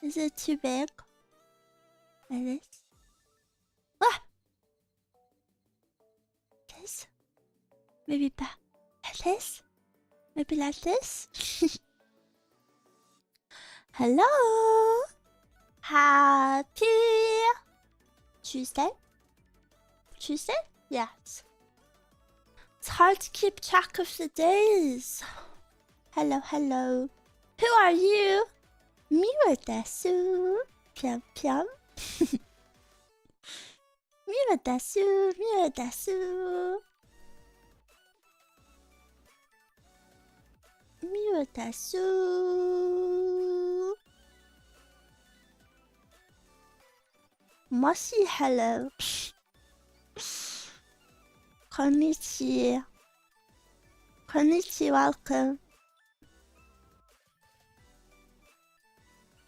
Is it too big? Like this? Ah! This? Maybe back like this? Maybe like this? Hello! Happy Tuesday? Tuesday? Yes. It's hard to keep track of the days. Hello, hello. Who are you? Miwa desu. Piam piam. Miwa desu. Miwa desu. Miwa desu. Moshi, hello. Konnichi. Konnichi, welcome.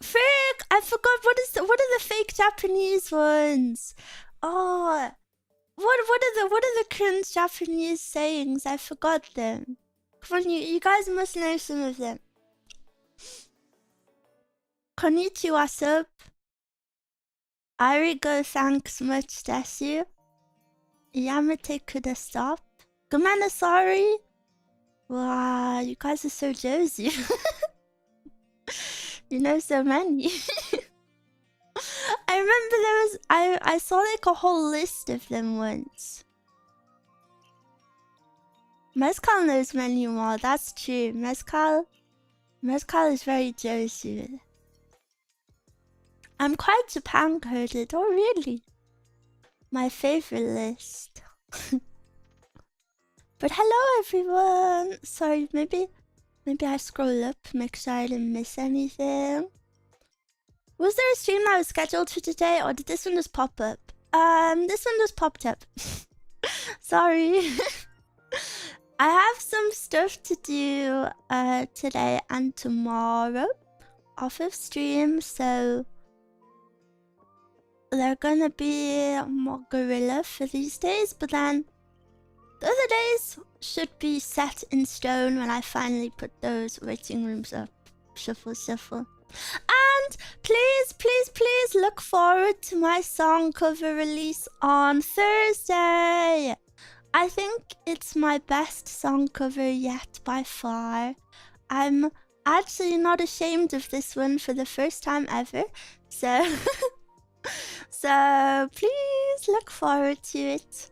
Frick! I forgot what are the fake Japanese ones? Oh, what are the cringe Japanese sayings? I forgot them. Come on, you guys must know some of them. Konnichi, what's up? Arigo, thanks much, desu. Yamate coulda stop. Gomana, sorry. Wow, you guys are so Josie. You know so many. I remember there was I saw like a whole list of them once. Mezcal knows many more, that's true. Mezcal is very Josie. I'm quite Japan coded, oh really? My favorite list. But hello everyone! Sorry, maybe I scroll up, make sure I didn't miss anything. Was there a stream that was scheduled for today, or did this one just pop up? This one just popped up. Sorry. I have some stuff to do today and tomorrow off of stream, so they're gonna be more guerrilla for these days, but then the other days should be set in stone when I finally put those waiting rooms up. Shuffle, shuffle. And please look forward to my song cover release on Thursday. I think it's my best song cover yet by far. I'm actually not ashamed of this one for the first time ever, so so please look forward to it.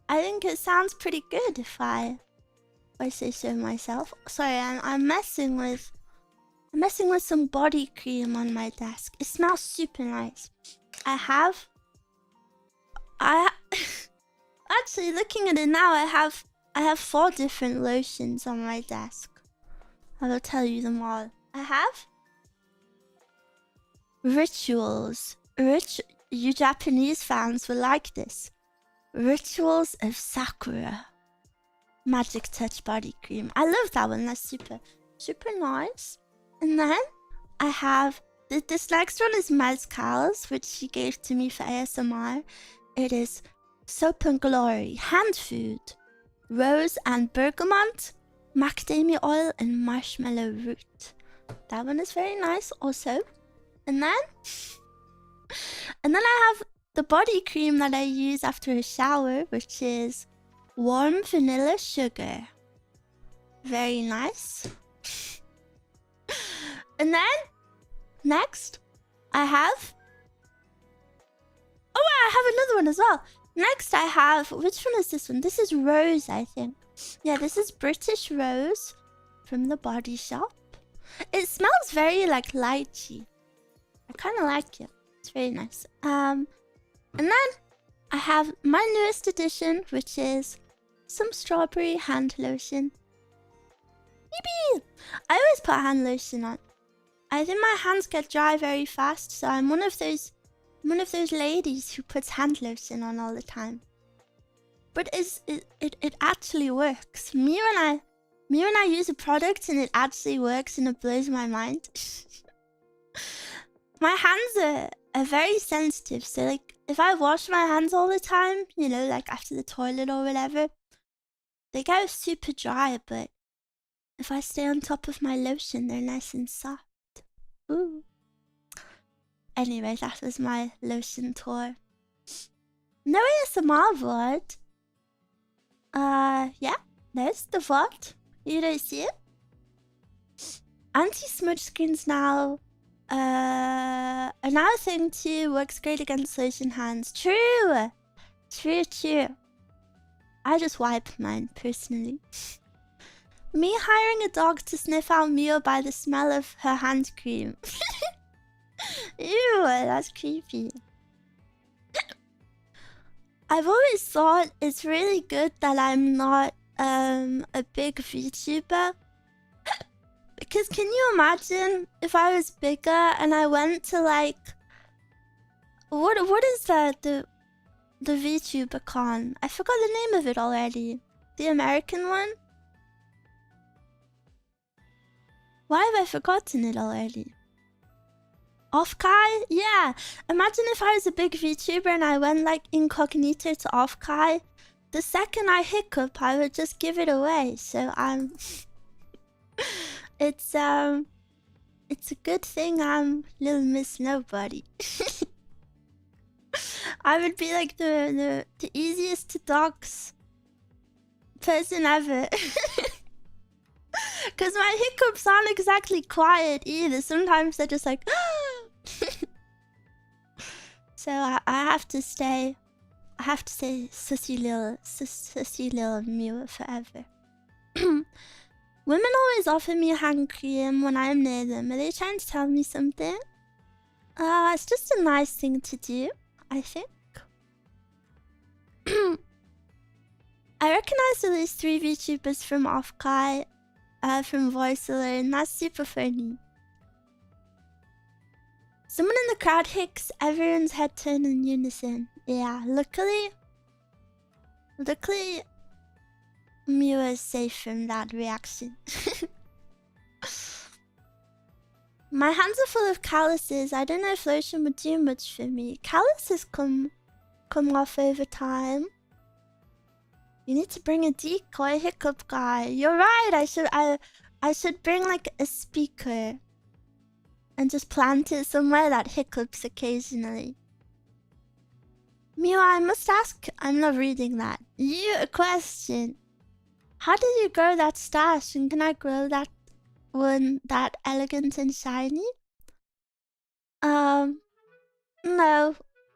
I think it sounds pretty good if I say so myself. Sorry, I'm messing with some body cream on my desk. It smells super nice. Actually, looking at it now, I have 4 different lotions on my desk. I will tell you them all. I have Rituals. You Japanese fans will like this. Rituals of Sakura. Magic Touch body cream. I love that one. That's super nice. And then I have this next one is Mezcal's, which she gave to me for ASMR. It is Soap and Glory, hand food, rose and bergamot, macadamia oil, and marshmallow root. That one is very nice also. And then I have the body cream that I use after a shower, which is warm vanilla sugar. Very nice. And then next I have another one as well. Next I have, which one is this one? This is Rose, I think. Yeah, this is British Rose from the Body Shop. It smells very like lychee. I kind of like it. It's very nice. And then I have my newest addition, which is some strawberry hand lotion. Yippee! I always put hand lotion on. I think my hands get dry very fast, so I'm one of those ladies who puts hand lotion on all the time. But it actually works. Me when I use a product and it actually works and it blows my mind. My hands are very sensitive, so like if I wash my hands all the time, you know, like after the toilet or whatever, they go super dry, but if I stay on top of my lotion, they're nice and soft. Ooh. Anyway, that was my Lotion tour. No ASMR VOD. Yeah, there's the VOD. You don't see it? Anti-smudge screens now. Another thing too, works great against lotion hands. True! True. I just wipe mine, personally. Me hiring a dog to sniff out Mio by the smell of her hand cream. Ew, that's creepy. I've always thought it's really good that I'm not a big VTuber. Because can you imagine if I was bigger and I went to like... What is the VTuber con? I forgot the name of it already. The American one? Why have I forgotten it already? Off-Kai? Yeah. Imagine if I was a big VTuber and I went like incognito to Off-Kai. The second I hiccup, I would just give it away. So I'm... It's a good thing I'm Little Miss Nobody. I would be like the easiest to dox person ever. Because my hiccups aren't exactly quiet either. Sometimes they're just like... So I have to stay... I have to say sussy little Mew forever. Women always offer me hand cream when I am near them. Are they trying to tell me something? It's just a nice thing to do, I think. I recognize at least 3 VTubers from Off-Kai, from Voice Alone. That's super funny. Someone in the crowd hicks, everyone's head turned in unison. Yeah, luckily, Mew is safe from that reaction. My hands are full of calluses. I don't know if lotion would do much for me. Calluses come off over time. You need to bring a decoy hiccup guy. You're right. I should bring like a speaker and just plant it somewhere that hiccups occasionally. Mew, I must ask. I'm not reading that. You a question. How did you grow that stash, and can I grow that one that elegant and shiny? No,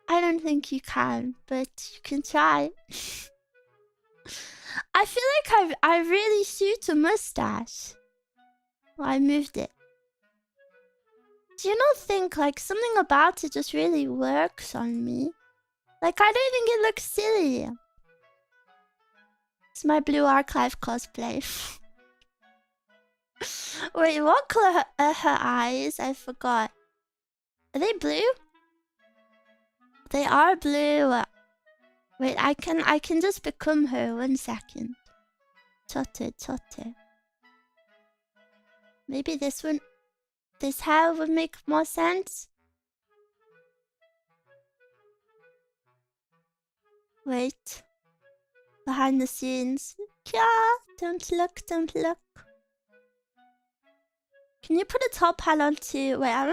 I don't think you can, but you can try. I feel like I really suit a mustache. Well, I moved it. Do you not think like something about it just really works on me? Like I don't think it looks silly. It's my Blue Archive cosplay. Wait, what color are her eyes? I forgot. Are they blue? They are blue. Wait, I can just become her. 1 second. Toto. Maybe this one, this hair would make more sense. Wait. Behind the scenes. Yeah, don't look. Can you put a top hat on too? Wait, I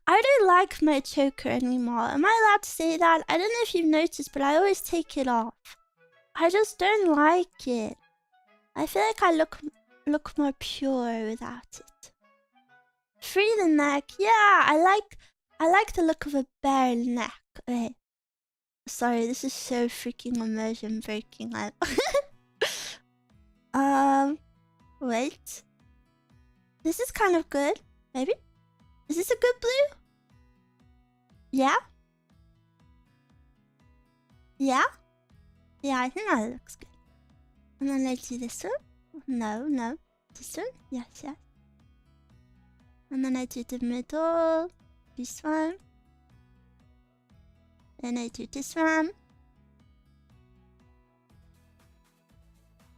don't like my choker anymore. Am I allowed to say that? I don't know if you've noticed, but I always take it off. I just don't like it. I feel like I look more pure without it. Free the neck. Yeah, I like the look of a bare neck. Wait. Sorry, this is so freaking immersion breaking. Wait. This is kind of good. Maybe? Is this a good blue? Yeah? Yeah? Yeah, I think that looks good. And then let's do this one. No. This one? Yes. And then I do the middle. This one. Then I do this one.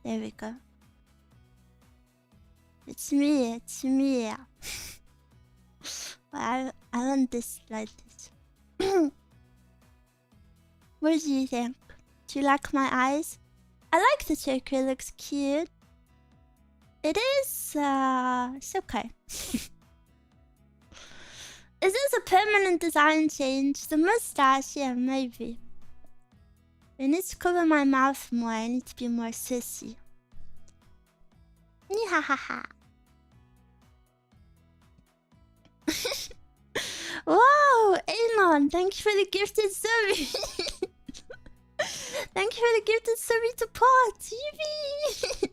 There we go. It's me. I want this like this. What do you think? Do you like my eyes? I like the choker, it looks cute. It is, it's okay. Is this a permanent design change? The mustache, yeah, maybe. I need to cover my mouth more. I need to be more sissy. Nihahaha. Wow, Elon, thank you for the gifted sub. Thank you for the gifted sub to Pot TV.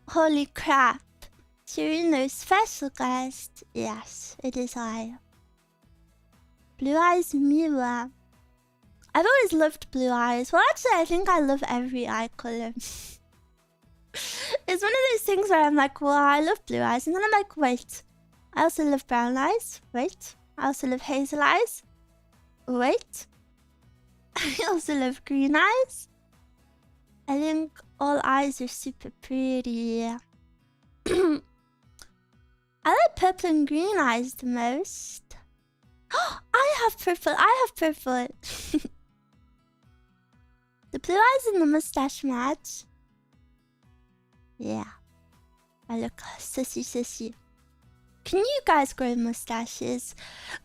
Holy crap. Shirino's special guest. Yes, it is I. Blue Eyes Miwa. I've always loved blue eyes. Well, actually, I think I love every eye color. It's one of those things where I'm like, well, I love blue eyes. And then I'm like, wait. I also love brown eyes. Wait. I also love hazel eyes. Wait. I also love green eyes. I think all eyes are super pretty. I like purple and green eyes the most. I have purple. I have purple. The blue eyes and the mustache match. Yeah. I look sissy. Can you guys grow mustaches?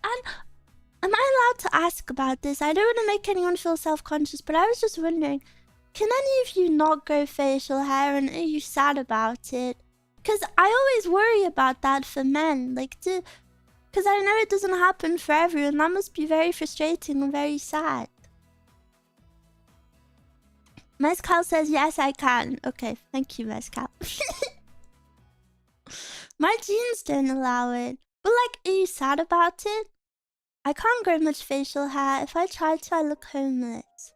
And am I allowed to ask about this? I don't want to make anyone feel self-conscious, but I was just wondering, can any of you not grow facial hair, and are you sad about it? Because I always worry about that for men. Like, because I know it doesn't happen for everyone. That must be very frustrating and very sad. Mezcal says, yes, I can. Okay, thank you, Mezcal. My genes don't allow it. But, like, are you sad about it? I can't grow much facial hair. If I try to, I look homeless.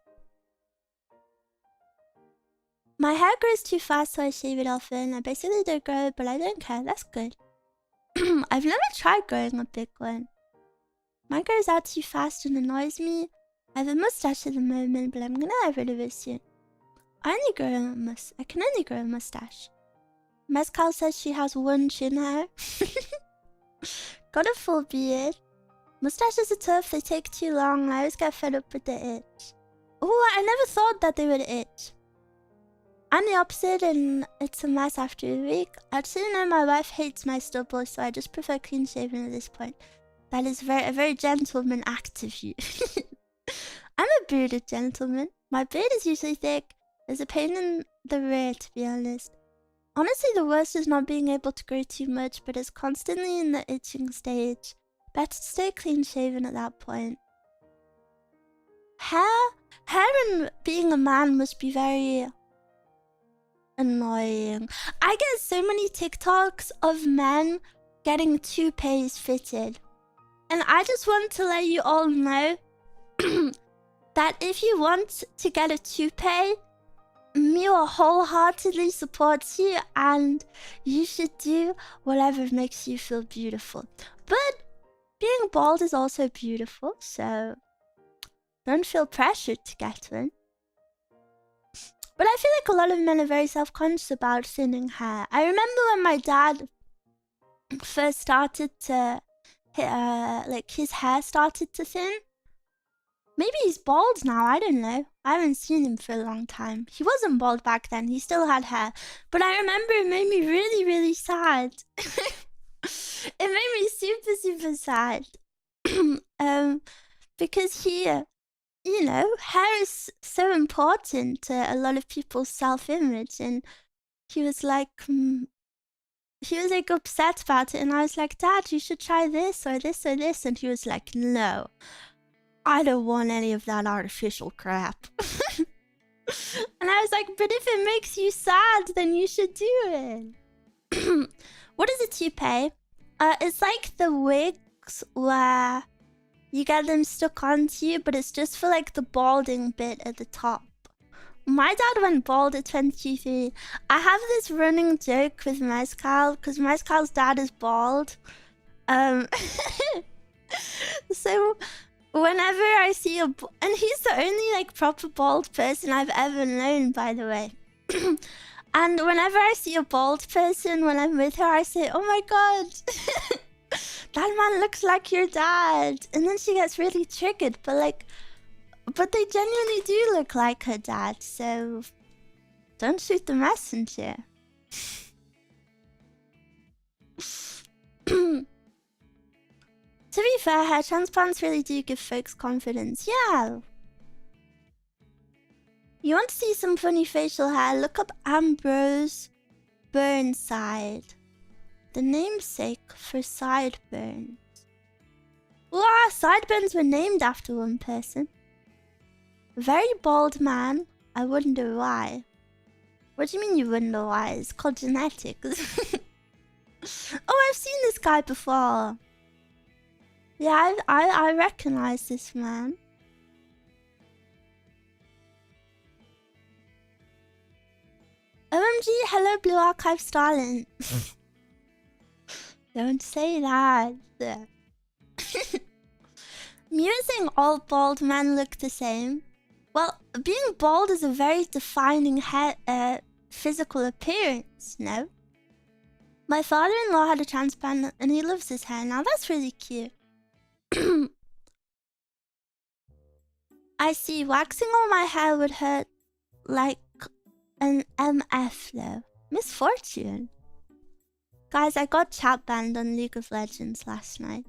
My hair grows too fast, so I shave it often. I basically don't grow it, but I don't care. That's good. I've never tried growing a big one. Mine grows out too fast and annoys me. I have a mustache at the moment, but I'm gonna get rid of it soon. I can only grow a mustache. Mezcal says she has one chin hair. Got a full beard. Mustaches are tough, they take too long. I always get fed up with the itch. Oh, I never thought that they would itch. I'm the opposite, and it's a mess after a week. Actually, no, my wife hates my stubble, so I just prefer clean shaven at this point. That is a very gentleman act of you. I'm a bearded gentleman. My beard is usually thick. It's a pain in the rear, to be honest. Honestly, the worst is not being able to grow too much, but it's constantly in the itching stage. Better to stay clean shaven at that point. Hair and being a man must be very annoying. I get so many TikToks of men getting toupees fitted. And I just want to let you all know that if you want to get a toupee, Miwa wholeheartedly supports you, and you should do whatever makes you feel beautiful. But being bald is also beautiful, so don't feel pressured to get one. But I feel like a lot of men are very self-conscious about thinning hair. I remember when my dad first started to, like, his hair started to thin. Maybe he's bald now, I don't know. I haven't seen him for a long time. He wasn't bald back then, he still had hair. But I remember it made me really sad. It made me super sad. Because he, you know, hair is so important to a lot of people's self-image. And he was like upset about it. And I was like, Dad, you should try this or this or this. And he was like, no. I don't want any of that artificial crap. And I was like, but if it makes you sad, then you should do it. What is a toupee? It's like the wigs where you get them stuck onto you, but it's just for like the balding bit at the top. My dad went bald at 23. I have this running joke with Mezcal, because Mezcal's dad is bald. So whenever I see and he's the only like proper bald person I've ever known, by the way. And whenever I see a bald person when I'm with her, I say, oh my god, that man looks like your dad. And then she gets really triggered, but they genuinely do look like her dad, so don't shoot the messenger. fair hair transplants really do give folks confidence. Yeah. You want to see some funny facial hair? Look up Ambrose Burnside, the namesake for sideburns. Wow, sideburns were named after one person. A very bald man. I wonder why. What do you mean you wonder why? It's called genetics. Oh, I've seen this guy before. Yeah, I recognize this man. OMG, hello Blue Archive Starling. Don't say that. Musing all bald men look the same. Well, being bald is a very defining physical appearance, no? My father-in-law had a transplant and he loves his hair now. That's really cute. I see. Waxing all my hair would hurt like an MF though. Misfortune. Guys, I got chat banned on League of Legends last night.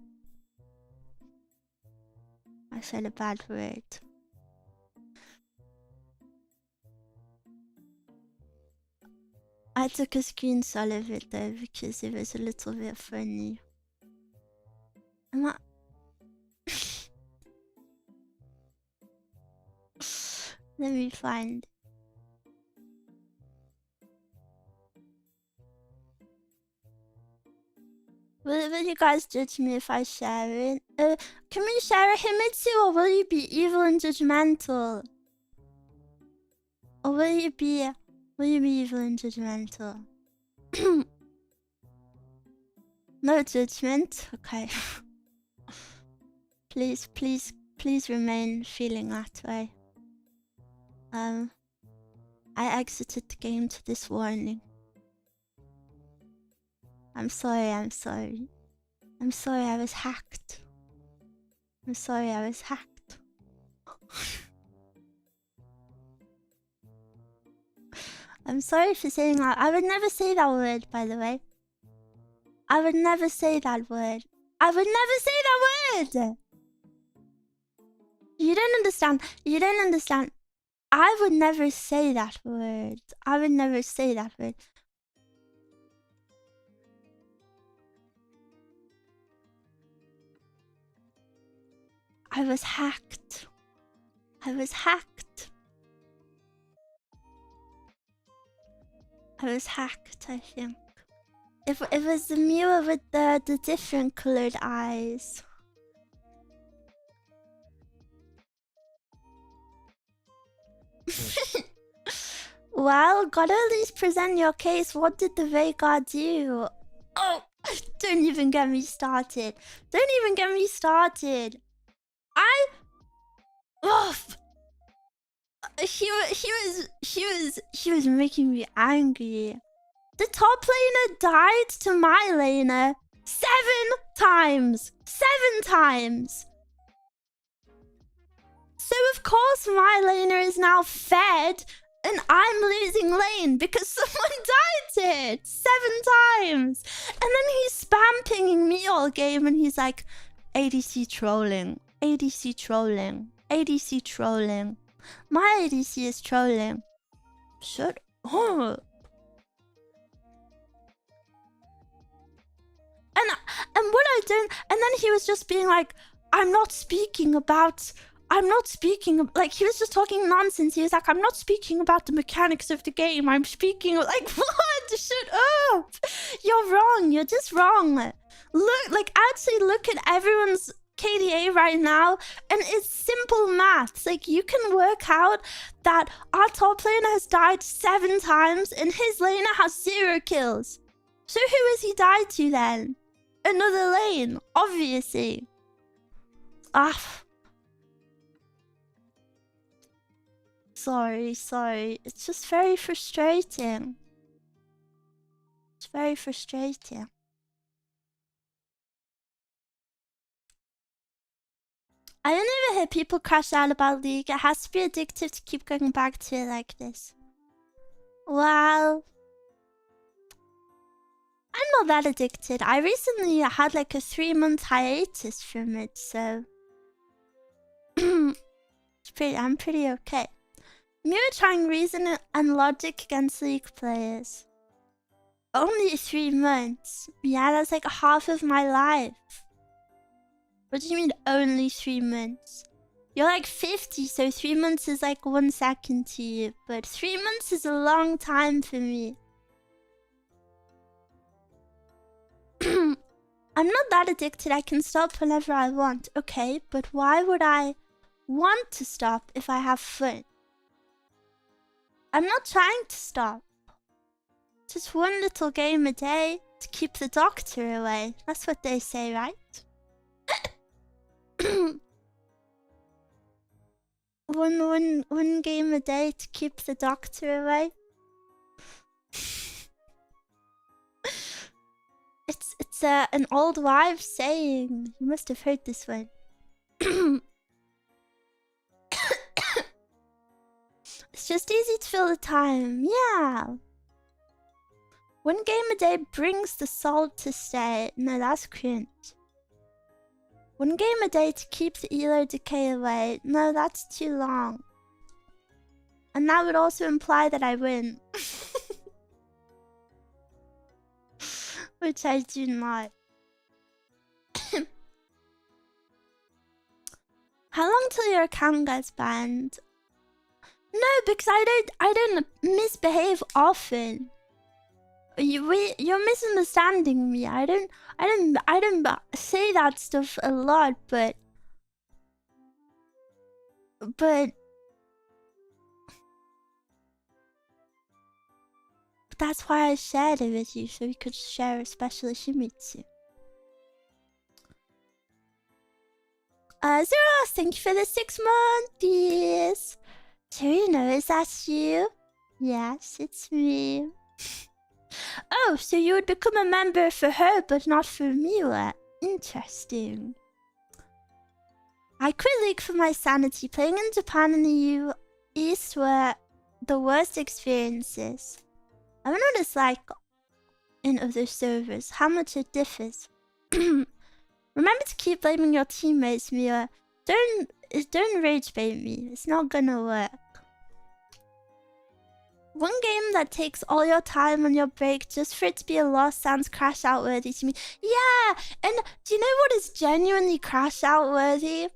I said a bad word. I took a screenshot of it though because it was a little bit funny. Am I... Let me find it. Will you guys judge me if I share it? Can we share a Himitsu or will you be evil and judgmental? Or will you be evil and judgmental? No judgment? Okay. Please remain feeling that way. I exited the game to this warning. I'm sorry. I'm sorry, I was hacked. I'm sorry, I was hacked. I'm sorry for saying that. I would never say that word, by the way. I would never say that word. I would never say that word! You don't understand. You don't understand. I would never say that word. I would never say that word. I was hacked. I was hacked. I was hacked, I think. It was the mirror with the different colored eyes. Well, gotta at least present your case. What did the Vega do? Oh, don't even get me started. Don't even get me started. He was making me angry. The top laner died to my laner 7 times. 7 times. So of course my laner is now fed and I'm losing lane because someone died to it 7 times. And then he's spam pinging me all game and he's like, ADC trolling, ADC trolling, ADC trolling. My ADC is trolling. Shut up. And what I don't... And then he was just being like, I'm not speaking... Like, he was just talking nonsense. He was like, I'm not speaking about the mechanics of the game. I'm speaking... Like, what? Shut up. You're wrong. You're just wrong. Look, like, actually look at everyone's KDA right now. And it's simple maths. Like, you can work out that our top laner has died 7 times and his laner has 0 kills. So who has he died to then? Another lane, obviously. Sorry. It's just very frustrating. It's very frustrating. I don't ever hear people crash out about League. It has to be addictive to keep going back to it like this. Well... I'm not that addicted. I recently had like a 3-month hiatus from it, so I'm pretty okay. Me trying reason and logic against League players. Only 3 months. Yeah, that's like half of my life. What do you mean only 3 months? You're like 50, so 3 months is like 1 second to you. But 3 months is a long time for me. I'm not that addicted. I can stop whenever I want. Okay, but why would I want to stop if I have fun? I'm not trying to stop. Just one little game a day to keep the doctor away. That's what they say, right? one game a day to keep the doctor away. It's an old wives' saying. You must have heard this one. It's just easy to fill the time. Yeah. One game a day brings the soul to stay. No, that's cringe. One game a day to keep the elo decay away. No, that's too long. And that would also imply that I win. Which I do not. How long till your account gets banned? No, because I don't misbehave often. You're misunderstanding me. I don't say that stuff a lot, but that's why I shared it with you, so we could share a special Shimitsu. Zeros, thank you for the 6 months. Serena, is that you? Yes, it's me. Oh, so you would become a member for her, but not for me? Interesting. I quit League for my sanity. Playing in Japan and the East were the worst experiences. I wonder what it's like in other servers, how much it differs. Remember to keep blaming your teammates, Mia. Don't rage bait me. It's not gonna work. One game that takes all your time on your break just for it to be a loss sounds crash out worthy to me. Yeah, and do you know what is genuinely crash out worthy?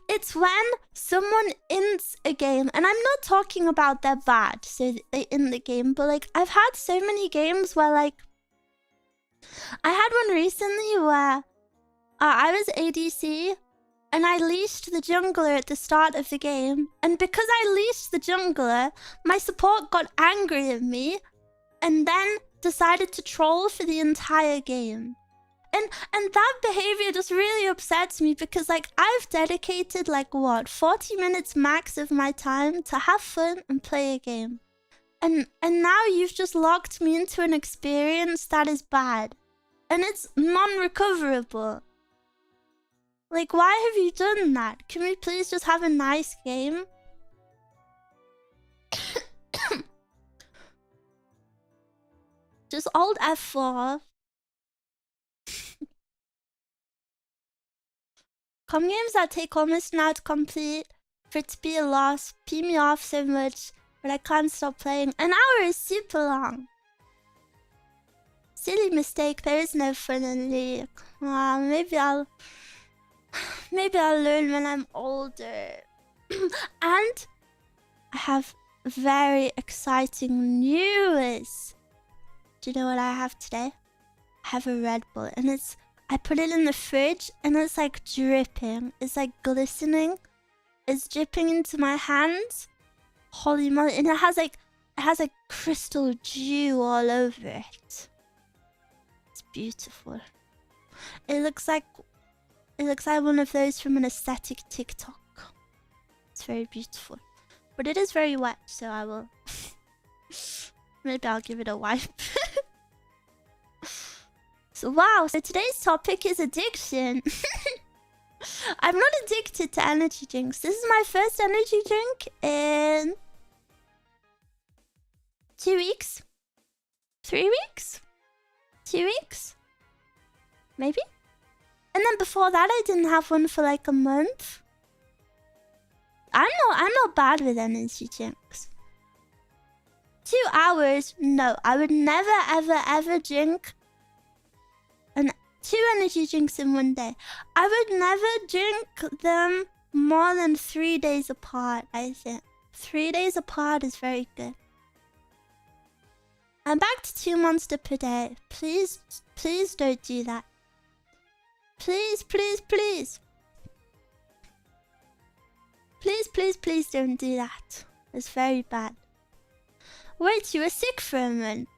It's when someone ends a game, and I'm not talking about they're bad, so they end the game, but like I've had so many games where like I had one recently where I was ADC and I leashed the jungler at the start of the game, and because I leashed the jungler, my support got angry at me and then decided to troll for the entire game. And that behavior just really upsets me because like I've dedicated like what 40 minutes max of my time to have fun and play a game. And now you've just locked me into an experience that is bad. And it's non-recoverable. Like, why have you done that? Can we please just have a nice game? Just Alt F4. Com games that take almost an hour to complete for it to be a loss pee me off so much, but I can't stop playing. An hour is super long. Silly mistake, there is no fun in League. Maybe I'll learn when I'm older. And I have very exciting news. Do you know what I have today? I have a Red Bull, and I put it in the fridge and it's like dripping. It's like glistening. It's dripping into my hands. Holy moly. And it has like crystal dew all over it. It's beautiful. It looks like one of those from an aesthetic TikTok. It's very beautiful. But it is very wet, so I will maybe I'll give it a wipe. So wow, so today's topic is addiction. I'm not addicted to energy drinks. This is my first energy drink in 2 weeks? 3 weeks? 2 weeks? Maybe? And then before that, I didn't have one for like a month. I'm not bad with energy drinks. 2 hours? No, I would never, ever, ever drink 2 energy drinks in one day. I would never drink them more than 3 days apart, I think. 3 days apart is very good. I'm back to 2 monster per day. Please, please don't do that. Please, please, please. Please, please, please don't do that. It's very bad. Wait, you were sick for a month.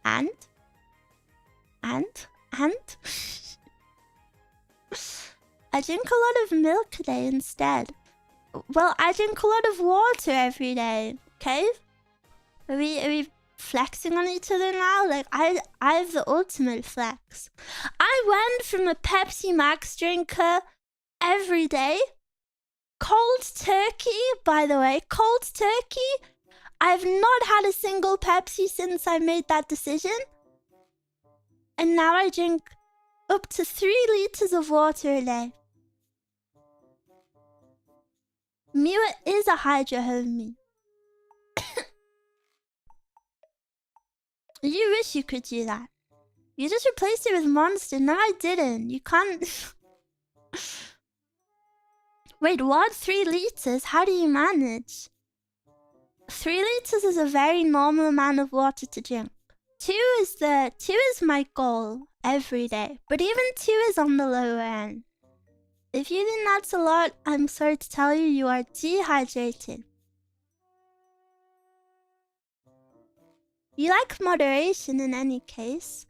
And? I drink a lot of milk a day instead. Well, I drink a lot of water every day, okay? Are we flexing on each other now? Like, I have the ultimate flex. I went from a Pepsi Max drinker every day. Cold turkey, by the way, cold turkey. I've not had a single Pepsi since I made that decision. And now I drink up to 3 liters of water a day. Miwa is a Hydra homie. You wish you could do that. You just replaced it with Monster. No, I didn't. You can't... Wait, what? 3 liters? How do you manage? 3 liters is a very normal amount of water to drink. 2 is my goal every day. But even 2 is on the lower end. If you think that's a lot, I'm sorry to tell you, you are dehydrated. You like moderation in any case.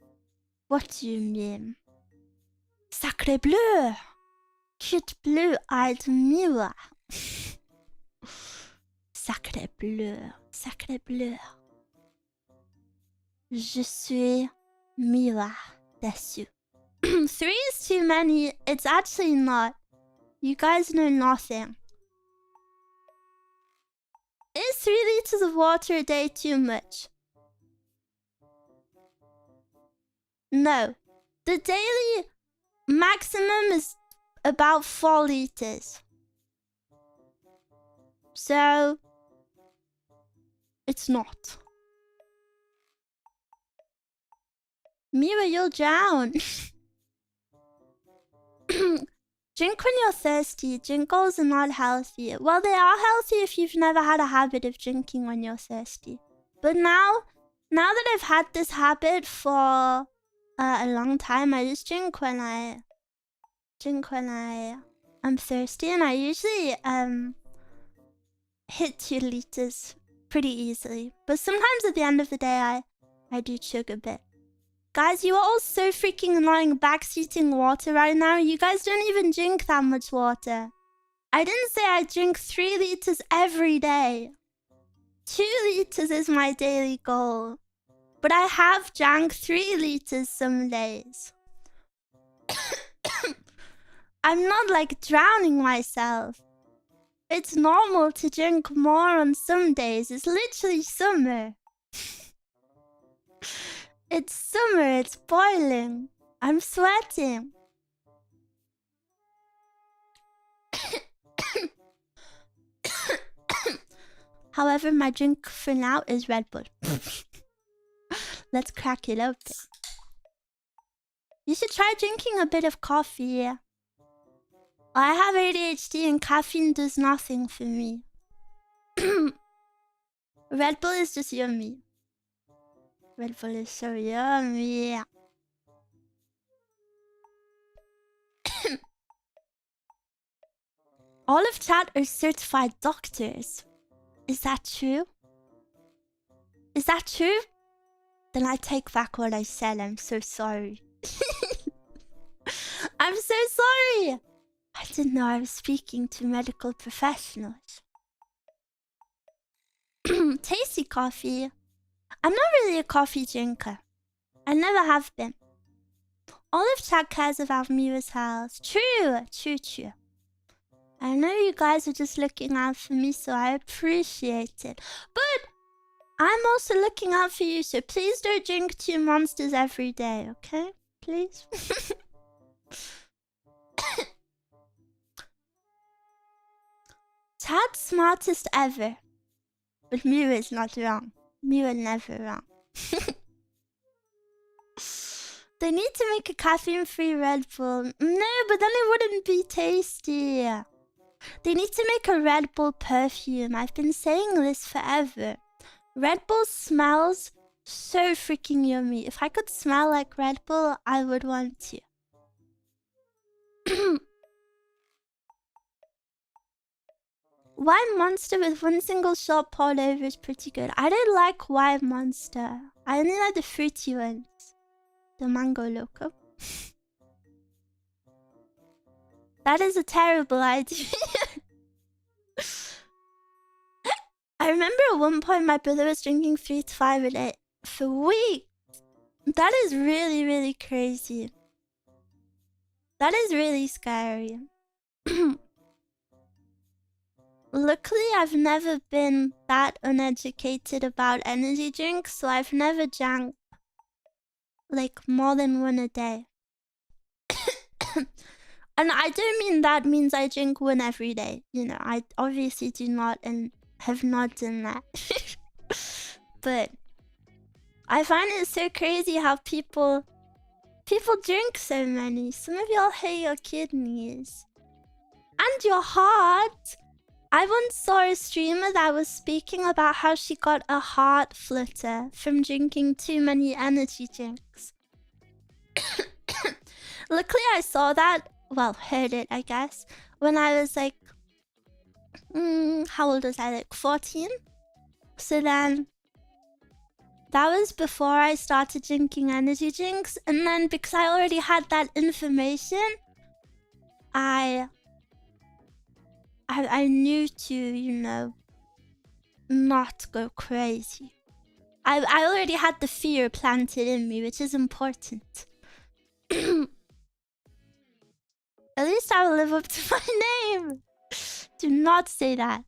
What do you mean? Sacre bleu! Cute blue-eyed Miwa. Sacre bleu, sacre bleu. Je suis Miwa dessus. 3 is too many. It's actually not. You guys know nothing. Is 3 liters of water a day too much? No. The daily maximum is about 4 liters. So, it's not. Miwa, you'll drown. Drink when you're thirsty. Jinkles are not healthy. Well, they are healthy if you've never had a habit of drinking when you're thirsty. But now that I've had this habit for a long time, I just drink when I'm thirsty, and I usually hit 2 liters pretty easily. But sometimes at the end of the day, I do chug a bit. Guys, you are all so freaking annoying backseating water right now. You guys don't even drink that much water. I didn't say I drink 3 liters every day. 2 liters is my daily goal. But I have drank 3 liters some days. I'm not like drowning myself. It's normal to drink more on some days. It's literally summer. It's summer, it's boiling. I'm sweating. However, my drink for now is Red Bull. Let's crack it open. You should try drinking a bit of coffee. I have ADHD and caffeine does nothing for me. Red Bull is just yummy. Red Bull is so yummy. All of chat are certified doctors. Is that true? Is that true? Then I take back what I said. I'm so sorry. I'm so sorry. I didn't know I was speaking to medical professionals. Tasty coffee. I'm not really a coffee drinker. I never have been. All of chat cares about Miwa's health. True, true, true. I know you guys are just looking out for me, so I appreciate it. But I'm also looking out for you, so please don't drink 2 monsters every day, okay? Please. Tad smartest ever. But Miu is not wrong. Miu is never wrong. They need to make a caffeine-free Red Bull. No, but then it wouldn't be tasty. They need to make a Red Bull perfume. I've been saying this forever. Red Bull smells so freaking yummy. If I could smell like Red Bull, I would want to. Wine Monster with 1 single shot poured over is pretty good. I don't like Wine Monster. I only like the fruity ones. The Mango Loco. That is a terrible idea. I remember at one point my brother was drinking 3 to 5 a day for weeks. That is really, really crazy. That is really scary. Luckily, I've never been that uneducated about energy drinks, so I've never drank like more than 1 a day. And I don't mean that means I drink 1 every day. You know, I obviously do not and have not done that. But I find it so crazy how people drink so many. Some of y'all hate your kidneys. And your heart. I once saw a streamer that was speaking about how she got a heart flutter from drinking too many energy drinks. Luckily, I saw that, well, heard it, I guess, when I was like, how old was I? Like 14? So then, that was before I started drinking energy drinks. And then, because I already had that information, I knew to, you know, not go crazy. I already had the fear planted in me, which is important. At least I will live up to my name. Do not say that.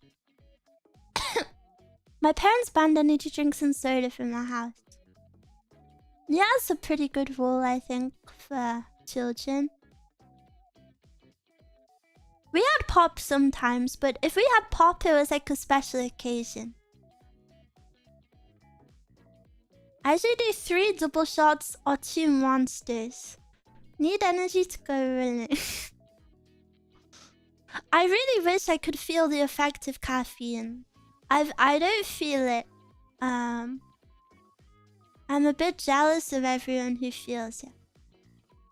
My parents banned energy drinks and soda from the house. Yeah, it's a pretty good rule, I think, for children. We had pop sometimes, but if we had pop, it was like a special occasion. I usually do 3 double shots or 2 monsters. Need energy to go really. I really wish I could feel the effect of caffeine. I don't feel it. I'm a bit jealous of everyone who feels it.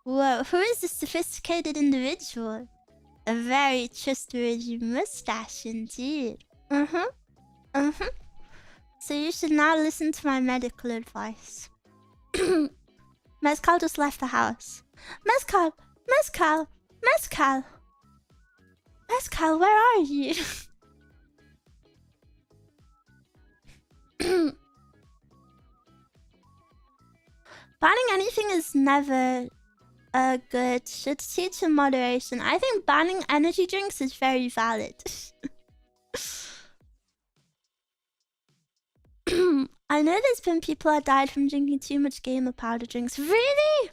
Whoa, who is this sophisticated individual? A very trustworthy mustache indeed. So you should now listen to my medical advice. Mezcal just left the house. Mezcal! Mezcal! Mezcal! Mezcal, where are you? Banning anything is never good. Should teach in moderation. I think banning energy drinks is very valid. I know there's been people that died from drinking too much gamer powder drinks. Really?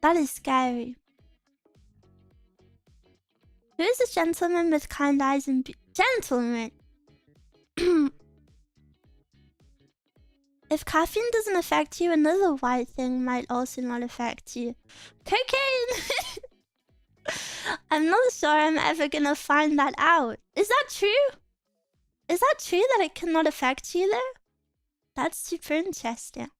That is scary. Who is this gentleman with kind eyes and gentleman? If caffeine doesn't affect you, another white thing might also not affect you. Cocaine! I'm not sure I'm ever gonna find that out. Is that true? Is that true that it cannot affect you though? That's super interesting.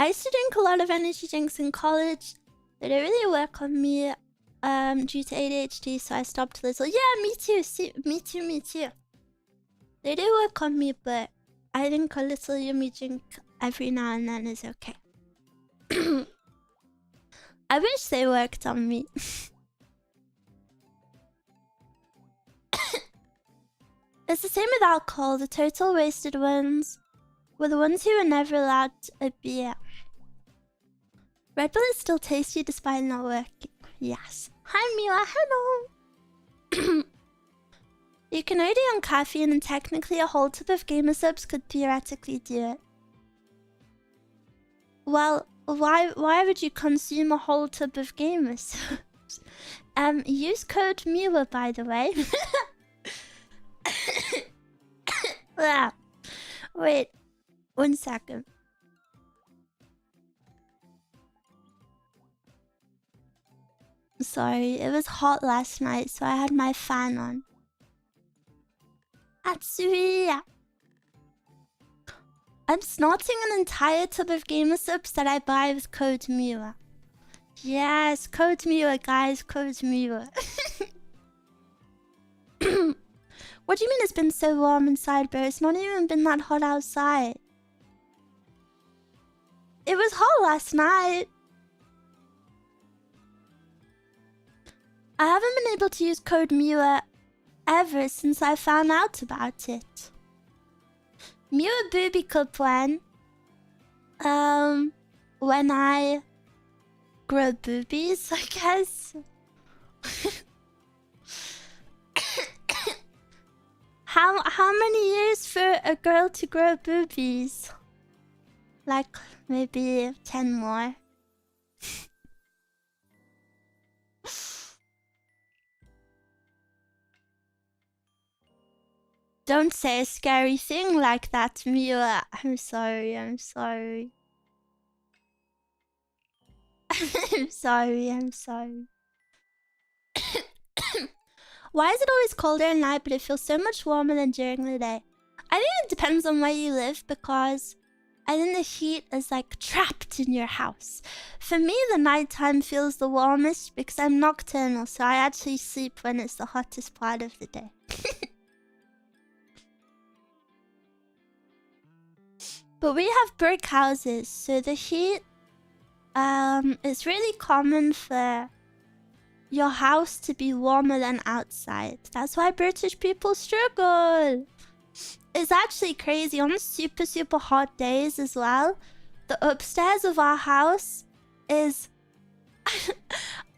I used to drink a lot of energy drinks in college. They didn't really work on me due to ADHD, so I stopped a little. Yeah, me too. See, me too. They do work on me, but I think a little yummy drink every now and then is okay. I wish they worked on me. It's the same with alcohol. The total wasted ones were the ones who were never allowed a beer. Red Bull is still tasty despite not working. Yes. Hi Mila, hello! You can OD on caffeine and technically a whole tub of gamer subs could theoretically do it. Well, why would you consume a whole tub of gamer subs? Use code MIWA, by the way. Wait, 1 second. Sorry, it was hot last night, so I had my fan on. Atsuya! I'm snorting an entire tub of gamer subs that I buy with code MIWA. Yes, code MIWA, guys, code MIWA. What do you mean it's been so warm inside, bro? It's not even been that hot outside. It was hot last night. I haven't been able to use code MIWA ever since I found out about it. MIWA Booby Cup when I grow boobies, I guess. How many years for a girl to grow boobies? Like maybe 10 more. Don't say a scary thing like that, Mila. I'm sorry, I'm sorry. I'm sorry, I'm sorry. Why is it always colder at night, but it feels so much warmer than during the day? I think it depends on where you live, because I think the heat is like trapped in your house. For me, the nighttime feels the warmest because I'm nocturnal, so I actually sleep when it's the hottest part of the day. But we have brick houses, so the heat, it's really common for your house to be warmer than outside. That's why British people struggle. It's actually crazy. On super, super hot days as well, the upstairs of our house is...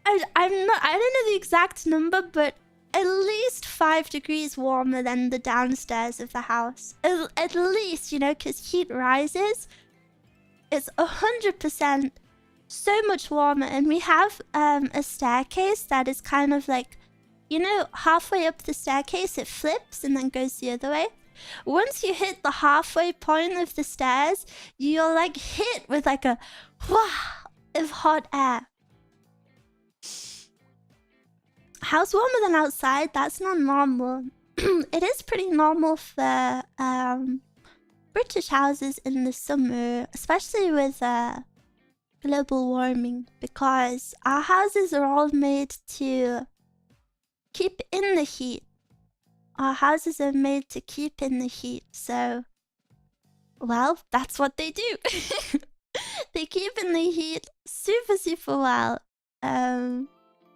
I don't know the exact number, but at least 5 degrees warmer than the downstairs of the house. At least, you know, because heat rises. It's 100% so much warmer. And we have a staircase that is kind of like, you know, halfway up the staircase it flips and then goes the other way. Once you hit the halfway point of the stairs, you're like hit with like a wah of hot air. House warmer than outside, that's not normal. It is pretty normal for British houses in the summer, especially with global warming, because our houses are all made to keep in the heat. Our houses are made to keep in the heat, so... well, that's what they do. They keep in the heat super, super well.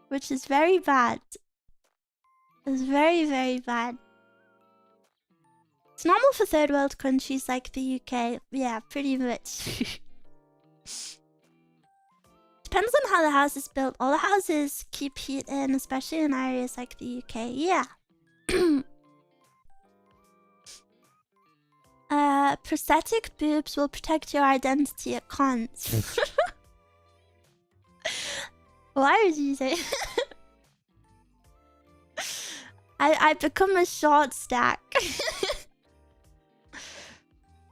Which is very bad. It's very, very bad. It's normal for third world countries like the UK. Yeah, pretty much. Depends on how the house is built. All the houses keep heat in, especially in areas like the UK. Yeah. Prosthetic boobs will protect your identity. It can't. Why would you say? I become a short stack.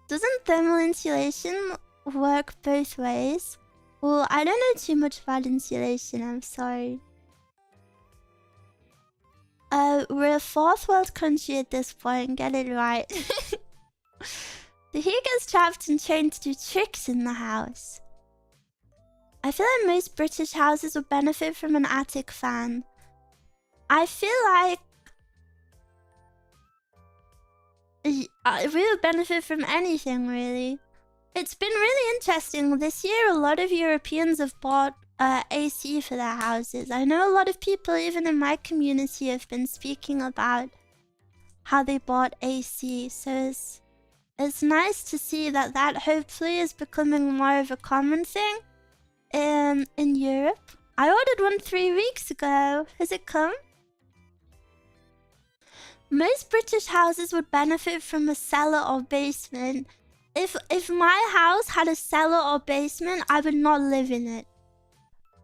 Doesn't thermal insulation work both ways? Well, I don't know too much about insulation, I'm sorry. We're a fourth world country at this point, get it right. The heat gets trapped and trained to do tricks in the house. I feel like most British houses would benefit from an attic fan. I feel like... we would benefit from anything, really. It's been really interesting. This year, a lot of Europeans have bought AC for their houses. I know a lot of people, even in my community, have been speaking about how they bought AC. So it's nice to see that hopefully is becoming more of a common thing in Europe. I ordered one 3 weeks ago. Has it come? Most British houses would benefit from a cellar or basement. If my house had a cellar or basement, I would not live in it.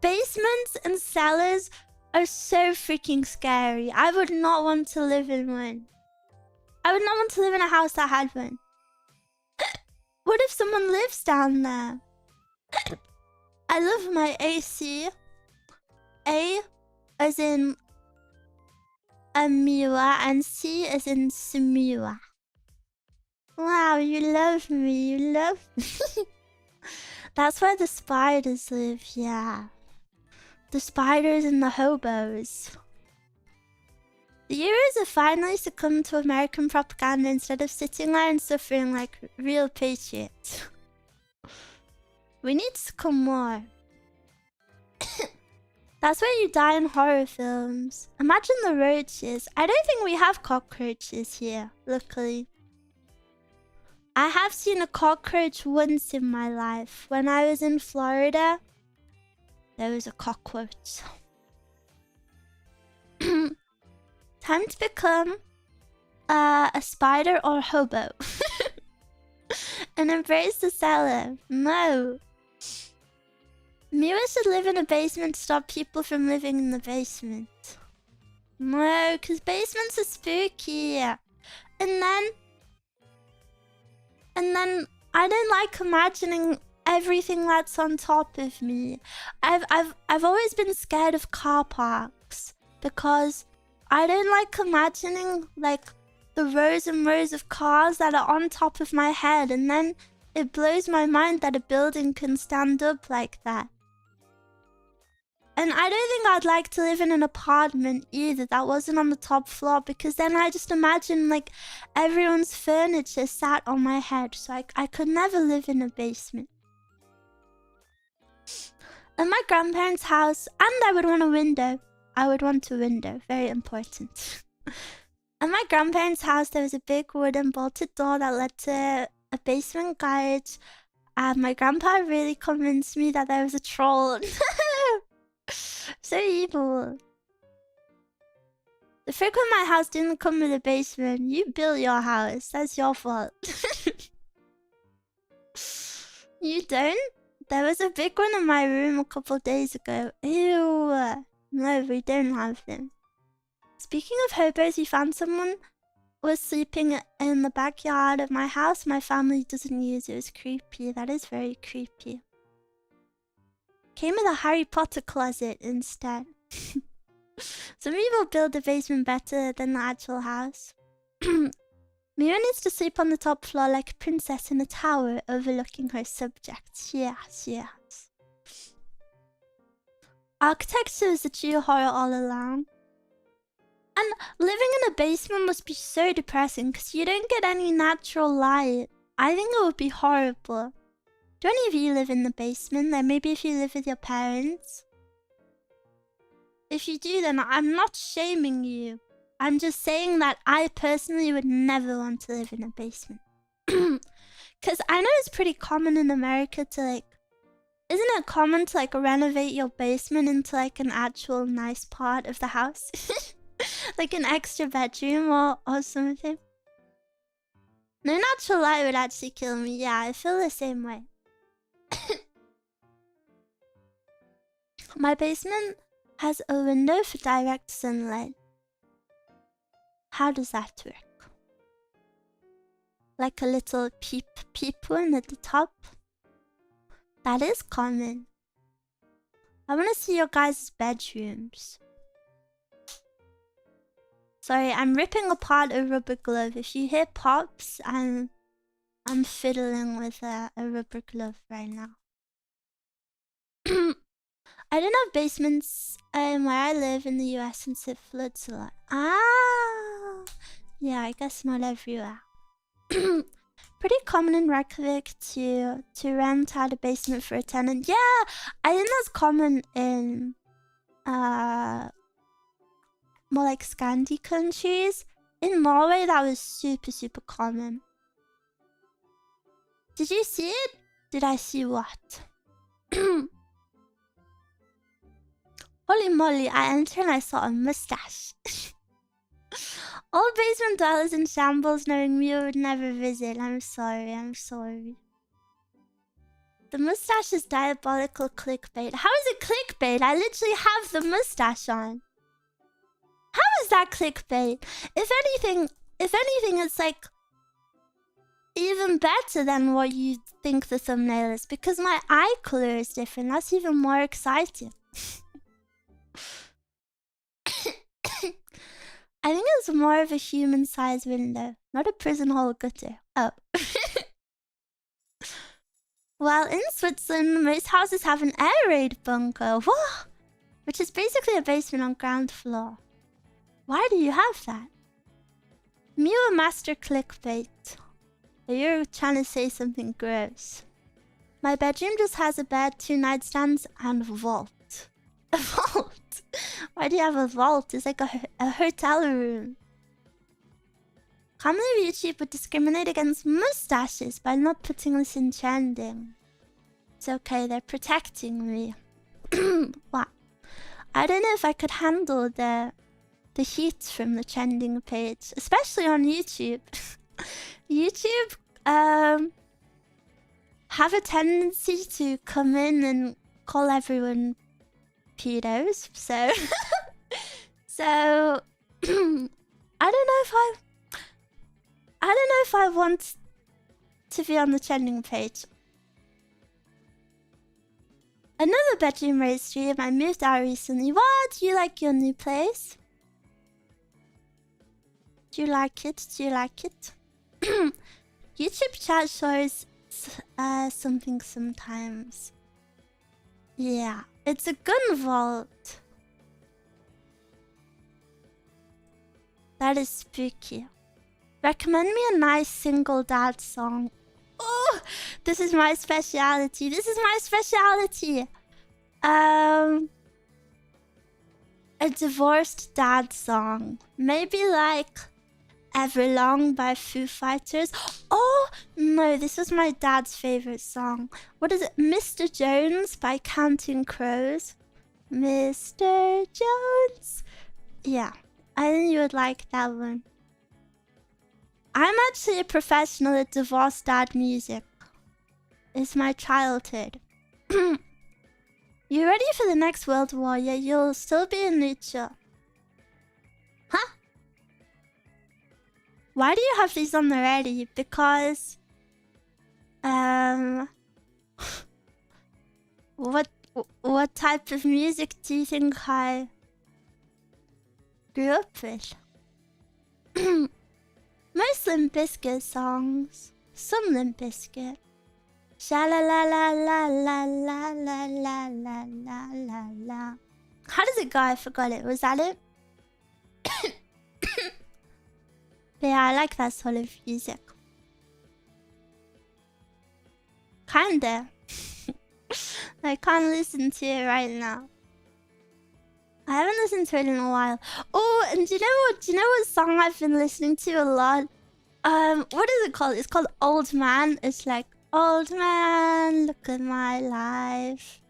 Basements and cellars are so freaking scary. I would not want to live in one. I would not want to live in a house that had one. What if someone lives down there? I love my AC. A as in Amiwa and C as in Sumiwa. Wow, you love me. You love me. That's where the spiders live, yeah. The spiders and the hobos. The Euros have finally succumbed to American propaganda instead of sitting there and suffering like real patriots. We need to succumb more. That's where you die in horror films. Imagine the roaches. I don't think we have cockroaches here, luckily. I have seen a cockroach once in my life. When I was in Florida, there was a cockroach. Time to become a spider or hobo. And embrace the cellar. No. Miwa should live in a basement to stop people from living in the basement. No, because basements are spooky. And then I don't like imagining everything that's on top of me. I've always been scared of car parks because I don't like imagining like the rows and rows of cars that are on top of my head, and then it blows my mind that a building can stand up like that. And I don't think I'd like to live in an apartment either that wasn't on the top floor, because then I just imagine like everyone's furniture sat on my head, so I could never live in a basement. In my grandparents' house, and I would want a window. I would want a window, very important. In my grandparents' house, there was a big wooden bolted door that led to a basement garage. And my grandpa really convinced me that there was a troll. So evil. The fact when my house didn't come with a basement, you built your house. That's your fault. You don't? There was a big one in my room a couple days ago. Ew. No, we don't have them. Speaking of hobos, we found someone was sleeping in the backyard of my house. My family doesn't use it. It was creepy. That is very creepy. Came with a Harry Potter closet instead. Some people build the basement better than the actual house. Mira needs to sleep on the top floor like a princess in a tower overlooking her subjects. Yes, yes. Architecture is a true horror all along. And living in a basement must be so depressing because you don't get any natural light. I think it would be horrible. Do any of you live in the basement? Then maybe if you live with your parents. If you do, then I'm not shaming you. I'm just saying that I personally would never want to live in a basement. Because I know it's pretty common in America to like... Isn't it common to like renovate your basement into like an actual nice part of the house? Like an extra bedroom or something? No natural light would actually kill me. Yeah, I feel the same way. My basement has a window for direct sunlight. How does that work? Like a little peep one at the top? That is common. I want to see your guys' bedrooms. Sorry, I'm ripping apart a rubber glove. If you hear pops, I'm fiddling with a rubber glove right now. I don't have basements where I live in the US since it floods a lot. Ah! Yeah, I guess not everywhere. Pretty common in Reykjavik to rent out a basement for a tenant. Yeah, I think that's common in more like Scandi countries. In Norway, that was super, super common. Did you see it? Did I see what? Holy moly, I entered and I saw a mustache. All basement dwellers in shambles knowing me would never visit. I'm sorry, I'm sorry. The mustache is diabolical clickbait. How is it clickbait? I literally have the mustache on. How is that clickbait? If anything, it's like even better than what you think the thumbnail is, because my eye color is different. That's even more exciting. I think it's more of a human-sized window, not a prison hole gutter. Oh. Well, in Switzerland, most houses have an air raid bunker. What? Which is basically a basement on ground floor. Why do you have that? Mew master clickbait. You're trying to say something gross. My bedroom just has a bed, 2 nightstands, and a vault. A vault? Why do you have a vault? It's like a hotel room. Can't believe YouTube would discriminate against mustaches by not putting this in trending. It's okay, they're protecting me. What? I don't know if I could handle the heat from the trending page, especially on YouTube. YouTube have a tendency to come in and call everyone pedos, so so I don't know if I want to be on the trending page. Another bedroom raid stream. I moved out recently. What? Do you like your new place? Do you like it? Do you like it? YouTube chat shows something sometimes. Yeah, it's a gun vault. That is spooky. Recommend me a nice single dad song. Oh, this is my speciality. This is my speciality. A divorced dad song. Maybe like Everlong by Foo Fighters. Oh, no, this was my dad's favorite song. What is it? Mr. Jones by Counting Crows. Mr. Jones. Yeah, I think you would like that one. I'm actually a professional at divorced dad music. It's my childhood. You ready for the next world war? Yeah, you'll still be in neutral. Huh? Why do you have these on the ready? Because what type of music do you think I grew up with? Most Limp Bizkit songs. Some Limp Bizkit. Sha la la la la la la la la la la la la. How does it go? I forgot it. Was that it? Yeah, I like that sort of music. Kinda. I can't listen to it right now. I haven't listened to it in a while. Oh, and do you know what song I've been listening to a lot? What is it called? It's called Old Man. It's like, old man, look at my life.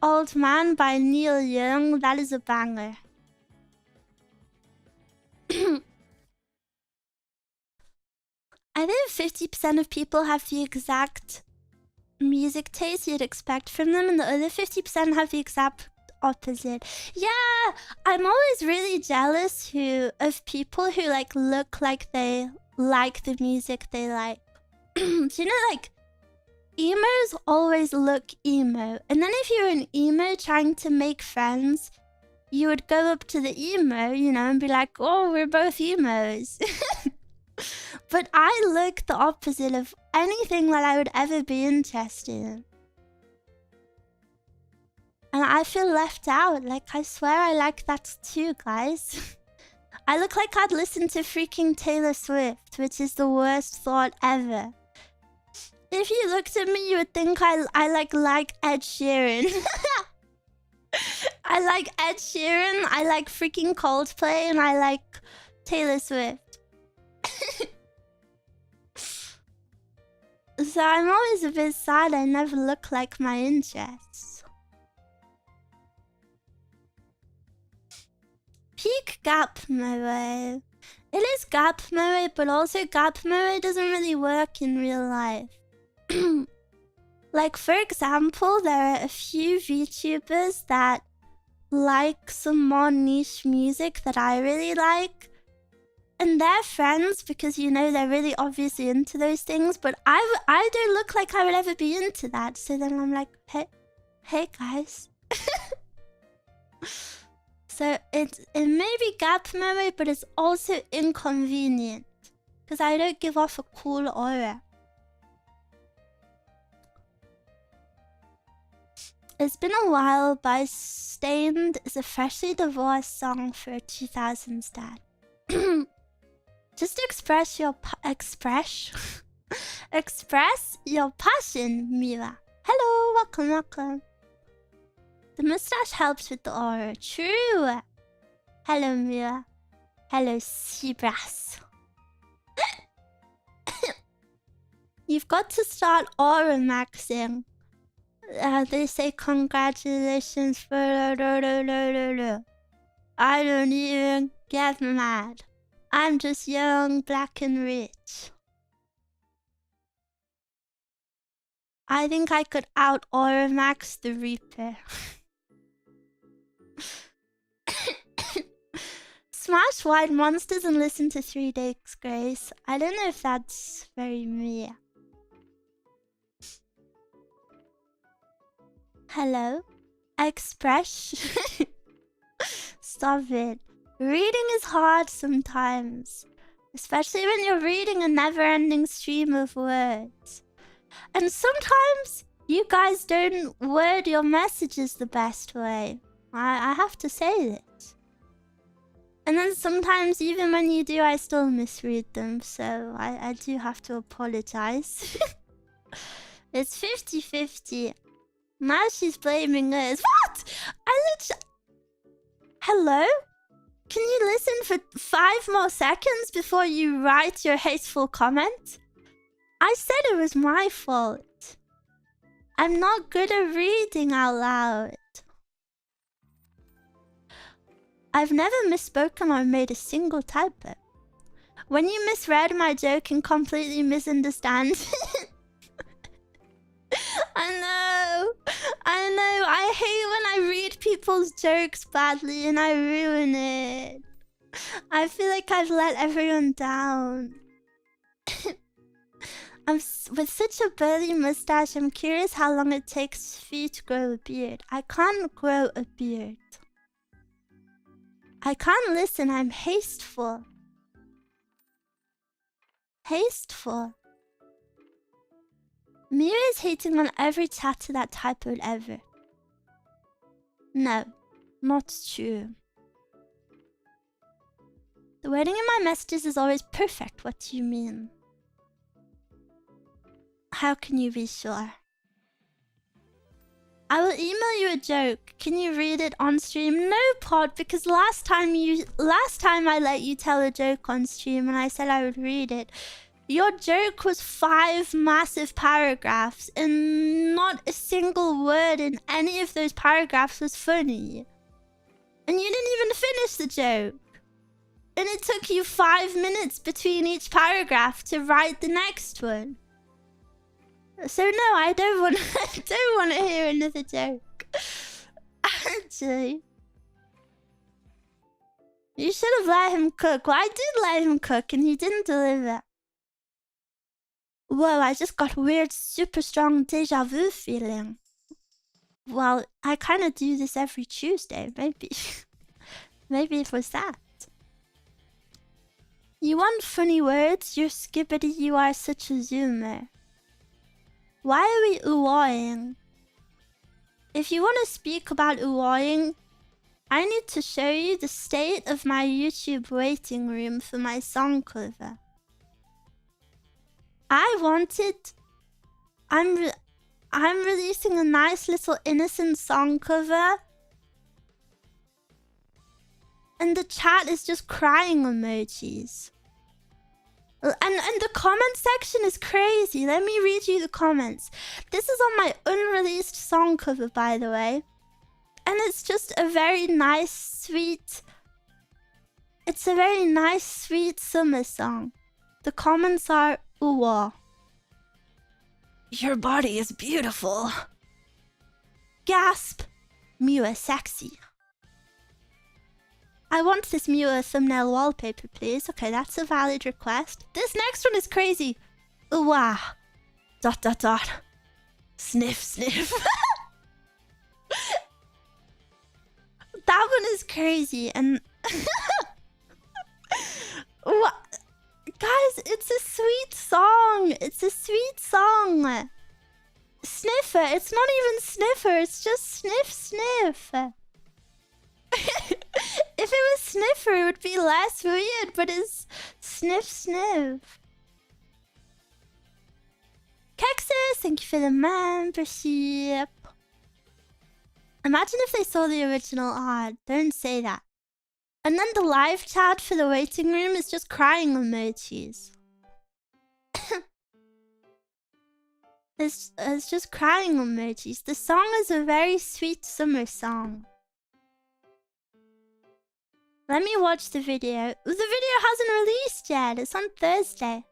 Old Man by Neil Young. That is a banger. I think 50% of people have the exact music taste you'd expect from them, and the other 50% have the exact opposite. Yeah, I'm always really jealous of people who like look like they like the music they like. Do you know, like, emos always look emo, and then if you're an emo trying to make friends, you would go up to the emo, you know, and be like, oh, we're both emos. But I look the opposite of anything that I would ever be interested in. And I feel left out. Like, I swear I like that too, guys. I look like I'd listen to freaking Taylor Swift, which is the worst thought ever. If you looked at me, you would think I like Ed Sheeran. I like Ed Sheeran, I like freaking Coldplay, and I like Taylor Swift. So I'm always a bit sad I never look like my interests. Peak gap moe. It is gap moe, but also gap moe doesn't really work in real life. Like, for example, there are a few VTubers that like some more niche music that I really like. And they're friends because, you know, they're really obviously into those things. But I don't look like I would ever be into that. So then I'm like, hey guys. So it may be gap memory, but it's also inconvenient. Because I don't give off a cool aura. It's Been a While by Stained is a freshly divorced song for a 2000s dad. Just express your express your passion, Mira. Hello, welcome. The mustache helps with the aura. True. Hello, Mira. Hello, Seabrass. You've got to start aura maxing. They say congratulations for I don't even get mad. I'm just young, black and rich. I think I could out aura max the Reaper. Smash wide monsters and listen to 3 Days Grace. I don't know if that's very me. Hello? Express? Stop it. Reading is hard sometimes. Especially when you're reading a never-ending stream of words. And sometimes you guys don't word your messages the best way. I have to say this. And then sometimes even when you do, I still misread them. So I do have to apologize. It's 50-50. Now she's blaming us. What? Hello? Can you listen for 5 more seconds before you write your hateful comment? I said it was my fault. I'm not good at reading out loud. I've never misspoken or made a single typo. When you misread my joke and completely misunderstand... I know. I hate when I read people's jokes badly and I ruin it. I feel like I've let everyone down. With such a burly mustache, I'm curious how long it takes for you to grow a beard. I can't grow a beard. I can't listen, I'm hasteful. Mira is hating on every chatter that typoed ever. No, not true. The wording in my messages is always perfect. What do you mean? How can you be sure? I will email you a joke. Can you read it on stream? No, Pod, because last time I let you tell a joke on stream and I said I would read it. Your joke was 5 massive paragraphs and not a single word in any of those paragraphs was funny. And you didn't even finish the joke. And it took you 5 minutes between each paragraph to write the next one. So no, I don't want to hear another joke. Actually. You should have let him cook. Well, I did let him cook and he didn't deliver. Whoa, I just got weird, super strong deja vu feeling. Well, I kind of do this every Tuesday, maybe. Maybe it was that. You want funny words? You're skibbity, you are such a zoomer. Why are we ooh-ahing? If you want to speak about ooh-ahing, I need to show you the state of my YouTube waiting room for my song cover. I'm releasing a nice little innocent song cover. And the chat is just crying emojis. And the comment section is crazy. Let me read you the comments. This is on my unreleased song cover, by the way. And it's just a very nice, sweet... It's a very nice, sweet summer song. The comments are, ooh, your body is beautiful. Gasp, Miwa sexy. I want this Miwa thumbnail wallpaper, please. Okay, that's a valid request. This next one is crazy. Ooh, dot dot dot. Sniff, sniff. That one is crazy, and... What? Guys, it's a sweet song. It's a sweet song. Sniffer. It's not even sniffer. It's just sniff, sniff. If it was sniffer, it would be less weird, but it's sniff, sniff. Kexus, thank you for the membership. Imagine if they saw the original ad. Don't say that. And then the live chat for the waiting room is just crying emojis. It's just crying emojis. The song is a very sweet summer song. Let me watch the video. The video hasn't released yet. It's on Thursday.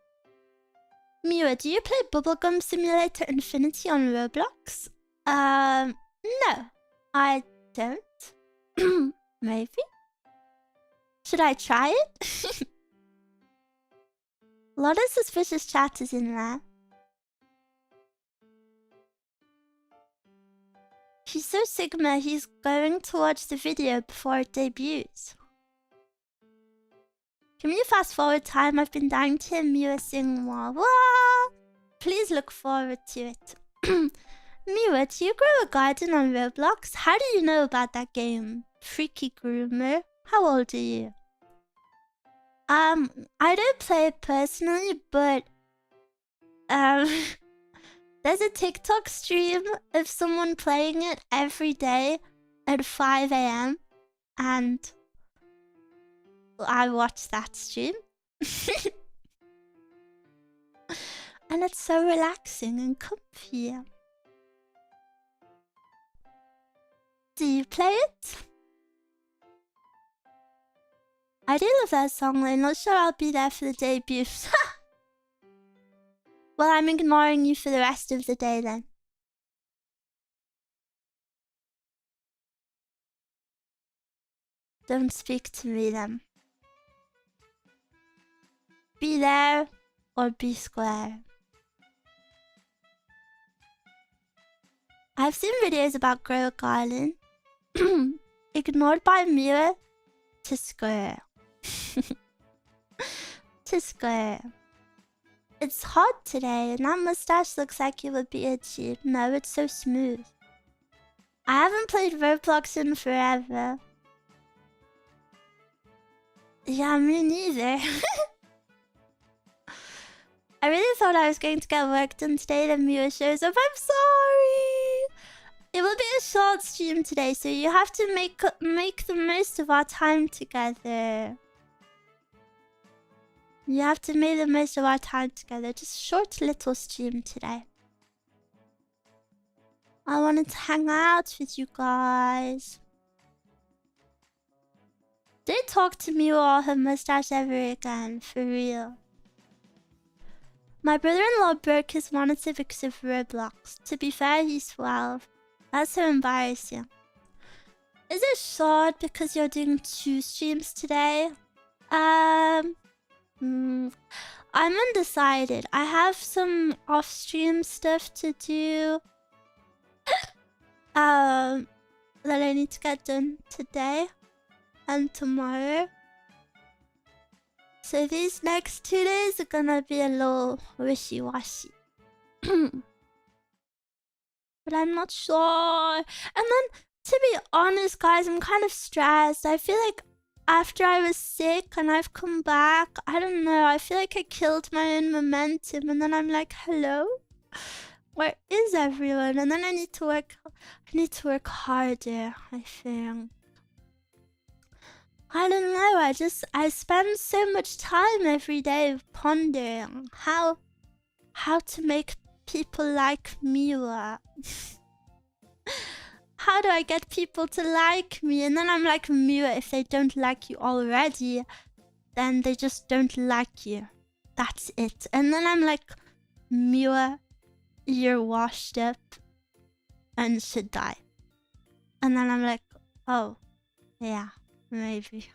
Miwa, do you play Bubblegum Simulator Infinity on Roblox? No. I don't. Maybe? Should I try it? A lot of suspicious chat is in there. He's so Sigma, he's going to watch the video before it debuts. Can you fast forward time? I've been dying to hear Miwa sing more. Wah! Please look forward to it. Miwa, do you grow a garden on Roblox? How do you know about that game? Freaky groomer. How old are you? I don't play it personally, but there's a TikTok stream of someone playing it every day at 5 AM, and I watch that stream. And it's so relaxing and comfy. Do you play it? I do love that song. I'm not sure I'll be there for the debut. Well, I'm ignoring you for the rest of the day then. Don't speak to me then. Be there or be square. I've seen videos about Grow a Garden. Ignored by Miwa to square. To square. It's hot today and that mustache looks like it would be itchy. No, it's so smooth. I haven't played Roblox in forever. Yeah, me neither. I really thought I was going to get work done today, then Miwa shows up. I'm sorry! It will be a short stream today, so you have to make the most of our time together. You have to make the most of our time together. Just short little stream today. I wanted to hang out with you guys. Don't talk to me or her mustache ever again, for real. My brother-in-law broke his monitor because of Roblox. To be fair, he's 12. That's so embarrassing. Is it short because you're doing 2 streams today? I'm undecided. I have some off-stream stuff to do. That I need to get done today and tomorrow. So these next 2 days are gonna be a little wishy-washy. But I'm not sure. And then, to be honest, guys, I'm kind of stressed. I feel like after I was sick and I've come back, I don't know, I feel like I killed my own momentum. And then I'm like, hello? Where is everyone? And then I need to work harder, I think. I don't know, I spend so much time every day pondering how to make people like me. How do I get people to like me? And then I'm like, Miwa, if they don't like you already, then they just don't like you. That's it. And then I'm like, Miwa, you're washed up and should die. And then I'm like, oh, yeah, maybe.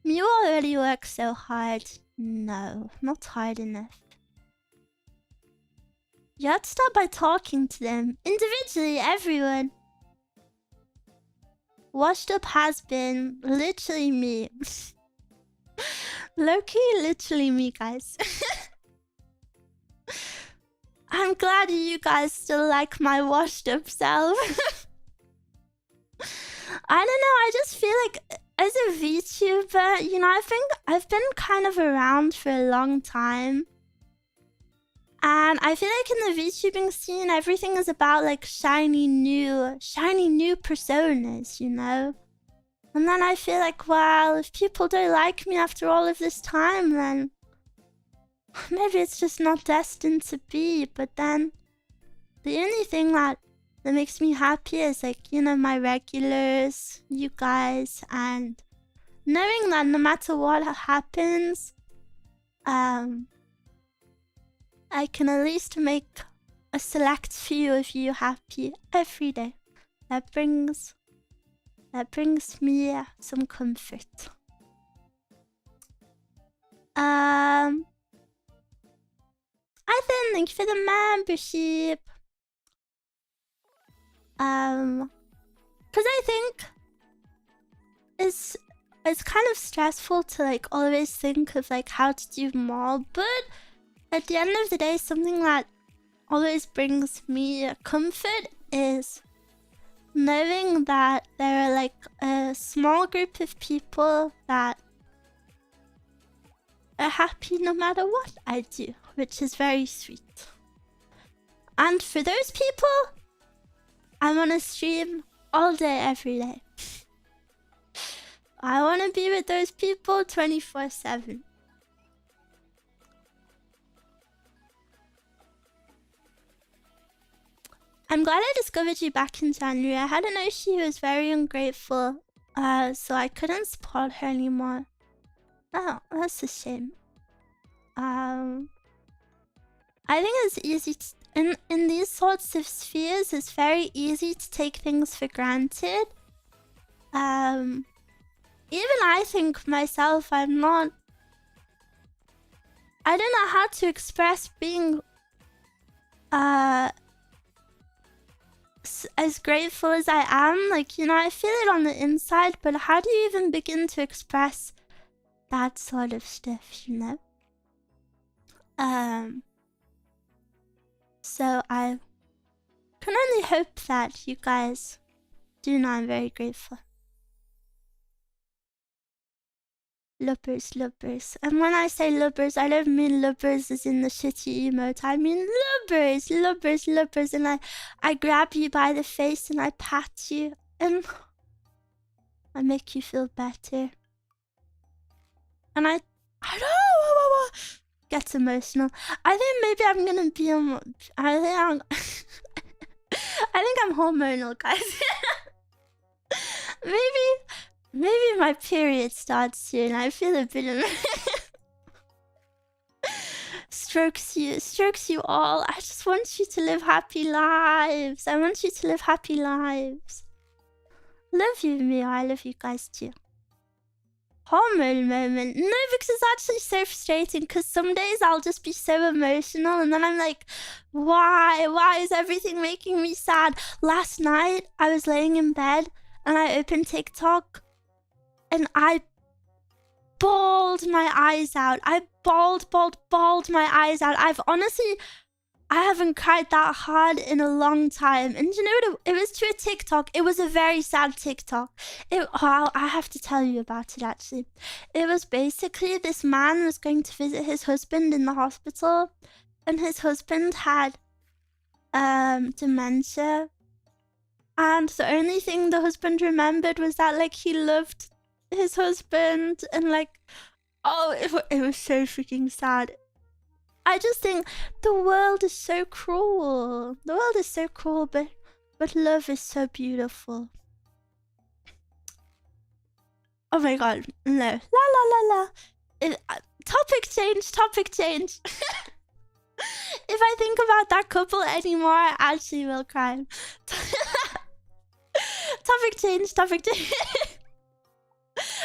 Miwa already works so hard. No, not hard enough. You have to start by talking to them. Individually, everyone. Washed up has been literally me. Low-key, literally me, guys. I'm glad you guys still like my washed up self. I don't know, I just feel like as a VTuber, you know, I think I've been kind of around for a long time. And I feel like in the VTubing scene, everything is about like shiny new personas, you know? And then I feel like, well, if people don't like me after all of this time, then maybe it's just not destined to be. But then the only thing that makes me happy is like, you know, my regulars, you guys, and knowing that no matter what happens, I can at least make a select few of you happy every day. That brings me some comfort. I thank you for the membership. Cause I think it's kind of stressful to like always think of like how to do more, but at the end of the day, something that always brings me comfort is knowing that there are like a small group of people that are happy no matter what I do, which is very sweet. And for those people, I'm on a stream all day, every day. I want to be with those people 24/7. I'm glad I discovered you back in January. I had an Oshi who was very ungrateful, so I couldn't support her anymore. Oh, that's a shame. I think it's easy to, in these sorts of spheres, it's very easy to take things for granted. Even I think myself, I don't know how to express being as grateful as I am. Like, you know, I feel it on the inside, but how do you even begin to express that sort of stuff, you know? So I can only hope that you guys do know I'm very grateful. Lubbers, lubbers. And when I say lubbers, I don't mean lubbers as in the shitty emote. I mean lubbers, lubbers, lubbers. And I grab you by the face and I pat you and I make you feel better. And I don't get emotional. I think maybe I'm gonna be I think I'm hormonal, guys. Maybe my period starts soon. I feel a bit of strokes you all. I just want you to live happy lives. I want you to live happy lives. Love you, Mia. I love you guys too. Hormone moment. No, because it's actually so frustrating, because some days I'll just be so emotional and then I'm like, why is everything making me sad? Last night I was laying in bed and I opened TikTok and I bawled my eyes out. I bawled my eyes out. I haven't cried that hard in a long time. And you know what? It was to a TikTok. It was a very sad TikTok. I have to tell you about it, actually. It was basically this man was going to visit his husband in the hospital. And his husband had dementia. And the only thing the husband remembered was that, like, he loved his husband. And, like, oh, it was so freaking sad. I just think the world is so cruel. The world is so cruel, but love is so beautiful. Oh my god, no. La la la la. Topic change, topic change. If I think about that couple anymore, I actually will cry. Topic change, topic change.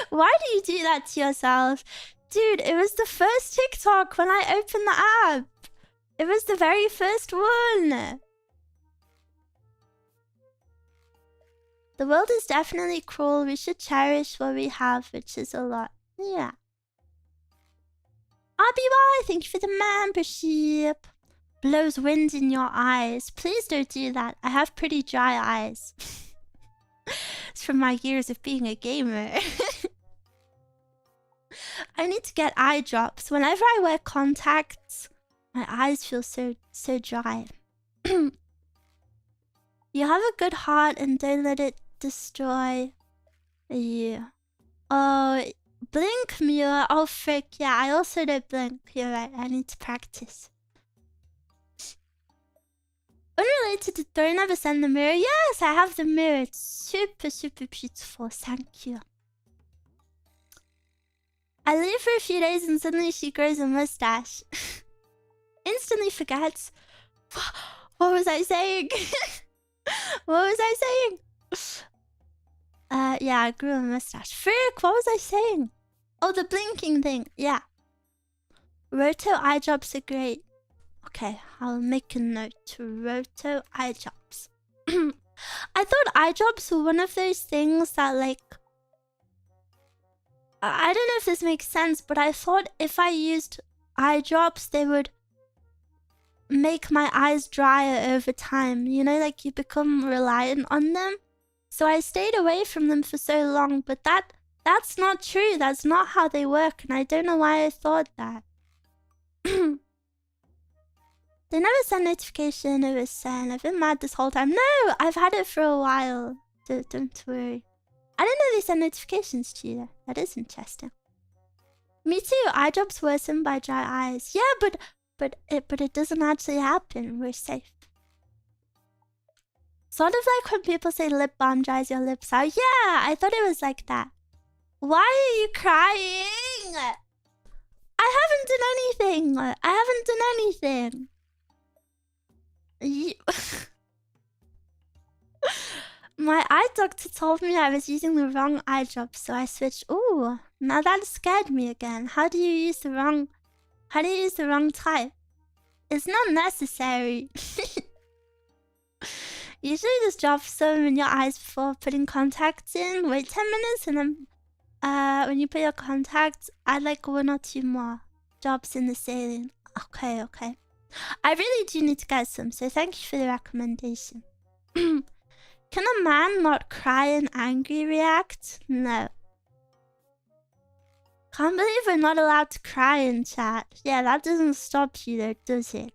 Why do you do that to yourself? Dude, it was the first TikTok when I opened the app. It was the very first one. The world is definitely cruel. We should cherish what we have, which is a lot. Yeah. RBY, thank you for the membership. Blows wind in your eyes. Please don't do that. I have pretty dry eyes. It's from my years of being a gamer. I need to get eye drops. Whenever I wear contacts, my eyes feel so dry. You have a good heart and don't let it destroy you. Oh, blink, Mia. Oh, frick. Yeah, I also don't blink. You're right. I need to practice. Unrelated to don't ever send the mirror. Yes, I have the mirror. It's super beautiful. Thank you. I leave for a few days and suddenly she grows a mustache. Instantly forgets. What was I saying? What was I saying? Yeah, I grew a mustache. Frick, what was I saying? Oh, the blinking thing. Yeah. Roto eye drops are great. Okay, I'll make a note to Roto eye drops. I thought eye drops were one of those things that, like, I don't know if this makes sense, but I thought if I used eye drops, they would make my eyes drier over time. You know, like you become reliant on them. So I stayed away from them for so long, but that's not true. That's not how they work, and I don't know why I thought that. They never send notification, it was sent. I've been mad this whole time. No, I've had it for a while. Don't worry. I didn't know they send notifications to you. That is interesting. Me too. Eye drops worsen by dry eyes. Yeah, but it doesn't actually happen. We're safe. Sort of like when people say lip balm dries your lips out. Yeah, I thought it was like that. Why are you crying? I haven't done anything. I haven't done anything. My eye doctor told me I was using the wrong eye drop, so I switched. Ooh, now that scared me again. How do you use the wrong type? It's not necessary. Usually just drop some in your eyes before putting contacts in. Wait 10 minutes and then when you put your contacts, add like 1 or 2 more drops in the saline. Okay. I really do need to get some, so thank you for the recommendation. Can a man not cry and angry react? No. Can't believe we're not allowed to cry in chat. Yeah, that doesn't stop you though, does it?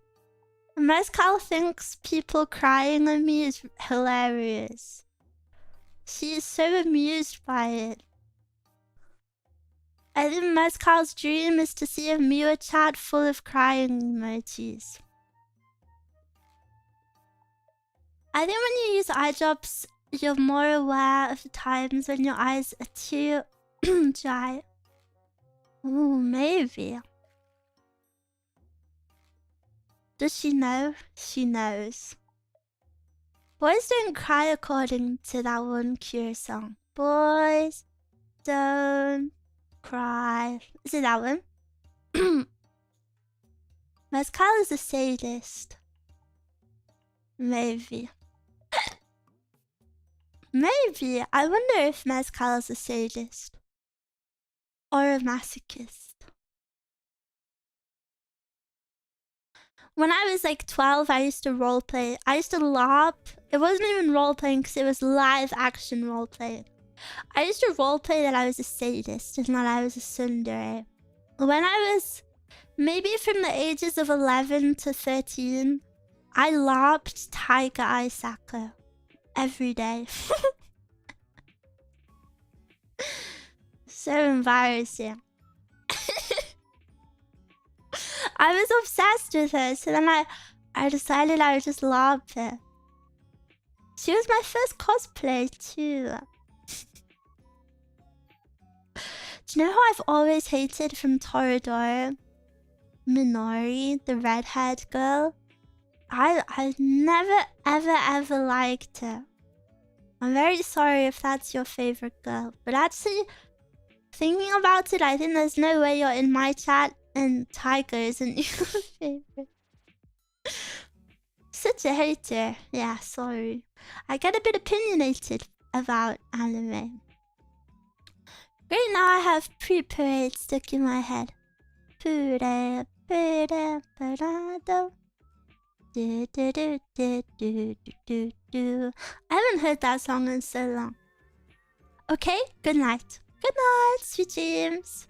Mezcal thinks people crying on me is hilarious. She is so amused by it. I think Mezcal's dream is to see a mirror chat full of crying emojis. I think when you use eye drops, you're more aware of the times when your eyes are too dry. Ooh, maybe. Does she know? She knows. Boys don't cry according to that one Cure song. Boys don't cry. Is it that one? Mezcal is a sadist. Maybe. Maybe. I wonder if Mezcal is a sadist. Or a masochist. When I was like 12, I used to roleplay. I used to LARP. It wasn't even roleplaying because it was live action roleplaying. I used to roleplay that I was a sadist and that I was a tsundere. When I was maybe from the ages of 11 to 13, I LARPed Tiger Eye Sako. every day. So embarrassing. I was obsessed with her, so then I decided I would just love her. She was my first cosplay too. Do you know who I've always hated from Toradora? Minori, the redhead girl. I never ever liked her. I'm very sorry if that's your favorite girl, but actually, thinking about it, I think there's no way you're in my chat and Tiger isn't your favorite. Such a hater. Yeah, sorry. I get a bit opinionated about anime. Great, now I have pre-parade stuck in my head. I haven't heard that song in so long. Okay, good night. Good night, sweet dreams.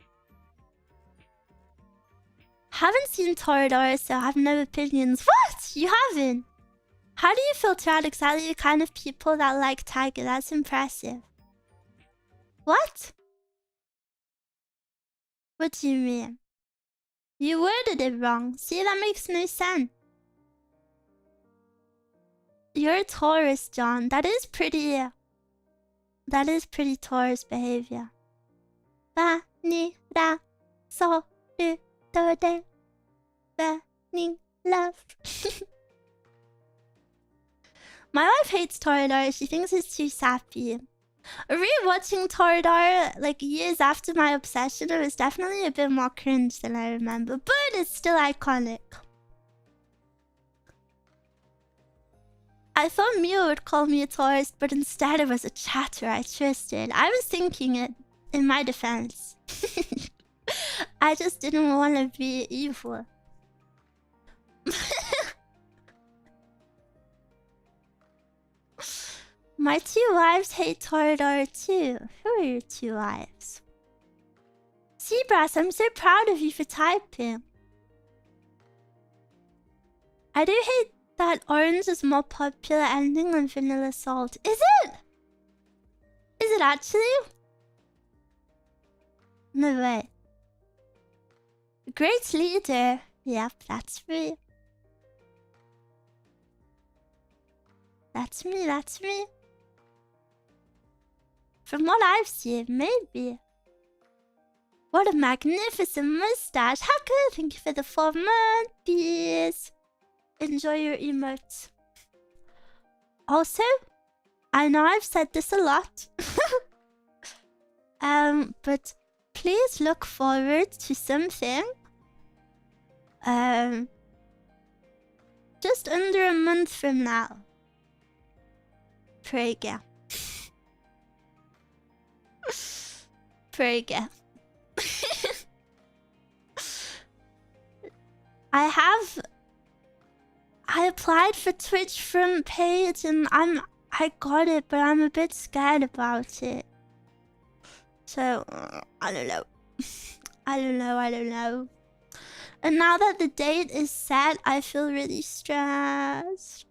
Haven't seen Toradora, so I have no opinions. What? You haven't? How do you filter out exactly the kind of people that like Tiger? That's impressive. What? What do you mean? You worded it wrong. See, that makes no sense. You're a Taurus, John. That is pretty Taurus behavior. Vanilla, so do de, burning love. My wife hates Toradora. She thinks it's too sappy. Rewatching Toradora, like years after my obsession, it was definitely a bit more cringe than I remember, but it's still iconic. I thought Mio would call me a Taurus, but instead it was a chatter I trusted. I was thinking it, in my defense. I just didn't want to be evil. My 2 wives hate Toradora too. Who are your 2 wives? Seabrass, I'm so proud of you for typing. I do hate that orange is more popular ending than vanilla salt. Is it? Is it actually? No way. Great leader. Yep, that's me. That's me, that's me. From what I've seen, maybe. What a magnificent mustache. Hacker, thank you for the 4 months. Enjoy your emotes. Also, I know I've said this a lot. But please look forward to something. Just under a month from now. Pray again. Pray again. I applied for Twitch front page and I got it, but I'm a bit scared about it. So I don't know. I don't know. And now that the date is set, I feel really stressed.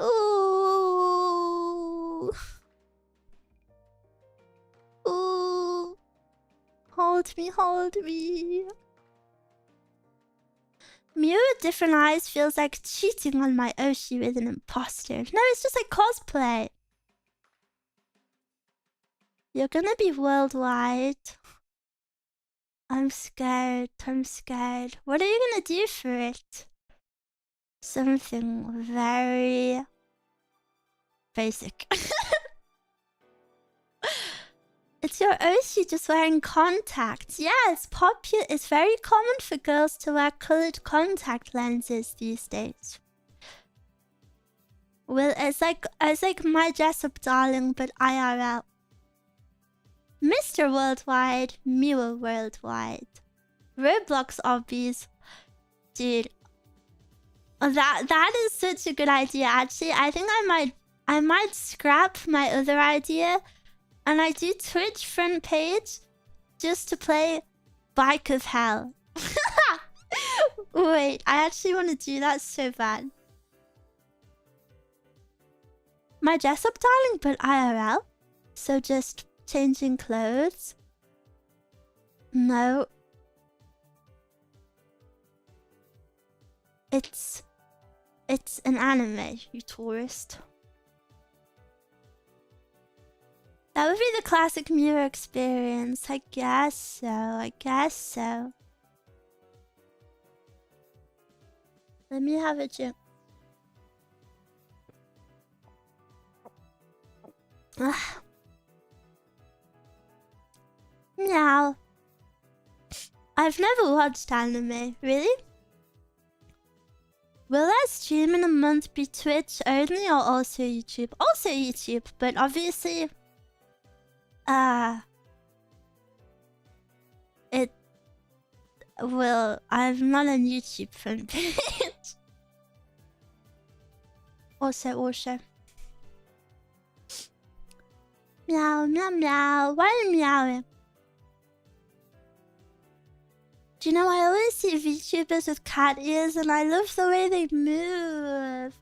Ooh. Ooh. Hold me. Mew with different eyes feels like cheating on my Oshi with an imposter. No, it's just like cosplay. You're gonna be worldwide. I'm scared. What are you gonna do for it? Something very basic. It's your Oshi just wearing contacts. Yeah, it's popular. It's very common for girls to wear colored contact lenses these days. Well, it's like my dress-up darling, but IRL. Mr. Worldwide, Mew Worldwide. Roblox obbies. Dude. That is such a good idea, actually. I think I might scrap my other idea and I do Twitch front page just to play Bike of Hell. Wait, I actually want to do that so bad. my dress-up styling, but IRL. So just changing clothes. No. It's an anime, you tourist. That would be the classic mirror experience. I guess so. I guess so. Let me have a drink. Meow. I've never watched anime. Really? Will that stream in a month be Twitch only or also YouTube? Also YouTube, but obviously... it will... I'm not on YouTube fan page. Also. Meow, meow, meow. Why are you meowing? Do you know, I always see VTubers with cat ears and I love the way they move.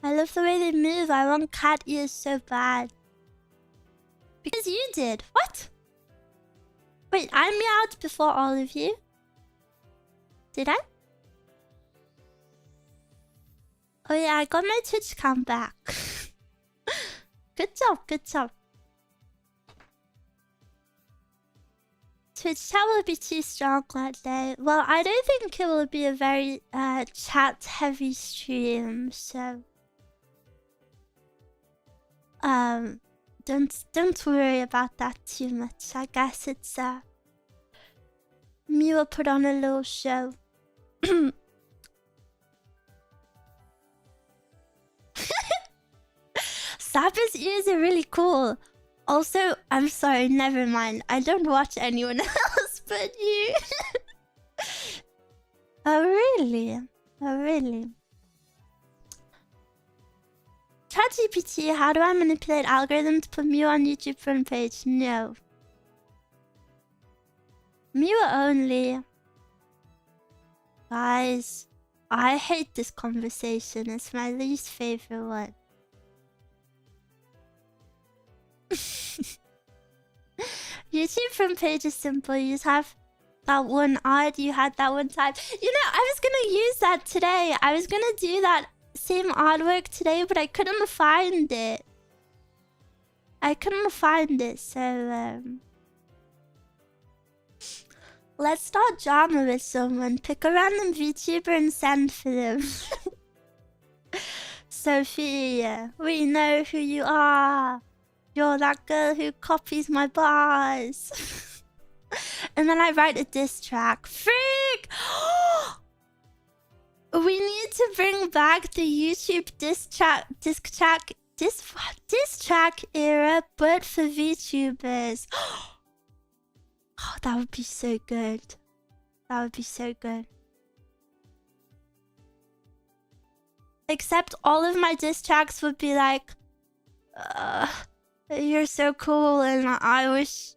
I love the way they move. I want cat ears so bad. Because you did. What? Wait, I meowed before all of you? Did I? Oh yeah, I got my Twitch cam back. Good job, good job. Twitch chat will be too strong that day. Well, I don't think it will be a very chat-heavy stream, so... Don't worry about that too much. I guess it's me will put on a little show. Saba's ears are really cool. Also, I'm sorry, never mind. I don't watch anyone else but you. Oh really? Oh really? ChatGPT, how do I manipulate algorithms to put Mew on YouTube front page? No. Mew only. Guys, I hate this conversation. It's my least favorite one. YouTube front page is simple. You just have that one ad you had that one time. You know, I was gonna use that today. I was gonna do that same artwork today, but I couldn't find it. So let's start drama with someone. Pick a random VTuber and send for them. Sophia, we know who you are. You're that girl who copies my bars. And then I write a diss track. Freak! We need to bring back the YouTube diss track era, but for VTubers. Oh, that would be so good. That would be so good. Except all of my diss tracks would be like, you're so cool, and I wish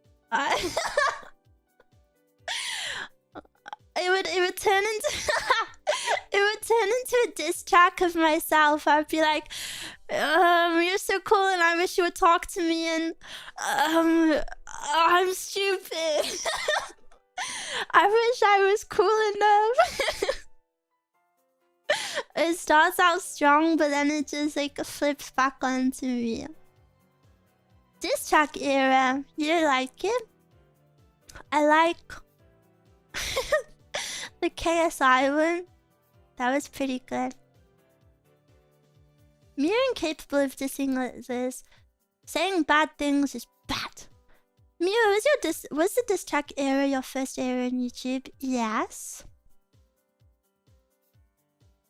it would turn into a diss track of myself. I'd be like, you're so cool, and I wish you would talk to me, and I'm stupid. I wish I was cool enough. It starts out strong, but then it just like flips back onto me. Diss track era, you like it? I like the KSI one. That was pretty good. Mere incapable of dissing others. Saying bad things is bad. Mew, was the diss track era your first era on YouTube? Yes.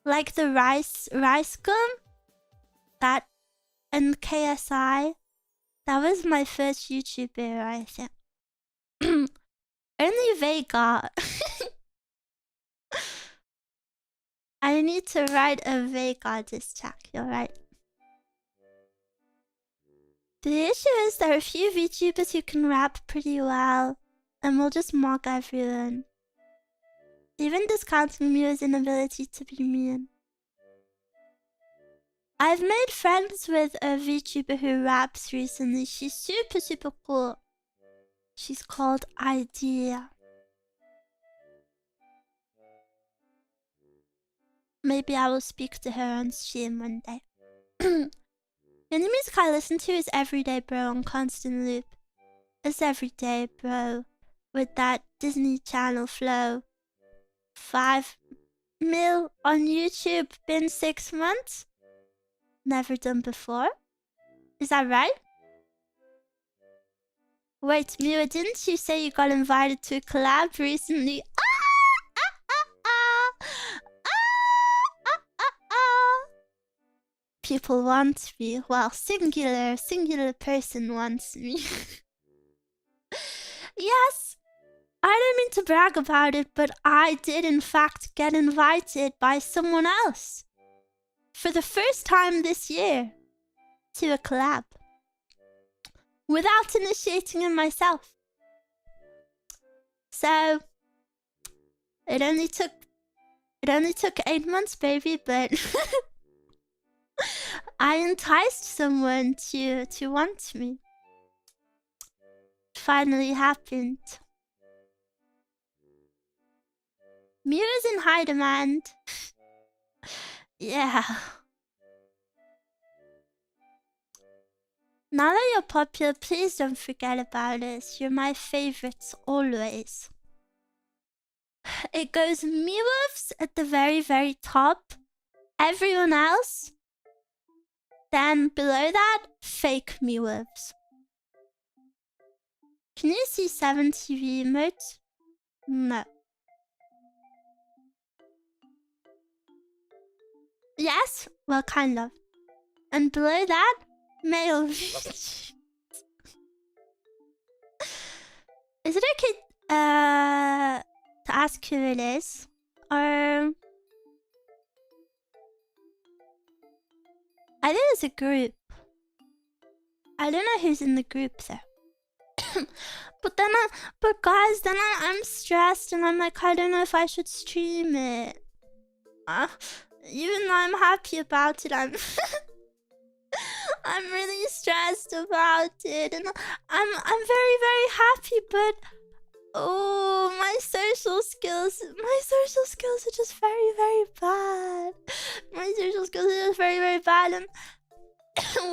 Like the rice gum? That and KSI? That was my first YouTube era, I think. Only Vega. I need to write a Vega diss track, you're right. The issue is there are a few VTubers who can rap pretty well, and we'll just mock everyone. Even discounting Mew's inability to be mean. I've made friends with a VTuber who raps recently. She's super, super cool. She's called Idea. Maybe I will speak to her on stream one day. The only music I listen to is Everyday Bro on constant loop. It's Everyday Bro with that Disney Channel flow. 5 mil on YouTube, been 6 months. Never done before. Is that right? Wait, Mira, didn't you say you got invited to a collab recently? People want me. Well, singular person wants me. Yes, I don't mean to brag about it, but I did in fact get invited by someone else for the first time this year to a collab without initiating it myself. So it only took 8 months, baby, but I enticed someone to want me. It finally happened. Mira's in high demand. Yeah. Now that you're popular, please don't forget about us. You're my favorites always. It goes Miwolves at the very, very top. Everyone else. Then below that, fake Miwolves. Can you see 7 TV emotes? No. Yes? Well, kind of. And below that, male. Is it okay to ask who it is? Or I think it's a group. I don't know who's in the group though. But guys, then I'm stressed and I'm like, I don't know if I should stream it. Even though I'm happy about it, I'm I'm really stressed about it, and I'm very, very happy, but oh, my social skills are just very, very bad. My social skills are just very, very bad, and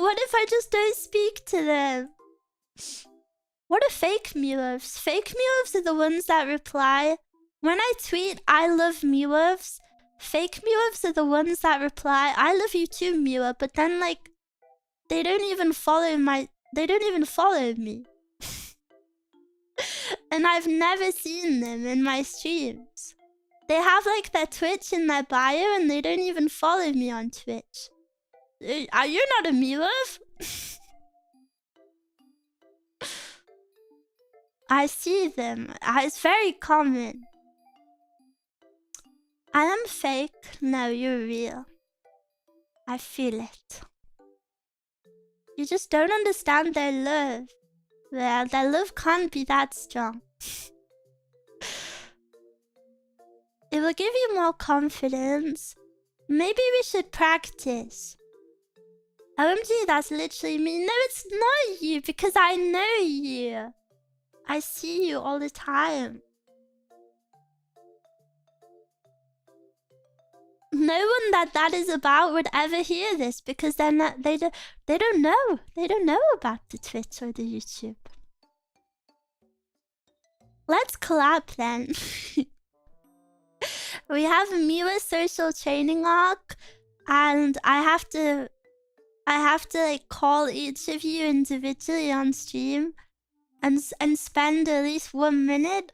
what if I just don't speak to them? What are fake Miwolves? Fake Miwolves are the ones that reply. When I tweet, I love Miwolves. Fake Miwolves are the ones that reply, I love you too, Miwa, but then like, they don't even follow me. And I've never seen them in my streams. They have like their Twitch in their bio and they don't even follow me on Twitch. Are you not a Miwolf? I see them. It's very common. I am fake. No, you're real. I feel it. You just don't understand their love. Well, their love can't be that strong. It will give you more confidence. Maybe we should practice. OMG, that's literally me. No, it's not you, because I know you. I see you all the time. No one that is about would ever hear this because they're not. They don't know. They don't know about the Twitch or the YouTube. Let's collab then. We have a Miwa social training arc, and I have to like call each of you individually on stream, and spend at least 1 minute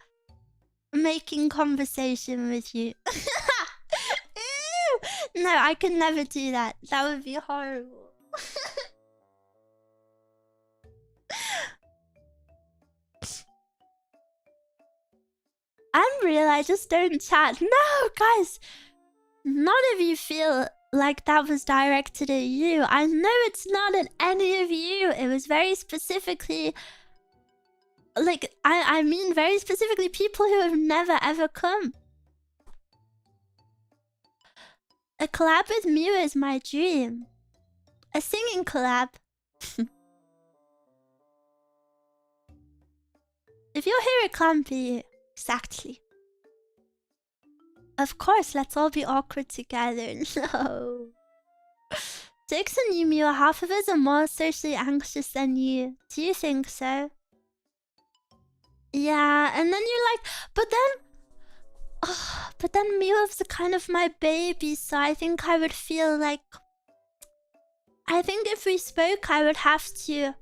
making conversation with you. No, I could never do that. That would be horrible. I'm real, I just don't chat. No, guys! None of you feel like that was directed at you. I know it's not at any of you. It was very specifically... Like, I mean very specifically people who have never ever come. A collab with Miwa is my dream. A singing collab. If you're here, it can't be exactly. Of course, let's all be awkward together. No. Jake's and Yumi, half of us are more socially anxious than you. Do you think so? Yeah, and then you're like, but then Miwa's kind of my baby, so I think I would feel like... I think if we spoke, I would have to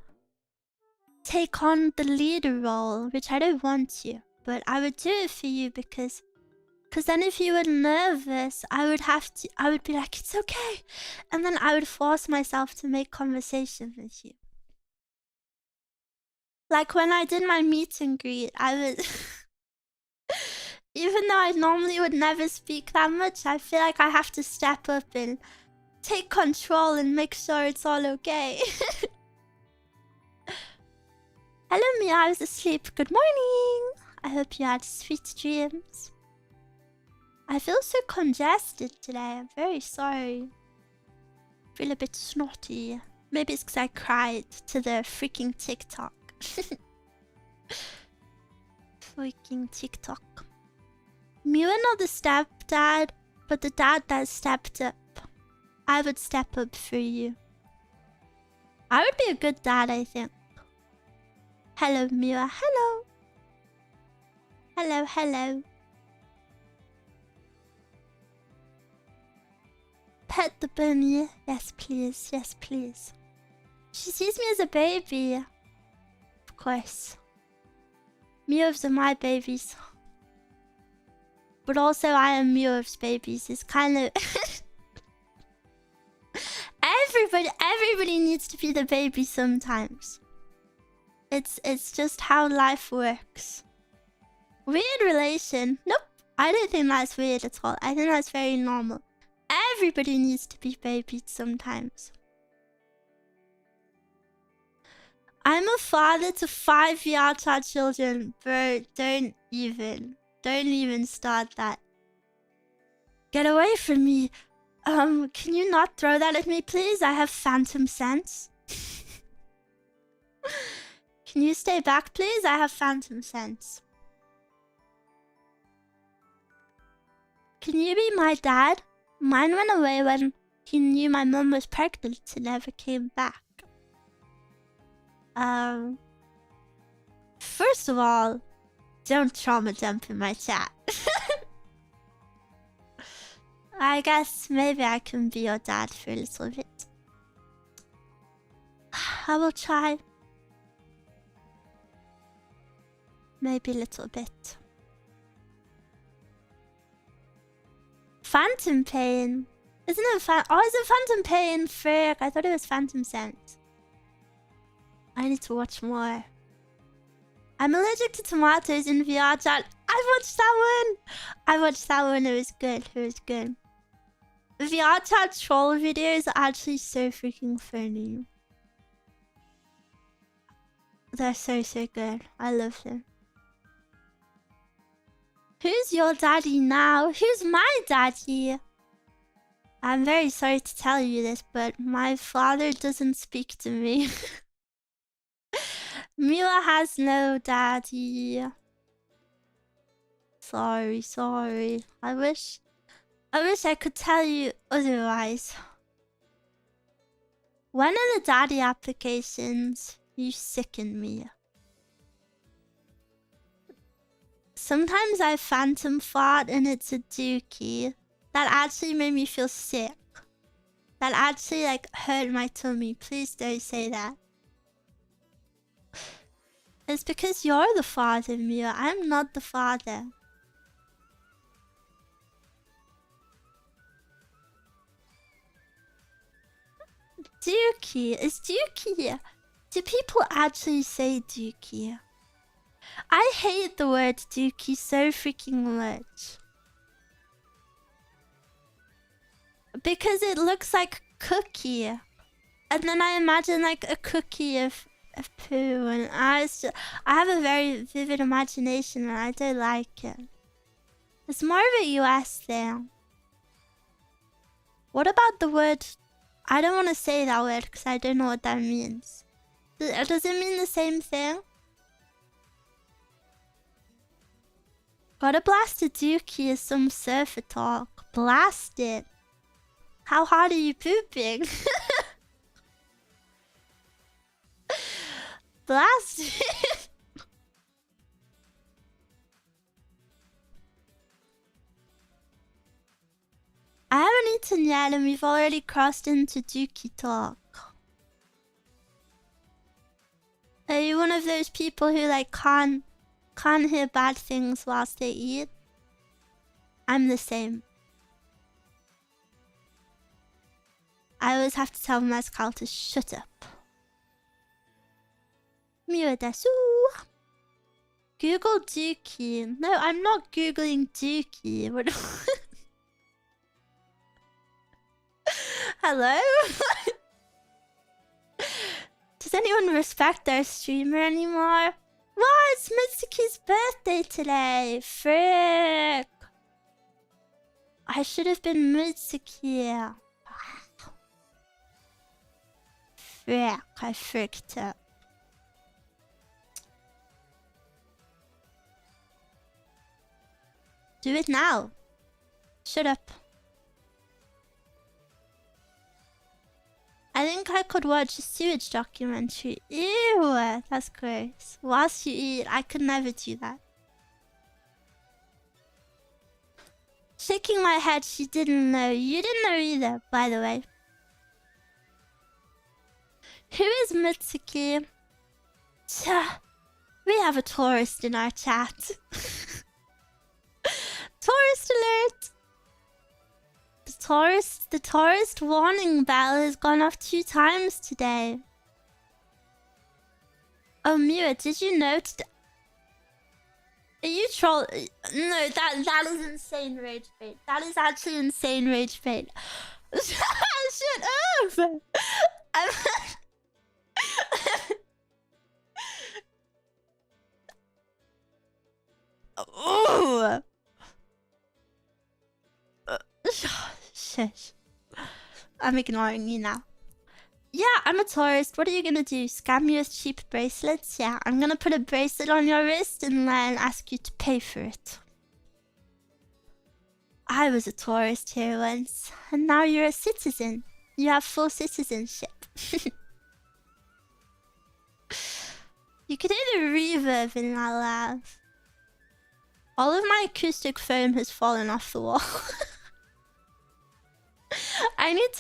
take on the leader role, which I don't want to. But I would do it for you because then if you were nervous, I would be like, it's okay. And then I would force myself to make conversation with you. Like when I did my meet and greet, I was... Even though I normally would never speak that much, I feel like I have to step up and take control and make sure it's all okay. Hello, Mia. I was asleep. Good morning. I hope you had sweet dreams. I feel so congested today. I'm very sorry. I feel a bit snotty. Maybe it's because I cried to the freaking TikTok. Freaking TikTok. Miwa not the stepdad, but the dad that stepped up. I would step up for you. I would be a good dad, I think. Hello, Miwa. Hello. Hello, hello. Pet the bunny. Yes, please. Yes, please. She sees me as a baby. Of course. Miwas are my babies. But also I am Miwas' babies. It's kind of... Everybody needs to be the baby sometimes. It's just how life works. Weird relation. Nope. I don't think that's weird at all. I think that's very normal. Everybody needs to be babied sometimes. I'm a father to 5 VR children. Bro, don't even start that. Get away from me. Can you not throw that at me, please? I have phantom sense. Can you stay back, please? I have phantom sense. Can you be my dad? Mine went away when he knew my mum was pregnant and never came back. First of all, don't trauma dump in my chat. I guess maybe I can be your dad for a little bit. I will try. Maybe a little bit. Phantom pain. Isn't it is it phantom pain? Frick, I thought it was phantom sense. I need to watch more. I'm allergic to tomatoes in VR chat. I watched that one. It was good. It was good. VR chat troll videos are actually so freaking funny. They're so good. I love them. Who's your daddy now? Who's my daddy? I'm very sorry to tell you this, but my father doesn't speak to me. Mila has no daddy. Sorry. I wish I could tell you otherwise. When are the daddy applications? You sicken me. Sometimes I phantom fart and it's a dookie. That actually made me feel sick. That actually like hurt my tummy. Please don't say that. It's because you're the father, Mia. I'm not the father. Dookie. Is Dookie... Do people actually say Dookie? I hate the word Dookie so freaking much. Because it looks like cookie. And then I imagine like a cookie of poo. And I have a very vivid imagination and I don't like it. It's more of a US thing. What about the word I don't want to say that word because I don't know what that means. Does it mean the same thing? Gotta blast a dookie is some surfer talk. Blast it. How hard are you pooping? Blast it. I haven't eaten yet and we've already crossed into dookie talk. Are you one of those people who like can't hear bad things whilst they eat? I'm the same. I always have to tell Mezcal to shut up. Miu desu. Google Dookie. No, I'm not Googling Dookie. Hello? Does anyone respect their streamer anymore? Wow, it's Mitsuki's birthday today. Frick. I should have been Mitsuki. Frick, I fricked up. Do it now. Shut up. I think I could watch a sewage documentary. Ew, that's gross. Whilst you eat, I could never do that. Shaking my head, she didn't know. You didn't know either, by the way. Who is Mitsuki? Tja, we have a tourist in our chat. Tourist alert! The tourist warning bell has gone off 2 times today. Oh, Mira, did you note? Are you troll? No, that is insane rage bait. That is actually insane rage bait. Shut up! Oh! Shit. I'm ignoring you now. Yeah, I'm a tourist. What are you gonna do? Scam me with cheap bracelets? Yeah, I'm gonna put a bracelet on your wrist and then ask you to pay for it. I was a tourist here once, and now you're a citizen. You have full citizenship. You could hear the reverb in that laugh. All of my acoustic foam has fallen off the wall. I need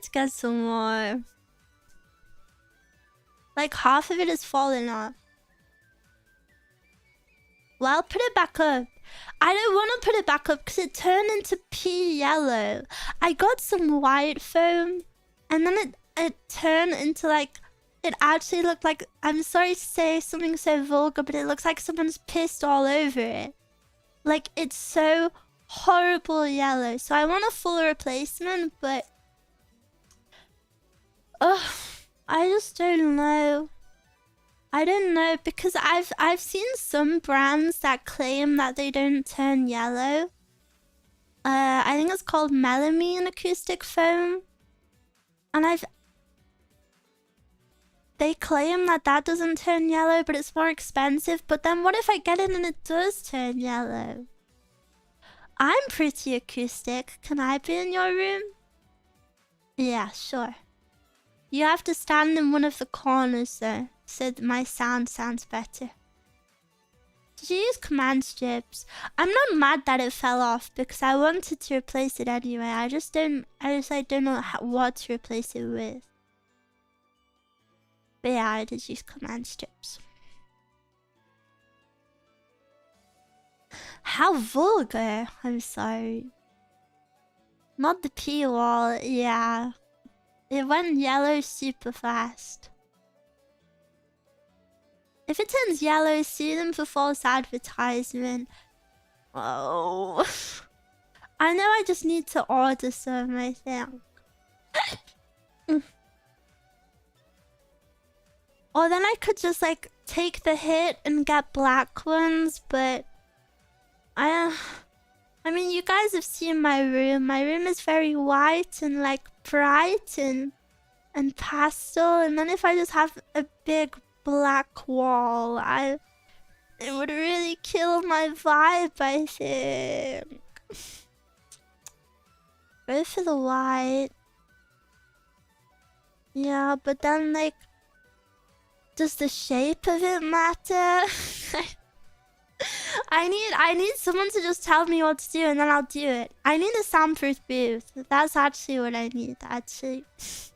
to get some more. Like half of it has fallen off. Well, put it back up. I don't want to put it back up because it turned into pea yellow. I got some white foam and then it turned into like, it actually looked like, I'm sorry to say something so vulgar, but it looks like someone's pissed all over it. Like, it's so horrible yellow. So I want a full replacement, but I just don't know. I don't know because I've seen some brands that claim that they don't turn yellow. I think it's called melamine acoustic foam, and they claim that doesn't turn yellow, but it's more expensive. But then what if I get it and it does turn yellow? I'm pretty acoustic. Can I be in your room? Yeah, sure. You have to stand in one of the corners though, so that my sound sounds better. Did you use command strips? I'm not mad that it fell off because I wanted to replace it anyway. I don't know what to replace it with. But yeah, I did use command strips. How vulgar. I'm sorry. Not the pea wall, yeah. It went yellow super fast. If it turns yellow, sue them for false advertisement. Oh. I know I just need to order some, I think. Or then I could just like take the hit and get black ones, but I I mean, you guys have seen my room. My room is very white and like bright and pastel. And then if I just have a big black wall, it would really kill my vibe, I think. Go for the white. Yeah, but then like, does the shape of it matter? I need someone to just tell me what to do and then I'll do it. I need a soundproof booth. That's actually what I need, actually. Does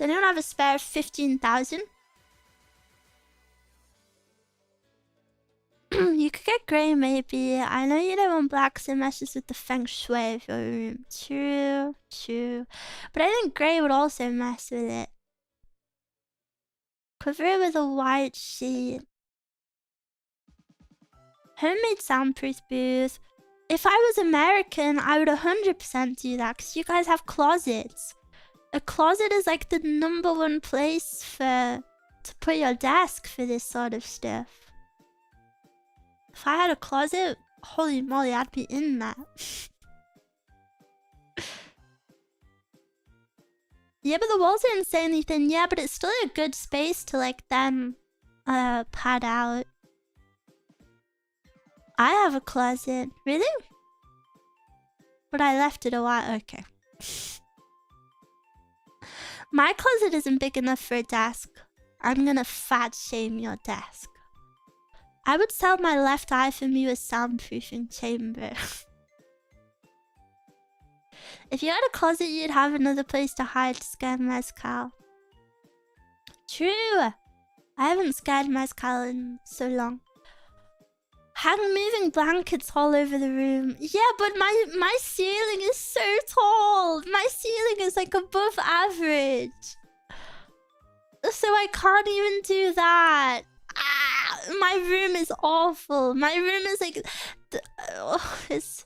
anyone have a spare 15,000? You could get grey maybe. I know you don't want black, so it meshes with the feng shui of your room. True, true. But I think grey would also mess with it. Cover it with a white sheet. Homemade soundproof booth. If I was American, I would 100% do that because you guys have closets. A closet is like the #1 place to put your desk for this sort of stuff. If I had a closet, holy moly, I'd be in that. Yeah, but the walls are insanely thin. Yeah, but it's still a good space to like then pad out. I have a closet. Really? But I left it a while. Okay. My closet isn't big enough for a desk. I'm gonna fat shame your desk. I would sell my left eye for me a soundproofing chamber. If you had a closet, you'd have another place to hide to scare mezcal. True. I haven't scared mezcal in so long. Hang moving blankets all over the room. Yeah, but my ceiling is so tall. My ceiling is like above average. So I can't even do that. My room is awful. My room is like... it's...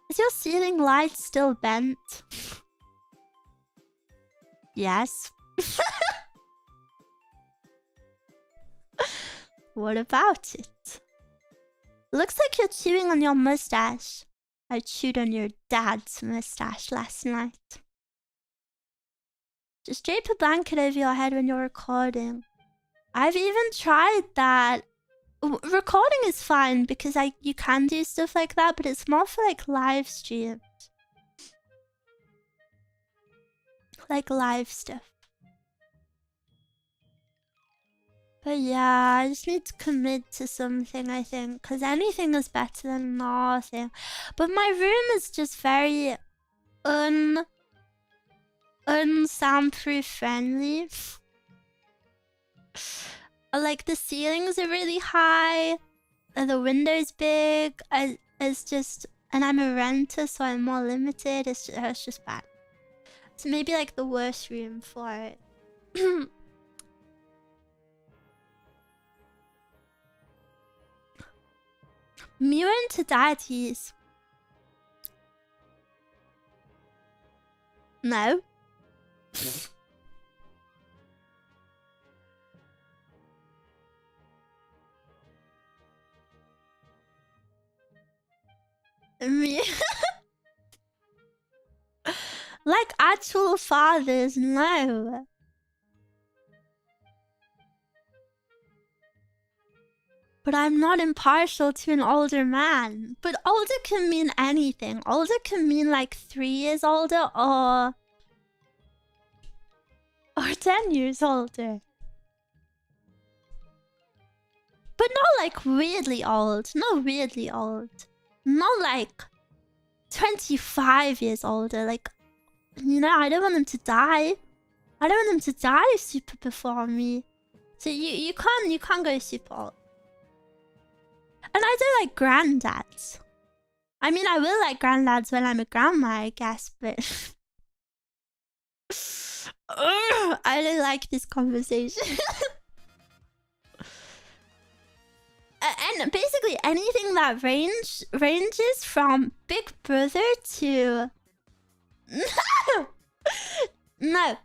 Is your ceiling light still bent? Yes. What about it? Looks like you're chewing on your mustache. I chewed on your dad's mustache last night. Just drape a blanket over your head when you're recording. I've even tried that. Recording is fine because you can do stuff like that, but it's more for like live streams. Like live stuff. But yeah, I just need to commit to something, I think, because anything is better than nothing. But my room is just very unsoundproof friendly. Like the ceilings are really high, and the window's big. It's just, and I'm a renter, so I'm more limited. It's just bad. It's maybe like the worst room for it. Mirror to deities. No. Me. Like actual fathers, no. But I'm not impartial to an older man. But older can mean anything. Older can mean like 3 years older or 10 years older. But not like weirdly old. Not weirdly old. Not like 25 years older. Like, you know, I don't want them to die. I don't want them to die super before me. So you can't go super old. And I don't like granddads. I mean, I will like granddads when I'm a grandma, I guess, but... I don't like this conversation. And basically anything that ranges from Big Brother to... No.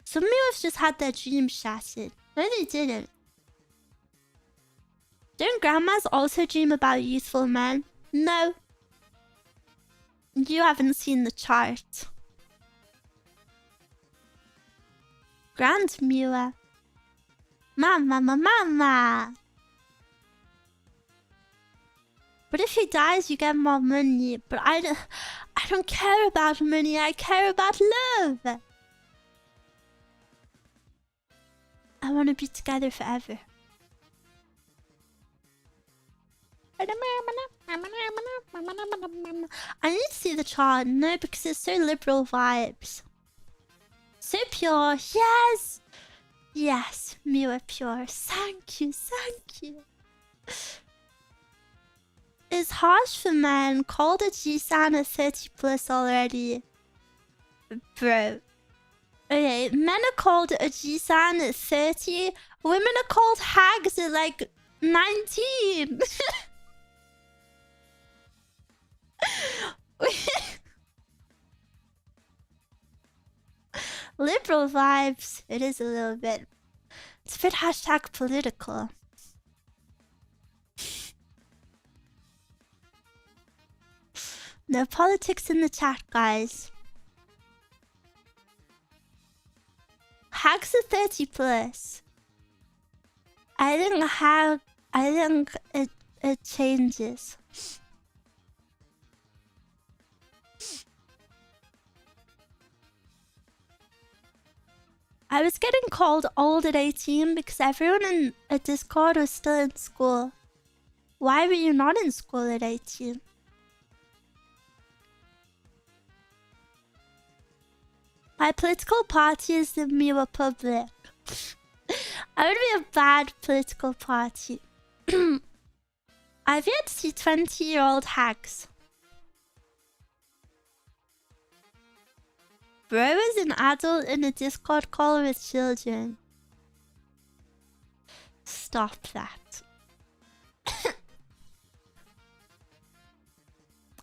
Some viewers just had their dreams shattered. No, they didn't. Don't grandmas also dream about youthful men? No. You haven't seen the chart. Grand Mula. Mama, mama. But if he dies, you get more money. But I don't care about money. I care about love. I want to be together forever. I need to see the chart. No, because it's so liberal vibes. So pure. Yes. Yes, Miwa pure. Thank you. Thank you. It's harsh for men. Called a G-san at 30 plus already. Bro. Okay, men are called a G-san at 30. Women are called hags at like 19. Liberal vibes. It is a little bit. It's a bit hashtag political. No politics in the chat, guys. Hags are 30 plus. I think it changes. I was getting called old at 18 because everyone in a Discord was still in school. Why were you not in school at 18? My political party is the Miwa Public. I would be a bad political party. I've yet to see 20-year-old hags. Bro is an adult in a Discord call with children. Stop that.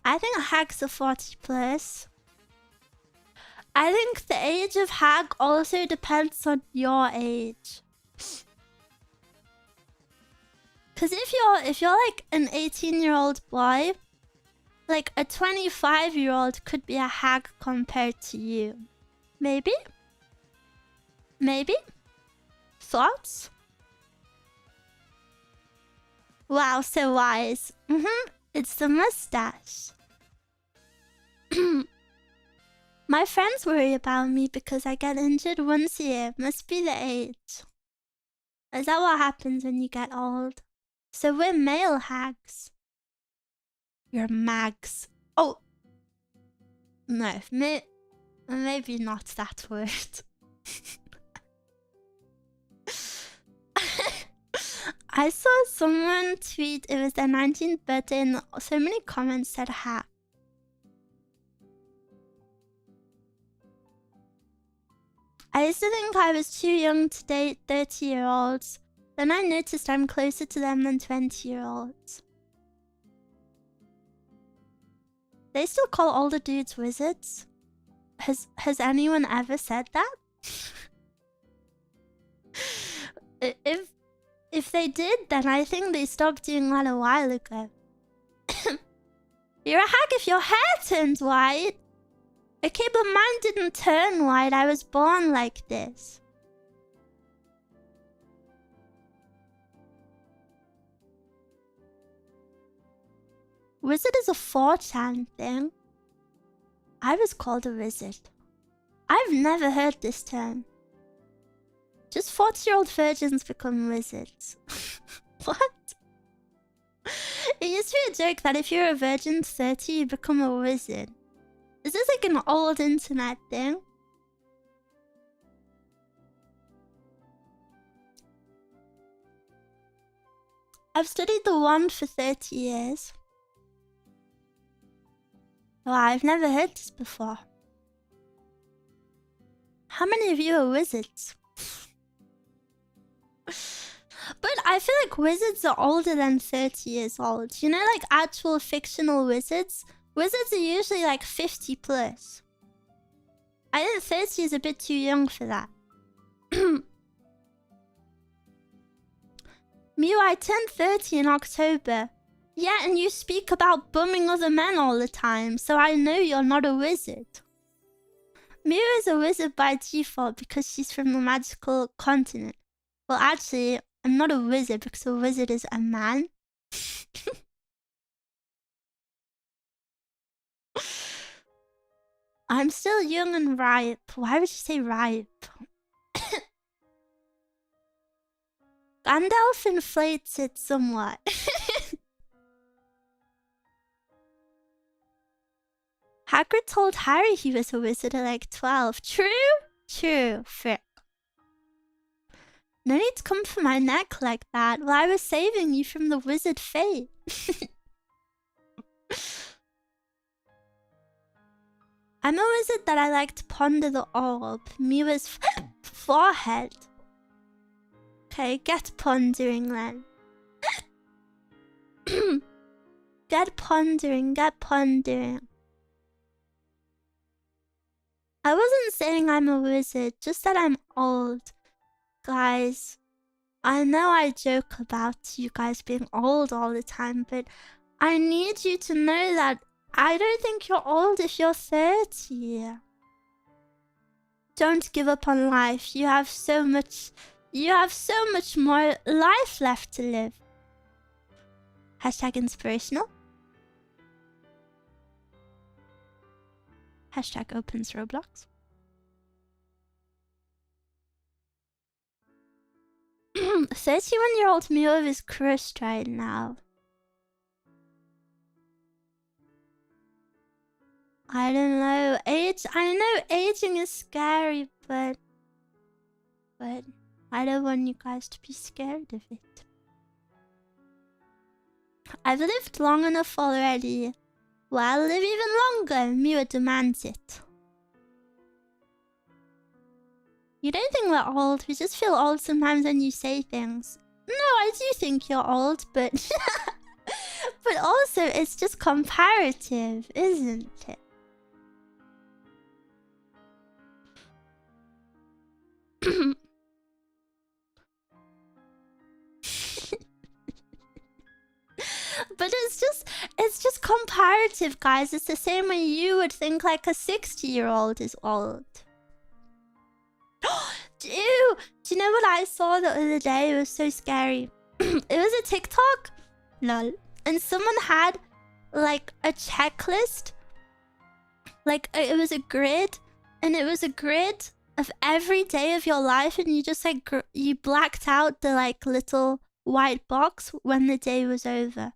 I think hags are 40 plus. I think the age of hag also depends on your age. Cause if you're like an 18-year-old boy, like a 25-year-old could be a hag compared to you. Maybe? Maybe? Thoughts? Wow, so wise. It's the mustache. My friends worry about me because I get injured once a year. Must be the age. Is that what happens when you get old? So we're male hags. You're mags. Oh! No, maybe not that word. I saw someone tweet it was their 19th birthday and so many comments said hag. I used to think I was too young to date 30-year-olds. Then I noticed I'm closer to them than 20-year-olds. They still call older dudes wizards? Has anyone ever said that? If they did, then I think they stopped doing that a while ago. You're a hag if your hair turns white. Okay, but mine didn't turn white. I was born like this. Wizard is a 4chan thing. I was called a wizard. I've never heard this term. Just 40-year-old virgins become wizards. What? It used to be a joke that if you're a virgin 30, you become a wizard. Is this like an old internet thing? I've studied the wand for 30 years. Wow, I've never heard this before. How many of you are wizards? But I feel like wizards are older than 30 years old. You know, like actual fictional wizards Wizards are usually like 50 plus. I think 30 is a bit too young for that. Mew, I turned 30 in October. Yeah, and you speak about bumming other men all the time, so I know you're not a wizard. Mew is a wizard by default because she's from the magical continent. Well, actually, I'm not a wizard because a wizard is a man. I'm still young and ripe. Why would you say ripe? Gandalf inflates it somewhat. Hagrid told Harry he was a wizard at like 12. True? True. Fair. No need to come for my neck like that. Well, I was saving you from the wizard fate. I'm a wizard that I like to ponder the orb. Miwa's forehead. Okay, get pondering then. Get pondering, get pondering. I wasn't saying I'm a wizard, just that I'm old. Guys, I know I joke about you guys being old all the time, but I need you to know that I don't think you're old if you're 30. Don't give up on life. You have so much more life left to live. Hashtag inspirational. Hashtag opens Roblox. 31-year-old Mew is crushed right now. I don't know. I know aging is scary, but I don't want you guys to be scared of it. I've lived long enough already. Well, I'll live even longer. Mew demands it. You don't think we're old. We just feel old sometimes when you say things. No, I do think you're old, but but also it's just comparative, isn't it? But it's just comparative, guys. It's the same way you would think like a 60-year-old is old. Do you know what I saw the other day? It was so scary. It was a TikTok, lol, and someone had like a checklist, like it was a grid, and it was a grid of every day of your life, and you just like you blacked out the like little white box when the day was over,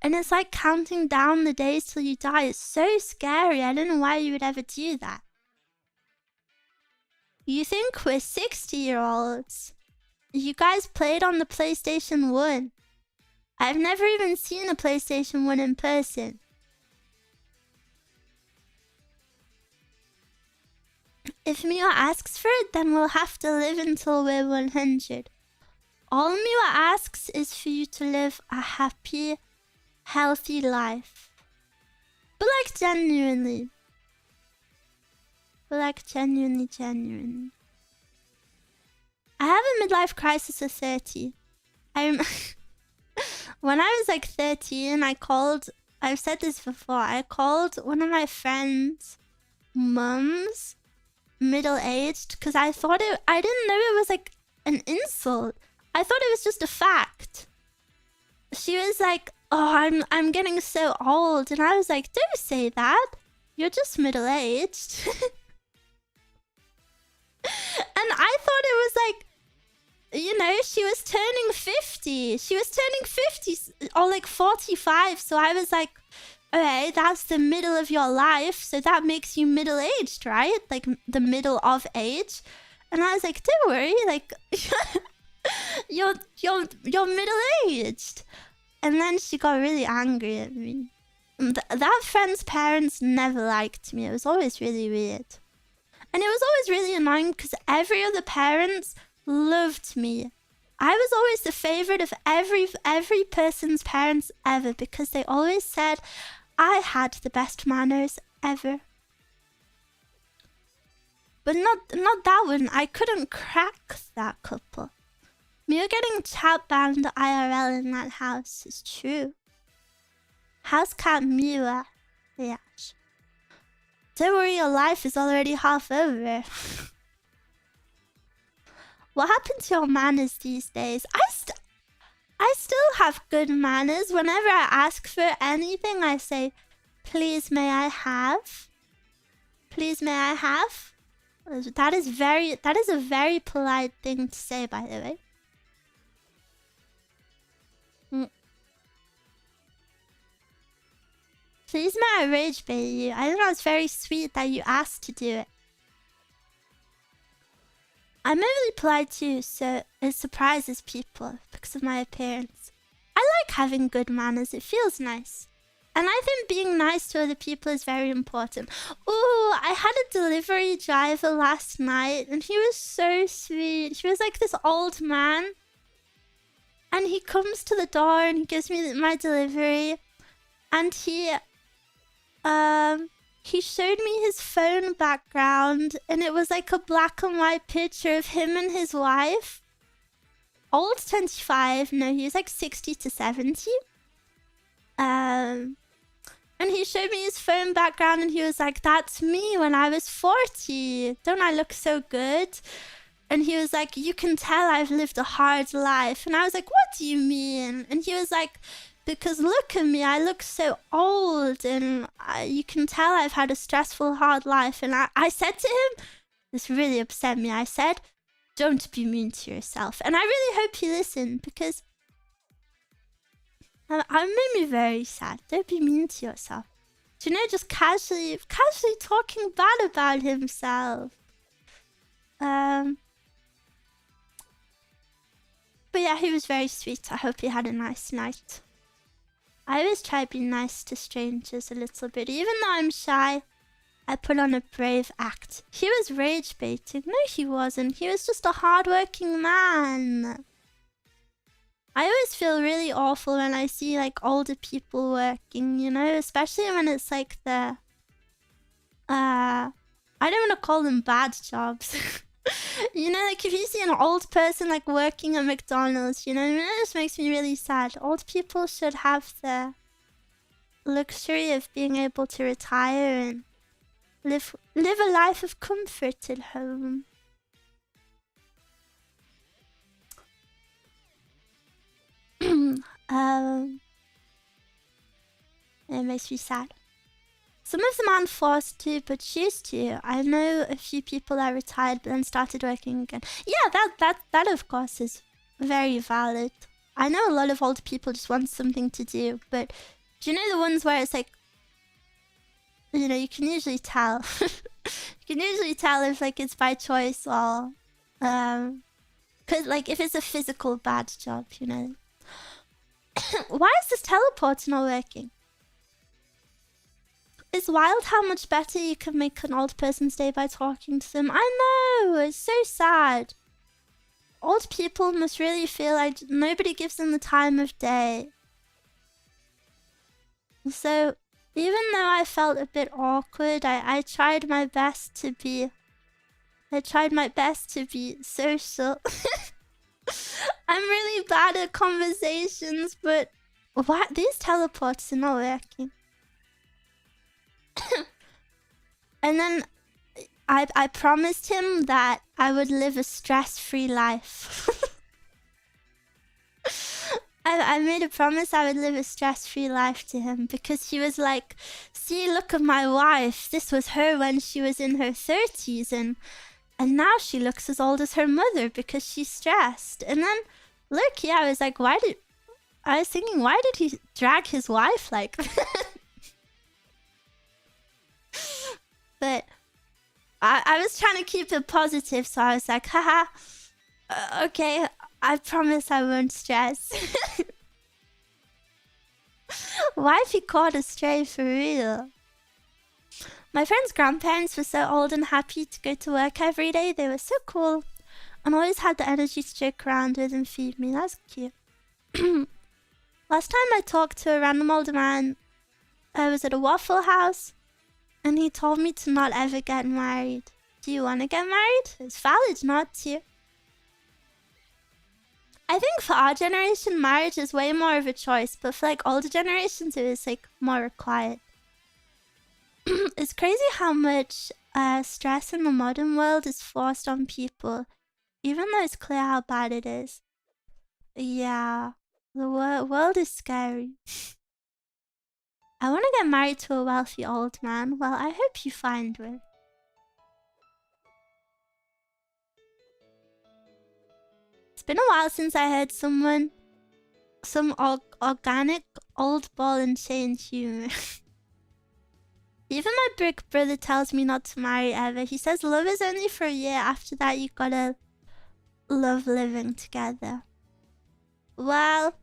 and it's like counting down the days till you die. It's so scary. I don't know why you would ever do that. You think we're 60-year-olds? You guys played on the PlayStation 1. I've never even seen a PlayStation 1 in person. If Miwa asks for it, then we'll have to live until we're 100. All Miwa asks is for you to live a happy, healthy life. But like genuinely. But like genuinely. I have a midlife crisis at 30. When I was like 13, I've said this before, I called one of my friends' mums middle-aged because I didn't know it was like an insult. I thought it was just a fact. She was like, oh, I'm getting so old. And I was like, don't say that. You're just middle-aged. And I thought it was like, you know, she was turning 50. She was turning 50 or like 45. So I was like, okay, that's the middle of your life. So that makes you middle-aged, right? Like the middle of age. And I was like, don't worry, like you're middle-aged. And then she got really angry at me. That friend's parents never liked me. It was always really weird. And it was always really annoying because every other parents loved me. I was always the favorite of every person's parents ever because they always said I had the best manners ever. But not that one. I couldn't crack that couple. Me getting chat banned IRL in that house is true. House cat Mila. Yeah. Don't worry, your life is already half over. What happened to your manners these days? I still have good manners. Whenever I ask for anything, I say, please may I have? Please may I have? That is a very polite thing to say, by the way. Please may I rage bait you? I think that's very sweet that you asked to do it. I'm overly polite too, so it surprises people because of my appearance. I like having good manners, it feels nice. And I think being nice to other people is very important. Ooh, I had a delivery driver last night and he was so sweet. He was like this old man. And he comes to the door and he gives me my delivery. And he showed me his phone background and it was like a black and white picture of him and his wife. Old 25, no, he was like 60 to 70. And he showed me his phone background and he was like, that's me when I was 40. Don't I look so good? And he was like, you can tell I've lived a hard life. And I was like, what do you mean? And he was like, because look at me, I look so old and you can tell I've had a stressful, hard life. And I said to him, this really upset me. I said, don't be mean to yourself. And I really hope he listened because it made me very sad. Don't be mean to yourself. Do you know, just casually talking bad about himself. But yeah, he was very sweet. I hope he had a nice night. I always try to be nice to strangers a little bit. Even though I'm shy, I put on a brave act. He was rage baiting. No, he wasn't. He was just a hardworking man. I always feel really awful when I see like older people working, you know, especially when it's like the I don't want to call them bad jobs. You know, like if you see an old person like working at McDonald's, you know, it just makes me really sad. Old people should have the luxury of being able to retire and live a life of comfort at home. It makes me sad. Some of them aren't forced to, but choose to. I know a few people that retired but then started working again. Yeah, that of course is very valid. I know a lot of old people just want something to do, but do you know the ones where it's like, you know, you can usually tell. You can usually tell if like it's by choice or cause like if it's a physical bad job, you know. Why is this teleport not working? It's wild how much better you can make an old person's day by talking to them. I know, it's so sad. Old people must really feel like nobody gives them the time of day. So, even though I felt a bit awkward, I tried my best to be... social. I'm really bad at conversations, but... what? These teleports are not working. And then I promised him that I would live a stress-free life. I made a promise I would live a stress-free life to him because he was like, see, look at my wife. This was her when she was in her 30s and now she looks as old as her mother because she's stressed. And then, look, yeah, I was like, why did he drag his wife like that? But I was trying to keep it positive, so I was like, haha, okay, I promise I won't stress. Wifey caught a stray for real. My friend's grandparents were so old and happy to go to work every day. They were so cool and always had the energy to joke around with and feed me. That's cute. Last time I talked to a random older man, I was at a Waffle House, and he told me to not ever get married. Do you want to get married? It's valid not to. I think for our generation, marriage is way more of a choice, but for like older generations, it was like more required. It's crazy how much stress in the modern world is forced on people, even though it's clear how bad it is. Yeah, the world is scary. I want to get married to a wealthy old man. Well, I hope you find one. It's been a while since I heard some organic old ball and chain humor. Even my brick brother tells me not to marry ever. He says love is only for a year. After that, you gotta love living together. Well,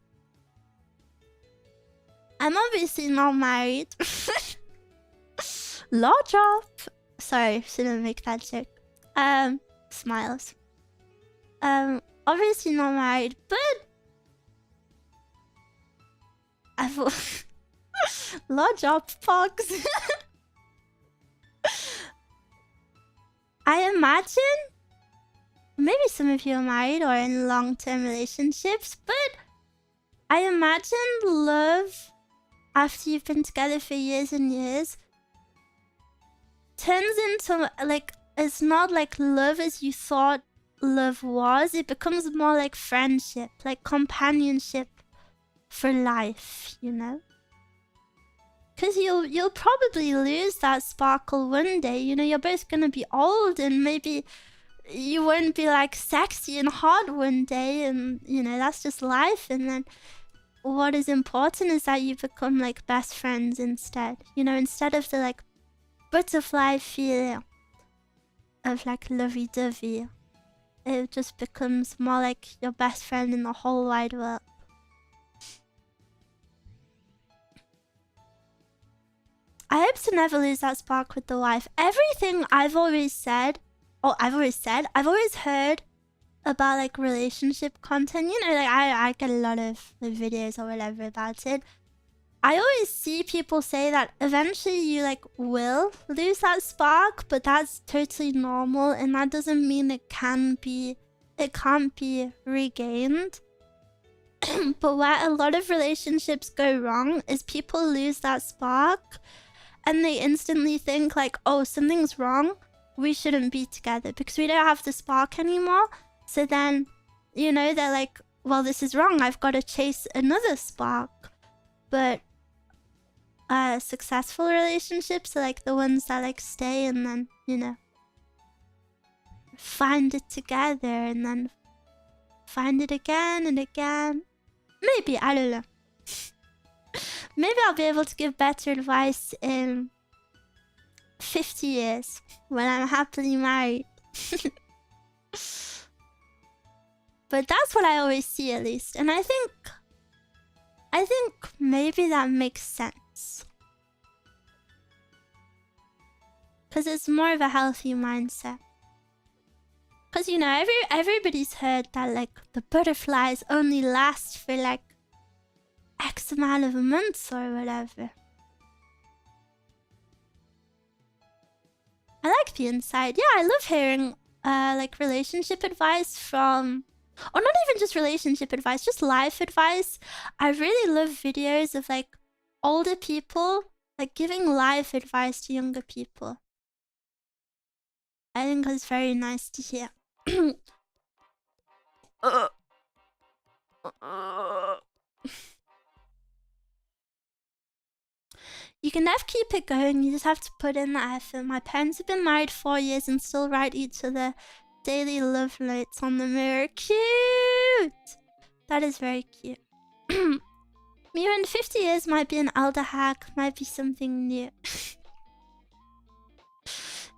I'm obviously not married. Law drop. Sorry, shouldn't make that joke. Smiles. Obviously not married, but I've law drop pogs. I imagine maybe some of you are married or in long-term relationships, but I imagine love after you've been together for years and years turns into like, it's not like love as you thought love was. It becomes more like friendship, like companionship for life, you know? Because you'll probably lose that sparkle one day. You know, you're both gonna be old, and maybe you won't be like sexy and hot one day, and you know, that's just life. And then what is important is that you become like best friends instead. You know, instead of the like butterfly feeling of like lovey-dovey, it just becomes more like your best friend in the whole wide world. I hope to never lose that spark with the wife. Everything I've always heard about like relationship content, you know, like I get a lot of videos or whatever about it. I always see people say that eventually you like will lose that spark, but that's totally normal, and that doesn't mean it can't be regained. But where a lot of relationships go wrong is people lose that spark and they instantly think like, oh, something's wrong, we shouldn't be together because we don't have the spark anymore. So then, you know, they're like, well, this is wrong, I've got to chase another spark. But successful relationships are like the ones that like stay and then, you know, find it together and then find it again and again. Maybe, I don't know. Maybe I'll be able to give better advice in 50 years when I'm happily married. But that's what I always see, at least. And I think maybe that makes sense. Because it's more of a healthy mindset. Because, you know, everybody's heard that, like, the butterflies only last for, like, X amount of months or whatever. I like the insight. Yeah, I love hearing, like, relationship advice from... Or not even just relationship advice, just life advice. I really love videos of, like, older people, like, giving life advice to younger people. I think it's very nice to hear. You can never keep it going, you just have to put in the effort. My parents have been married 4 years and still write each other daily love notes on the mirror. Cute! That is very cute. Me in 50 years might be an elder hack, might be something new.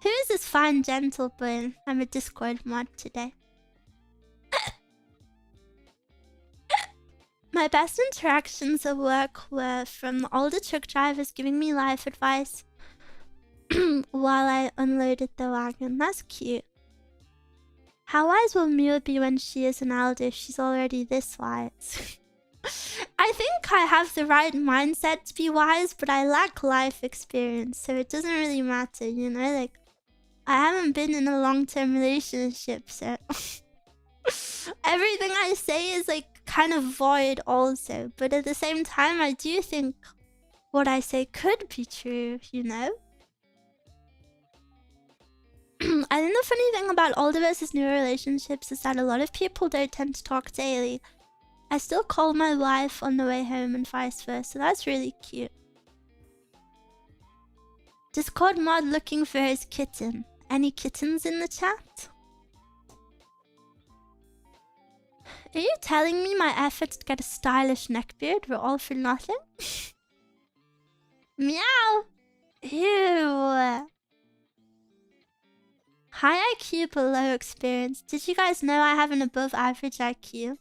Who is this fine gentleman? I'm a Discord mod today. My best interactions at work were from the older truck drivers giving me life advice while I unloaded the wagon. That's cute. How wise will Mia be when she is an elder if she's already this wise? I think I have the right mindset to be wise, but I lack life experience, so it doesn't really matter, you know? Like, I haven't been in a long-term relationship, so... Everything I say is, like, kind of void also, but at the same time, I do think what I say could be true, you know? I think the funny thing about older versus newer relationships is that a lot of people don't tend to talk daily. I still call my wife on the way home and vice versa. That's really cute. Discord mod looking for his kitten. Any kittens in the chat? Are you telling me my efforts to get a stylish neckbeard were all for nothing? Meow! Ew! High IQ but low experience. Did you guys know I have an above average IQ?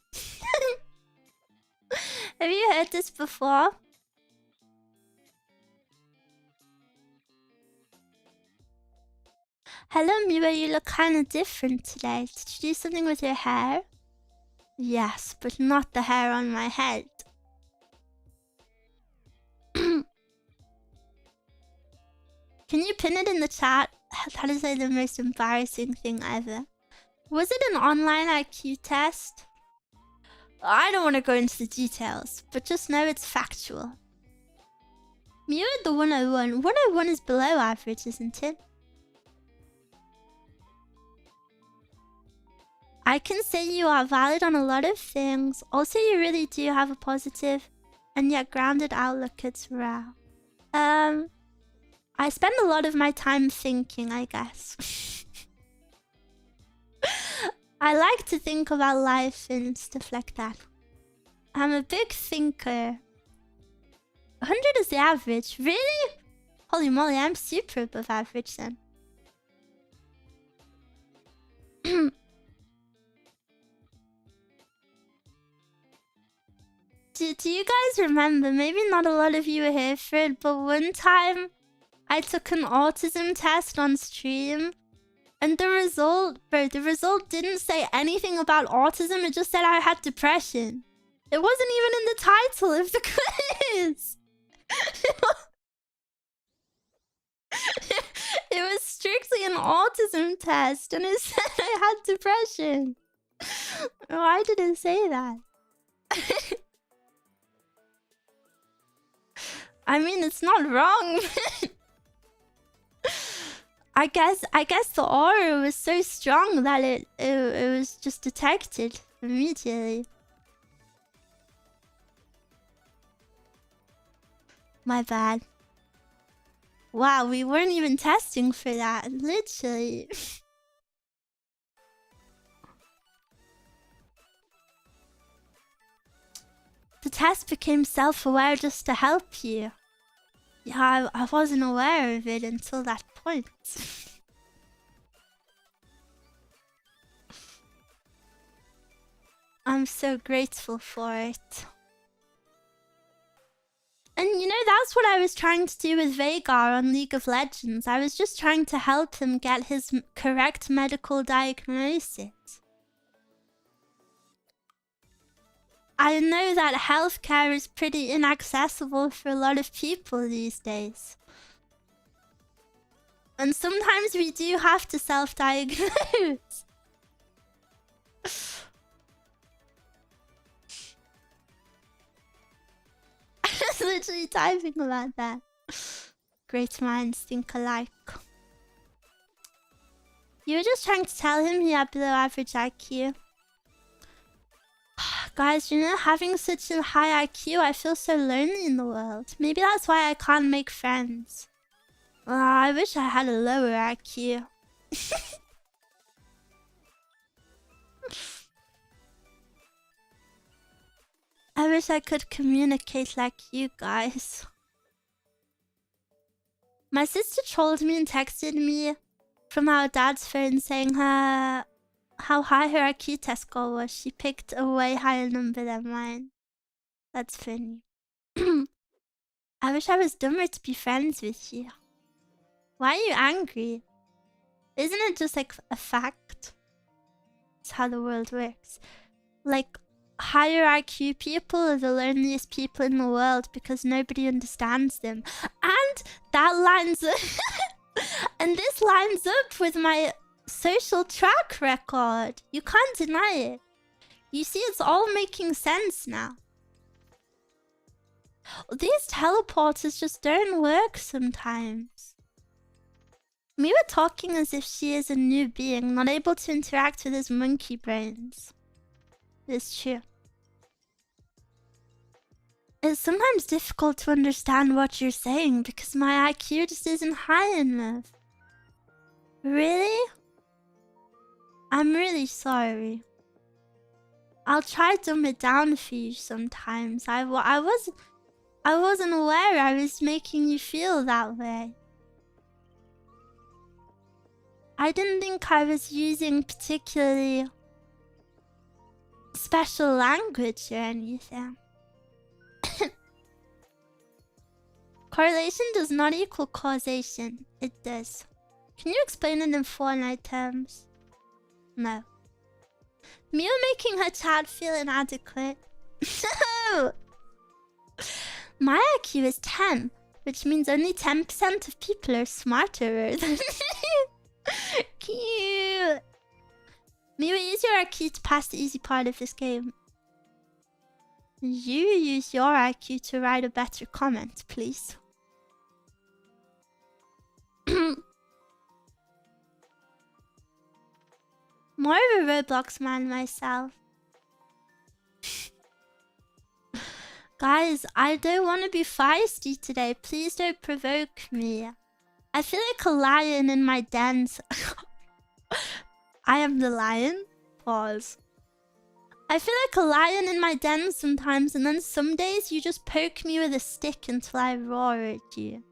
Have you heard this before? Hello Miwa, you look kinda different today. Did you do something with your hair? Yes, but not the hair on my head. Can you pin it in the chat? That is like the most embarrassing thing ever. Was it an online IQ test? I don't want to go into the details, but just know it's factual. Mew at the 101. 101 is below average, isn't it? I can say you are valid on a lot of things. Also, you really do have a positive and yet grounded outlook. It's rare. I spend a lot of my time thinking, I guess. I like to think about life and stuff like that. I'm a big thinker. 100 is the average. Really? Holy moly, I'm super above average then. Do you guys remember? Maybe not a lot of you were here for it, but one time I took an autism test on stream. And the result, bro, the result didn't say anything about autism. It just said I had depression. It wasn't even in the title of the quiz. It was strictly an autism test, and it said I had depression. Why did it say that? I mean, it's not wrong. I guess the aura was so strong that it was just detected immediately. My bad. Wow, we weren't even testing for that, literally. The test became self-aware just to help you. Yeah, I wasn't aware of it until that point. I'm so grateful for it. And you know, that's what I was trying to do with Vhagar on League of Legends. I was just trying to help him get his correct medical diagnosis. I know that healthcare is pretty inaccessible for a lot of people these days. And sometimes we do have to self-diagnose. I was literally typing about that. Great minds think alike. You were just trying to tell him he had below average IQ. Guys, you know, having such a high IQ, I feel so lonely in the world. Maybe that's why I can't make friends. I wish I had a lower IQ. I wish I could communicate like you guys. My sister trolled me and texted me from our dad's phone saying how high her IQ test score was. She picked a way higher number than mine. That's funny. I wish I was dumber to be friends with you. Why are you angry? Isn't it just like a fact? It's how the world works. Like, higher IQ people are the loneliest people in the world because nobody understands them. And that lines up and this lines up with my social track record. You can't deny it. You see, it's all making sense now. These teleporters just don't work sometimes. We were talking as if she is a new being, not able to interact with his monkey brains. It's true. It's sometimes difficult to understand what you're saying because my IQ just isn't high enough. Really? I'm really sorry. I'll try to dumb it down for you sometimes. I wasn't aware I was making you feel that way. I didn't think I was using particularly special language or anything. Correlation does not equal causation. It does. Can you explain it in Fortnite terms? No. Mia making her chat feel inadequate. No! My IQ is 10, which means only 10% of people are smarter than me. Cute. Mia, use your IQ to pass the easy part of this game. You use your IQ to write a better comment, please. More of a Roblox man myself. Guys, I don't want to be feisty today. Please don't provoke me. I feel like a lion in my dens. I am the lion. Pause. I feel like a lion in my den sometimes, and then some days you just poke me with a stick until I roar at you.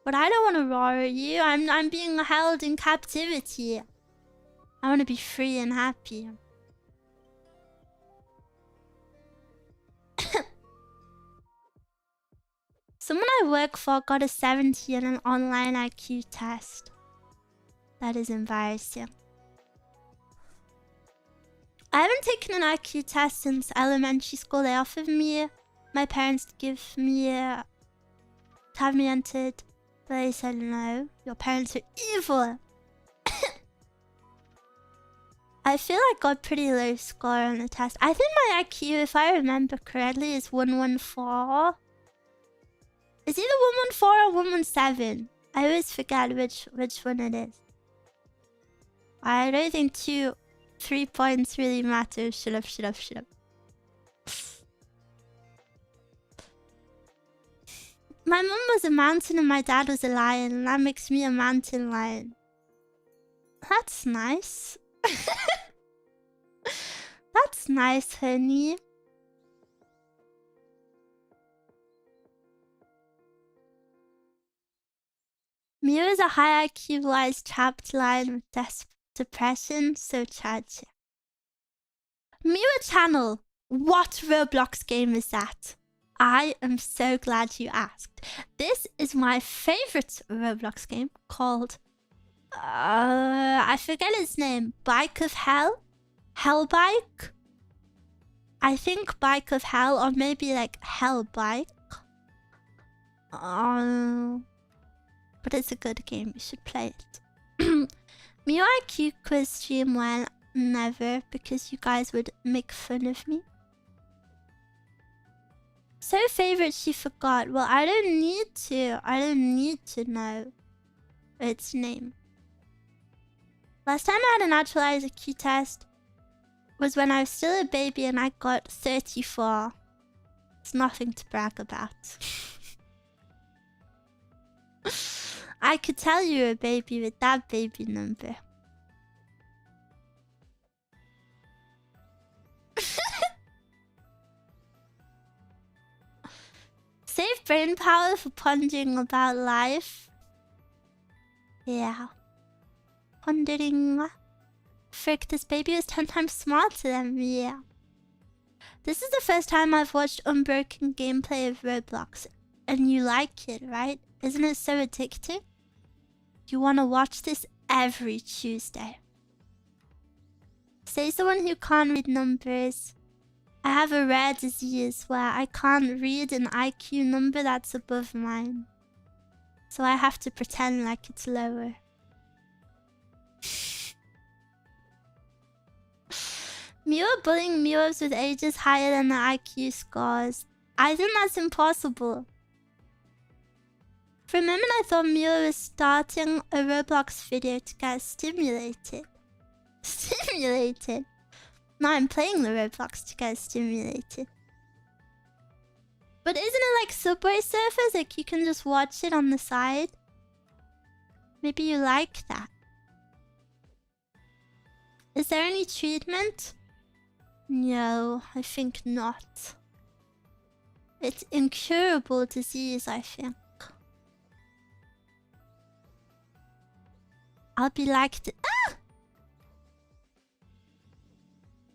But I don't want to roar at you. I'm being held in captivity. I want to be free and happy. Someone I work for got a 70 in an online IQ test. That is embarrassing. I haven't taken an IQ test since elementary school. They offered me my parents to give me to have me entered, but I said no. Your parents are evil. I feel I got pretty low score on the test. I think my IQ, if I remember correctly, is 114. It's either 114 or 117. I always forget which one it is. I don't think 3 points really matter. Shut up. My mum was a mountain and my dad was a lion, and that makes me a mountain lion. That's nice. That's nice, honey. Mia is a high IQ wise trapped lion with depression, so tragic. Mia channel, what Roblox game is that? I am so glad you asked. This is my favorite Roblox game called I forget its name. Bike of Hell? Hell Bike? I think Bike of Hell, or maybe like Hell Bike. But it's a good game. You should play it. Me IQ quiz stream when never, because you guys would make fun of me. So favorite she forgot. Well, I don't need to. I don't need to know its name. Last time I had a natural IQ test was when I was still a baby and I got 34. It's nothing to brag about. I could tell you were a baby with that baby number. Save brain power for pondering about life. Yeah. Pondering. Frick, this baby is 10 times smarter than me. Yeah. This is the first time I've watched unbroken gameplay of Roblox. And you like it, right? Isn't it so addicting? You want to watch this every Tuesday. Say someone who can't read numbers. I have a rare disease where I can't read an IQ number that's above mine. So I have to pretend like it's lower. Mew bullying Mews with ages higher than the IQ scores. I think that's impossible. For a moment I thought Mew was starting a Roblox video to get stimulated. Stimulated? No, I'm playing the Roblox to get stimulated. But isn't it like Subway Surfers? Like you can just watch it on the side? Maybe you like that. Is there any treatment? No, I think not. It's incurable disease, I think. I'll be like ah!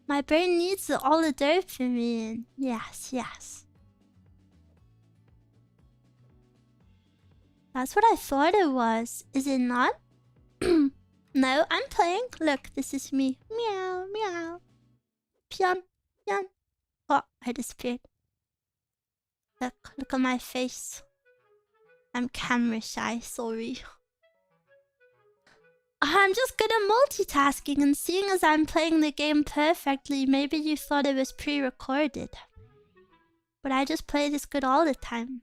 My brain needs all the dopamine. Yes, yes. That's what I thought it was. Is it not? No, I'm playing. Look, this is me. Meow, meow. Pyon, pyon. Oh, I disappeared. Look at my face. I'm camera shy, sorry. I'm just good at multitasking, and seeing as I'm playing the game perfectly, maybe you thought it was pre-recorded. But I just play this good all the time.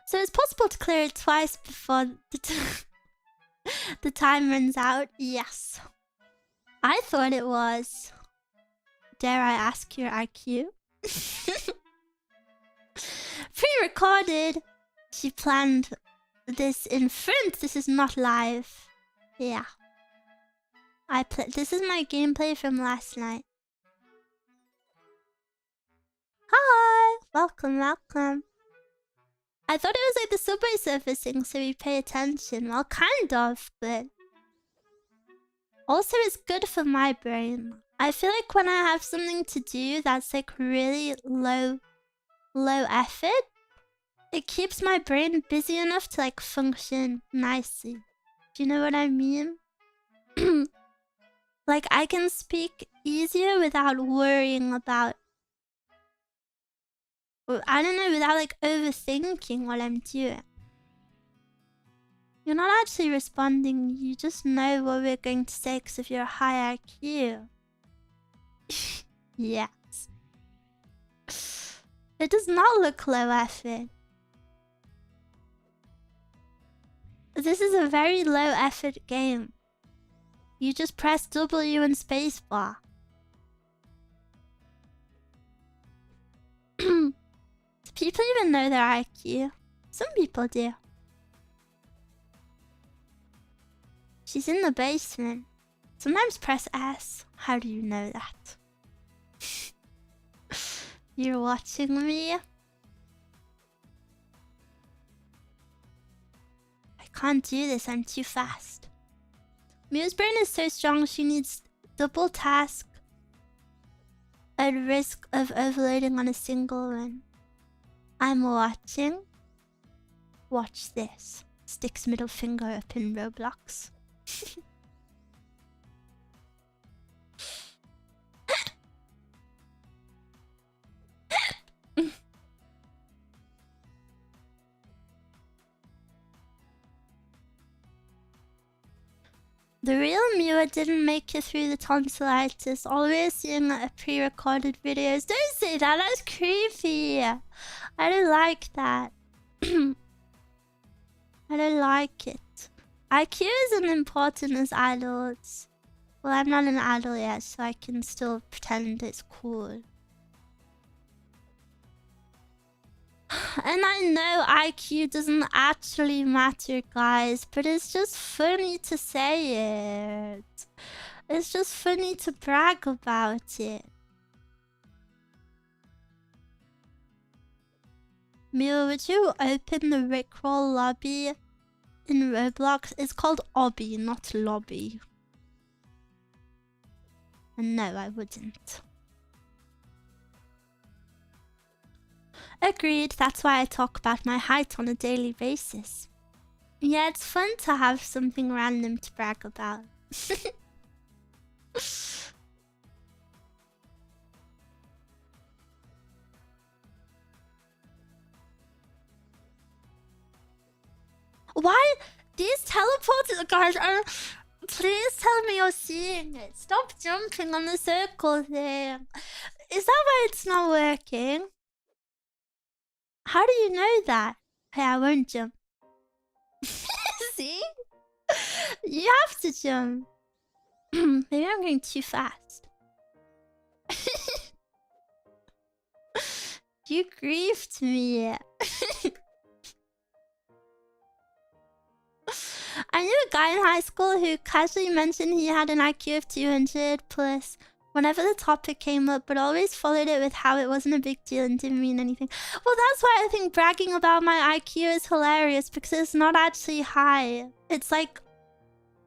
So it's possible to clear it twice before the time runs out? Yes. I thought it was. Dare I ask your IQ? Pre-recorded. She planned this in front. This is not live. Yeah. This is my gameplay from last night. Hi! Welcome, welcome. I thought it was like the Subway Surfers thing, so we pay attention. Well, kind of, but... Also, it's good for my brain. I feel like when I have something to do that's like really low effort, it keeps my brain busy enough to like function nicely. Do you know what I mean? Like I can speak easier without worrying about... I don't know, without like overthinking what I'm doing. You're not actually responding, you just know what we're going to say because of your high IQ. Yes. It does not look low effort. This is a very low effort game. You just press W and spacebar. Do people even know their IQ? Some people do. She's in the basement. Sometimes press S. How do you know that? You're watching me? I can't do this, I'm too fast. Mew's brain is so strong she needs double task at risk of overloading on a single one. I'm watching. Watch this. Sticks middle finger up in Roblox. The real Mew didn't make it through the tonsillitis. Always seeing a pre-recorded videos. Don't say that, that's creepy. I don't like that. I don't like it. IQ isn't important as adults. Well, I'm not an adult yet, so I can still pretend it's cool. And I know IQ doesn't actually matter, guys, but it's just funny to say it. It's just funny to brag about it. Mew, would you open the Rickroll lobby in Roblox? It's called Obby, not Lobby. And no, I wouldn't. Agreed, that's why I talk about my height on a daily basis. Yeah, it's fun to have something random to brag about. Why? These teleporters, guys, are... Please tell me you're seeing it. Stop jumping on the circle thing. Is that why it's not working? How do you know that? Hey, I won't jump. See? You have to jump. Maybe I'm going too fast. You griefed me. I knew a guy in high school who casually mentioned he had an IQ of 200 plus whenever the topic came up, but always followed it with how it wasn't a big deal and didn't mean anything. Well, that's why I think bragging about my IQ is hilarious, because it's not actually high. It's like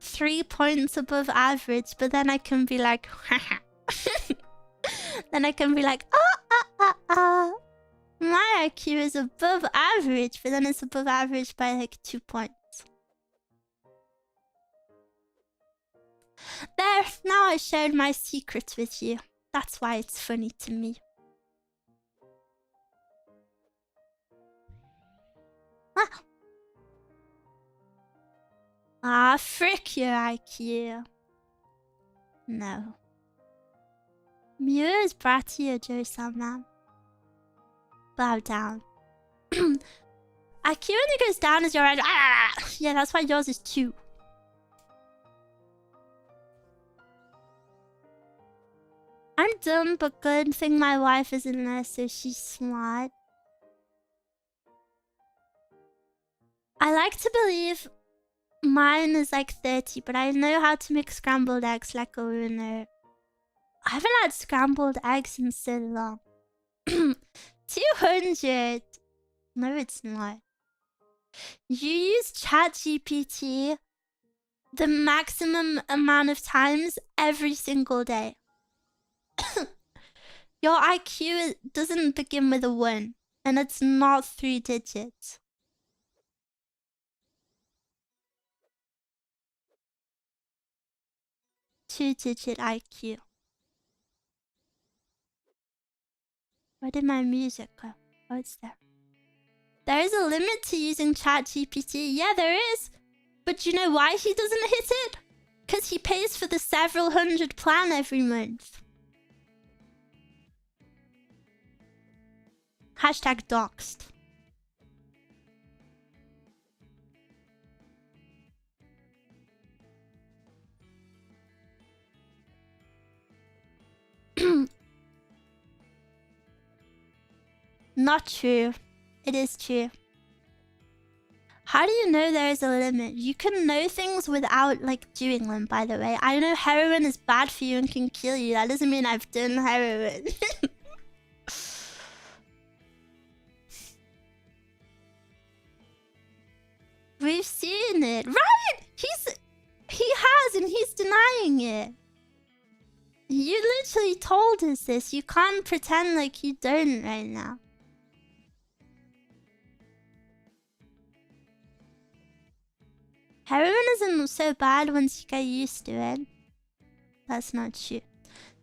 3 points above average, but then I can be like, then I can be like, my IQ is above average, but then it's above average by like 2 points. There, now I shared my secret with you. That's why it's funny to me. Frick your IQ. No. Mew is bratty or Joe man. Bow down. IQ only goes down as your age. Yeah, that's why yours is 2. I'm dumb, but good thing my wife isn't there, so she's smart. I like to believe mine is like 30, but I know how to make scrambled eggs like a winner. I haven't had scrambled eggs in so long. 200. No, it's not. You use ChatGPT the maximum amount of times every single day. Your IQ doesn't begin with a 1, and it's not 3 digits. Two-digit IQ. Where did my music go? Oh, it's there. There is a limit to using ChatGPT. Yeah, there is. But you know why he doesn't hit it? Because he pays for the several hundred plan every month. Hashtag doxed. Not true. It is true. How do you know there is a limit? You can know things without, like, doing them, by the way. I know heroin is bad for you and can kill you. That doesn't mean I've done heroin. We've seen it. Right! He has, and he's denying it. You literally told us this. You can't pretend like you don't right now. Heroin isn't so bad once you get used to it. That's not true.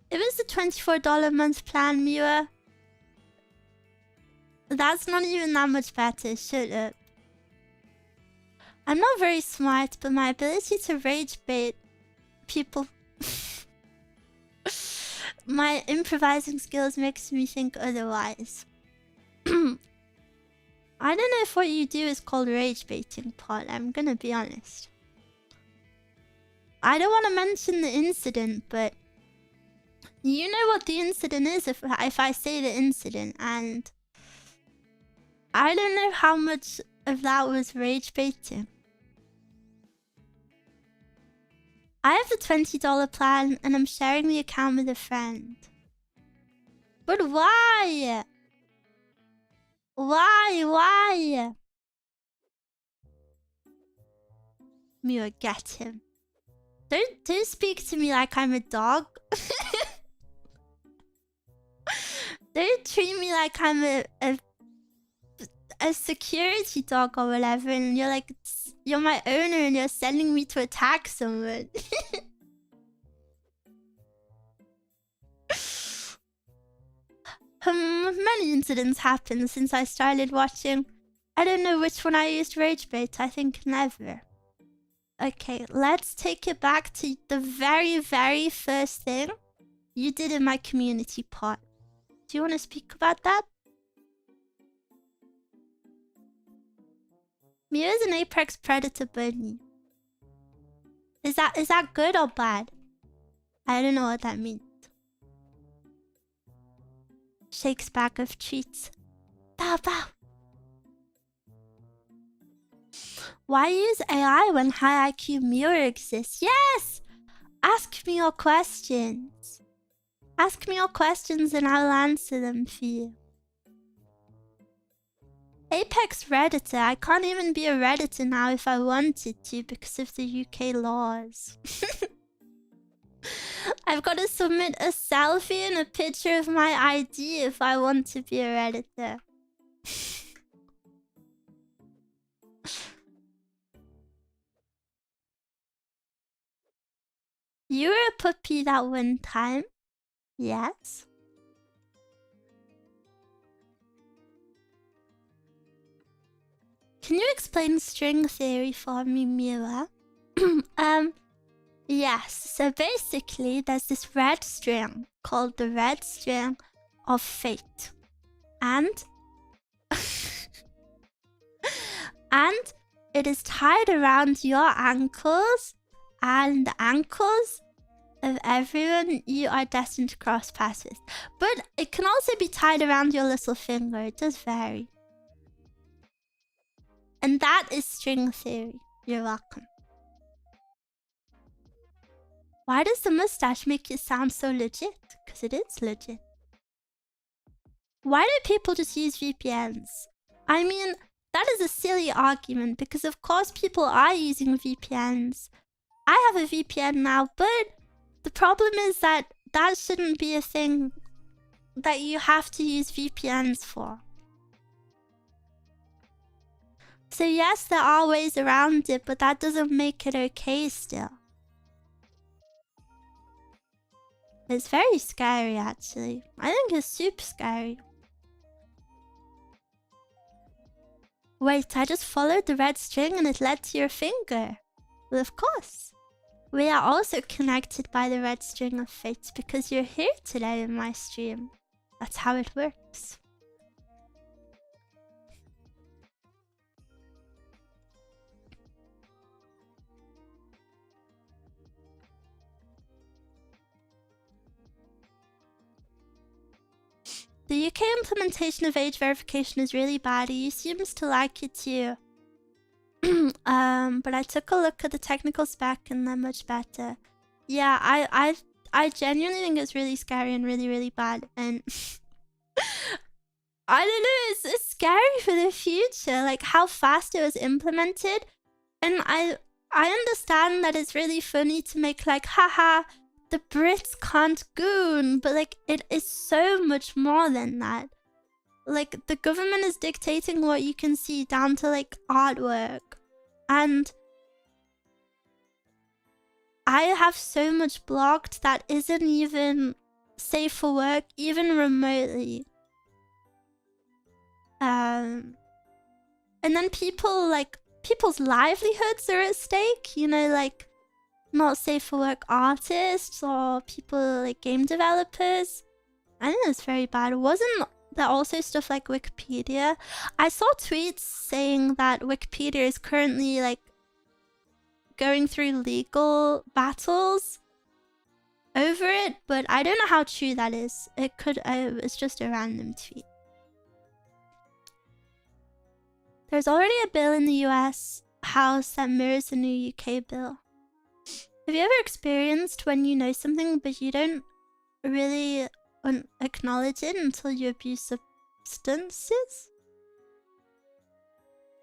It was the $24 a month plan, Miwa. That's not even that much better. Shut up. I'm not very smart, but my ability to rage bait people... my improvising skills makes me think otherwise. I don't know if what you do is called rage baiting, Paul. I'm gonna be honest. I don't want to mention the incident, but you know what the incident is if I say the incident, and I don't know how much of that was rage baiting. I have the $20 plan, and I'm sharing the account with a friend. But why? Why? Mira, get him. Don't speak to me like I'm a dog. Don't treat me like I'm a security dog or whatever, and you're like, you're my owner and you're sending me to attack someone. Many incidents happened since I started watching. I don't know which one I used rage bait. I think never. Okay, let's take it back to the very, very first thing you did in my community pod. Do you want to speak about that? Mew is an apex predator bunny. Is that good or bad? I don't know what that means. Shakes bag of treats. Bow bow. Why use AI when high IQ mirror exists? Yes! Ask me your questions. Ask me your questions and I'll answer them for you. Apex Redditor. I can't even be a Redditor now if I wanted to because of the UK laws. I've got to submit a selfie and a picture of my ID if I want to be a Redditor. You were a puppy that one time? Yes. Can you explain string theory for me, Mira? Yes. So basically, there's this red string called the red string of fate. And... and it is tied around your ankles and the ankles of everyone you are destined to cross paths with. But it can also be tied around your little finger. It does vary. And that is string theory. You're welcome. Why does the mustache make it sound so legit? Because it is legit. Why do people just use VPNs? I mean, that is a silly argument because of course people are using VPNs. I have a VPN now, but the problem is that that shouldn't be a thing that you have to use VPNs for. So yes, there are ways around it, but that doesn't make it okay still. It's very scary, actually. I think it's super scary. Wait, I just followed the red string and it led to your finger. Well, of course. We are also connected by the red string of fate because you're here today in my stream. That's how it works. The UK implementation of age verification is really bad. He seems to like it too. But I took a look at the technical spec and they're much better. Yeah, I genuinely think it's really scary and really, really bad. And I don't know, it's scary for the future, like how fast it was implemented. And I understand that it's really funny to make like, haha, the Brits can't goon, but like it is so much more than that. Like the government is dictating what you can see down to like artwork. And I have so much blocked that isn't even safe for work, even remotely. And then people's livelihoods are at stake, you know, like not safe for work artists or people like game developers. I think that's very bad. Wasn't there also stuff like Wikipedia? I saw tweets saying that Wikipedia is currently like going through legal battles over it, but I don't know how true that is. It's just a random tweet. There's already a bill in the US House that mirrors the new UK bill. Have you ever experienced when you know something but you don't really acknowledge it until you abuse substances?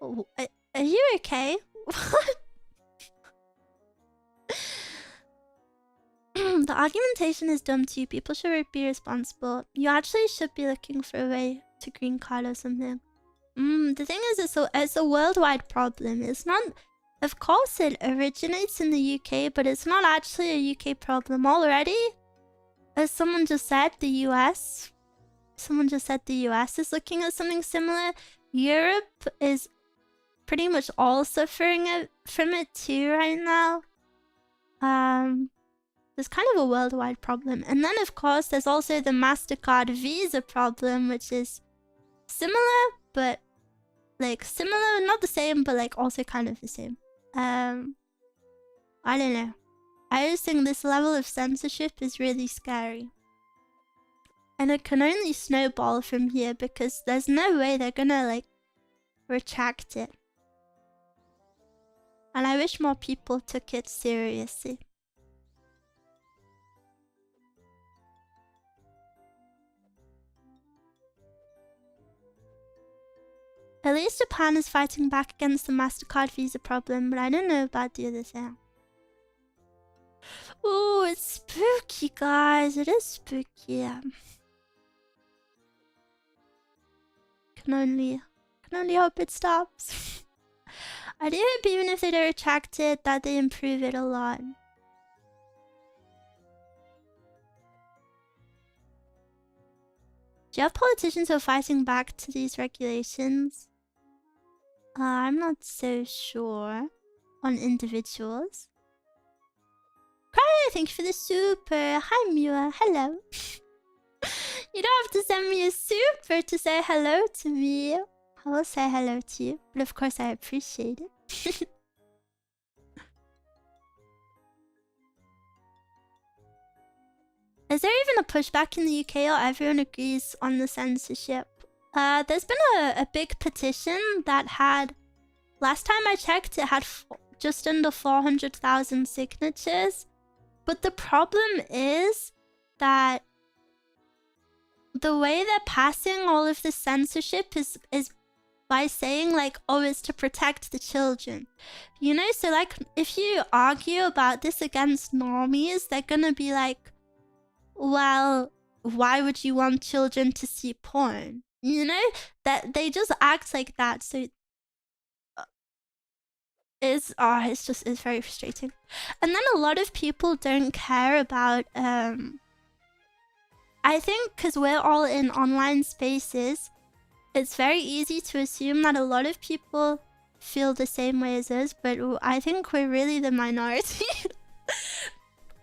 Oh, are you okay? What? The argumentation is dumb too. People should be responsible. You actually should be looking for a way to green card or something. The thing is, it's a worldwide problem. It's not... Of course it originates in the UK, but it's not actually a UK problem already. As someone just said, the US... Someone just said the US is looking at something similar. Europe is pretty much all suffering from it too right now. There's kind of a worldwide problem. And then, of course, there's also the MasterCard Visa problem, which is similar, but like similar, not the same, but like also kind of the same. I don't know. I just think this level of censorship is really scary. And it can only snowball from here because there's no way they're gonna like retract it. And I wish more people took it seriously. At least Japan is fighting back against the MasterCard Visa problem, but I don't know about the other thing. Ooh, it's spooky, guys. It is spooky. Can only hope it stops. I do hope even if they don't retract it, that they improve it a lot. Do you have politicians who are fighting back to these regulations? I'm not so sure on individuals. Cry, thank you for the super. Hi, Mua. Hello. You don't have to send me a super to say hello to me. I will say hello to you, but of course I appreciate it. Is there even a pushback in the UK or everyone agrees on the censorship? There's been a big petition that had... Last time I checked, it had just under 400,000 signatures. But the problem is that the way they're passing all of the censorship is by saying like, oh, it's to protect the children. You know, so like if you argue about this against normies, they're gonna be like, well, why would you want children to see porn? You know, that they just act like that. So it's very frustrating. And then a lot of people don't care about I think because we're all in online spaces, it's very easy to assume that a lot of people feel the same way as us, but I think we're really the minority.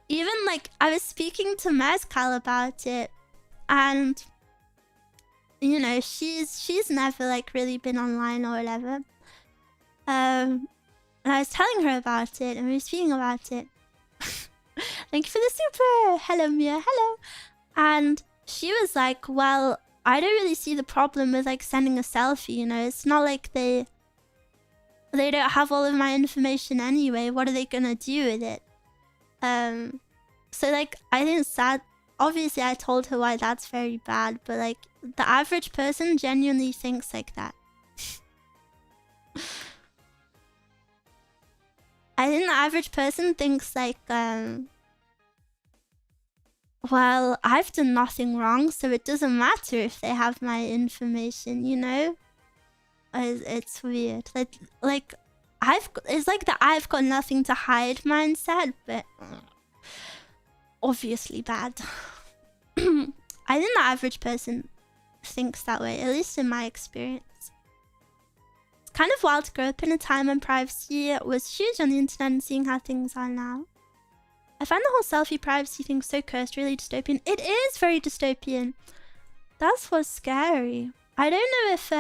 Even like I was speaking to Mezcal about it, and you know, she's never like really been online or whatever. And I was telling her about it, and we were speaking about it. Thank you for the super. Hello, Mia. Hello. And she was like, well, I don't really see the problem with like sending a selfie, you know. It's not like they don't have all of my information anyway. What are they gonna do with it? So like I think it's sad. Obviously I told her why that's very bad, but like the average person genuinely thinks like that. I think the average person thinks like, well, I've done nothing wrong, so it doesn't matter if they have my information, you know? It's weird. Like it's like the I've got nothing to hide mindset, but obviously bad. I think the average person thinks that way, at least in my experience. It's kind of wild to grow up in a time when privacy was huge on the internet and seeing how things are now. I find the whole selfie privacy thing so cursed, really dystopian. It is very dystopian. That's what's scary. I don't know if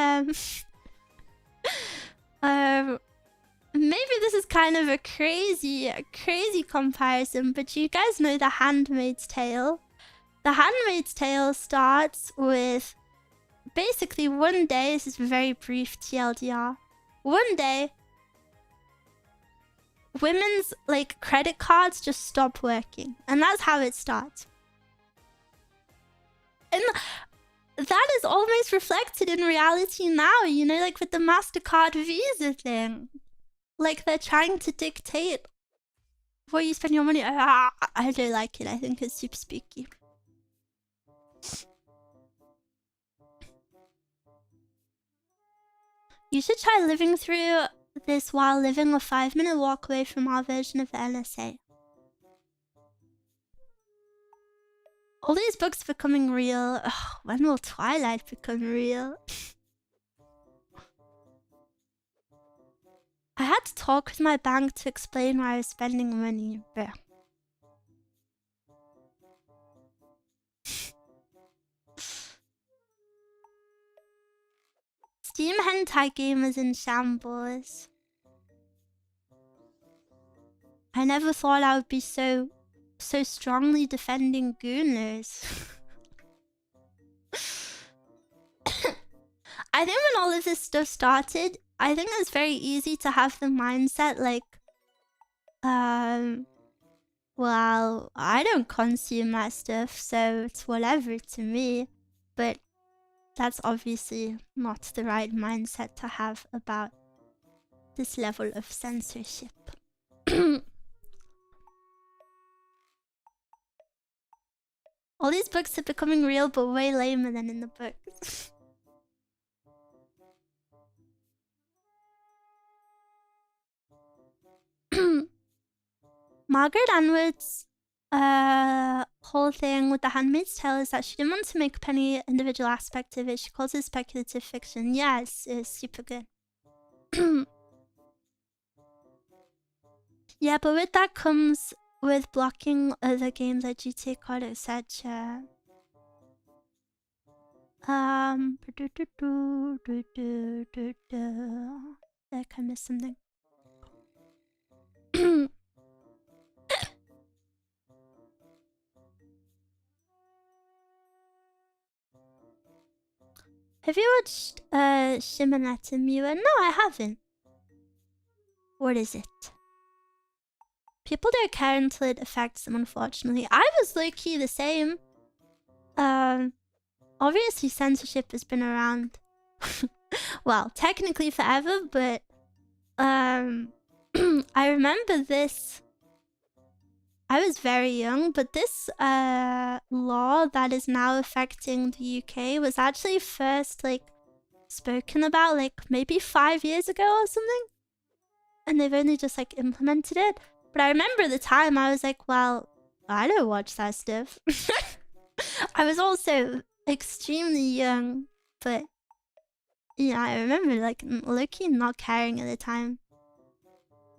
maybe this is kind of a crazy comparison, but you guys know The Handmaid's Tale. The Handmaid's Tale starts with basically one day, this is very brief TLDR, one day women's like credit cards just stop working, and that's how it starts. And that is almost reflected in reality now, you know, like with the MasterCard Visa thing. Like they're trying to dictate where you spend your money. I don't like it. I think it's super spooky. You should try living through this while living a 5-minute walk away from our version of the NSA. All these books becoming real. Ugh, when will Twilight become real? I had to talk with my bank to explain why I was spending money, but... Steam hentai game is in shambles. I never thought I would be so strongly defending gooners. I think when all of this stuff started, I think it's very easy to have the mindset like, well, I don't consume that stuff, so it's whatever to me. But that's obviously not the right mindset to have about this level of censorship. All these books are becoming real, but way lamer than in the books. Margaret Atwood's whole thing with The Handmaid's Tale is that she didn't want to make up any individual aspect of it. She calls it speculative fiction. Yes, it's super good. Yeah, but with that comes with blocking other games like GTA, COD, etc. I think I missed something. Have you watched Shimonette and Miwa? No, I haven't. What is it? People don't care until it affects them, unfortunately. I was low-key the same. Obviously censorship has been around well, technically forever, but I remember this. I was very young, but this law that is now affecting the UK was actually first like spoken about like maybe 5 years ago or something. And they've only just like implemented it. But I remember at the time I was like, well, I don't watch that stuff. I was also extremely young, but yeah, I remember like low-key not caring at the time.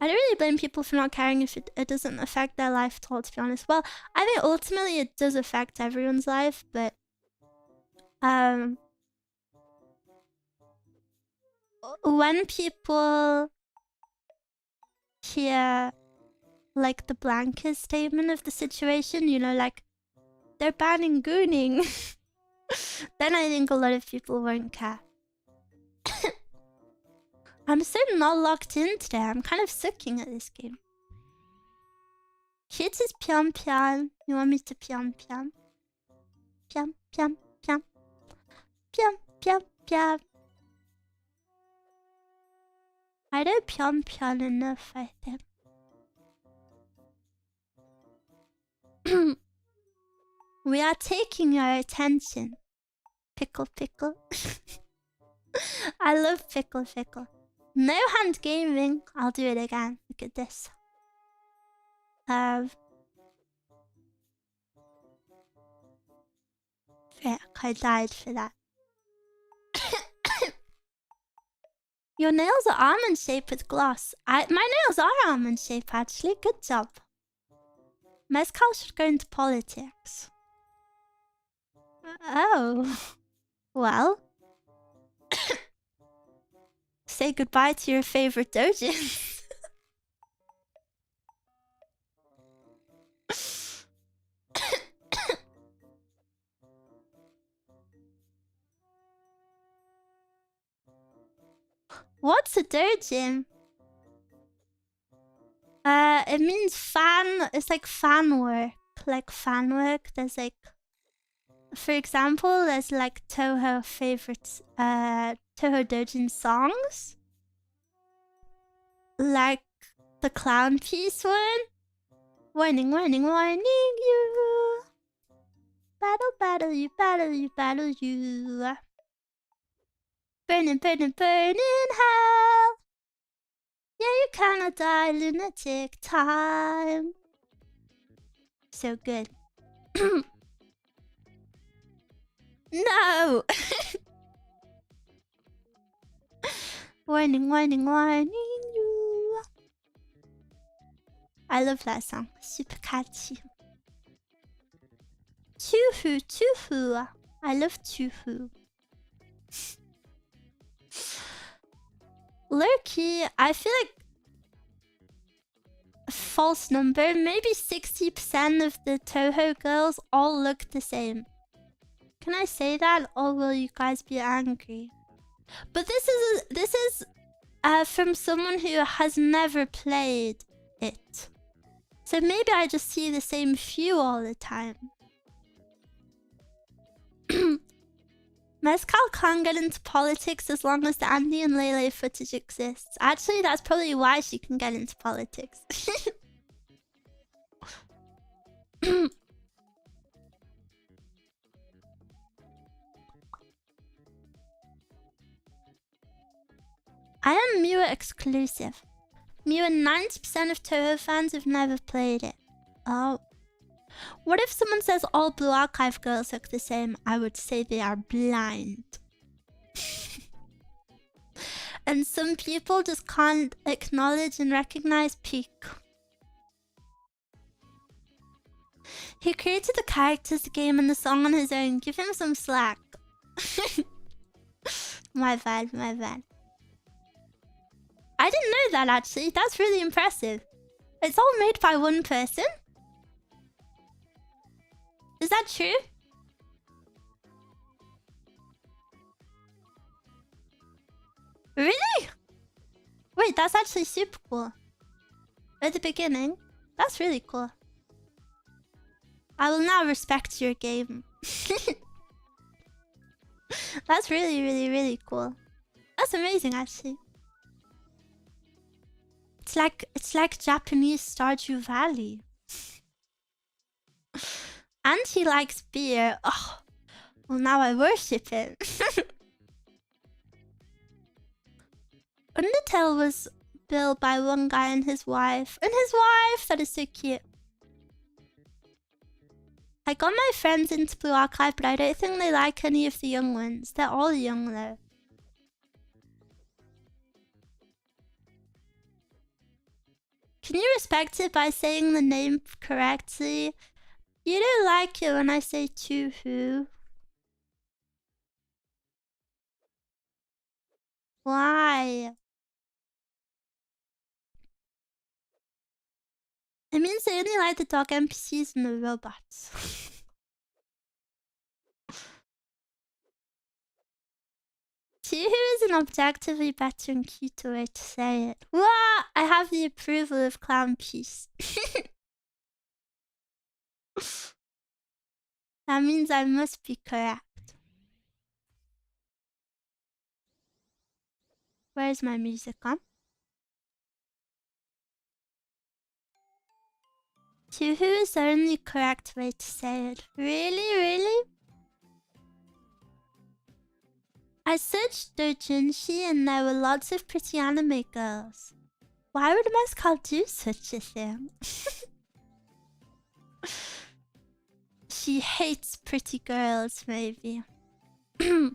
I don't really blame people for not caring if it doesn't affect their life at all, to be honest. Well, I think ultimately it does affect everyone's life, but when people hear like the blanket statement of the situation, you know, like they're banning gooning, then I think a lot of people won't care. I'm so not locked in today. I'm kind of sucking at this game. Cute is pyon pyon. You want me to pyon pyon? Pyon pyon pyon. Pyon pyon pyon. I don't pyon pyon enough, I think. We are taking your attention. Pickle pickle. I love pickle pickle. No hand gaming. I'll do it again. Look at this. Frick, I died for that. Your nails are almond shaped with gloss. My nails are almond shaped actually. Good job. Mezcal should go into politics. Oh. Well. Say goodbye to your favorite dojins. What's a dojin? It means fan. It's like fan work. Like fan work. There's like, for example, there's like Toho favorites. Toho dojin songs. Like the clown piece one. Warning, warning, warning you. Battle, battle you, battle you, battle you. Burning, burning, burning hell. Yeah, you cannot die, lunatic time. So good. No! Warning, warning, warning you. I love that song. Super catchy. Tofu, Tofu. I love Tofu. Lurky, I feel like a false number. Maybe 60% of the Toho girls all look the same. Can I say that, or will you guys be angry? But this is from someone who has never played it. So maybe I just see the same few all the time. Mezcal can't get into politics as long as the Andy and Lele footage exists. Actually, that's probably why she can get into politics. I am Miwa exclusive. Miwa, 90% of Toho fans have never played it. Oh. What if someone says all Blue Archive girls look the same? I would say they are blind. And some people just can't acknowledge and recognize peak. He created the characters, the game, and the song on his own. Give him some slack. My bad, my bad. I didn't know that, actually. That's really impressive. It's all made by one person? Is that true? Really? Wait, that's actually super cool. At the beginning. That's really cool. I will now respect your game. That's really, really, really cool. That's amazing, actually. It's like Japanese Stardew Valley. And he likes beer. Oh, well, now I worship him. Undertale was built by one guy and his wife. That is so cute. I got my friends into Blue Archive, but I don't think they like any of the young ones. They're all young, though. Can you respect it by saying the name correctly? You don't like it when I say Tofu. Why? It means they only like the dog NPCs and the robots. Tofu is an objectively better and cuter way to say it. Wah! I have the approval of Clown Peace. That means I must be correct. Where's my music on? Tofu is the only correct way to say it. Really? Really? I searched doujinshi and there were lots of pretty anime girls. Why would Mezcal do such a thing? She hates pretty girls, maybe. But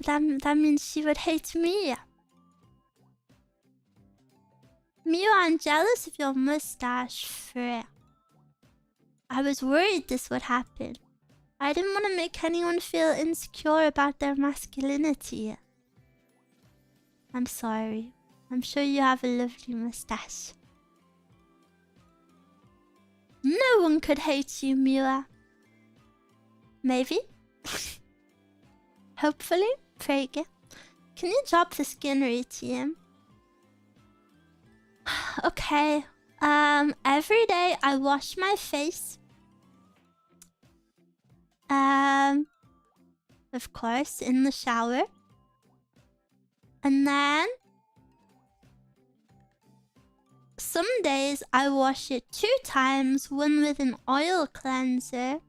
that means she would hate me. Miu, I'm jealous of your mustache, Freya. I was worried this would happen. I didn't want to make anyone feel insecure about their masculinity. I'm sorry. I'm sure you have a lovely mustache. No one could hate you, Miwa. Maybe? Hopefully? Frege. Can you drop the skin routine? Okay. Every day I wash my face. Of course, in the shower. And then some days I wash it 2 times, one with an oil cleanser.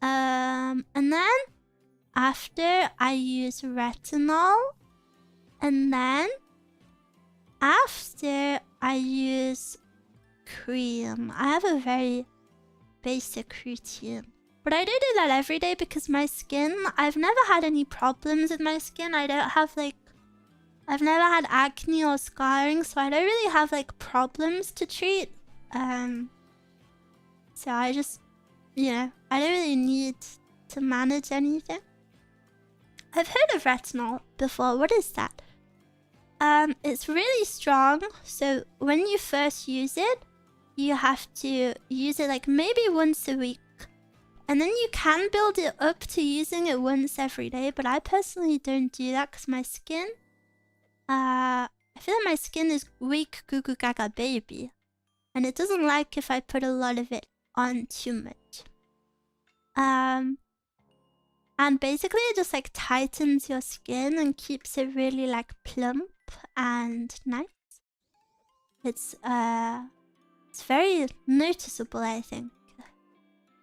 And then after I use retinol. And then after I use cream. I have a very basic routine. But I do that every day because my skin, I've never had any problems with my skin. I don't have like I've never had acne or scarring, so I don't really have like problems to treat. So I just, you know, I don't really need to manage anything. I've heard of retinol before. What is that? It's really strong, so when you first use it, you have to use it like maybe once a week. And then you can build it up to using it once every day, but I personally don't do that because my skin... I feel like my skin is weak goo goo gaga baby. And it doesn't like if I put a lot of it on too much. And basically it just like tightens your skin and keeps it really like plump and nice. It's very noticeable, I think.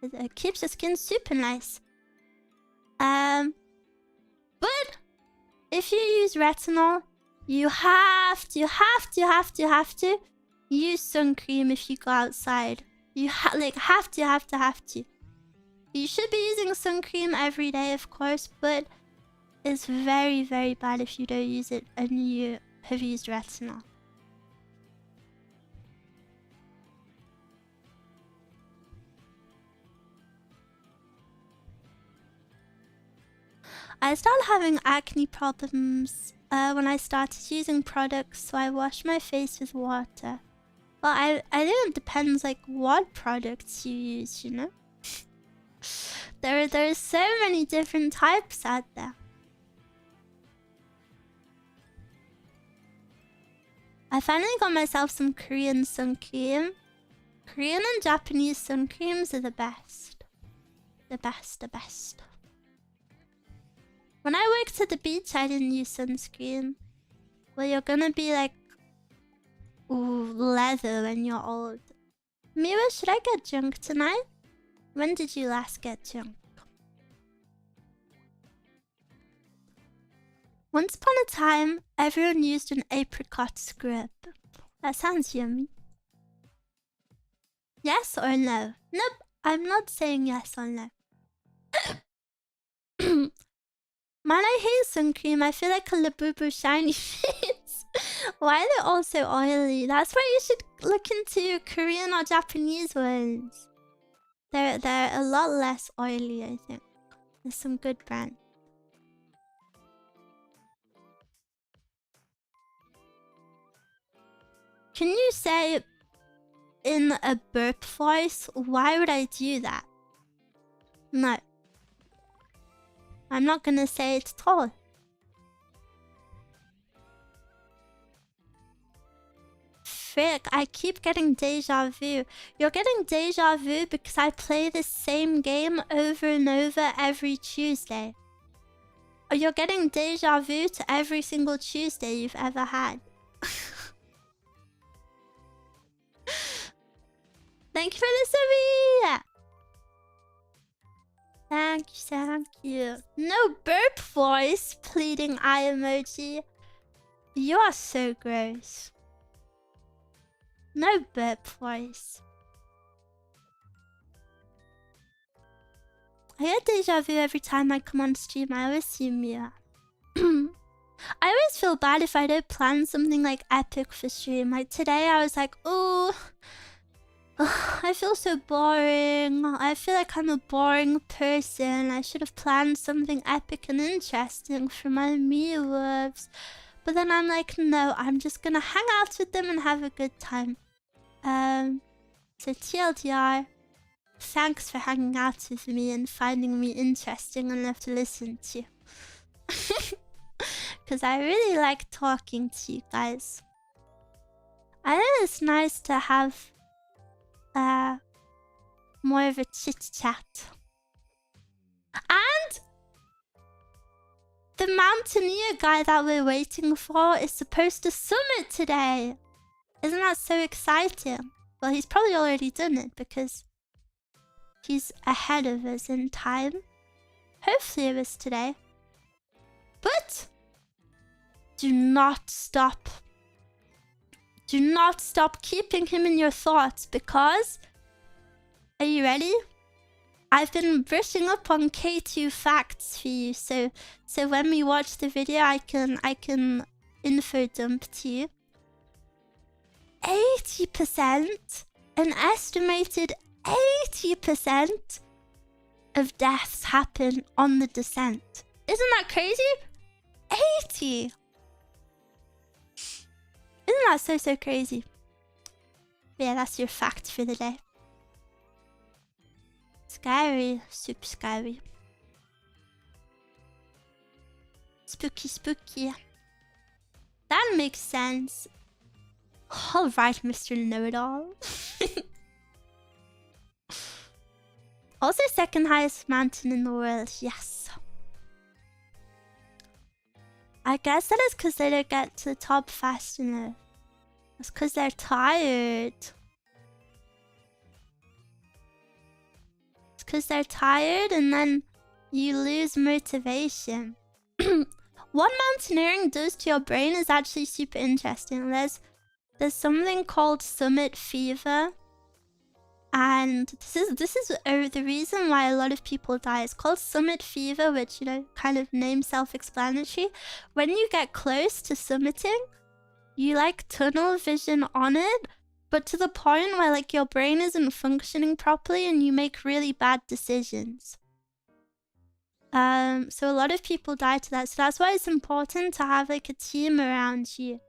It keeps your skin super nice. But if you use retinol, you have to use sun cream if you go outside. You have to. You should be using sun cream every day, of course, but it's very, very bad if you don't use it and you have used retinol. I started having acne problems when I started using products, so I wash my face with water. Well, I think it depends like what products you use, you know? There are so many different types out there. I finally got myself some Korean sun cream. Korean and Japanese sun creams are the best. The best. When I worked at the beach, I didn't use sunscreen. Well, you're gonna be like... ooh, leather when you're old. Mira, should I get drunk tonight? When did you last get drunk? Once upon a time, everyone used an apricot scrub. That sounds yummy. Yes or no? Nope, I'm not saying yes or no. Man, I hate sun cream. I feel like a Labubu shiny face. Why are they all so oily? That's why you should look into Korean or Japanese ones. They're a lot less oily, I think. There's some good brands. Can you say in a burp voice? Why would I do that? No. I'm not gonna say it at all. Frick, I keep getting deja vu. You're getting deja vu because I play the same game over and over every Tuesday. Or you're getting deja vu to every single Tuesday you've ever had. Thank you for the subby! Thank you. No burp voice, pleading eye emoji. You are so gross. No burp voice. I get deja vu every time I come on stream. I always see Mia. I always feel bad if I don't plan something like epic for stream. Like today I was like, oh, I feel so boring. I feel like I'm a boring person. I should have planned something epic and interesting for my Meowolves. But then I'm like, no, I'm just gonna hang out with them and have a good time. So TLDR, thanks for hanging out with me and finding me interesting enough to listen to. Because I really like talking to you guys. I think it's nice to have more of a chit chat. And the mountaineer guy that we're waiting for is supposed to summit today. Isn't that so exciting? Well, he's probably already done it because he's ahead of us in time. Hopefully it was today. But do not stop. Do not stop keeping him in your thoughts because... Are you ready? I've been brushing up on K2 facts for you, so when we watch the video, I can info dump to you. 80%, an estimated 80% of deaths happen on the descent. Isn't that crazy? 80! Isn't that so crazy? But yeah, that's your fact for the day. Scary, super scary. Spooky. That makes sense. Alright, Mr. Know-It-All. Also second highest mountain in the world, yes. I guess that is because they don't get to the top fast enough. It's because they're tired. It's because they're tired and then you lose motivation. What mountaineering does to your brain is actually super interesting. There's something called summit fever. And this is the reason why a lot of people die. It's called summit fever, which, you know, kind of name self-explanatory. When you get close to summiting, you like tunnel vision on it, but to the point where like your brain isn't functioning properly and you make really bad decisions. So a lot of people die to that. So that's why it's important to have like a team around you.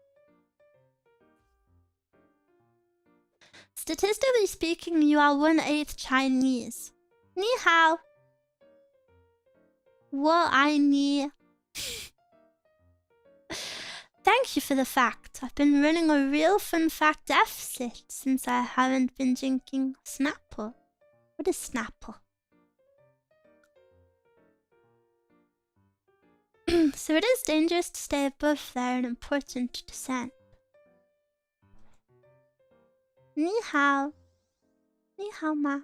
Statistically speaking, you are 1/8 Chinese. Ni hao. Wo ai ni. Thank you for the fact. I've been running a real fun fact deficit since I haven't been drinking Snapple. What is Snapple? So it is dangerous to stay above there and important descent. Ni hao. Ni hao ma.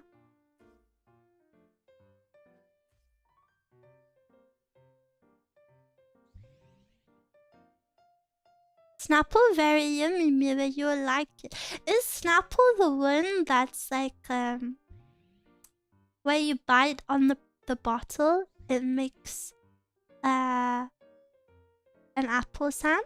Snapple very yummy, Mira. You'll like it. Is Snapple the one that's like where you bite on the bottle, it makes an apple sound?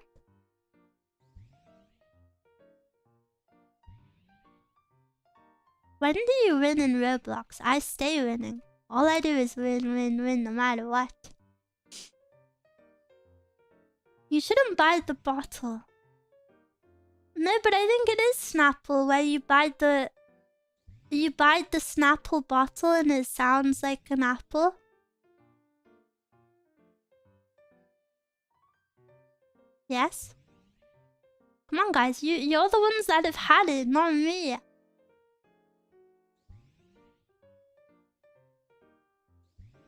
When do you win in Roblox? I stay winning. All I do is win, no matter what. You shouldn't bite the bottle. No, but I think it is Snapple where you bite the Snapple bottle and it sounds like an apple. Yes? Come on, guys. You're the ones that have had it, not me.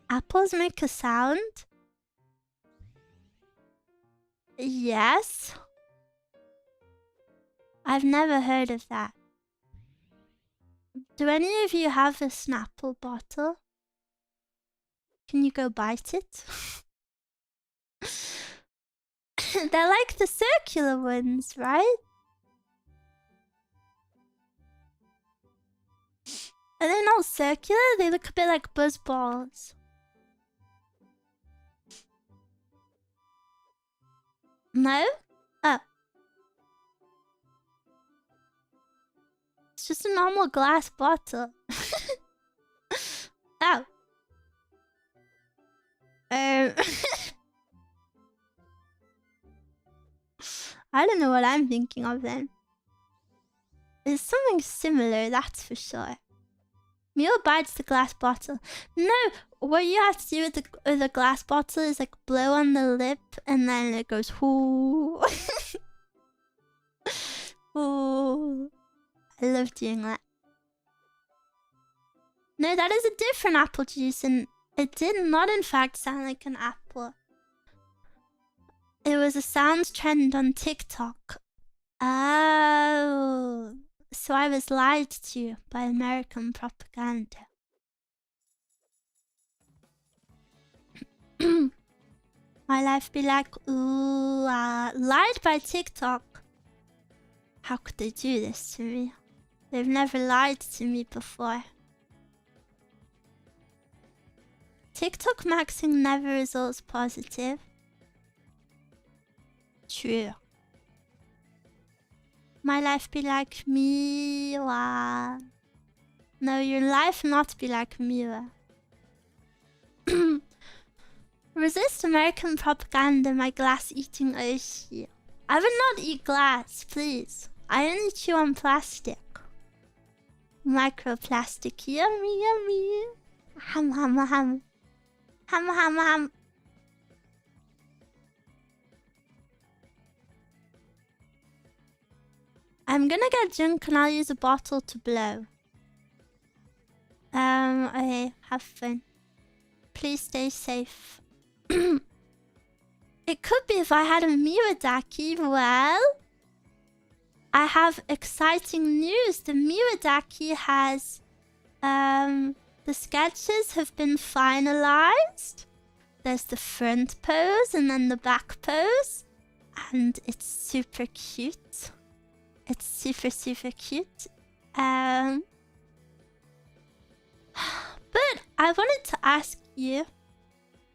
Apples make a sound? Yes. I've never heard of that. Do any of you have a Snapple bottle? Can you go bite it? They're like the circular ones, right? Are they not circular? They look a bit like buzz balls. No? Oh. It's just a normal glass bottle. Oh. I don't know what I'm thinking of then. It's something similar, that's for sure. Mule bites the glass bottle. No, what you have to do with the glass bottle is like blow on the lip and then it goes whoo. Ooh. I love doing that. No, that is a different apple juice and it did not in fact sound like an apple. It was a sounds trend on TikTok. Oh. So I was lied to by American propaganda. My life be like, ooh, lied by TikTok. How could they do this to me? They've never lied to me before. TikTok maxing never results positive. True. My life be like Miwa. No, your life not be like Miwa. Resist American propaganda, my glass-eating Oshi. I will not eat glass, please. I only chew on plastic. Microplastic, yummy, yummy. Ham, ham, ham. Ham, ham, ham. I'm gonna get drunk and I'll use a bottle to blow. Okay, have fun. Please stay safe. It could be if I had a Miwadaki. Well, I have exciting news. The Miwadaki has... the sketches have been finalized. There's the front pose and then the back pose. And it's super cute. It's super, super cute. But I wanted to ask you,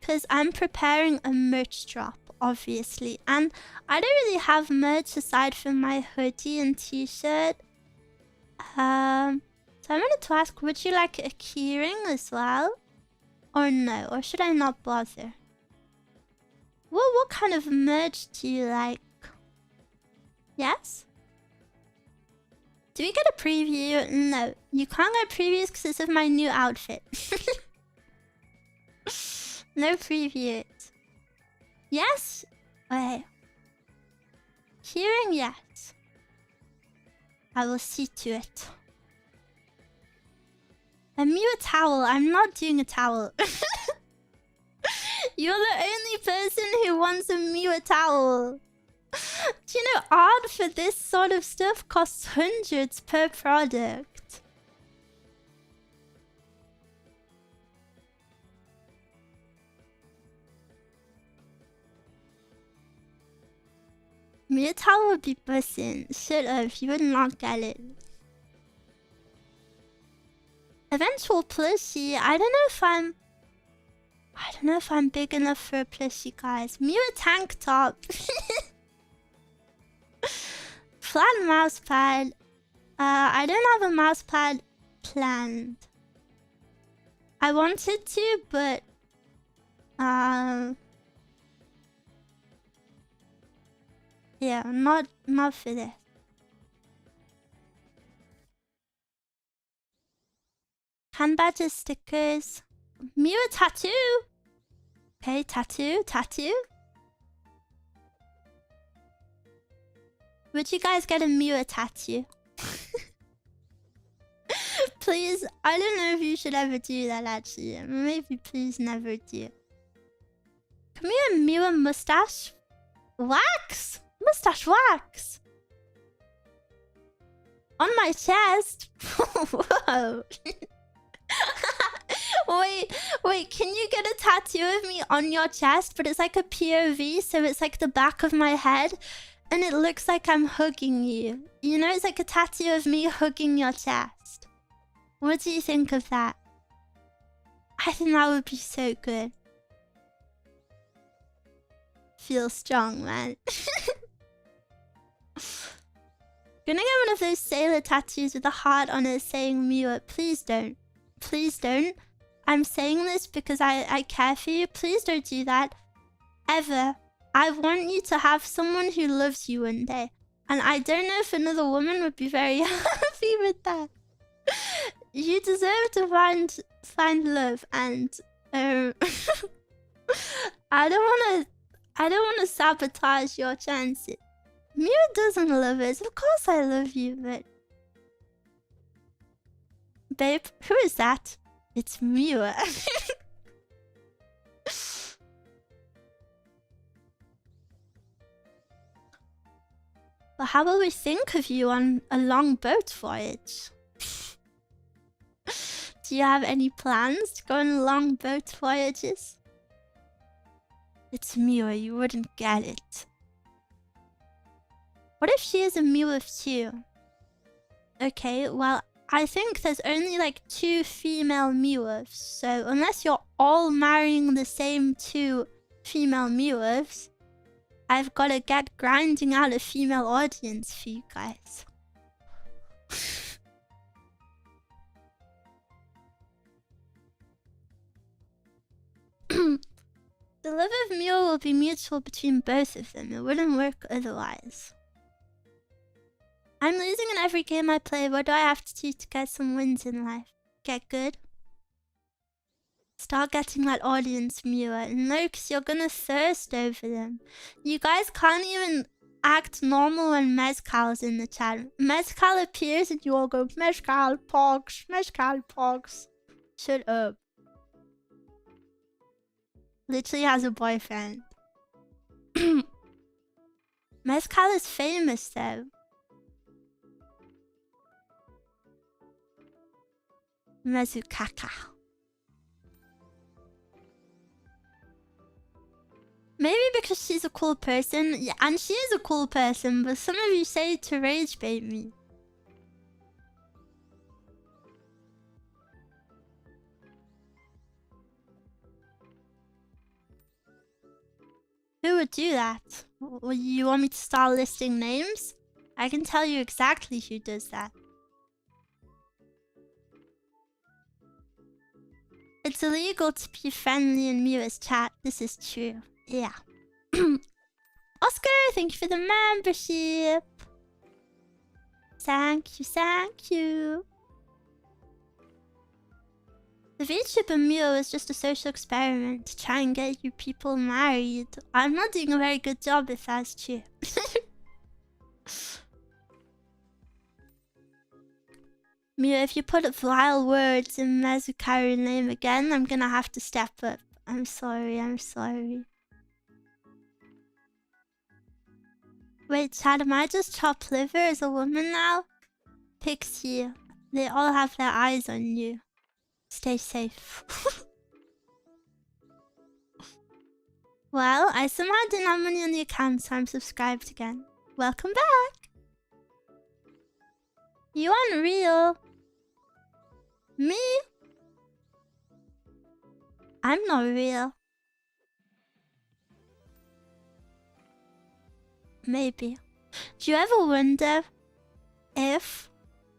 because I'm preparing a merch drop, obviously. And I don't really have merch aside from my hoodie and t-shirt. So I wanted to ask, would you like a keyring as well? Or no? Or should I not bother? What kind of merch do you like? Yes? Do we get a preview? No. You can't get previews because it's of my new outfit. No previews. Yes? Okay. Hearing yes. I will see to it. A Mew towel. I'm not doing a towel. You're the only person who wants a Mew towel. Do you know, art for this sort of stuff costs hundreds per product. Mew towel would be bussin'. Shut up, you would not get it. Eventual plushie. I don't know if I'm big enough for a plushie, guys. Mew a tank top. Flat mouse pad. I don't have a mouse pad planned. I wanted to, but yeah, not for this. Hand badges, stickers. Mew a tattoo. Okay, tattoo. Would you guys get a Mew tattoo? Please, I don't know if you should ever do that actually. Maybe please never do. Come here, Mew mustache. Wax? Mustache wax. On my chest? Whoa. Wait, can you get a tattoo of me on your chest? But it's like a POV, so it's like the back of my head. And it looks like I'm hugging you. You know, it's like a tattoo of me hugging your chest. What do you think of that? I think that would be so good. Feel strong, man. Gonna get one of those sailor tattoos with a heart on it saying Mew. Please don't. Please don't. I'm saying this because I care for you. Please don't do that. Ever. I want you to have someone who loves you one day. And I don't know if another woman would be very happy with that. You deserve to find love, and I don't wanna sabotage your chances. Mew doesn't love us. Of course I love you, but babe, who is that? It's Mew. But how will we think of you on a long boat voyage? Do you have any plans to go on long boat voyages? It's Mew, you wouldn't get it. What if she is a Mew of 2? Okay, well, I think there's only like 2 female Mewers, so unless you're all marrying the same 2 female Mewers, I've gotta get grinding out a female audience for you guys. The love of Mule will be mutual between both of them. It wouldn't work otherwise. I'm losing in every game I play. What do I have to do to get some wins in life? Get good? Start getting that audience, Mule. No, because you're gonna thirst over them. You guys can't even act normal when Mezcal's in the chat. Mezcal appears and you all go, Mezcal pogs, Mezcal pogs. Shut up. Literally has a boyfriend. Mezcal is famous though. Mezukaka. Maybe because she's a cool person. Yeah, and she is a cool person, but some of you say it to rage bait me. Who would do that? You want me to start listing names? I can tell you exactly who does that. It's illegal to be friendly in Mia's chat. This is true. Yeah. Oscar, thank you for the membership. Thank you, thank you. The viewership of Mio is just a social experiment to try and get you people married. I'm not doing a very good job if that's true. Mio, if you put vile words in Mezukaru's name again, I'm gonna have to step up. I'm sorry, I'm sorry. Wait, Chad, am I just chopped liver as a woman now? Pixie, they all have their eyes on you. Stay safe. Well, I somehow didn't have money on the account, so I'm subscribed again. Welcome back! You unreal. Me? I'm not real. Maybe. Do you ever wonder if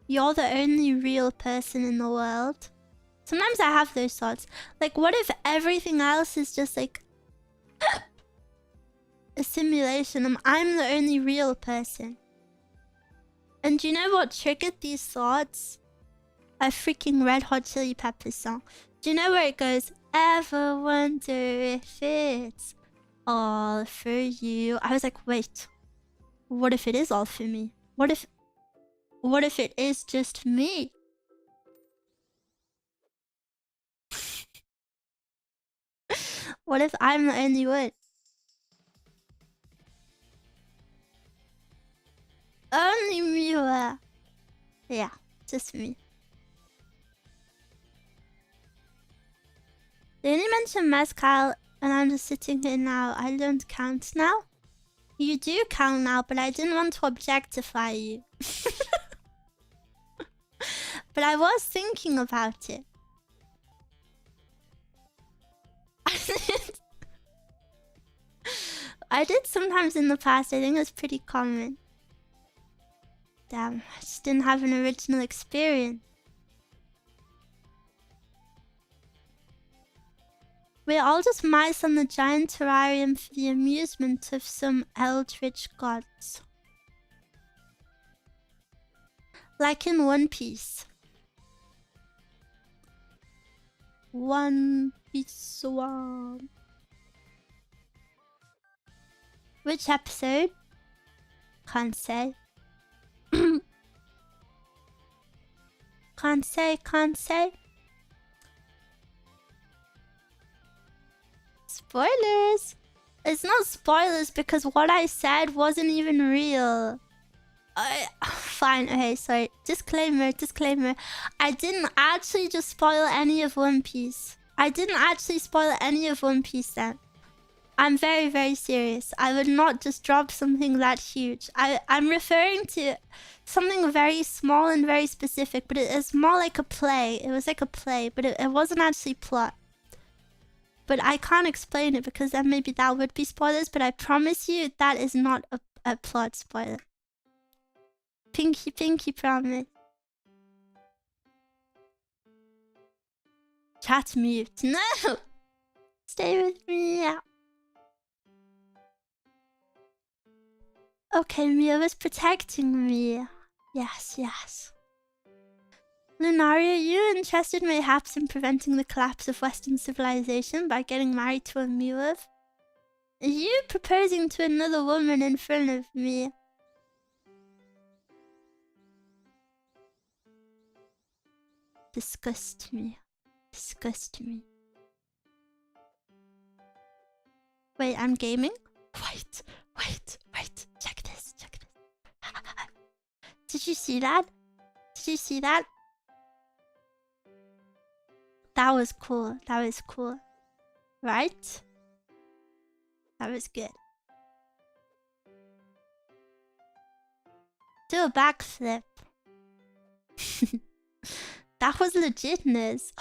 you're the only real person in the world? Sometimes I have those thoughts. Like, what if everything else is just like a simulation and I'm the only real person? And do you know what triggered these thoughts? A freaking Red Hot Chili Peppers song. Do you know where it goes? Ever wonder if it's all for you? I was like, wait. What if it is all for me? What if it is just me? What if I'm the only one? Only me. Yeah, just me. They only mentioned Mezcal, and I'm just sitting here now. I don't count now. You do count now, but I didn't want to objectify you. But I was thinking about it. I did sometimes in the past. I think it was pretty common. Damn, I just didn't have an original experience. We're all just mice on the giant terrarium for the amusement of some eldritch gods. Like in One Piece. One Piece one. Which episode? Can't say. Can't say. Spoilers! It's not spoilers because what I said wasn't even real. Fine, okay, sorry. Disclaimer. I didn't actually just spoil any of One Piece. I didn't actually spoil any of One Piece then. I'm very, very serious. I would not just drop something that huge. I'm referring to something very small and very specific, but it is more like a play. It was like a play, but it wasn't actually plot. but I can't explain it because then maybe that would be spoilers, but I promise you that is not a plot spoiler. Pinky promise. Chat mute. No! Stay with me. Okay, Mia was protecting me. Yes. Lunaria, you interested mayhaps in preventing the collapse of Western civilization by getting married to a Miwaf? You proposing to another woman in front of me? Disgust me. Wait, I'm gaming? Wait. Check this. Did you see that? That was cool. Right? That was good. Do a backflip. That was legitness.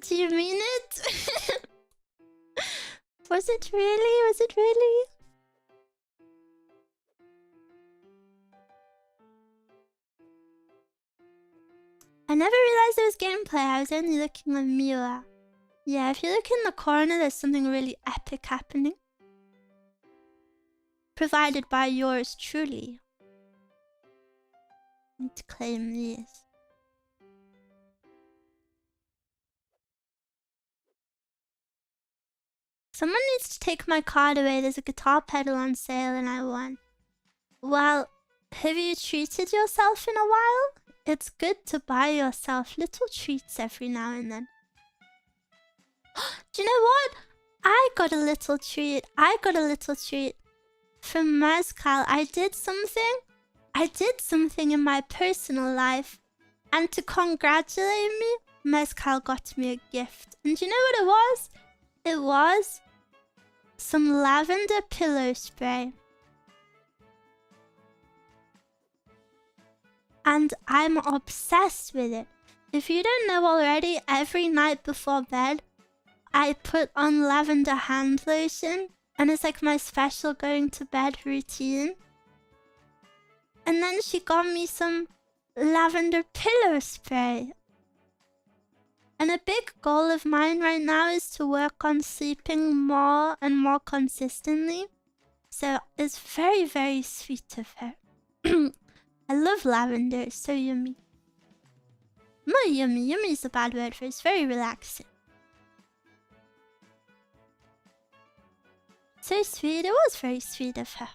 Do you mean it? Was it really? I never realized there was gameplay. I was only looking at Miwa. Yeah, if you look in the corner, there's something really epic happening. Provided by yours truly. Need to claim these. Someone needs to take my card away. There's a guitar pedal on sale and I won. Well, have you treated yourself in a while? It's good to buy yourself little treats every now and then. Do you know what? I got a little treat. From Mezcal. I did something in my personal life. And to congratulate me, Mezcal got me a gift. And do you know what it was? It was some lavender pillow spray. And I'm obsessed with it. If you don't know already, every night before bed, I put on lavender hand lotion. And it's like my special going to bed routine. And then she got me some lavender pillow spray. And a big goal of mine right now is to work on sleeping more and more consistently. So it's very, very sweet of her. I love lavender, it's so yummy. Not yummy, yummy is a bad word for it. It's very relaxing. So sweet, it was very sweet of her.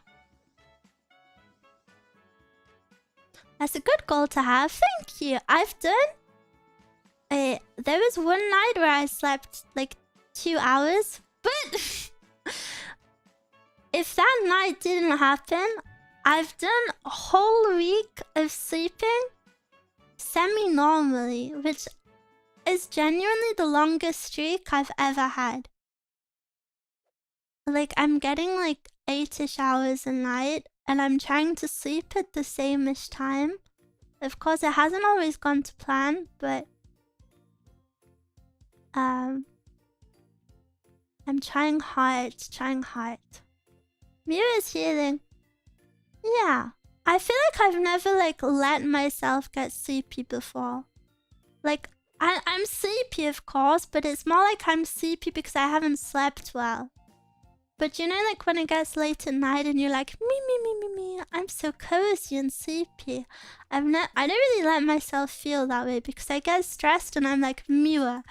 That's a good goal to have, thank you. I've done... there was one night where I slept like 2 hours, but if that night didn't happen, I've done a whole week of sleeping semi-normally, which is genuinely the longest streak I've ever had. Like, I'm getting like 8-ish hours a night, and I'm trying to sleep at the same-ish time. Of course, it hasn't always gone to plan, but... I'm trying hard. Mira is healing. Yeah. I feel like I've never, like, let myself get sleepy before. Like, I'm sleepy, of course, but it's more like I'm sleepy because I haven't slept well. But you know, like, when it gets late at night and you're like, me, I'm so cozy and sleepy. I don't really let myself feel that way because I get stressed and I'm like, Miwa,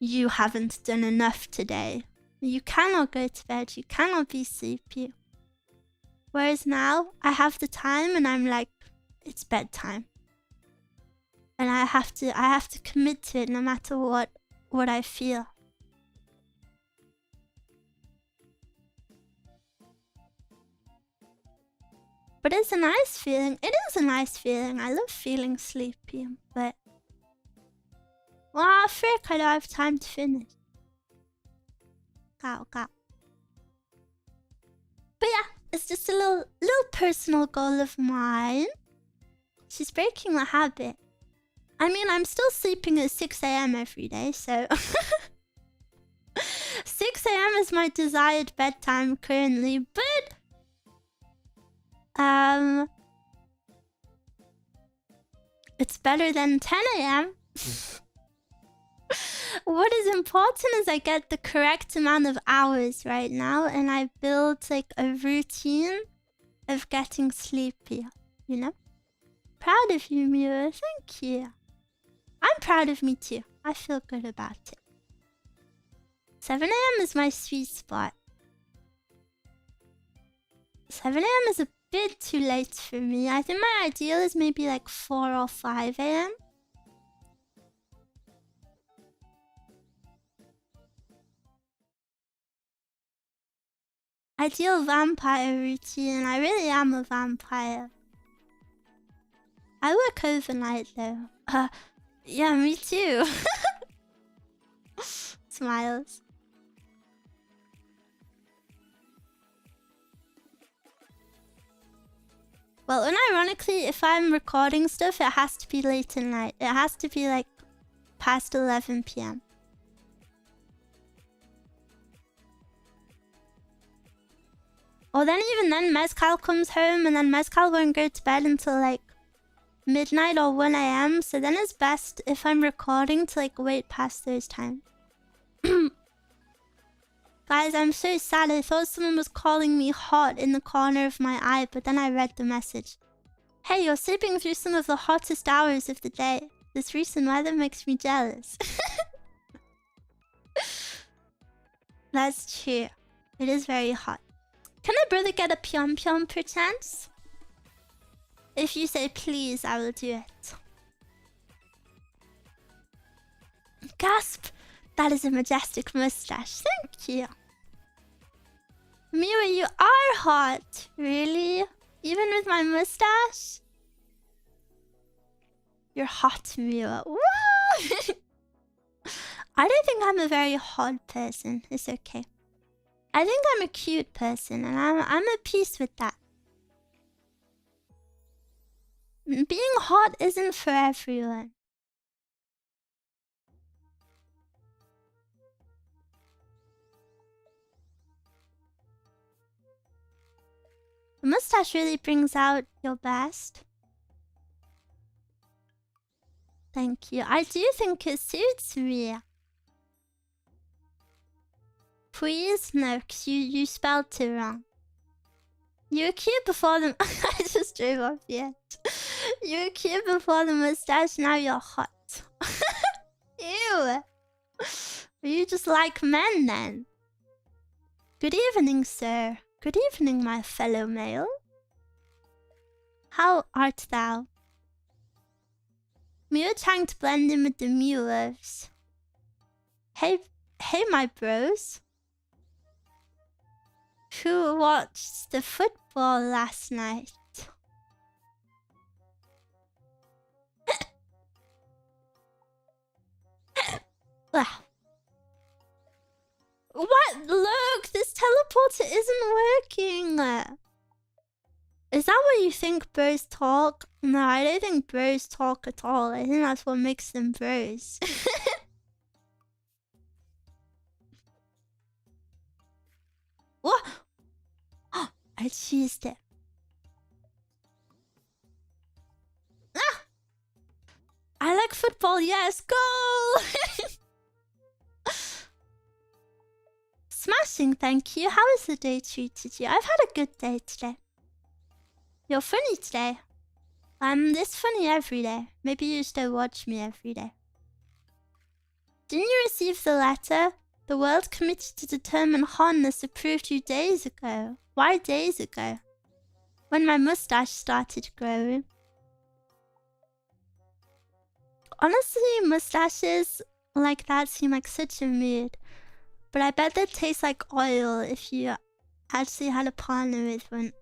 you haven't done enough today. You cannot go to bed. You cannot be sleepy. Whereas now, I have the time and I'm like, it's bedtime. And I have to commit to it no matter what I feel. But it's a nice feeling. It is a nice feeling. I love feeling sleepy, but... Well, frick, I don't have time to finish. But yeah, it's just a little personal goal of mine. She's breaking the habit. I mean, I'm still sleeping at 6 AM every day, so... 6 a.m. is my desired bedtime currently, but it's better than 10 a.m. What is important is I get the correct amount of hours right now, and I build like a routine of getting sleepy, you know? Proud of you, Mira. Thank you. I'm proud of me too. I feel good about it. 7 a.m. is my sweet spot. 7 a.m. is a bit too late for me. I think my ideal is maybe like 4 or 5 a.m. Ideal vampire routine. I really am a vampire. I work overnight though. Yeah, me too. Smiles. Well, unironically, if I'm recording stuff, it has to be late at night. It has to be like past 11 p.m. Or then even then, Mezcal comes home and then Mezcal won't go to bed until like midnight or 1 a.m. So then it's best if I'm recording to like wait past those times. Guys, I'm so sad. I thought someone was calling me hot in the corner of my eye, but then I read the message. Hey, you're sleeping through some of the hottest hours of the day. This recent weather makes me jealous. That's true. It is very hot. Can my brother get a pyon pyon perchance? If you say please, I will do it. Gasp! That is a majestic mustache. Thank you. Mira, you are hot. Really? Even with my mustache? You're hot, Mira. Woo! I don't think I'm a very hot person. It's okay. I think I'm a cute person, and I'm at peace with that. Being hot isn't for everyone. The mustache really brings out your best. Thank you. I do think it suits me. Please? No, because you spelled it wrong. You were cute before the... I just drove off yet. You were cute before the mustache, now you're hot. Ew. You just like men then. Good evening, sir. Good evening, my fellow male. How art thou? We are trying to blend in with the Muelers. Hey, my bros. Who watched the football last night? What? Look, this teleporter isn't working. Is that what you think bros talk? No, I don't think bros talk at all. I think that's what makes them bros. What? Oh, I cheesed it. Ah! I like football, yes, goal! Smashing, thank you. How has the day treated you? I've had a good day today. You're funny today. I'm this funny every day. Maybe you just don't watch me every day. Didn't you receive the letter? The World Committee to determine hotness approved you days ago. Why days ago? When my mustache started growing. Honestly, mustaches like that seem like such a mood. But I bet they taste like oil if you actually had a partner with one.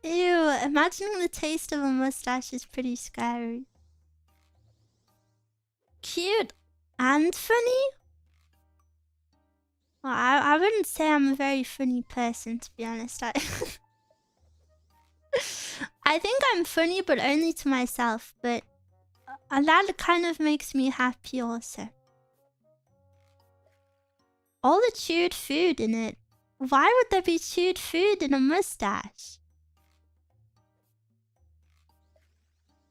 Ew, imagining the taste of a mustache is pretty scary. Cute and funny? Well, I wouldn't say I'm a very funny person, to be honest. I think I'm funny, but only to myself. But that kind of makes me happy also. All the chewed food in it. Why would there be chewed food in a mustache?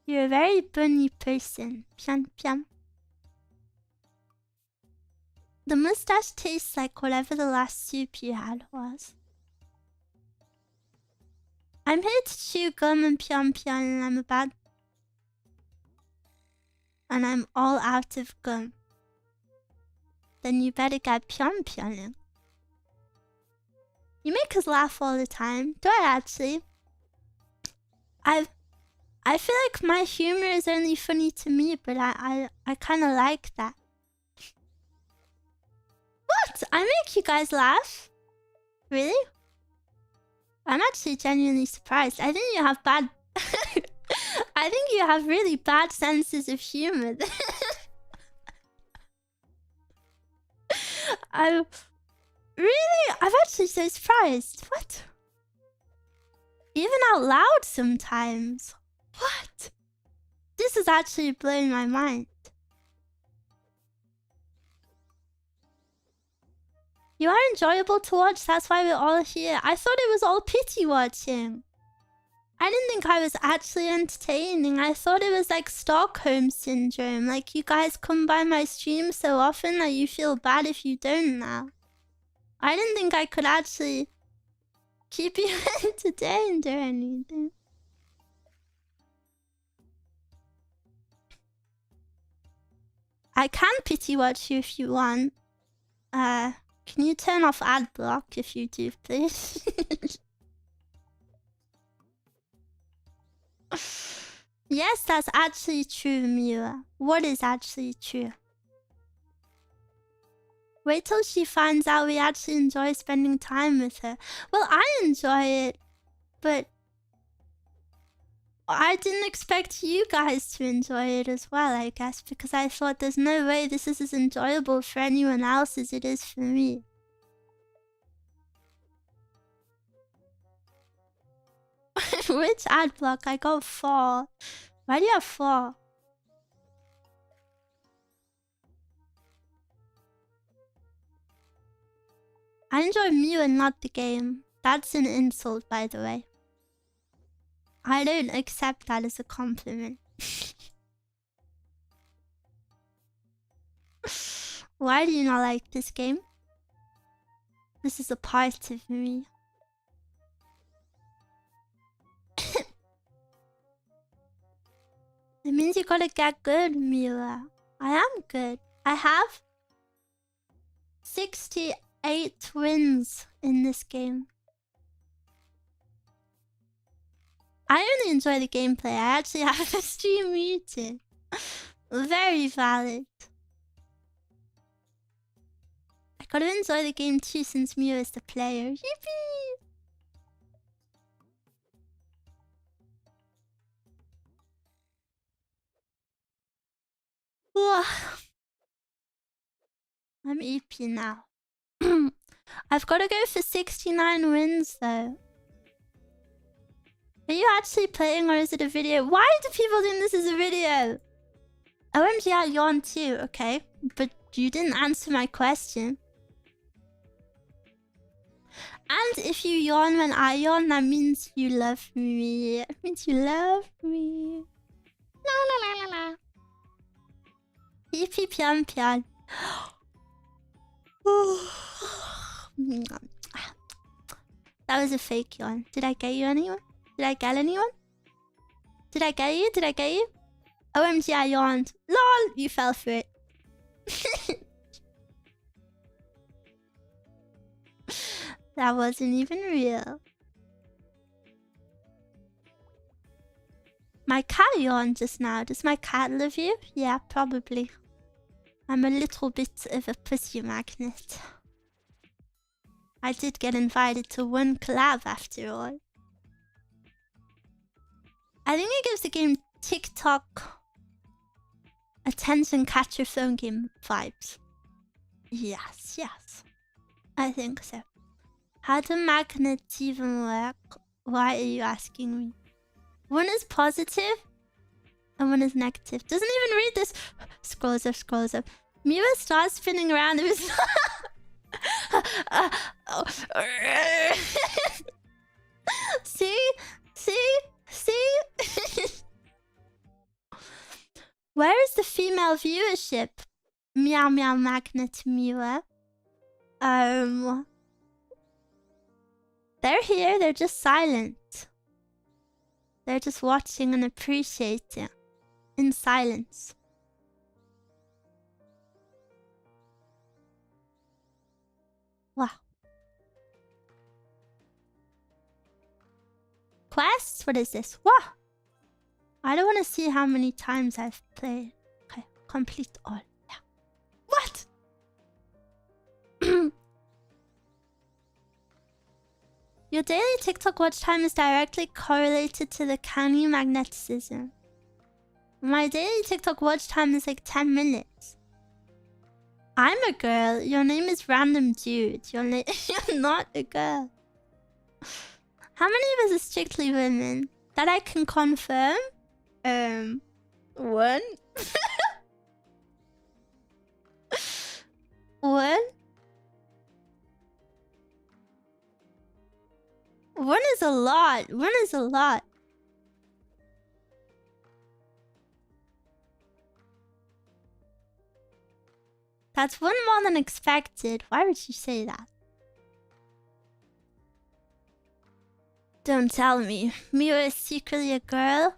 You're a very bunny person. Pyon pyon. The mustache tastes like whatever the last soup you had was. I'm here to chew gum and pyon pyon and I'm all out of gum. Then you better get pyon pyoning. You make us laugh all the time. Do I actually? I feel like my humor is only funny to me, but I kind of like that. What? I make you guys laugh? Really? I'm actually genuinely surprised. I think you have bad... I think you have really bad senses of humor. Really? I'm actually so surprised. What? Even out loud sometimes. What? This is actually blowing my mind. You are enjoyable to watch, that's why we're all here. I thought it was all pity watching. I didn't think I was actually entertaining. I thought it was like Stockholm Syndrome. Like you guys come by my stream so often that you feel bad if you don't now. I didn't think I could actually keep you entertained or anything. I can pity watch you if you want. Can you turn off ad block if you do, please? Yes, that's actually true, Mira. What is actually true? Wait till she finds out we actually enjoy spending time with her. Well, I enjoy it, but I didn't expect you guys to enjoy it as well, I guess, because I thought there's no way this is as enjoyable for anyone else as it is for me. Which ad block? I got 4. Why do you have 4? I enjoy Mew and not the game. That's an insult, by the way. I don't accept that as a compliment. Why do you not like this game? This is a part of me. It means you gotta get good, Mila. I am good. I have 68 wins in this game. I only enjoy the gameplay. I actually have the stream muted. Very valid. I gotta enjoy the game too since Mew is the player. Yippee! I'm EP now. I've gotta go for 69 wins though. Are you actually playing or is it a video? Why do people think this is a video? OMG, I yawned too, okay. But you didn't answer my question. And if you yawn when I yawn, that means you love me. It means you love me. La la la la la. Yippee pyon pyon. That was a fake yawn. Did I get you anyone? Did I get anyone? Did I get you? Did I get you? OMG, I yawned. LOL, you fell for it. That wasn't even real. My cat yawned just now. Does my cat love you? Yeah, probably. I'm a little bit of a pussy magnet. I did get invited to one collab after all. I think it gives the game TikTok attention catcher phone game vibes. Yes, yes. I think so. How do magnets even work? Why are you asking me? One is positive and one is negative. Doesn't even read this. Scrolls up, scrolls up. Miwa starts spinning around. It was See? Where is the female viewership? Meow meow magnet mewer. They're here, they're just silent. They're just watching and appreciating in silence. Wow. Quests? What is this? Wow. I don't want to see how many times I've played. Okay, complete all. Yeah. What? Your daily TikTok watch time is directly correlated to the canny magnetism. My daily TikTok watch time is like 10 minutes. I'm a girl. Your name is random dude. You're not a girl. How many of us are strictly women? That I can confirm? One? One? One is a lot. One is a lot. That's one more than expected. Why would you say that? Don't tell me. Mio is secretly a girl?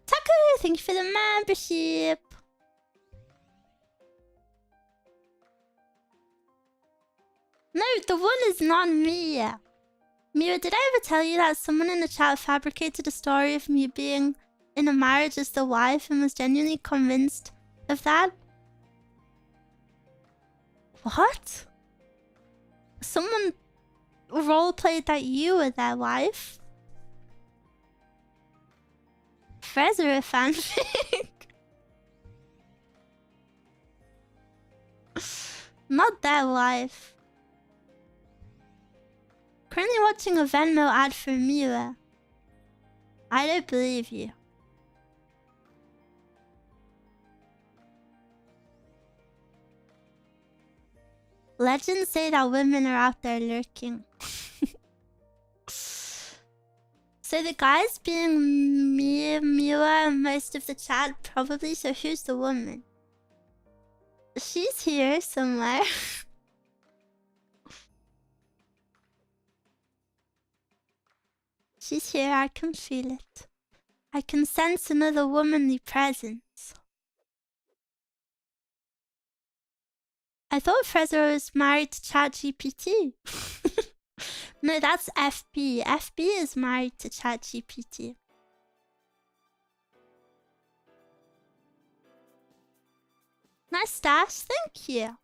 Taku, thank you for the membership. No, the one is not me. Mio, did I ever tell you that someone in the chat fabricated a story of me being in a marriage as the wife and was genuinely convinced of that? What? Someone roleplayed that you were their wife? Frezzer a fanfic? Not their wife. Currently watching a Venmo ad for Mila. I don't believe you. Legends say that women are out there lurking. So the guys being Mila and most of the chat probably, so who's the woman? She's here somewhere. She's here, I can feel it. I can sense another womanly presence. I thought Frezzo was married to ChatGPT. No, that's FB. FB is married to ChatGPT. Nice stash, thank you.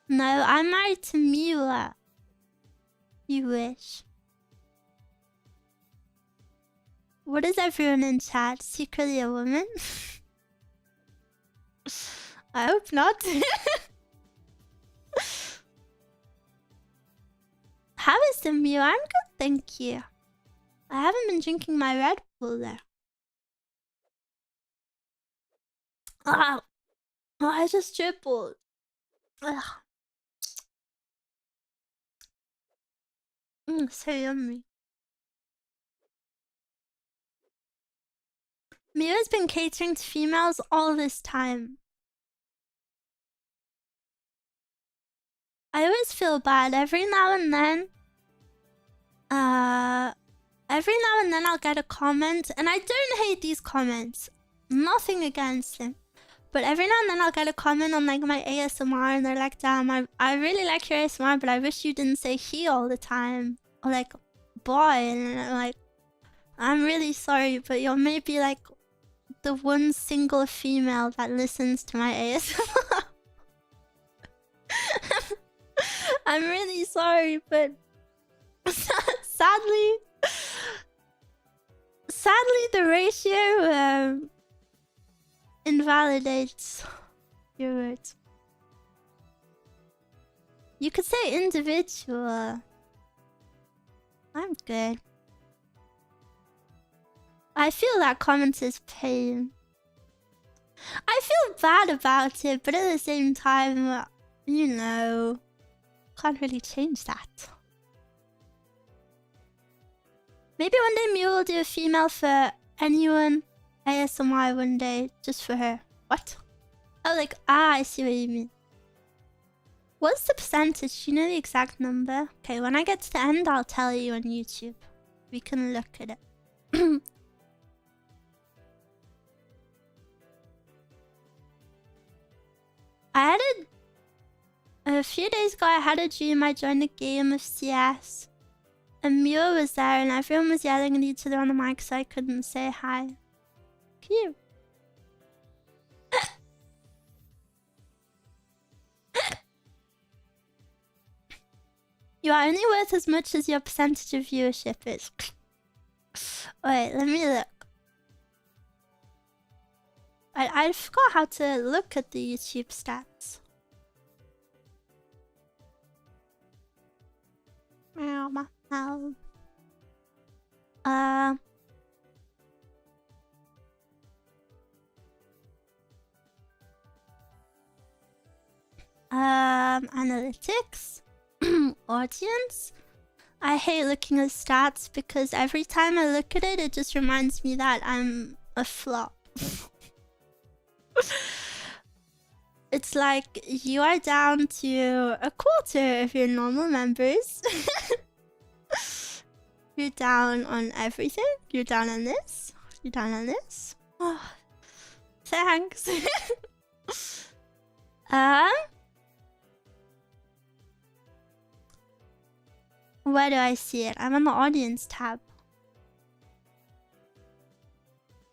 No, I'm married to Mila. You wish. What is everyone in chat? Secretly a woman? I hope not. How is the meal? I'm good, thank you. I haven't been drinking my Red Bull there. Ah, oh, I just tripled. So yummy. Mia's been catering to females all this time. I always feel bad every now and then. I'll get a comment, and I don't hate these comments. Nothing against them. But every now and then I'll get a comment on like my ASMR, and they're like, damn, I really like your ASMR, but I wish you didn't say he all the time. Or like, boy, and I'm like, I'm really sorry, but you're maybe like the one single female that listens to my ASMR. I'm really sorry, but sadly the ratio invalidates your words. You could say individual. I'm good. I feel that comment is pain. I feel bad about it, but at the same time, you know, can't really change that. Maybe one day Mew will do a female for anyone ASMR one day, just for her. What? Oh, like, I see what you mean. What's the percentage? Do you know the exact number? Okay, when I get to the end, I'll tell you on YouTube. We can look at it. I had a few days ago, I had a dream I joined a game of CS. And Mew was there and everyone was yelling at each other on the mic so I couldn't say hi. Cute. You are only worth as much as your percentage of viewership is. Wait, let me look. I forgot how to look at the YouTube stats. Analytics. Audience. I hate looking at stats because every time I look at it, it just reminds me that I'm a flop. It's like you are down to a quarter of your normal members. You're down on everything. You're down on this. You're down on this. Oh, thanks. Where do I see it? I'm on the audience tab.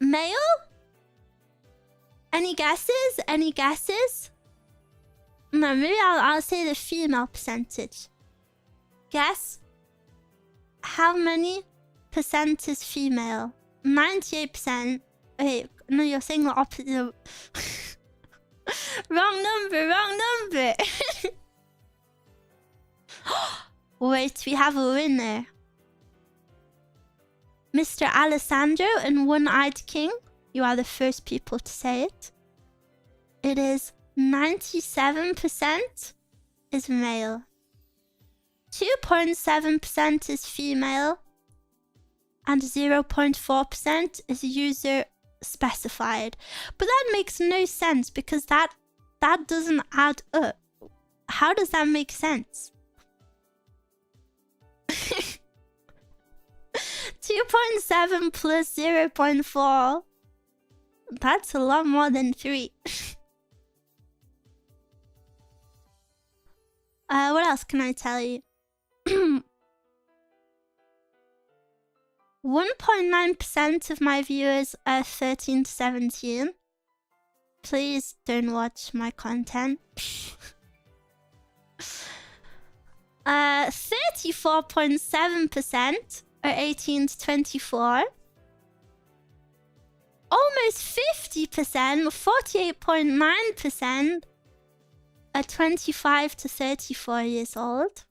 Male? Any guesses? Any guesses? No, maybe I'll say the female percentage. Guess? How many percent is female? 98%. Wait, no, you're saying the opposite. Wrong number, wrong number. Wait, we have a winner. Mr. Alessandro and One-Eyed King. You are the first people to say it. It is 97% is male. 2.7% is female. And 0.4% is user specified. But that makes no sense because that doesn't add up. How does that make sense? 2.7 plus 0.4. That's a lot more than 3. What else can I tell you? 1.9% of my viewers are 13 to 17. Please don't watch my content. 34.7% are 18 to 24. Almost 50%, 48.9% are 25 to 34 years old.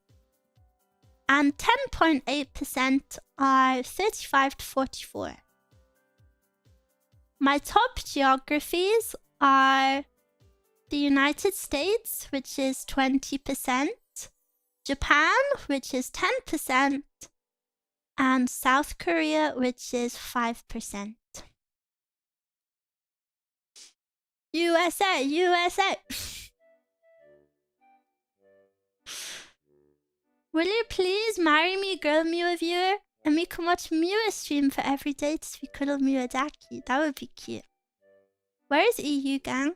And 10.8% are 35 to 44. My top geographies are the United States, which is 20%, Japan, which is 10%, and South Korea, which is 5%. USA, USA! Will you please marry me, girl Mew viewer? And we can watch Mew stream for every day to be cuddle Mew Daki. That would be cute. Where is EU, gang?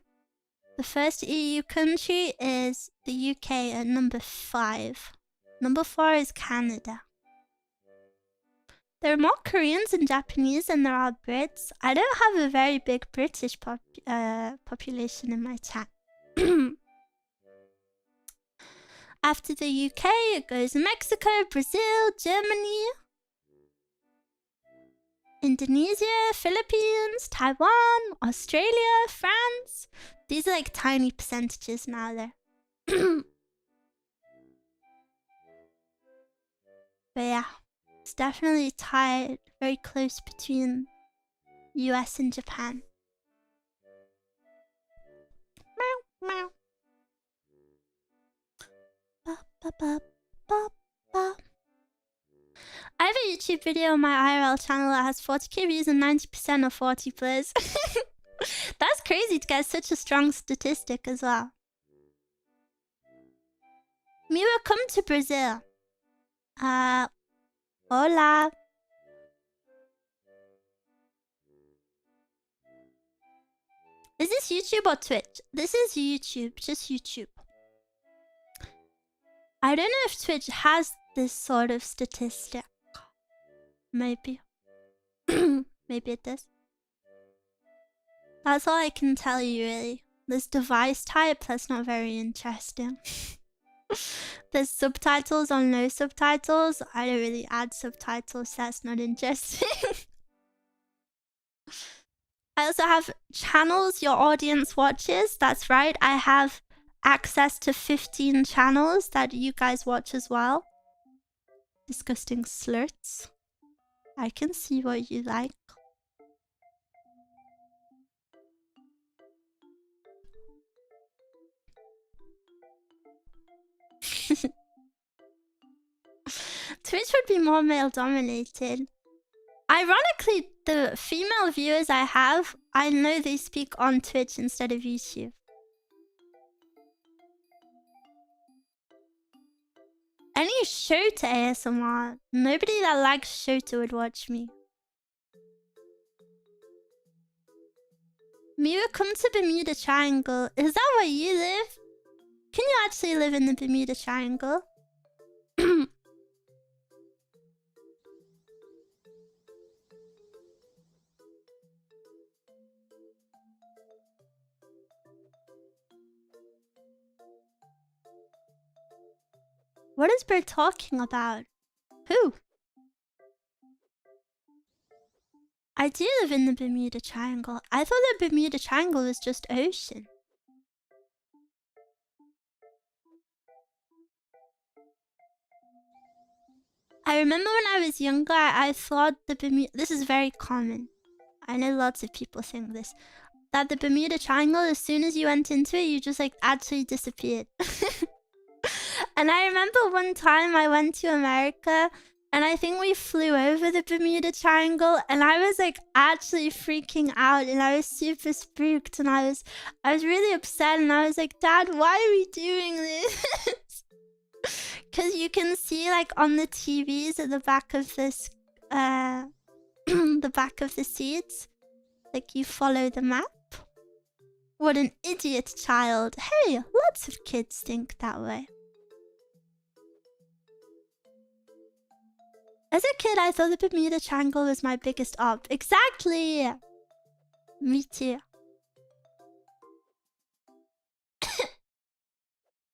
The first EU country is the UK at number 5. Number 4 is Canada. There are more Koreans and Japanese than there are Brits. I don't have a very big British population in my chat. After the UK, it goes Mexico, Brazil, Germany, Indonesia, Philippines, Taiwan, Australia, France. These are like tiny percentages now there. But yeah, it's definitely tied very close between US and Japan. Ba, ba, ba, ba. I have a YouTube video on my IRL channel that has 40k views and 90% of 40 plays. That's crazy to get such a strong statistic as well. Mira, come to Brazil. Hola. Is this YouTube or Twitch? This is YouTube, just YouTube. I don't know if Twitch has this sort of statistic. Maybe. Maybe it does. That's all I can tell you, really. This device type, that's not very interesting. There's subtitles or no subtitles. I don't really add subtitles, that's not interesting. I also have channels your audience watches. That's right, I have access to 15 channels that you guys watch as well. Disgusting slurts. I can see what you like. Twitch would be more male dominated. Ironically, the female viewers I have, I know they speak on Twitch instead of YouTube. Any Shota ASMR, nobody that likes Shota would watch me. Mira, come to Bermuda Triangle. Is that where you live? Can you actually live in the Bermuda Triangle? What is Bird talking about? Who? I do live in the Bermuda Triangle. I thought the Bermuda Triangle was just ocean. I remember when I was younger, I thought the Bermuda... This is very common. I know lots of people think this. That the Bermuda Triangle, as soon as you went into it, you just like actually disappeared. And I remember one time I went to America and I think we flew over the Bermuda Triangle and I was like actually freaking out and I was super spooked and I was really upset and I was like, Dad, why are we doing this? Because you can see like on the TVs at the back of this, the back of the seats, like you follow the map. What an idiot child. Hey, lots of kids think that way. As a kid, I thought the Bermuda Triangle was my biggest op. Exactly! Me too.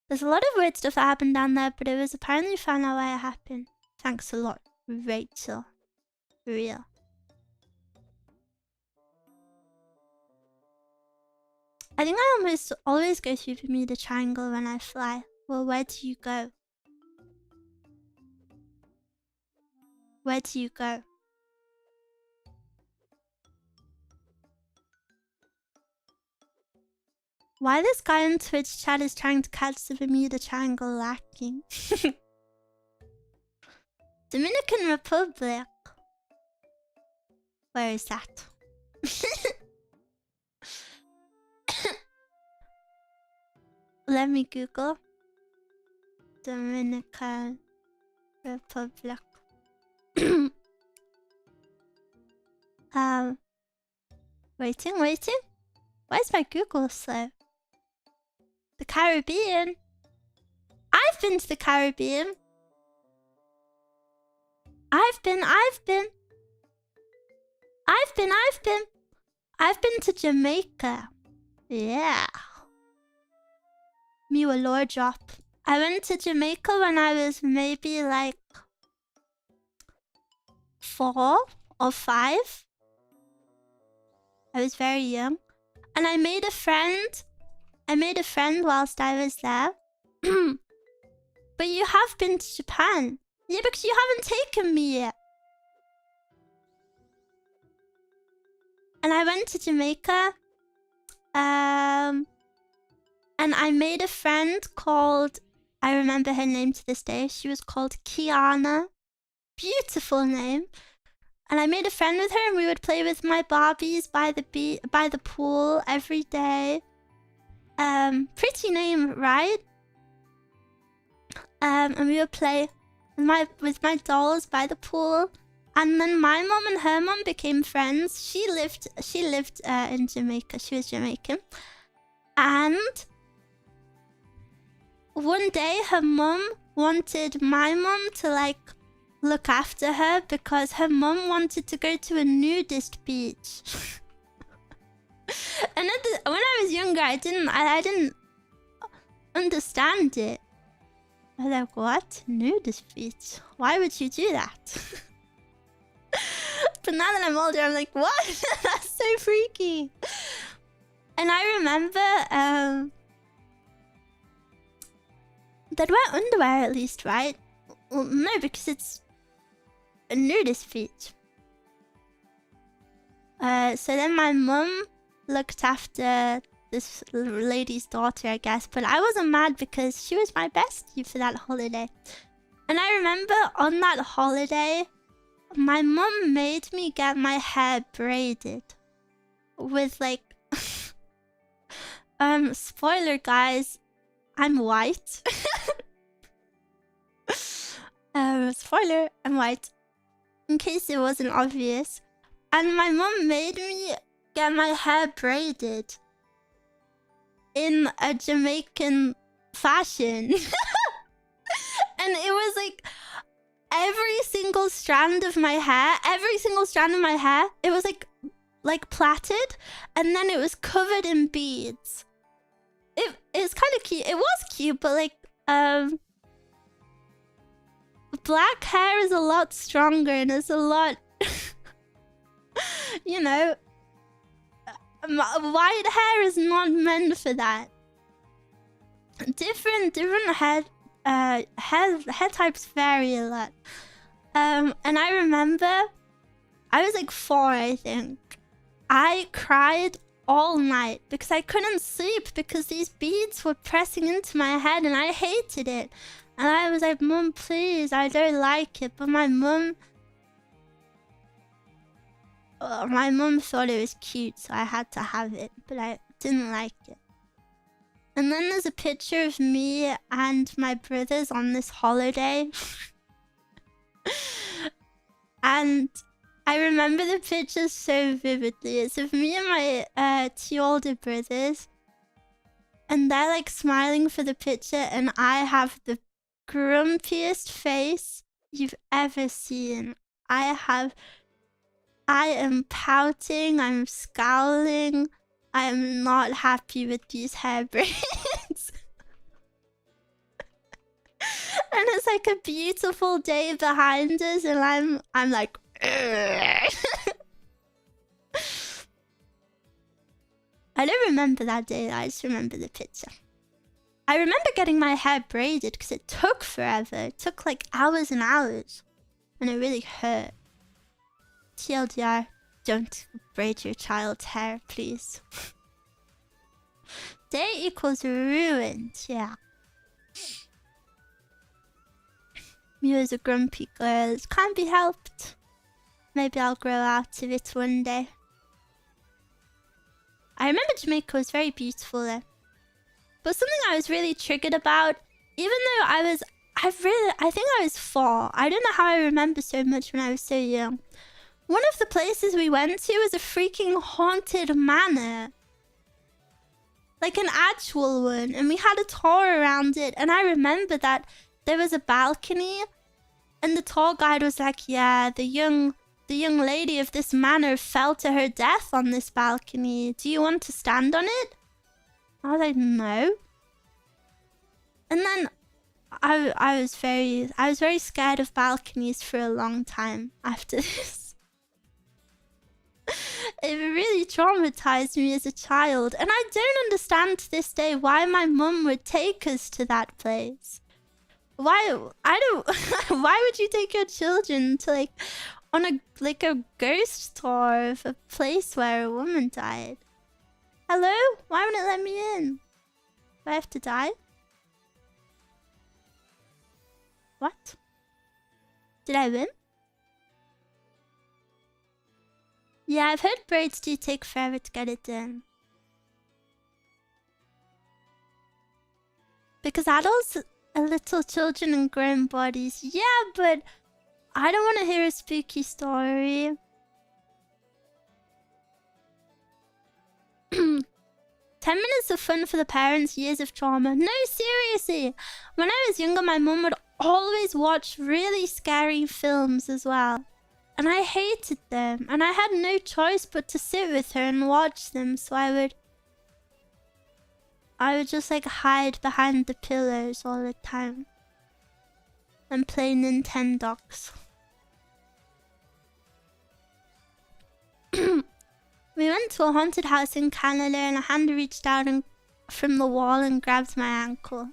There's a lot of weird stuff that happened down there, but it was apparently found out why it happened. Thanks a lot, Rachel. For real. I think I almost always go through Bermuda Triangle when I fly. Well, where do you go? Where do you go? Why this guy on Twitch chat is trying to catch the Bermuda Triangle lacking? Dominican Republic. Where is that? Let me Google. Dominican Republic. Waiting. Why is my Google slow? The Caribbean? I've been to the Caribbean. I've been to Jamaica. Yeah. Me a lore drop. I went to Jamaica when I was maybe like 4 or 5. I was very young. And I made a friend. Whilst I was there. But you have been to Japan. Yeah, because you haven't taken me yet. And I went to Jamaica. And I made a friend called I remember her name to this day. She was called Kiana. Beautiful name. And I made a friend with her, and we would play with my Barbies by the pool every day. Pretty name, right? And we would play with my dolls by the pool. And then my mom and her mom became friends. She lived in Jamaica. She was Jamaican. And one day her mom wanted my mom to like look after her because her mom wanted to go to a nudist beach. And when I was younger, I didn't understand it. I was like, what? Nudist beach? Why would you do that? But now that I'm older, I'm like, what? That's so freaky. And I remember they'd wear underwear at least, right? Well, no, because it's a nudist beach. So then my mum looked after this lady's daughter, I guess. But I wasn't mad because she was my bestie for that holiday. And I remember on that holiday, my mum made me get my hair braided with like... spoiler guys, I'm white. Spoiler, I'm white. In case it wasn't obvious. And my mum made me get my hair braided in a Jamaican fashion. And it was like every single strand of my hair, it was like plaited, and then it was covered in beads. It was kind of cute. It was cute, but like black hair is a lot stronger and it's a lot you know, white hair is not meant for that. Different hair types vary a lot. And I remember I was like 4, I think. I cried all night because I couldn't sleep because these beads were pressing into my head and I hated it. And I was like, Mum, please, I don't like it. But my mum thought it was cute, so I had to have it. But I didn't like it. And then there's a picture of me and my brothers on this holiday. And I remember the picture so vividly. It's of me and my 2 older brothers. And they're like smiling for the picture, and I have the grumpiest face you've ever seen. I am pouting, I'm scowling, I am not happy with these hair braids. And it's like a beautiful day behind us, and I'm like I don't remember that day, I just remember the picture. I remember getting my hair braided because it took forever. It took like hours and hours. And it really hurt. TLDR, don't braid your child's hair, please. Day equals ruined, yeah. Mew is a grumpy girl. It can't be helped. Maybe I'll grow out of it one day. I remember Jamaica was very beautiful there. But something I was really triggered about, even though I think I was 4. I don't know how I remember so much when I was so young. One of the places we went to was a freaking haunted manor. Like an actual one. And we had a tour around it. And I remember that there was a balcony. And the tour guide was like, yeah, the young lady of this manor fell to her death on this balcony. Do you want to stand on it? I was like, no. And then I was very scared of balconies for a long time after this. It really traumatized me as a child, and I don't understand to this day why my mum would take us to that place. Why would you take your children to on a ghost tour of a place where a woman died? Hello? Why won't it let me in? Do I have to die? What? Did I win? Yeah, I've heard braids do take forever to get it done. Because adults are little children in grown bodies. Yeah, but I don't want to hear a spooky story. 10 minutes of fun for the parents, years of trauma. No, seriously. When I was younger, my mum would always watch really scary films as well. And I hated them. And I had no choice but to sit with her and watch them. So I would just like hide behind the pillows all the time. And play Nintendogs. We went to a haunted house in Canada and a hand reached out from the wall and grabbed my ankle.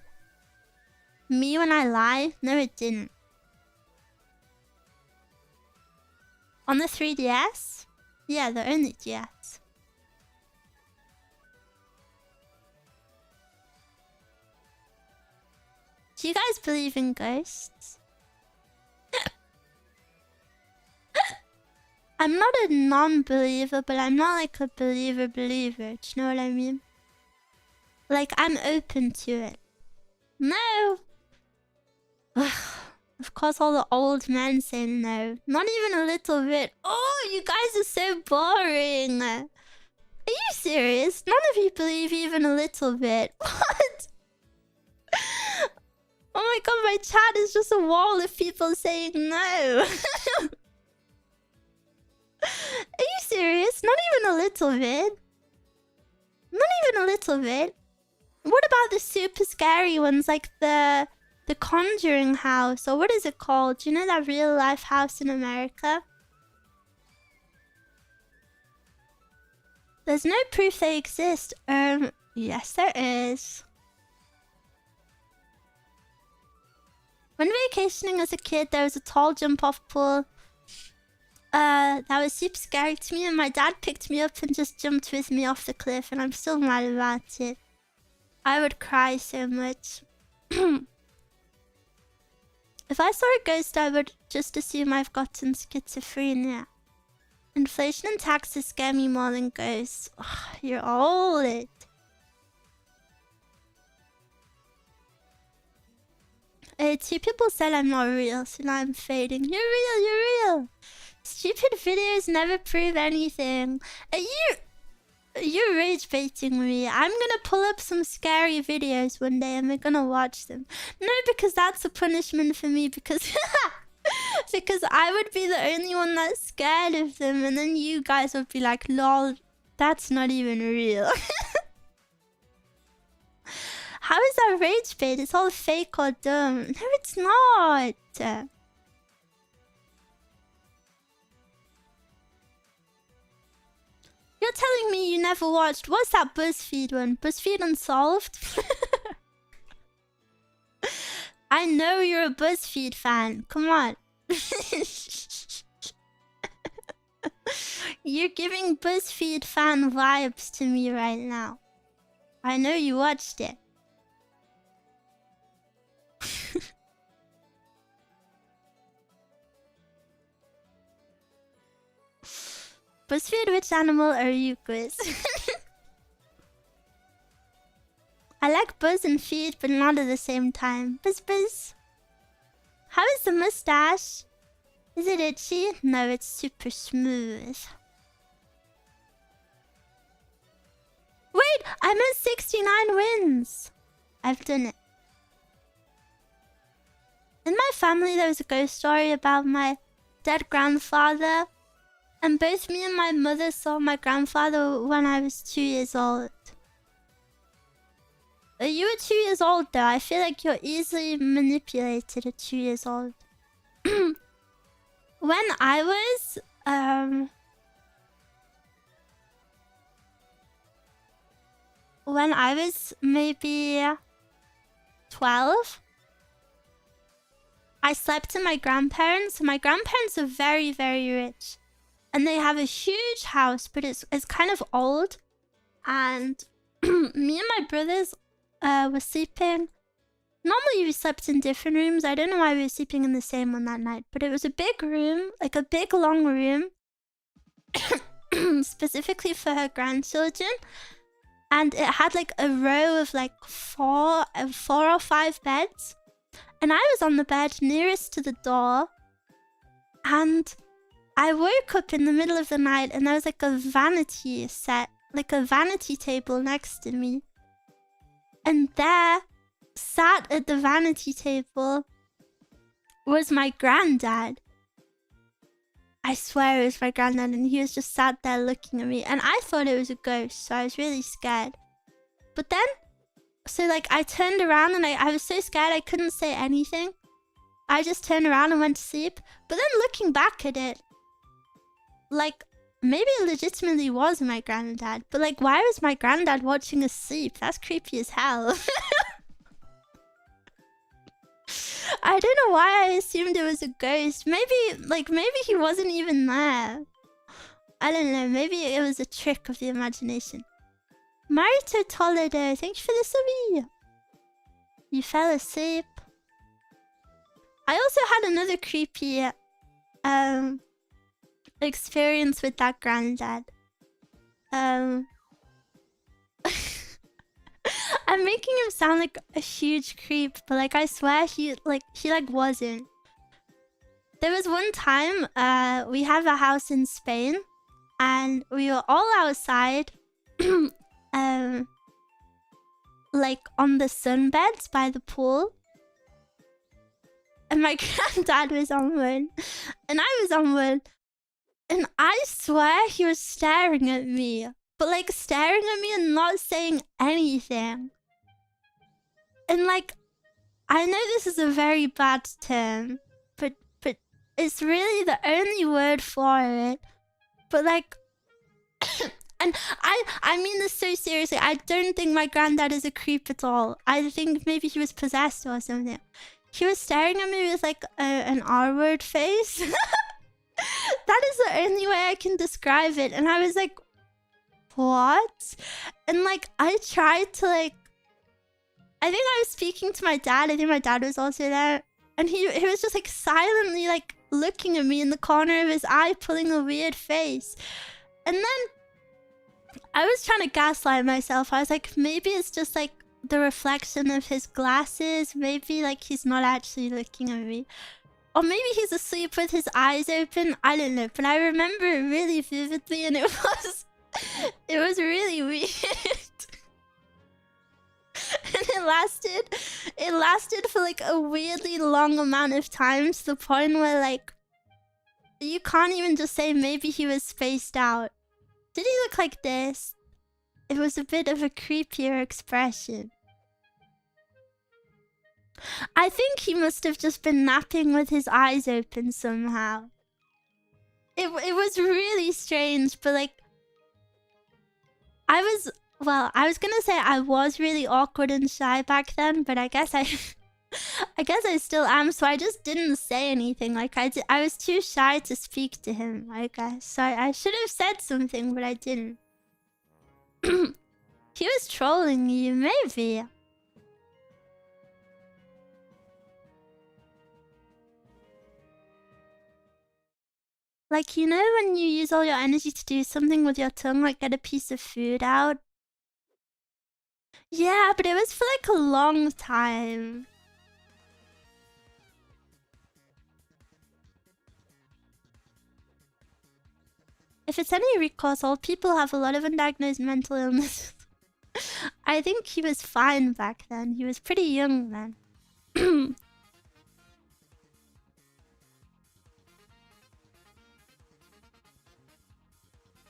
Me when I lie? No, it didn't. On the 3DS? Yeah, the only DS. Do you guys believe in ghosts? I'm not a non-believer, but I'm not like a believer. Do you know what I mean? Like, I'm open to it. No! Of course, all the old men say no. Not even a little bit. Oh, you guys are so boring. Are you serious? None of you believe even a little bit. What? Oh my god, my chat is just a wall of people saying no. Are you serious? Not even a little bit. Not even a little bit. What about the super scary ones, like the Conjuring house, or what is it called? Do you know that real life house in America? There's no proof they exist. Yes there is. When vacationing as a kid, there was a tall jump-off pool. That was super scary to me, and my dad picked me up and just jumped with me off the cliff, and I'm still mad about it. I would cry so much. If I saw a ghost, I would just assume I've gotten schizophrenia. Inflation and taxes scare me more than ghosts. Ugh, you're old. Two people said I'm not real, so now I'm fading. You're real, you're real. Stupid videos never prove anything. You're rage baiting me. I'm gonna pull up some scary videos one day and we're gonna watch them. No, because that's a punishment for me, because because I would be the only one that's scared of them, and then you guys would be like, lol, that's not even real. How is that rage bait? It's all fake or dumb. No, it's not. You're telling me you never watched... What's that BuzzFeed one? BuzzFeed Unsolved? I know you're a BuzzFeed fan. Come on. You're giving BuzzFeed fan vibes to me right now. I know you watched it. BuzzFeed, which animal are you, quiz? I like buzz and feed, but not at the same time. Buzz buzz. How is the mustache? Is it itchy? No, it's super smooth. Wait, I'm at 69 wins. I've done it. In my family, there was a ghost story about my dead grandfather. And both me and my mother saw my grandfather when I was 2 years old. You were 2 years old though. I feel like you're easily manipulated at 2 years old. When I was maybe 12, I slept in my grandparents. My grandparents are very, very rich. And they have a huge house, but it's kind of old. And me and my brothers were sleeping Normally we slept in different rooms. I don't know why we were sleeping in the same one that night, but it was a big room, like a big long room, specifically for her grandchildren. And it had like a row of like four or five beds. And I was on the bed nearest to the door. And I woke up in the middle of the night and there was like a vanity set, like a vanity table next to me. And there, sat at the vanity table, was my granddad. I swear it was my granddad, and he was just sat there looking at me. And I thought it was a ghost, so I was really scared. But then, so like I turned around and I was so scared I couldn't say anything. I just turned around and went to sleep. But then looking back at it, like, maybe it legitimately was my granddad. But like, why was my granddad watching us sleep? That's creepy as hell. I don't know why I assumed it was a ghost. Maybe he wasn't even there. I don't know. Maybe it was a trick of the imagination. Marito Toledo, thank you for the subby. You fell asleep. I also had another creepy experience with that granddad. I'm making him sound like a huge creep, but like I swear he wasn't. There was one time we have a house in Spain and we were all outside like on the sunbeds by the pool. And my granddad was on one and I was on one, and I swear he was staring at me. But like staring at me and not saying anything. And like, I know this is a very bad term, but it's really the only word for it. But like, and I mean this so seriously. I don't think my granddad is a creep at all. I think maybe he was possessed or something. He was staring at me with like an R-word face. That is the only way I can describe it. And I was like, what? And like I tried to like, I think I was speaking to my dad. I think my dad was also there, and he was just like silently like looking at me in the corner of his eye, pulling a weird face. And then I was trying to gaslight myself. I was like, maybe it's just like the reflection of his glasses. Maybe like he's not actually looking at me, or maybe he's asleep with his eyes open. I don't know, but I remember it really vividly, and it was really weird. And it lasted for like a weirdly long amount of time, to the point where like you can't even just say maybe he was spaced out. Did he look like this? It was a bit of a creepier expression. I think he must have just been napping with his eyes open somehow. It was really strange, but like I was gonna say I was really awkward and shy back then, but I guess I still am, so I just didn't say anything. Like I was too shy to speak to him, I guess. So I should have said something, but I didn't. He was trolling you, maybe. Like, you know when you use all your energy to do something with your tongue, like get a piece of food out? Yeah, but it was for like a long time. If it's any recourse, old people have a lot of undiagnosed mental illness. I think he was fine back then. He was pretty young then.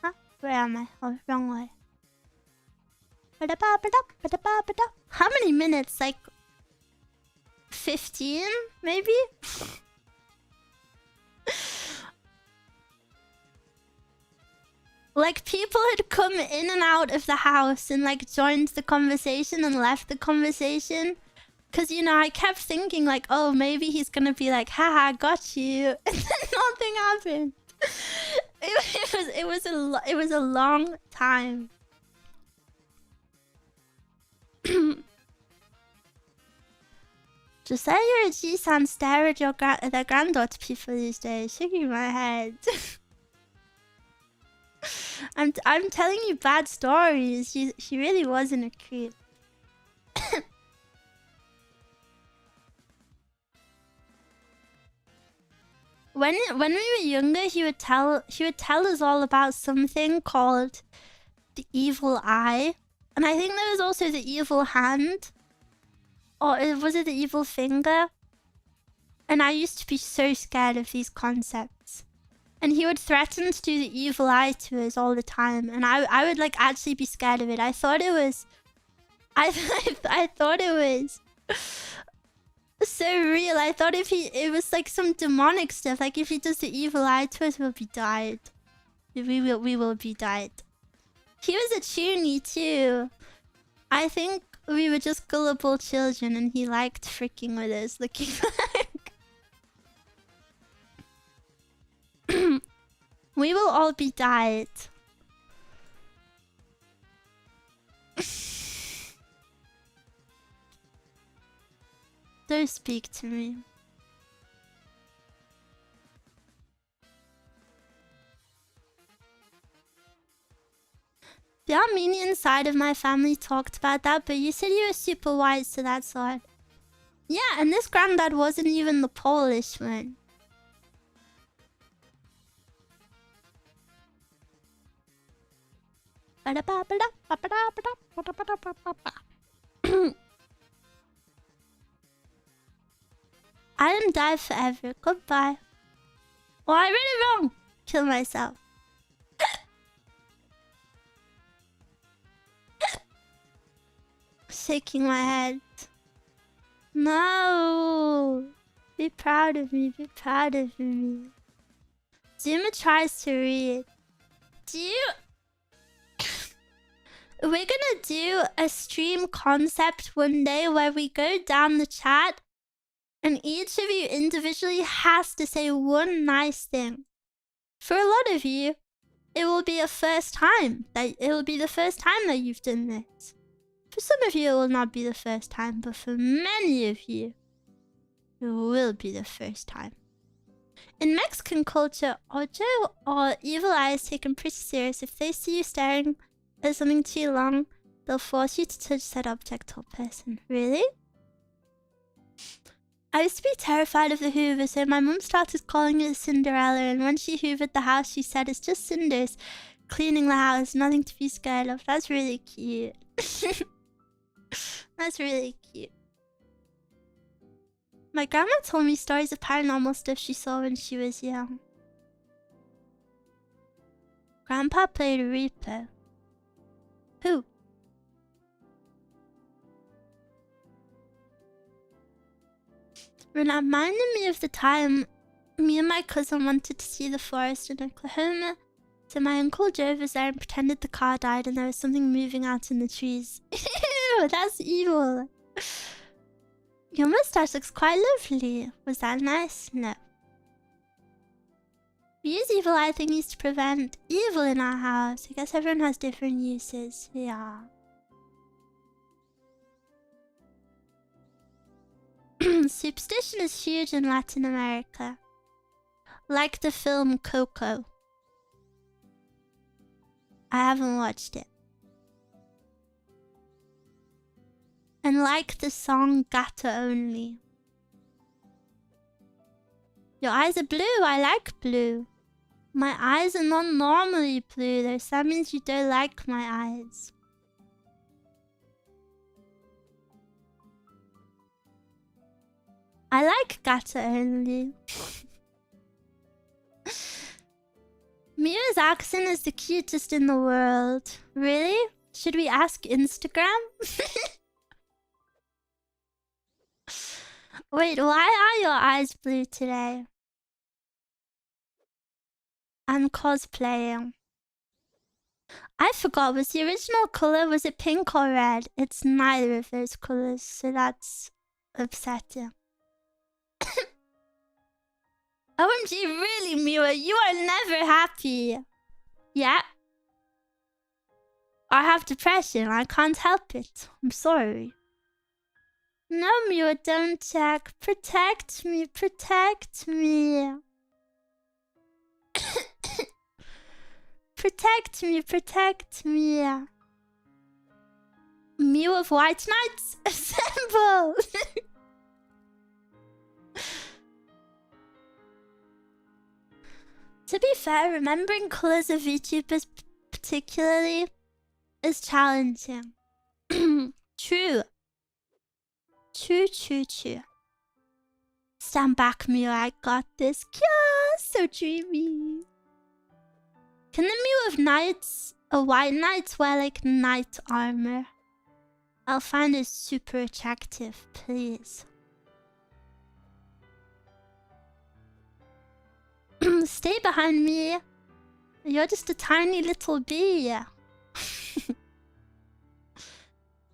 Huh? Where am I? Oh, wrong way. How many minutes? Like 15, maybe? Like people had come in and out of the house and like joined the conversation and left the conversation. Cause you know, I kept thinking like, oh, maybe he's gonna be like, haha, got you. And then nothing happened. It was a long time. Just say you're a G-san, stare at your their granddaughter people these days. Shaking my head. I'm telling you bad stories. She really wasn't a creep. When we were younger, he would tell us all about something called the evil eye, and I think there was also the evil hand, or was it the evil finger? And I used to be so scared of these concepts. And he would threaten to do the evil eye to us all the time, and I would like actually be scared of it. I thought it was, I thought it was so real. I thought it was like some demonic stuff. Like if he does the evil eye to us, we'll be died. We will be died. He was a toonie too. I think we were just gullible children, and he liked freaking with us, looking back. We will all be died. Don't speak to me. The Armenian side of my family talked about that, but you said you were super white, so that's odd. Yeah, and this granddad wasn't even the Polish one. I didn't die forever. Goodbye. Oh, I read it wrong. Kill myself. Shaking my head. No. Be proud of me. Be proud of me. Zuma tries to read. Do you... We're gonna do a stream concept one day where we go down the chat and each of you individually has to say one nice thing. For a lot of you, it will be a first time. It will be the first time that you've done this. For some of you, it will not be the first time, but for many of you, it will be the first time. In Mexican culture, ojo or evil eye is taken pretty serious. If they see you staring at something too long, they'll force you to touch that object or person. Really? I used to be terrified of the Hoover, so my mum started calling it Cinderella, and when she hoovered the house, she said, it's just cinders cleaning the house, nothing to be scared of. That's really cute. That's really cute. My grandma told me stories of paranormal stuff she saw when she was young. Grandpa played a Reaper. Who? Reminded me of the time me and my cousin wanted to see the forest in Oklahoma. So my uncle drove us there and pretended the car died and there was something moving out in the trees. Ew, that's evil. Your mustache looks quite lovely. Was that nice? No. We use evil eye thingies to prevent evil in our house. I guess everyone has different uses. Yeah. Superstition is huge in Latin America. Like the film Coco. I haven't watched it. And like the song Gato Only. Your eyes are blue. I like blue. My eyes are not normally blue though, so that means you don't like my eyes. I like Gato Only. Mia's accent is the cutest in the world. Really? Should we ask Instagram? Wait, why are your eyes blue today? I'm cosplaying. I forgot, was the original color, was it pink or red? It's neither of those colors, so that's upsetting. OMG, really, Miwa? You are never happy. Yeah. I have depression. I can't help it. I'm sorry. No, Mew, don't check. Protect me, protect me. Protect me, protect me. Mew of White Knights, assemble! To be fair, remembering colours of VTubers particularly is challenging. True. True, true, true. Stand back, Mew, I got this. Yeah, so dreamy. Can the Mew of Knights, a White Knight, wear like knight armor? I'll find it super attractive, please. Stay behind me. You're just a tiny little bee.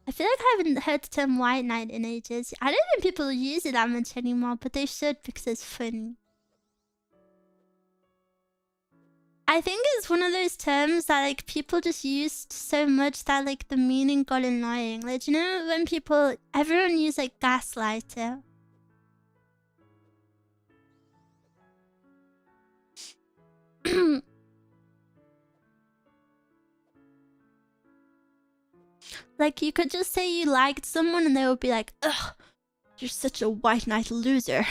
I feel like I haven't heard the term White Knight in ages. I don't think people use it that much anymore, but they should because it's funny. I think it's one of those terms that like people just used so much that like the meaning got annoying. Like, you know when everyone used like gaslighter. Like you could just say you liked someone and they would be like, ugh, you're such a White Knight loser.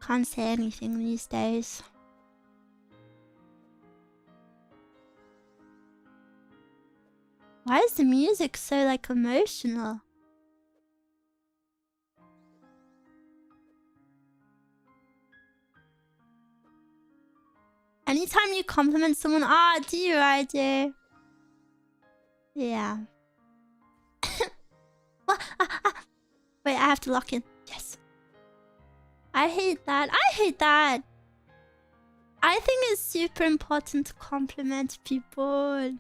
Can't say anything these days. Why is the music so like emotional? Anytime you compliment someone, do you, I do. Yeah. Wait, I have to lock in. Yes. I hate that. I hate that. I think it's super important to compliment people.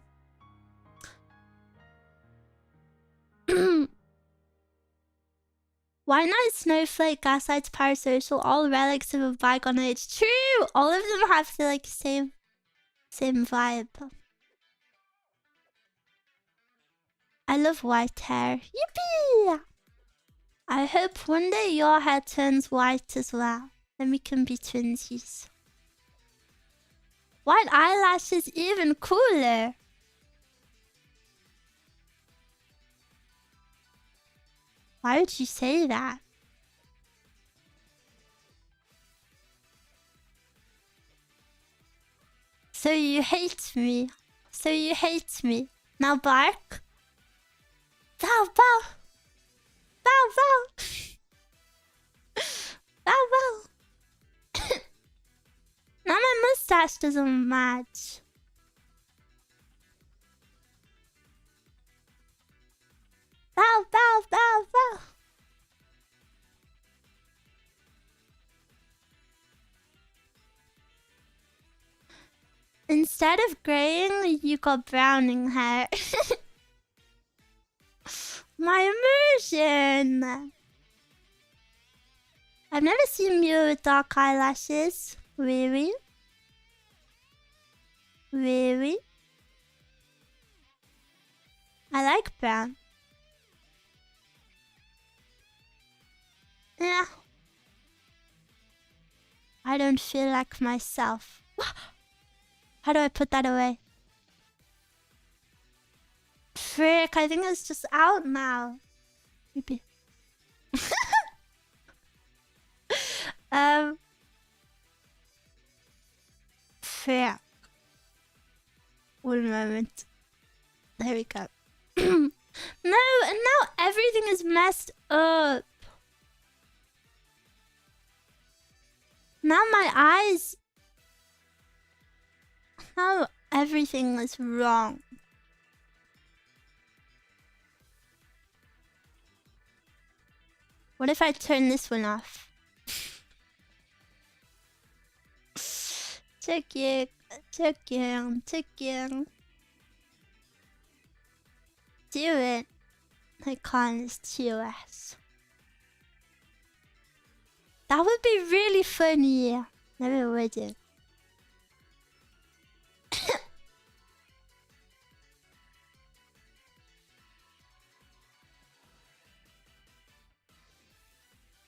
Why not Snowflake, Gaslights, Parasocial, all relics of a bygone age? True! All of them have the like same vibe. I love white hair. Yippee! I hope one day your hair turns white as well. Then we can be twinsies. White eyelashes even cooler. Why would you say that? So you hate me. So you hate me. Now bark. Bow, bow. Bow, bow. Bow, bow. Now my mustache doesn't match. Bow, bow, bow, bow. Instead of graying, you got browning hair. My immersion! I've never seen Mew with dark eyelashes. Really? Really? I like brown. Yeah. I don't feel like myself. How do I put that away? Frick, I think it's just out now. Maybe. Frick. One moment. There we go. No, and now everything is messed up. Now my eyes... Now everything is wrong. What if I turn this one off? Checking. Do it. I can't, it's TOS. That would be really funny. Never would it.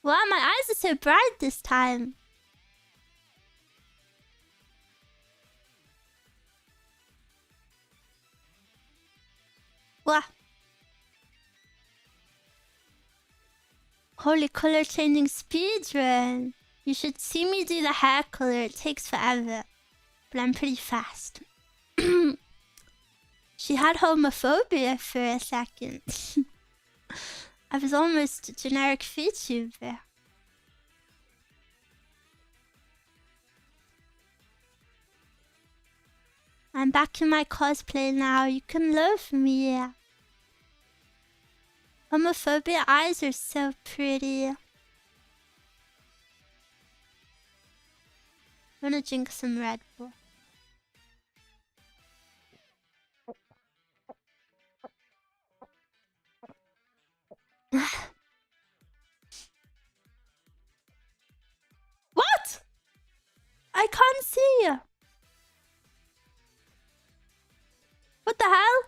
Wow, my eyes are so bright this time. Wow. Holy color changing speedrun. You should see me do the hair color. It takes forever. But I'm pretty fast. She had homophobia for a second. I was almost a generic Vtuber. I'm back in my cosplay now. You can love me. Homophobia eyes are so pretty. I'm gonna drink some Red Bull. What? I can't see. What the hell?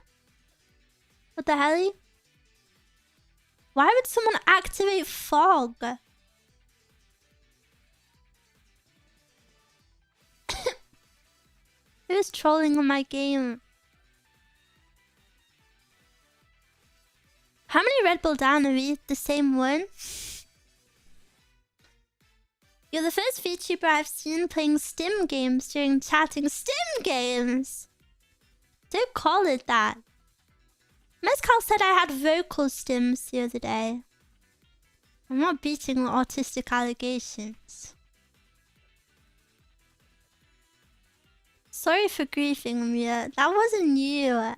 What the hell? Why would someone activate fog? Who's trolling on my game? How many Red Bull down are we? The same one? You're the first VTuber I've seen playing Stim games during chatting. Stim games! Don't call it that. Mezcal said I had vocal stims the other day. I'm not beating the autistic allegations. Sorry for griefing me. That wasn't you.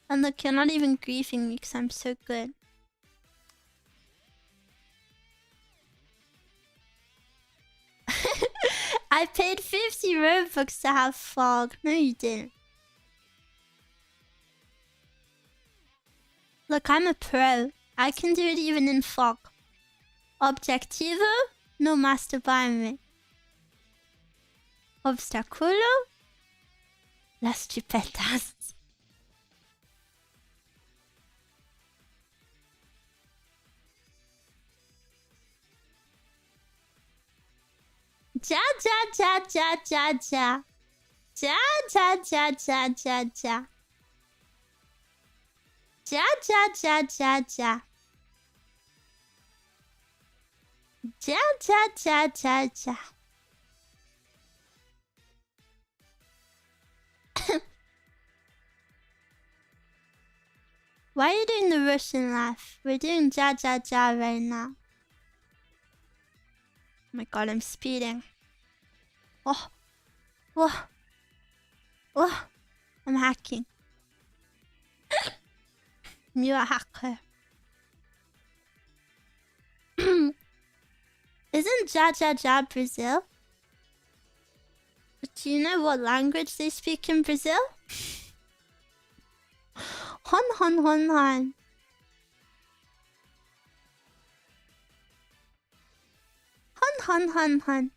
And look, you're not even griefing me because I'm so good. I paid 50 Robux to have fog. No, you didn't. Look, I'm a pro. I can do it even in fog. Objectivo, no masturbarme. Obstáculo, las chupetas. Ja, ja, ja, ja, ja, ja. Ja, ja, ja, ja, ja, ja. Ja, ja, ja, ja, ja. Ja, ja, ja, ja, ja. Why are you doing the Russian laugh? We're doing ja, ja, ja right now. Oh my god, I'm speeding. Oh. Oh. Oh. I'm hacking. You're a hacker. Isn't ja, ja, ja Brazil? But do you know what language they speak in Brazil? Hon, hon, hon, hon. Hon, hon, hon, hon.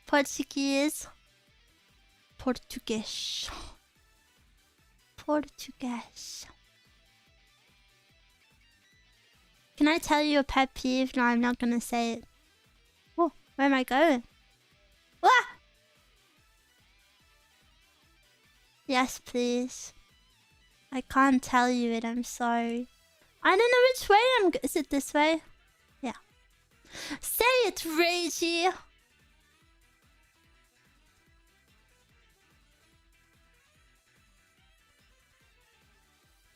Portuguese. Portuguese. Portuguese. Can I tell you a pet peeve? No, I'm not gonna say it. Oh, where am I going? Ah! Yes, please. I can't tell you it, I'm sorry. I don't know which way I'm is it this way? Yeah. Say it, Reggie!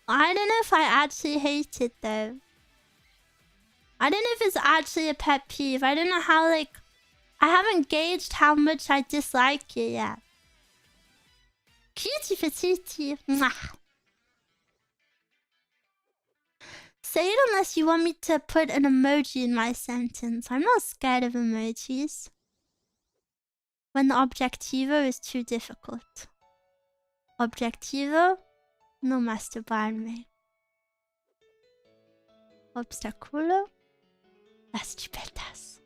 I don't know if I actually hate it though. I don't know if it's actually a pet peeve. I don't know how, like... I haven't gauged how much I dislike it yet. Cutie petite. Mwah. Say it unless you want me to put an emoji in my sentence. I'm not scared of emojis. When the objectivo is too difficult. Objectivo, no masturbarme. Obstáculo, las chupetas.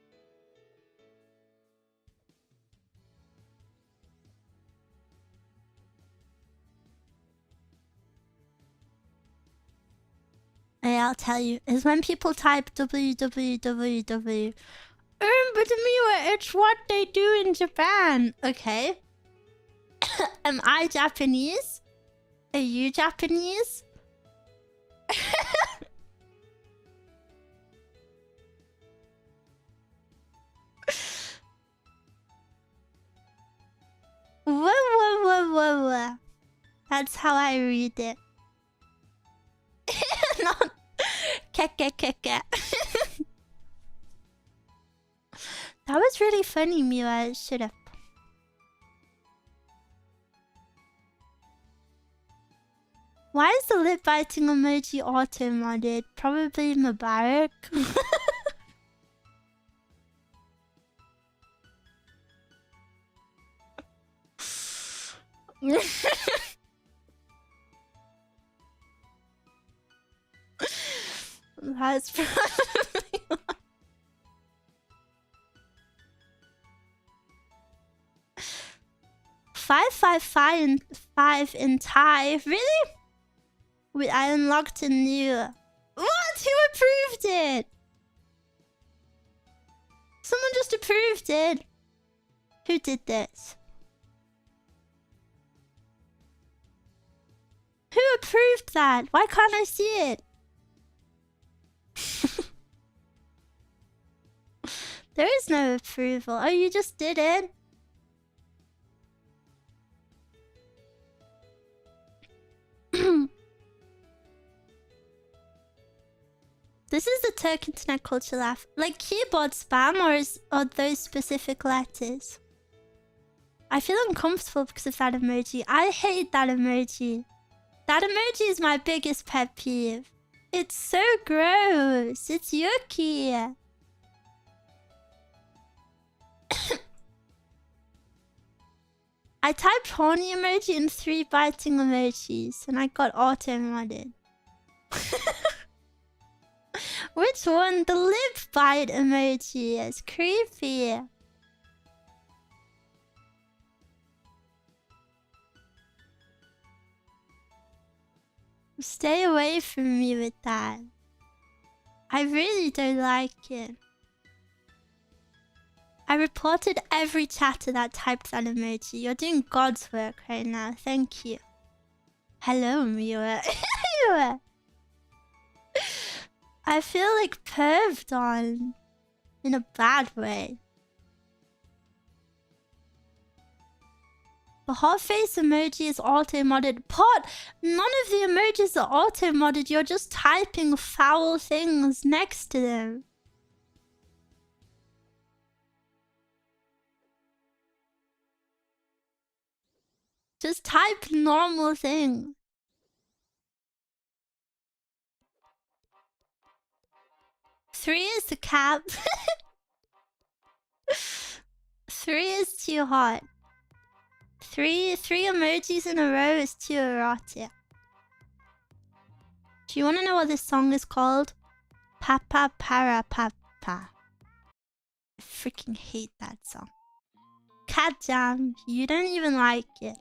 I'll tell you, is when people type www. But Miwa, it's what they do in Japan. Okay. Am I Japanese? Are you Japanese? Whoa. That's how I read it. Not keke. That was really funny, Miwa. Shut up. Why is the lip biting emoji auto-modded? Probably Mubarak. That's probably why. 555 in Thai. Really? I unlocked a new... What? Who approved it? Someone just approved it. Who did this? Who approved that? Why can't I see it? There is no approval. Oh, you just did it? This is the Turk internet culture laugh. Like keyboard spam or those specific letters? I feel uncomfortable because of that emoji. I hate that emoji. That emoji is my biggest pet peeve. It's so gross. It's yucky. I typed horny emoji and 3 biting emojis and I got auto-modded. Which one? The lip bite emoji. It's creepy. Stay away from me with that. I really don't like it. I reported every chatter that typed that emoji. You're doing God's work right now. Thank you. Hello, Miwa. Miwa. I feel like perved on. In a bad way. The hot face emoji is auto-modded. Pot! None of the emojis are auto-modded. You're just typing foul things next to them. Just type normal thing. Three is the cap. 3 is too hot. Three emojis in a row is too erotic. Do you want to know what this song is called? Papa Para Papa. I freaking hate that song. Cat Jam, you don't even like it.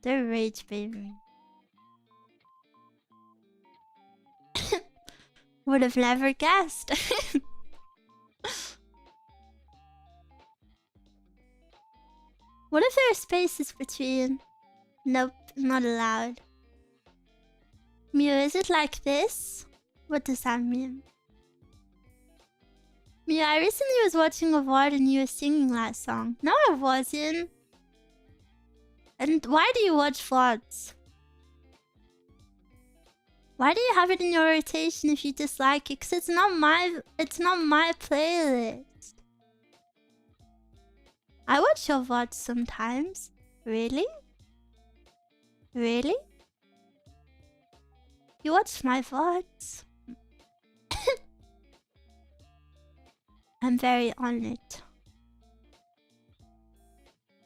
They're rage, baby. Would have never guessed. What if there are spaces between? Nope, not allowed. Mew, is it like this? What does that mean? Mew, I recently was watching a VOD and you were singing that song. No, I wasn't. And why do you watch VODs? Why do you have it in your rotation if you dislike it? Because it's not my playlist. I watch your VODs sometimes. Really? Really? You watch my VODs? I'm very honored.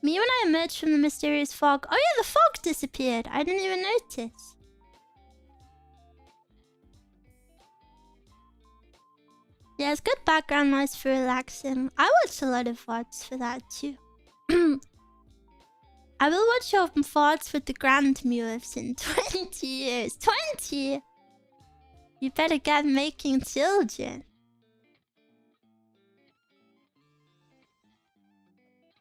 Me when I emerged from the mysterious fog. Oh yeah, the fog disappeared. I didn't even notice. Yeah, it's good background noise for relaxing. I watch a lot of VODs for that too. I will watch your VODs with the Grand Mules in 20 years. 20! You better get making children.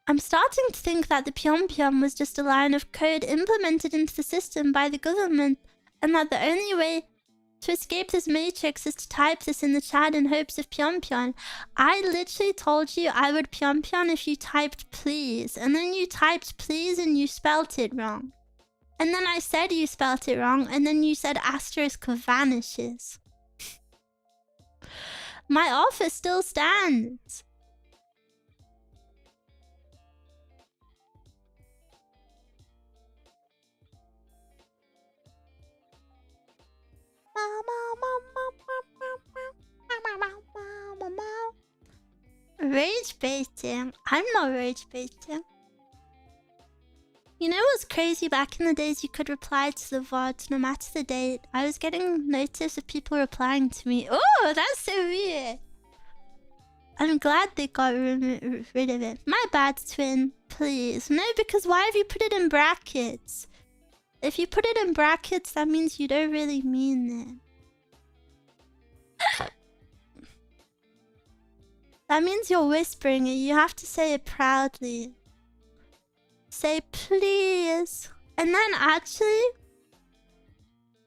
I'm starting to think that the pyon was just a line of code implemented into the system by the government, and that the only way to escape this matrix is to type this in the chat in hopes of pyon. I literally told you I would pyon if you typed please, and then you typed please and you spelt it wrong. And then I said you spelt it wrong, and then you said asterisk vanishes. My offer still stands. Rage baiting? I'm not rage baiting. You know what's crazy? Back in the days, you could reply to the VODs no matter the date. I was getting notice of people replying to me. Oh, that's so weird. I'm glad they got rid of it. My bad, twin. Please. No, because why have you put it in brackets? If you put it in brackets, that means you don't really mean it. That means you're whispering it. You have to say it proudly. Say please. And then actually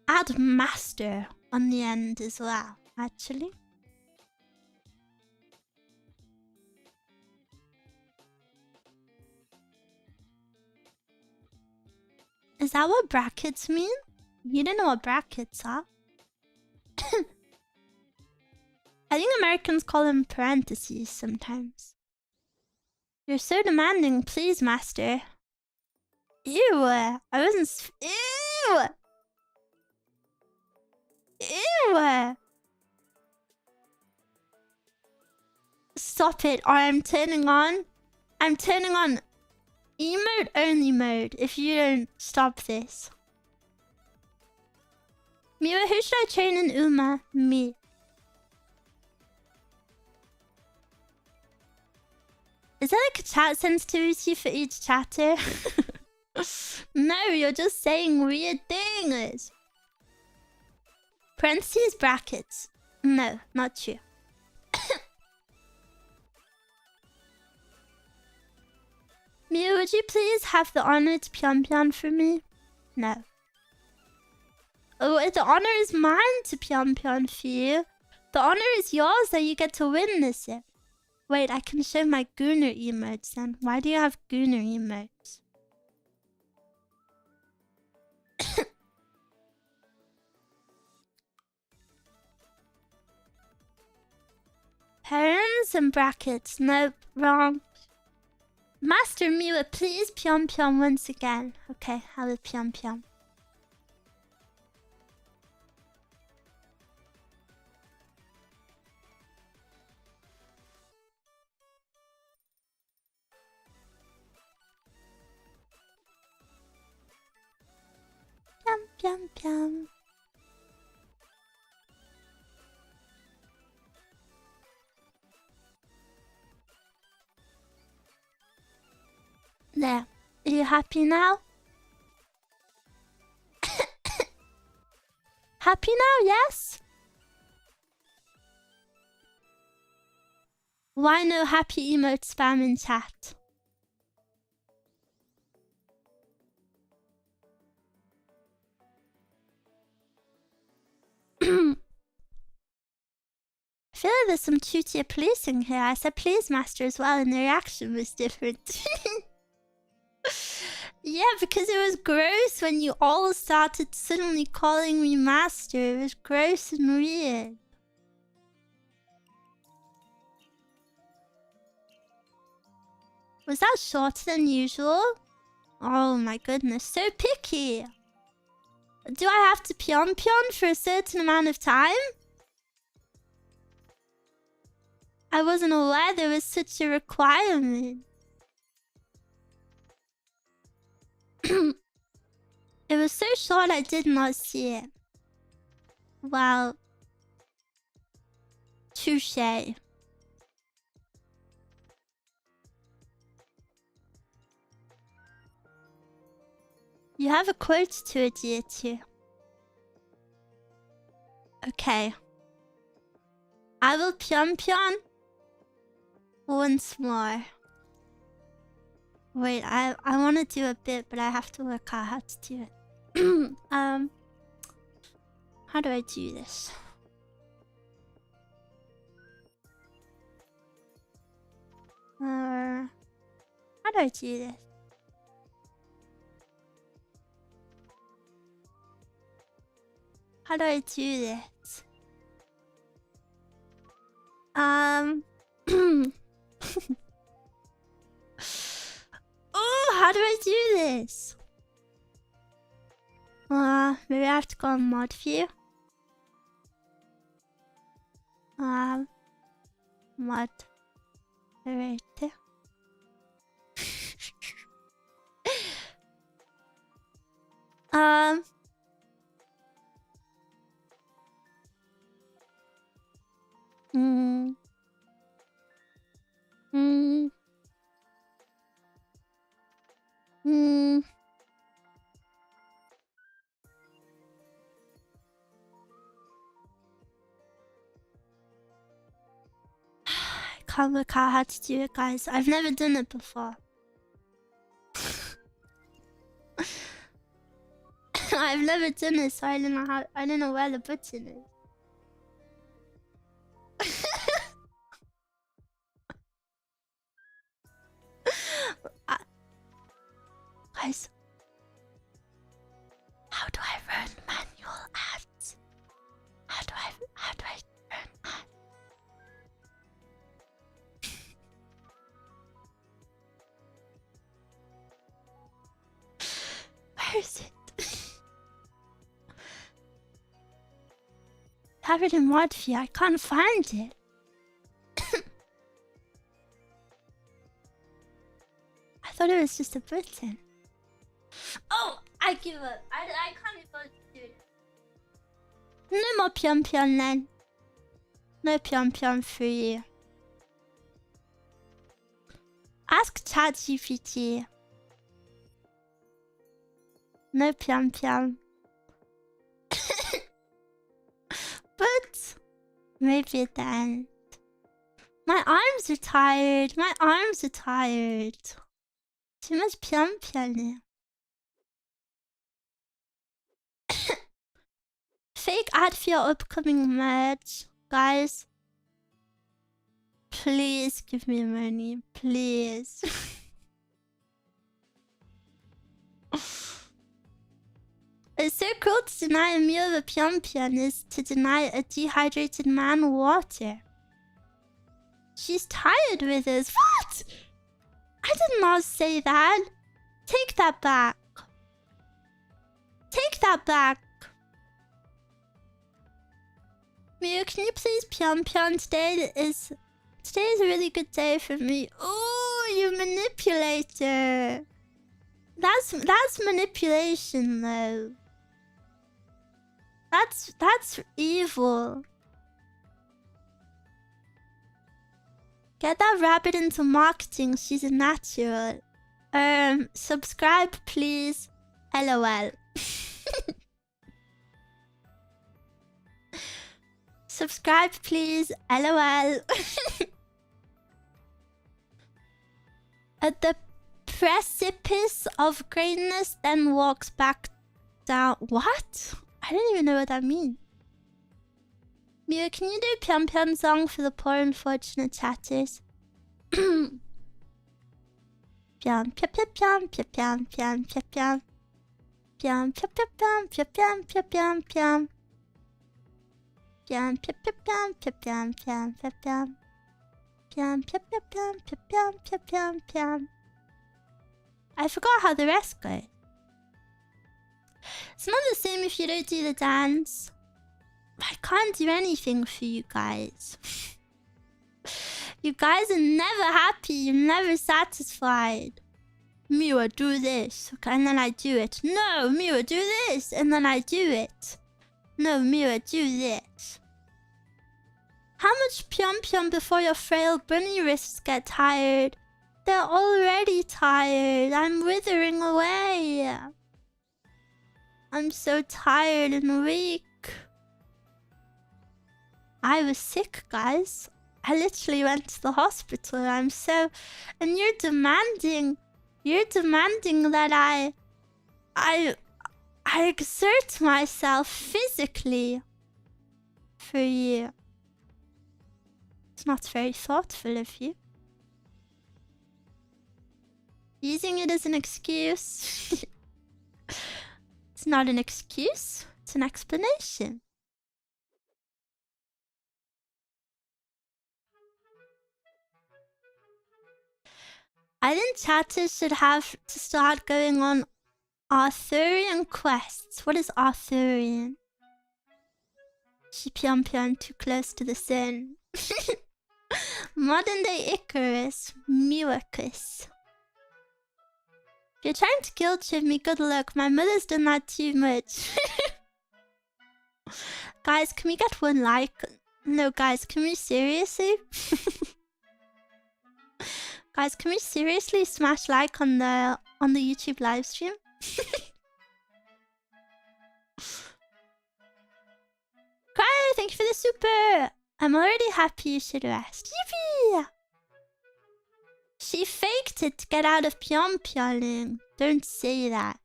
add master on the end as well, actually. Is that what brackets mean? You don't know what brackets are. I think Americans call them parentheses sometimes. You're so demanding, please, master. Ew, I wasn't. Ew! Ew! Stop it, or I'm turning on emote only mode if you don't stop this. Miwa, who should I train in Uma? Me. Is there like a chat sensitivity for each chatter? No, you're just saying weird things. Parentheses, brackets. No, not true. Mia, would you please have the honor to pyon for me? No. Oh, the honor is mine to pyon for you. The honor is yours that you get to witness it. Wait, I can show my Gooner emotes then. Why do you have Gooner emotes? Parents and brackets. Nope, wrong. Master Miwa, please pyon once again. Okay, I will pyon. Pyon. There. Are you happy now? Happy now, yes? Why no happy emote spam in chat? I feel like there's some two-tier policing here. I said please master as well and the reaction was different. Yeah, because it was gross when you all started suddenly calling me master. It was gross and weird. Was that shorter than usual? Oh my goodness, so picky. Do I have to pyon for a certain amount of time? I wasn't aware there was such a requirement. It was so short I did not see it. Well, touche. You have a quote to adhere to. Okay. I will pyon once more. Wait, I want to do a bit, but I have to work out how to do it. How do I do this? How do I do this? How do I do this? Oh, how do I do this? Maybe I have to go on mod view. Mod narrator. I can't work out how to do it, guys. I've never done it before. I've never done it, so I don't know how. I don't know where the button is. Guys, how do I run manual ads? How do I run ads? Where is it? Have it in mod view. I can't find it. I thought it was just a button. Oh, I give up. I can't even do it. No more pyon then. No pyon for you. Ask ChatGPT. No pyon. But maybe at the end. My arms are tired. Too much pyon. Fake ad for your upcoming merch. Guys, please give me money. Please. It's so cool to deny a meal of a pyon is to deny a dehydrated man water. She's tired with us. What? I did not say that. Take that back. Take that back. Mio, can you please pyon? Today is a really good day for me. Oh, you manipulator. That's manipulation though. That's evil. Get that rabbit into marketing. She's a natural. Subscribe please. LOL. Subscribe please. LOL. At the precipice of greatness, then walks back down. What? I don't even know what that means. Mio, can you do pyon song for the poor unfortunate chatters? Pyon pyon pyon pyon pyon pyon pyon pyon pyon pyon pyon pyon pyon pyon pyon pyon pyon pyon pyon pyon. I forgot how the rest go. It's not the same if you don't do the dance. I can't do anything for you guys. You guys are never happy. You're never satisfied. Miwa, do this. Okay, and then I do it. No, Miwa, do this. And then I do it. No, Miwa, do this. How much pyon before your frail bunny wrists get tired? They're already tired. I'm withering away. I'm so tired and weak. I was sick, guys. I literally went to the hospital. I'm so... And you're demanding that I exert myself physically for you. It's not very thoughtful of you. Using it as an excuse. It's not an excuse. It's an explanation. I think chatters should have to start going on Arthurian quests. What is Arthurian? She pyon too close to the sun. Modern day Icarus. Mucus. If you're trying to guilt trip me, good luck. My mother's done that too much. Guys, can we get one like? No, guys, can we seriously? Guys, can we seriously smash like on the YouTube live stream? Cry, thank you for the super. I'm already happy you should rest. Yippee! She faked it to get out of pyon. Don't say that.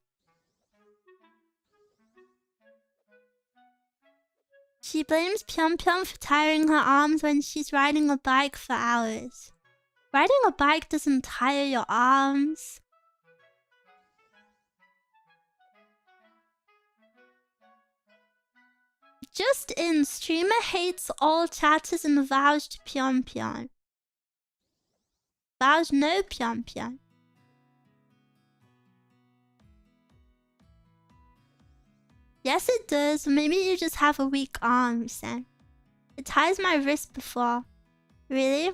She blames pyon for tiring her arms when she's riding a bike for hours. Riding a bike doesn't tire your arms. Just in, streamer hates all chatters and vows to pyon. Vows no pyon. Yes, it does. Maybe you just have a weak arm, Sen. It ties my wrist before. Really?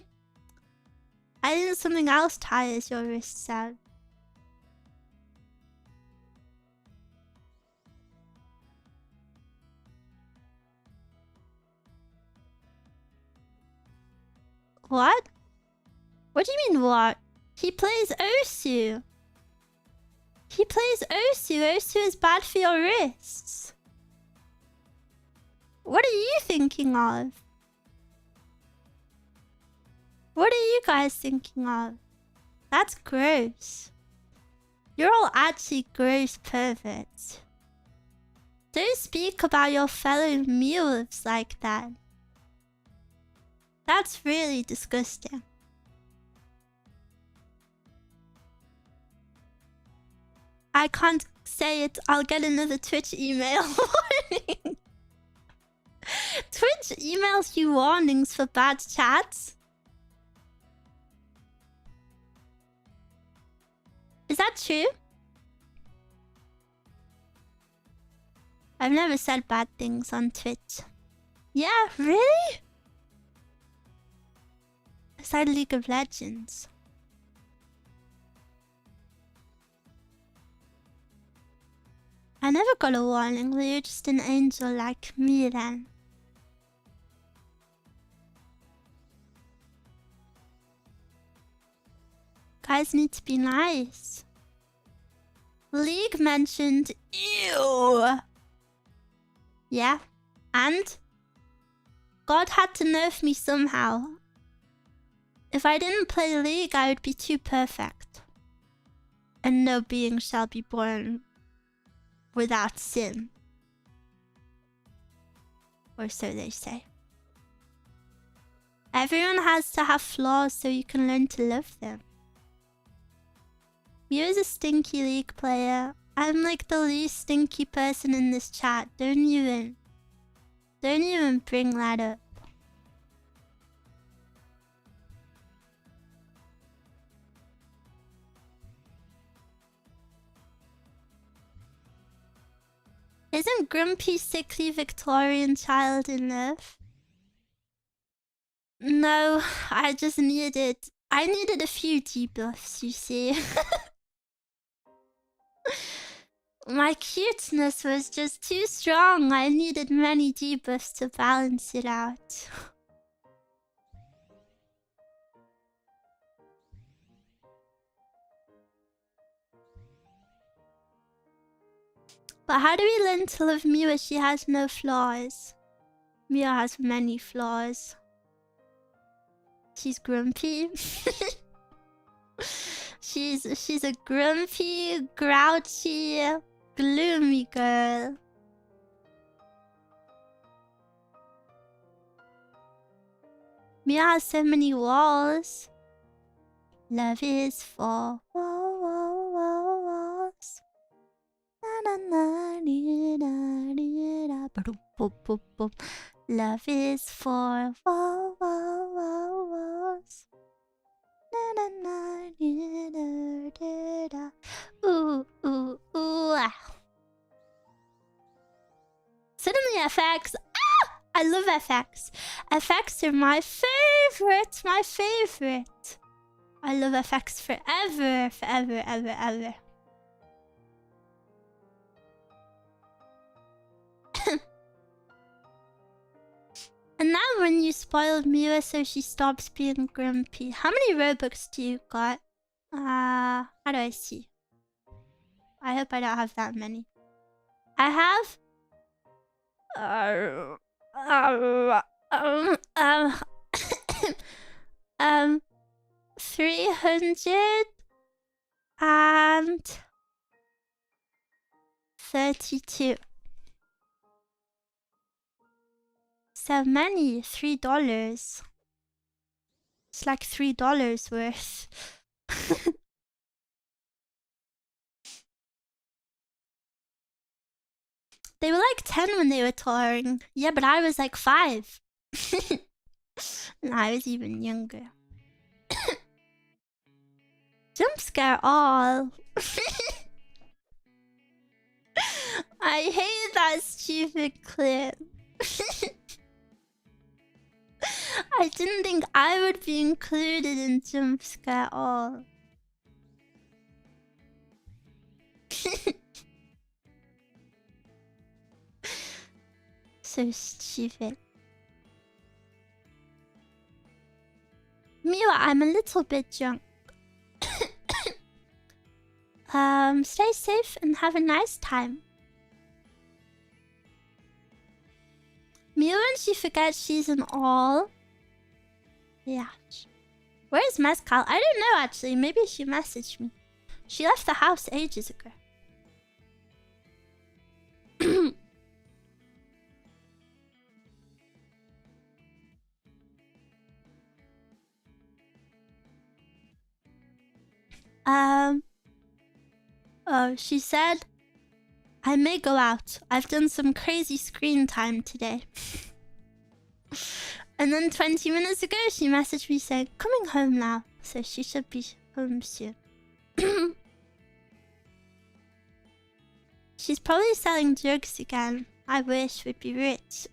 I think something else tires your wrists out. What? What do you mean, what? He plays Osu. He plays Osu. Osu is bad for your wrists. What are you thinking of? What are you guys thinking of? That's gross. You're all actually gross perverts. Don't speak about your fellow mules like that. That's really disgusting. I can't say it. I'll get another Twitch email warning. Twitch emails you warnings for bad chats. Is that true? I've never said bad things on Twitch. Yeah, really? Aside League of Legends. I never got a warning. Well, you're just an angel like me then. Guys need to be nice. League mentioned ew. Yeah, and God had to nerf me somehow. If I didn't play League, I would be too perfect. And no being shall be born without sin. Or so they say. Everyone has to have flaws so you can learn to love them. You as a stinky League player, I'm like the least stinky person in this chat. Don't even bring that up. Isn't grumpy, sickly Victorian child in love? No, I needed a few debuffs, you see. My cuteness was just too strong. I needed many debuffs to balance it out. But how do we learn to love Miu if she has no flaws? Mia has many flaws. She's grumpy. she's a grumpy, grouchy, gloomy girl. Mia has so many walls. Love is for walls. Na, na, na, boom, boom. Love is for walls. Na, na, na, ooh, ooh, ooh. Suddenly FX. Ah! I love FX. FX are my favorite. My favorite. I love FX forever, forever, ever, ever. And now when you spoiled Mira so she stops being grumpy. How many Robux do you got? How do I see? I hope I don't have that many. I have... 332. So many. $3. It's like $3 worth. They were like 10 when they were touring. Yeah, but I was like 5. And I was even younger. Jump scare all. I hate that stupid clip. I didn't think I would be included in jump scare all. So stupid. Miwa, I'm a little bit drunk. Stay safe and have a nice time. Miwa, when she forgets she's an all. Yeah. Where's Mezcal? I don't know actually. Maybe she messaged me. She left the house ages ago. Oh, she said, I may go out. I've done some crazy screen time today. And then 20 minutes ago, she messaged me saying, coming home now. So she should be home soon. She's probably selling drugs again. I wish we'd be rich.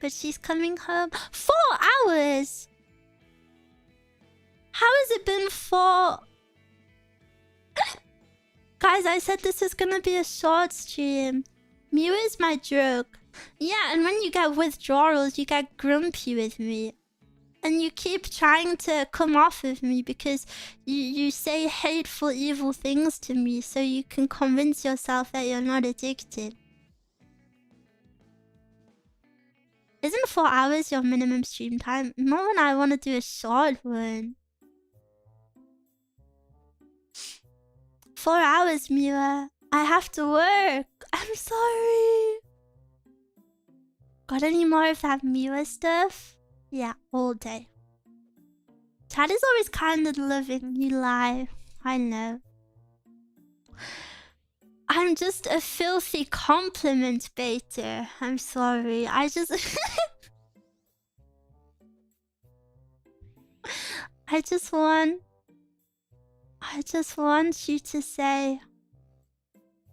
But she's coming home. 4 hours! How has it been 4? Guys, I said this is gonna be a short stream. Mew is my joke. Yeah, and when you get withdrawals, you get grumpy with me. And you keep trying to come off of me because you say hateful, evil things to me so you can convince yourself that you're not addicted. Isn't 4 hours your minimum stream time? Not when I want to do a short one. 4 hours, Mira. I have to work. I'm sorry. Got any more of that Mira stuff? Yeah, all day. Chad is always kind of loving. You lie. I know. I'm just a filthy compliment baiter. I'm sorry. I just want you to say,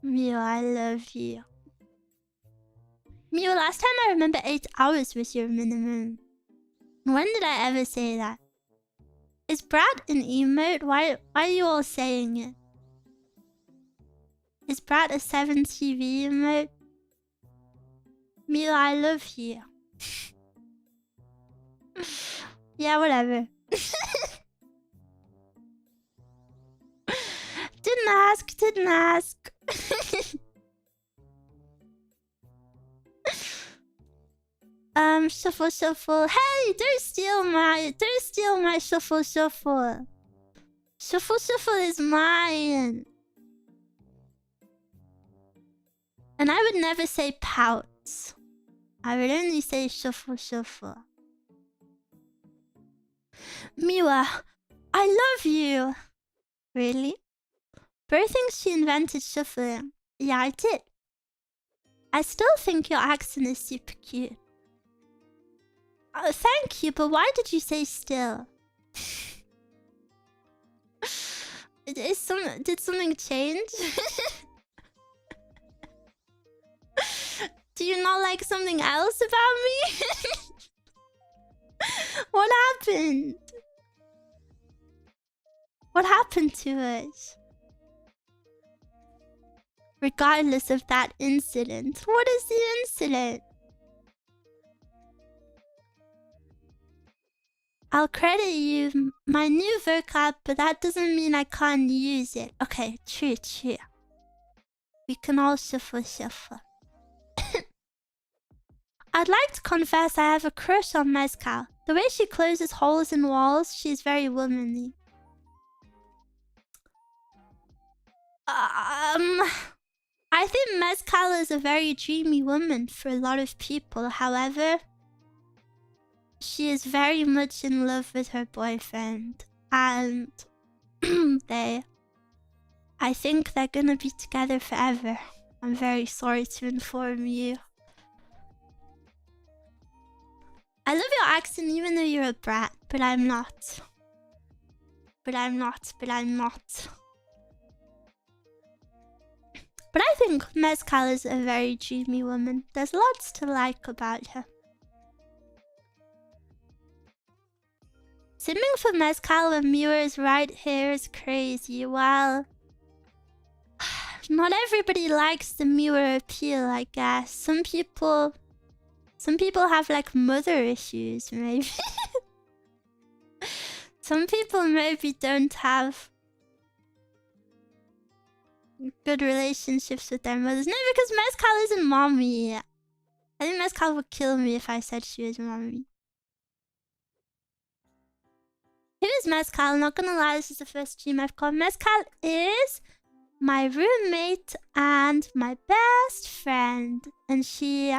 Mew, I love you. Mew, last time I remember 8 hours was your minimum. When did I ever say that? Is Brad an emote? Why are you all saying it? Is Brad a 7 TV emote? Mew, I love you. Yeah, whatever. Didn't ask. Shuffle, shuffle. Hey, don't steal my shuffle, shuffle. Shuffle, shuffle is mine. And I would never say pouts. I would only say shuffle, shuffle. Miwa, I love you. Really? Bro thinks she invented shuffling. Yeah, I did. I still think your accent is super cute. Oh, thank you, but why did you say still? Did something change? Do you not like something else about me? What happened? What happened to us? Regardless of that incident. What is the incident? I'll credit you my new vocab, but that doesn't mean I can't use it. Okay, true, true. We can all shuffle, shuffle. I'd like to confess I have a crush on Mezcal. The way she closes holes in walls, she's very womanly. I think Mezcal is a very dreamy woman for a lot of people. However, she is very much in love with her boyfriend. And I think they're gonna be together forever. I'm very sorry to inform you. I love your accent even though you're a brat, but I'm not. But I'm not. But I think Mezcal is a very dreamy woman. There's lots to like about her. Simming for Mezcal when Miwa is right here is crazy. Well, not everybody likes the Miwa appeal, I guess. Some people have like mother issues, maybe. Some people maybe don't have good relationships with their mothers. No, because Mezcal isn't mommy. I think Mezcal would kill me if I said she was mommy. Who is Mezcal? Not gonna lie, this is the first stream I've called. Mezcal is my roommate and my best friend. And she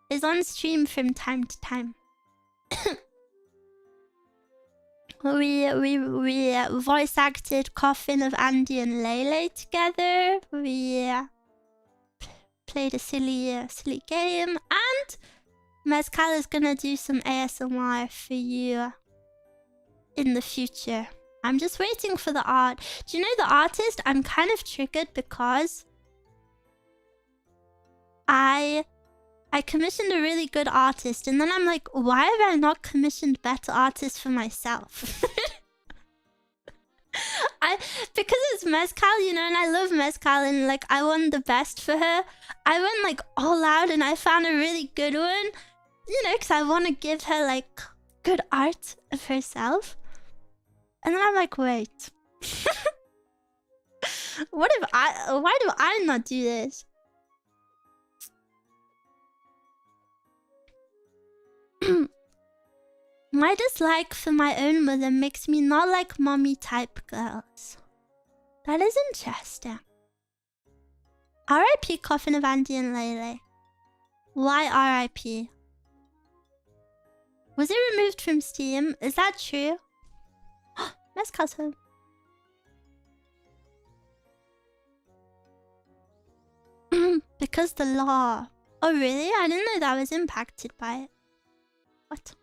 is on stream from time to time. we voice acted Caffeine of Andy and Lele together. We played a silly game, and Mezcal is gonna do some ASMR for you in the future. I'm just waiting for the art. Do you know the artist? I'm kind of triggered because I commissioned a really good artist, and then I'm like, why have I not commissioned better artists for myself? Because it's Mezcal, you know, and I love Mezcal, and like I want the best for her. I went like all out and I found a really good one, you know, because I want to give her like good art of herself. And then I'm like, wait. Why do I not do this? My dislike for my own mother makes me not like mommy type girls. That is interesting. R.I.P. Coffin of Andy and Lele. Why R.I.P.? Was it removed from Steam? Is that true? Mezcal's home. Because the law. Oh really? I didn't know that was impacted by it. What?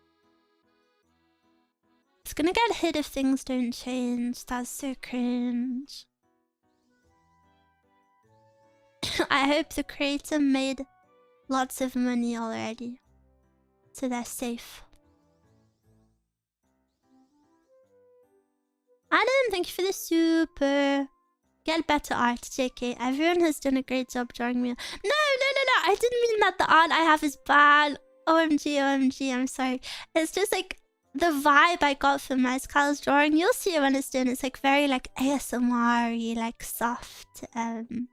It's gonna get hit if things don't change. That's so cringe. I hope the creator made lots of money already, so they're safe. Adam, thank you for the super. Get better art, JK. Everyone has done a great job drawing me. No. I didn't mean that the art I have is bad. OMG, I'm sorry. It's just like the vibe I got from Mezcal's drawing. You'll see it when it's done. It's like very like ASMR-y, like soft. You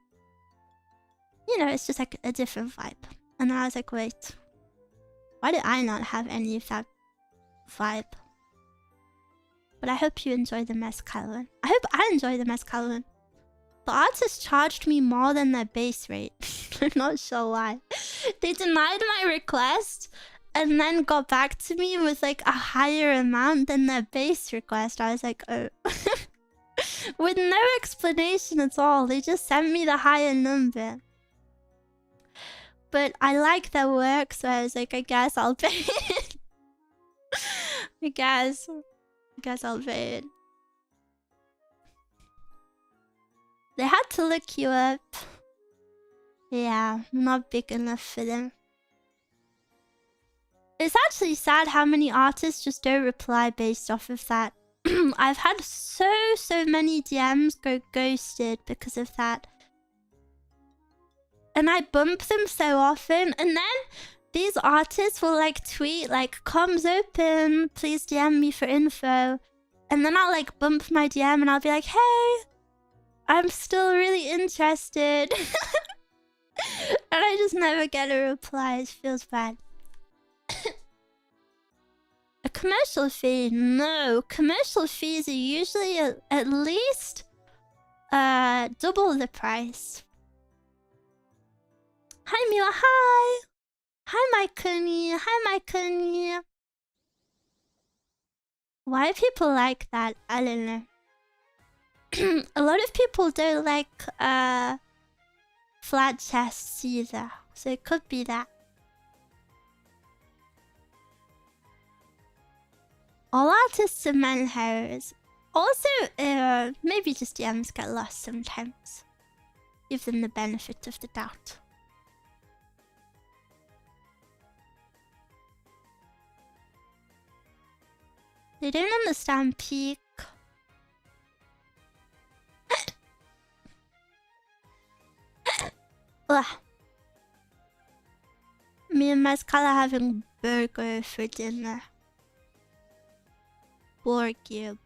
know, it's just like a different vibe. And I was like, wait. Why did I not have any of that vibe? But I hope you enjoy the mezcal one. I hope I enjoy the mezcal one. The artist charged me more than their base rate. I'm not sure why. They denied my request and then got back to me with like a higher amount than their base request. I was like, oh. With no explanation at all. They just sent me the higher number. But I like their work, so I was like, I guess I'll pay it. I guess I'll pay it. They had to look you up. Yeah, not big enough for them. It's actually sad how many artists just don't reply based off of that. I've had so many DMs go ghosted because of that. And I bump them so often, and then these artists will like tweet like, comms open, please DM me for info. And then I'll like bump my DM and I'll be like, hey, I'm still really interested. And I just never get a reply. It feels bad. A commercial fee? No. Commercial fees are usually at least double the price. Hi Mila, hi! Hi my Kuni, hi my Kuni. Why do people like that? I don't know. A lot of people don't like flat chests either, so it could be that. All artists are men hairs. Also, maybe just DMs get lost sometimes. Give them the benefit of the doubt. They don't understand peak. Ugh. Me and Mezcal are having burger for dinner. Borgia.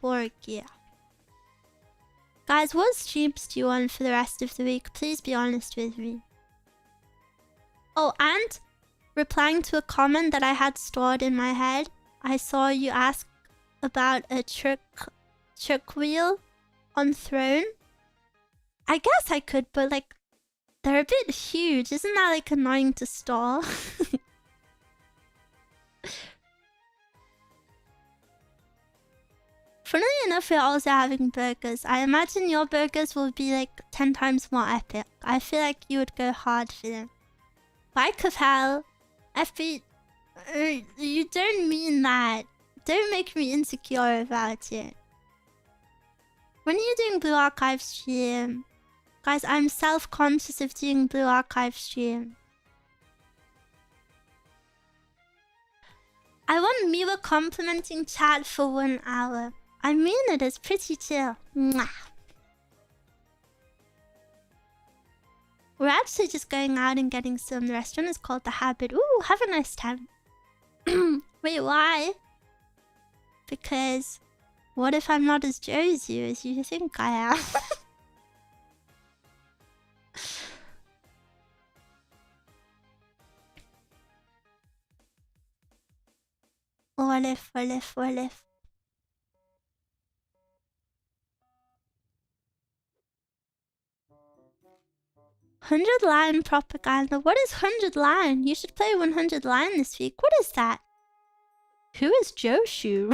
Guys, what streams do you want for the rest of the week? Please be honest with me. Oh, and replying to a comment that I had stored in my head, I saw you ask about a trick wheel on Throne. I guess I could, but like, they're a bit huge. Isn't that like annoying to store? Funnily enough, we're also having burgers. I imagine your burgers will be like 10 times more epic. I feel like you would go hard for them. Bike of hell. FB... you don't mean that. Don't make me insecure about it. When are you doing Blue Archive stream? Guys, I'm self-conscious of doing Blue Archive stream. I want Miwa complimenting chat for 1 hour. I mean it is pretty chill. Mwah. We're actually just going out and getting some. The restaurant is called The Habit. Ooh, have a nice time. Wait, why? Because what if I'm not as Josie as you think I am? What if? 100 line propaganda. What is 100 line? You should play 100 line this week. What is that? Who is Joshu?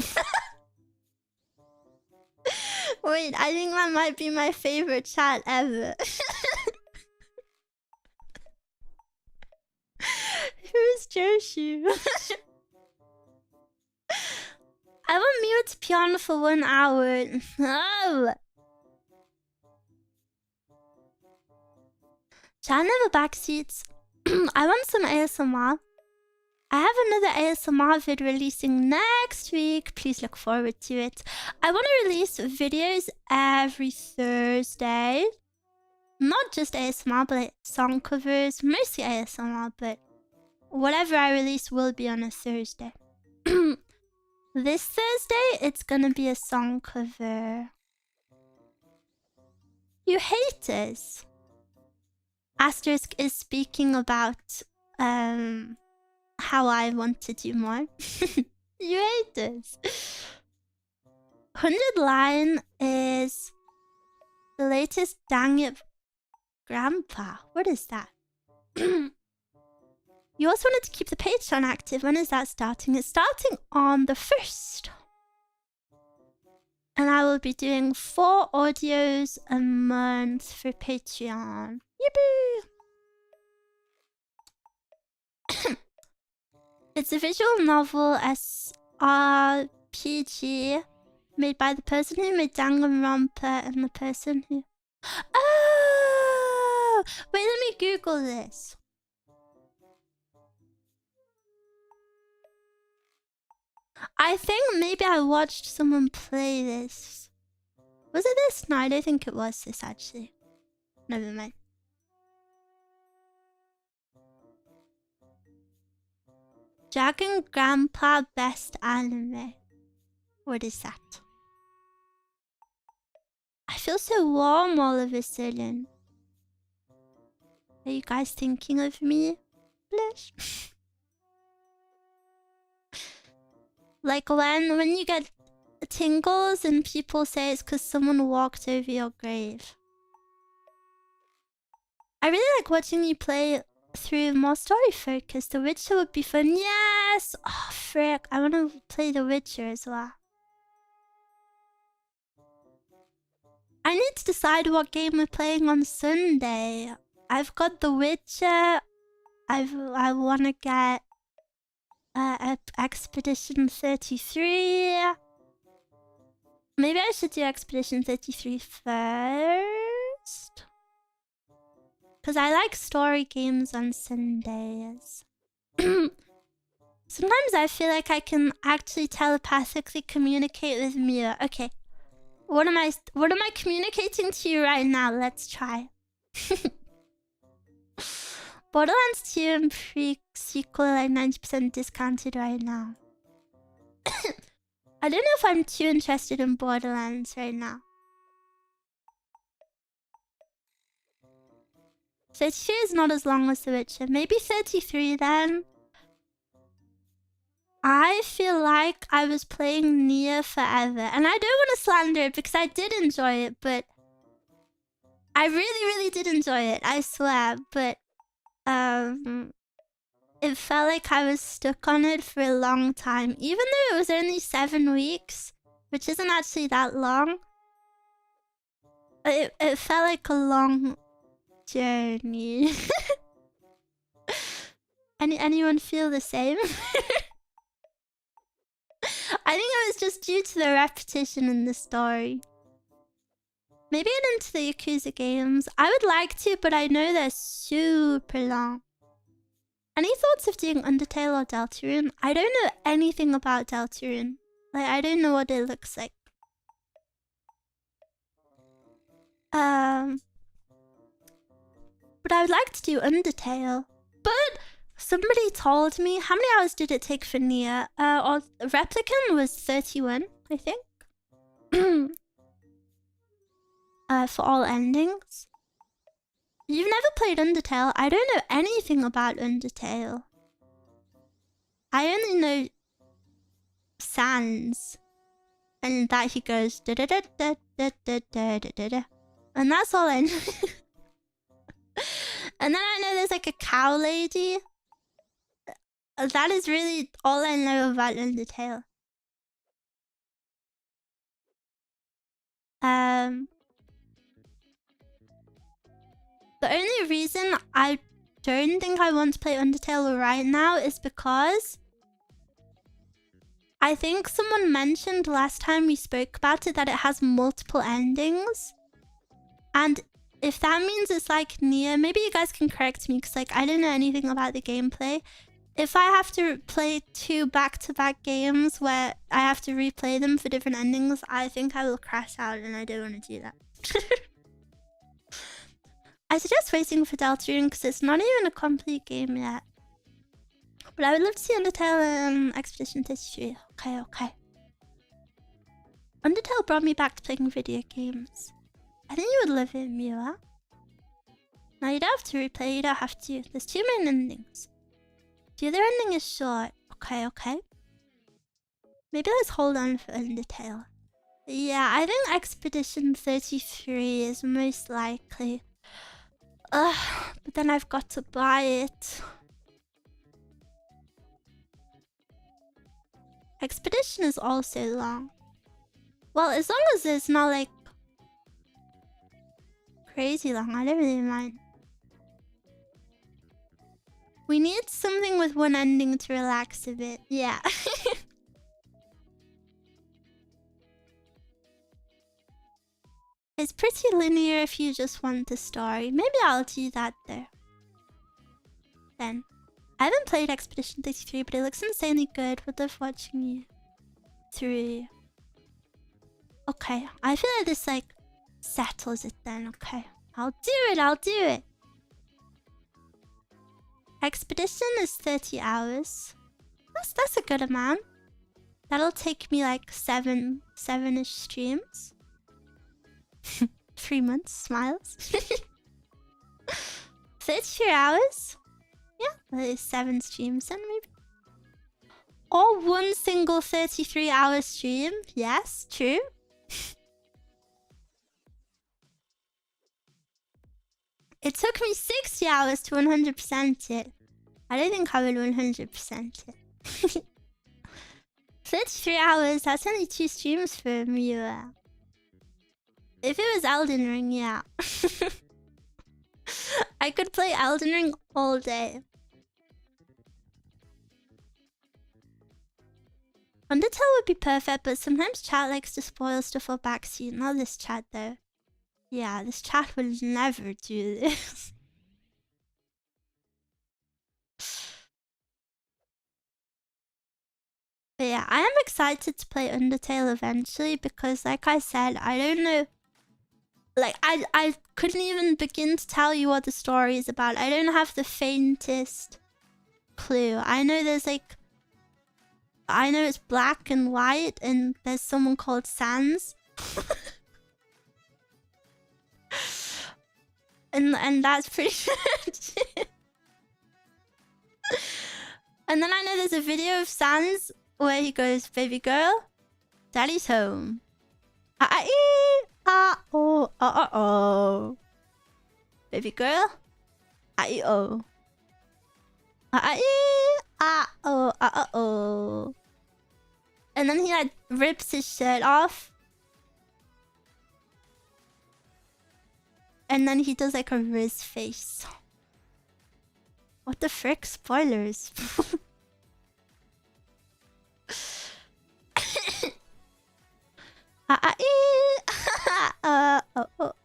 Wait, I think that might be my favorite chat ever. Who is Joshu? I want Miwa to piano for 1 hour. No! Chat never backseats. I want some ASMR. I have another ASMR vid releasing next week. Please look forward to it. I want to release videos every Thursday. Not just ASMR, but like song covers. Mostly ASMR, but whatever I release will be on a Thursday. This Thursday, it's gonna be a song cover. You haters. Asterisk is speaking about how I want to do more. You hate this. 100 line is the latest dang it grandpa. What is that? You also wanted to keep the Patreon active. When is that starting? It's starting on the 1st. And I will be doing 4 audios a month for Patreon. Yippee! It's a visual novel SRPG made by the person who made Danganronpa and the person who... Oh! Wait, let me Google this. I think maybe I watched someone play this. Was it this? No, I don't think it was this actually. Never mind. Dragon Grandpa Best Anime. What is that? I feel so warm all of a sudden. Are you guys thinking of me? Blush. Like when you get tingles and people say it's because someone walked over your grave. I really like watching you play through more story focus. The Witcher would be fun. Yes! Oh, frick. I want to play The Witcher as well. I need to decide what game we're playing on Sunday. I've got The Witcher. I want to get Expedition 33. Maybe I should do Expedition 33 first. Because I like story games on Sundays. Sometimes I feel like I can actually telepathically communicate with Mia. Okay. What am I communicating to you right now? Let's try. Borderlands 2 and pre-sequel are like 90% discounted right now. I don't know if I'm too interested in Borderlands right now. 32 is not as long as The Witcher. Maybe 33 then. I feel like I was playing Nier forever. And I don't want to slander it because I did enjoy it, but... I really, really did enjoy it, I swear. But, it felt like I was stuck on it for a long time. Even though it was only 7 weeks, which isn't actually that long. It felt like a long journey. Anyone feel the same? I think it was just due to the repetition in the story. Maybe get into the Yakuza games. I would like to, but I know they're super long. Any thoughts of doing Undertale or Deltarune? I don't know anything about Deltarune. Like, I don't know what it looks like. But I would like to do Undertale. But somebody told me... How many hours did it take for Nier? Or Replicant was 31, I think. For all endings. You've never played Undertale? I don't know anything about Undertale. I only know Sans. And that he goes... Da -da -da -da -da -da -da -da -da. And that's all I know. And then I know there's like a cow lady. That is really all I know about Undertale. The only reason I don't think I want to play Undertale right now is because I think someone mentioned last time we spoke about it that it has multiple endings. And if that means it's like Nier, maybe you guys can correct me because like I don't know anything about the gameplay. If I have to play 2 back-to-back games where I have to replay them for different endings, I think I will crash out and I don't want to do that. I suggest waiting for Deltarune because it's not even a complete game yet. But I would love to see Undertale and Expedition 33. Okay. Undertale brought me back to playing video games. I think you would love it, Mira. No, you don't have to replay, you don't have to. There's 2 main endings. The other ending is short. Okay, okay. Maybe let's hold on for Undertale. Yeah, I think Expedition 33 is most likely. Ugh, but then I've got to buy it. Expedition is also long. Well, as long as it's not like crazy long, I don't really mind. We need something with one ending to relax a bit. Yeah. It's pretty linear if you just want the story. Maybe I'll do that though. Then. I haven't played Expedition 33, but it looks insanely good. Would love watching you through. Okay, I feel like this like settles it then. Okay, I'll do it. I'll do it. Expedition is 30 hours. That's a good amount. That'll take me like seven-ish streams. 3 months, smiles. 33 hours? Yeah, that is 7 streams then maybe. Or one single 33-hour stream. Yes, true. It took me 60 hours to 100% it. I don't think I will 100% it. 33 hours, that's only 2 streams for me. If it was Elden Ring, yeah. I could play Elden Ring all day. Undertale would be perfect, but sometimes chat likes to spoil stuff for backseat. Not this chat though. Yeah, this chat will never do this. But yeah, I am excited to play Undertale eventually because like I said, I don't know. Like, I couldn't even begin to tell you what the story is about. I don't have the faintest clue. I know there's like... I know it's black and white and there's someone called Sans. and that's pretty much it. And then I know there's a video of Sans where he goes, "Baby girl, daddy's home. Oh. Baby girl, oh. Oh. And then he like rips his shirt off. And then he does like a Riz face. What the frick? Spoilers.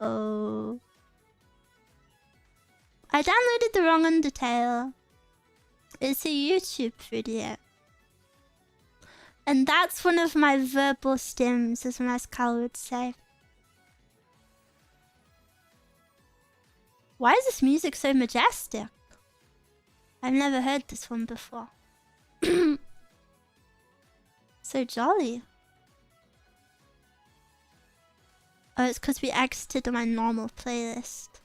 Oh. I downloaded the wrong Undertale. It's a YouTube video. And that's one of my verbal stims, as Mascal would say. Why is this music so majestic? I've never heard this one before. So jolly. Oh, it's because we exited my normal playlist.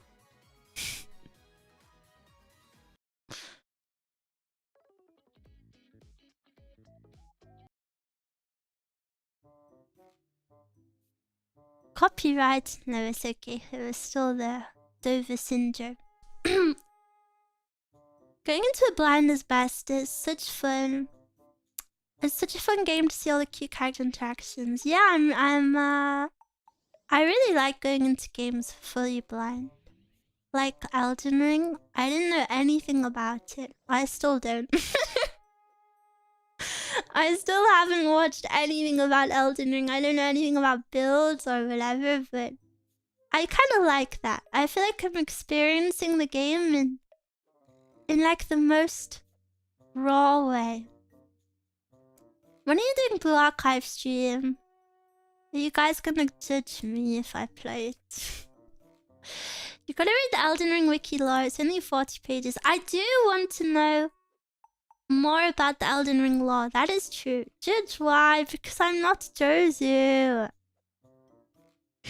Copyright? No, it's okay. It was still there. Dover syndrome. Going into a blind is best. It's such fun. It's such a fun game to see all the cute character interactions. Yeah, I really like going into games fully blind. Like Elden Ring, I didn't know anything about it. I still don't. I still haven't watched anything about Elden Ring. I don't know anything about builds or whatever, but I kind of like that. I feel like I'm experiencing the game in like the most raw way. When are you doing Blue Archive stream? Are you guys gonna judge me if I play it? You gotta read the Elden Ring wiki lore. It's only 40 pages. I do want to know more about the Elden Ring lore. That is true. Judge why? Because I'm not Josu.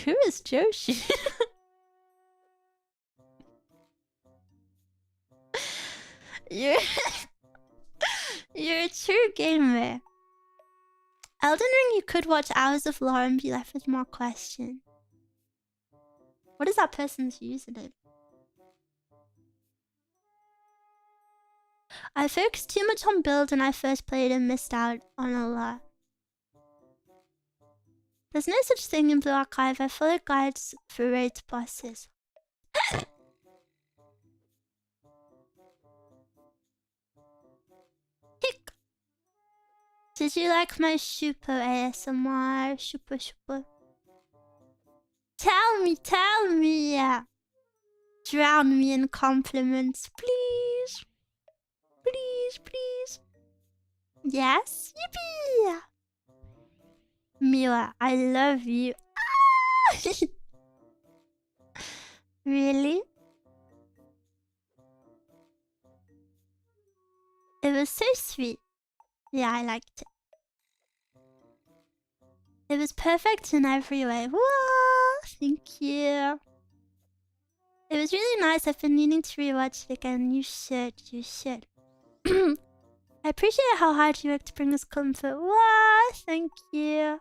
Who is Joshi? You're a true gamer. Elden Ring, you could watch hours of lore and be left with more questions. What is that person's username? I focused too much on build when I first played and missed out on a lot. There's no such thing in Blue Archive. I follow guides for raid bosses. Hick! Did you like my super ASMR? Super. Tell me! Drown me in compliments, please. Please. Yes? Yippee! Mila, I love you. Really? It was so sweet. Yeah, I liked it. It was perfect in every way. Whoa, thank you. It was really nice. I've been needing to rewatch it again. You should. I appreciate how hard you worked to bring us comfort. Whoa, thank you.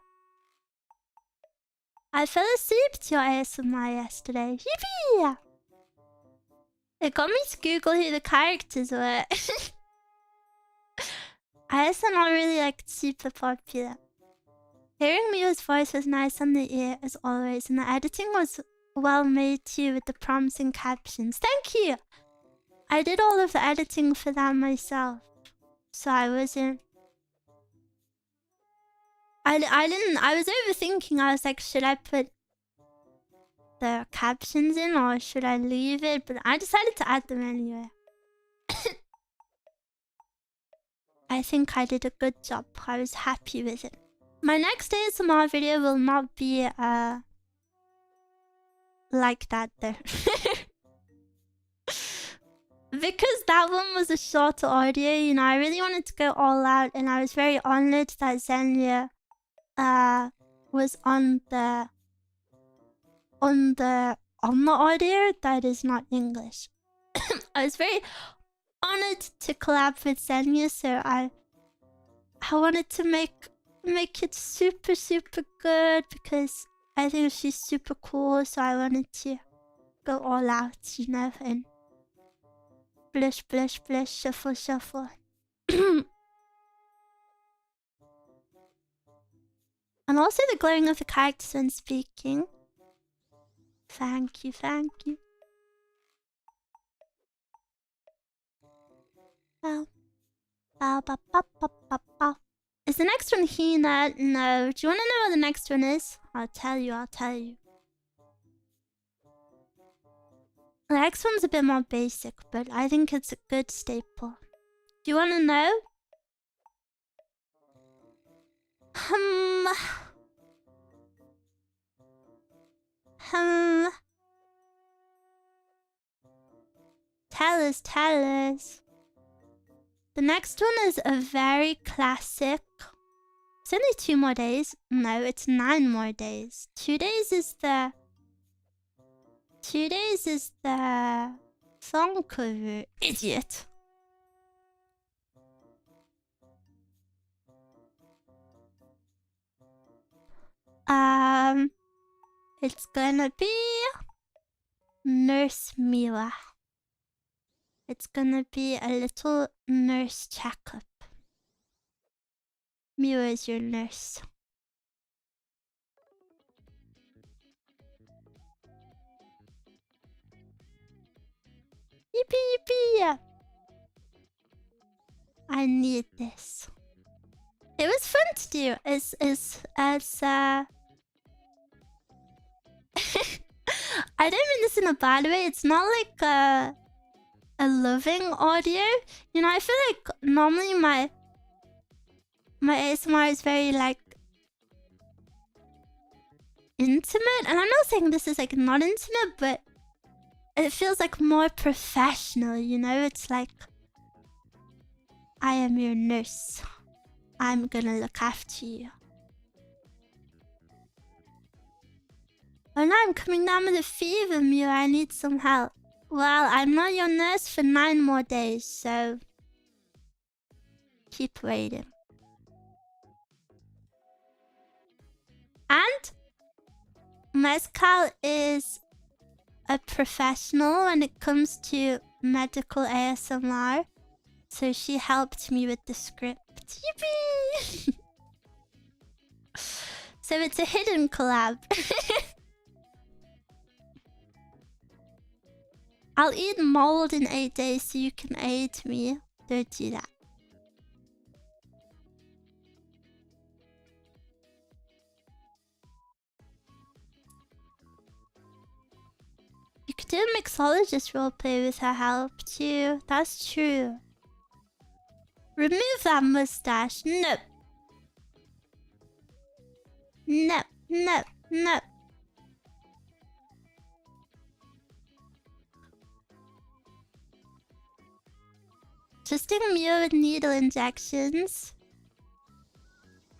I fell asleep to your ASMR yesterday. Yippee! It got me to Google who the characters were. ASMR really like super popular. Hearing Mia's voice was nice on the ear as always, and the editing was well made too with the prompts and captions. Thank you! I did all of the editing for that myself. So I wasn't... I was overthinking. I was like, should I put the captions in or should I leave it? But I decided to add them anyway. I think I did a good job. I was happy with it. My next ASMR video will not be like that though. Because that one was a shorter audio, you know, I really wanted to go all out, and I was very honored that Xenia was on the audio that is not English. I was very honored to collab with Xenia, so I wanted to make it super good because I think she's super cool, so I wanted to go all out, you know, and blush, shuffle. And also the glowing of the characters when speaking. Thank you. Bow. Is the next one Hina? No. Do you want to know what the next one is? I'll tell you. The next one's a bit more basic, but I think it's a good staple. Do you want to know? Tell us. The next one is a very classic. It's only 2 more days. No, it's 9 more days. 2 days is the song cover. Idiot. It's gonna be Nurse Mila. It's gonna be a little nurse checkup. Mila is your nurse. Yippee! I need this. It was fun to do. I don't mean this in a bad way. It's not like a loving audio. You know, I feel like normally my ASMR is very like intimate, and I'm not saying this is like not intimate, but it feels like more professional, you know? It's like, I am your nurse. I'm gonna look after you. Oh no, I'm coming down with a fever, Mira. I need some help. Well, I'm not your nurse for 9 more days, so... Keep waiting. And Mezcal is a professional when it comes to medical ASMR. So she helped me with the script. Yippee! So it's a hidden collab. I'll eat mold in 8 days so you can aid me. Don't do that. You could do a mixologist roleplay with her help too. That's true. Remove that mustache. No. No, no, no. Just ignore with needle injections.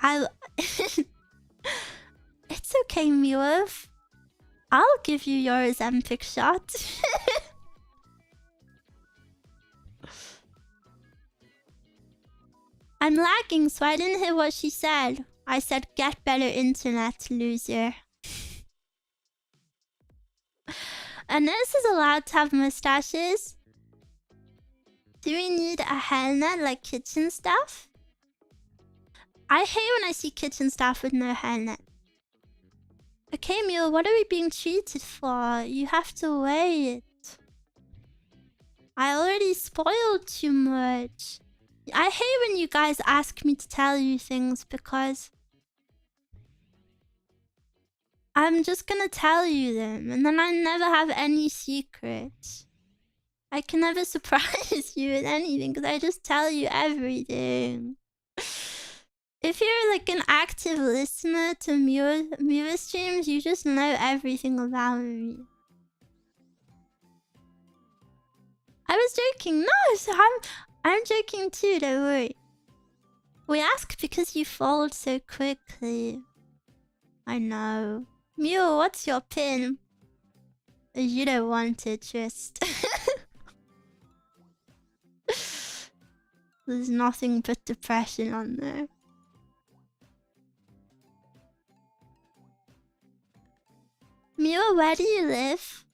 It's okay, Muev. I'll give you your Ozempic shot. I'm lagging, so I didn't hear what she said. I said, get better internet, loser. A nurse is allowed to have mustaches. Do we need a hairnet like kitchen staff? I hate when I see kitchen staff with no hairnet. Okay, Mule, what are we being treated for? You have to wait. I already spoiled too much. I hate when you guys ask me to tell you things because I'm just gonna tell you them and then I never have any secrets. I can never surprise you with anything because I just tell you everything. If you're like an active listener to Mura streams, you just know everything about me. I was joking. No, so I'm joking too, don't worry. We ask because you fold so quickly. I know. Mew, what's your pin? You don't want it, just. There's nothing but depression on there. Mew, where do you live?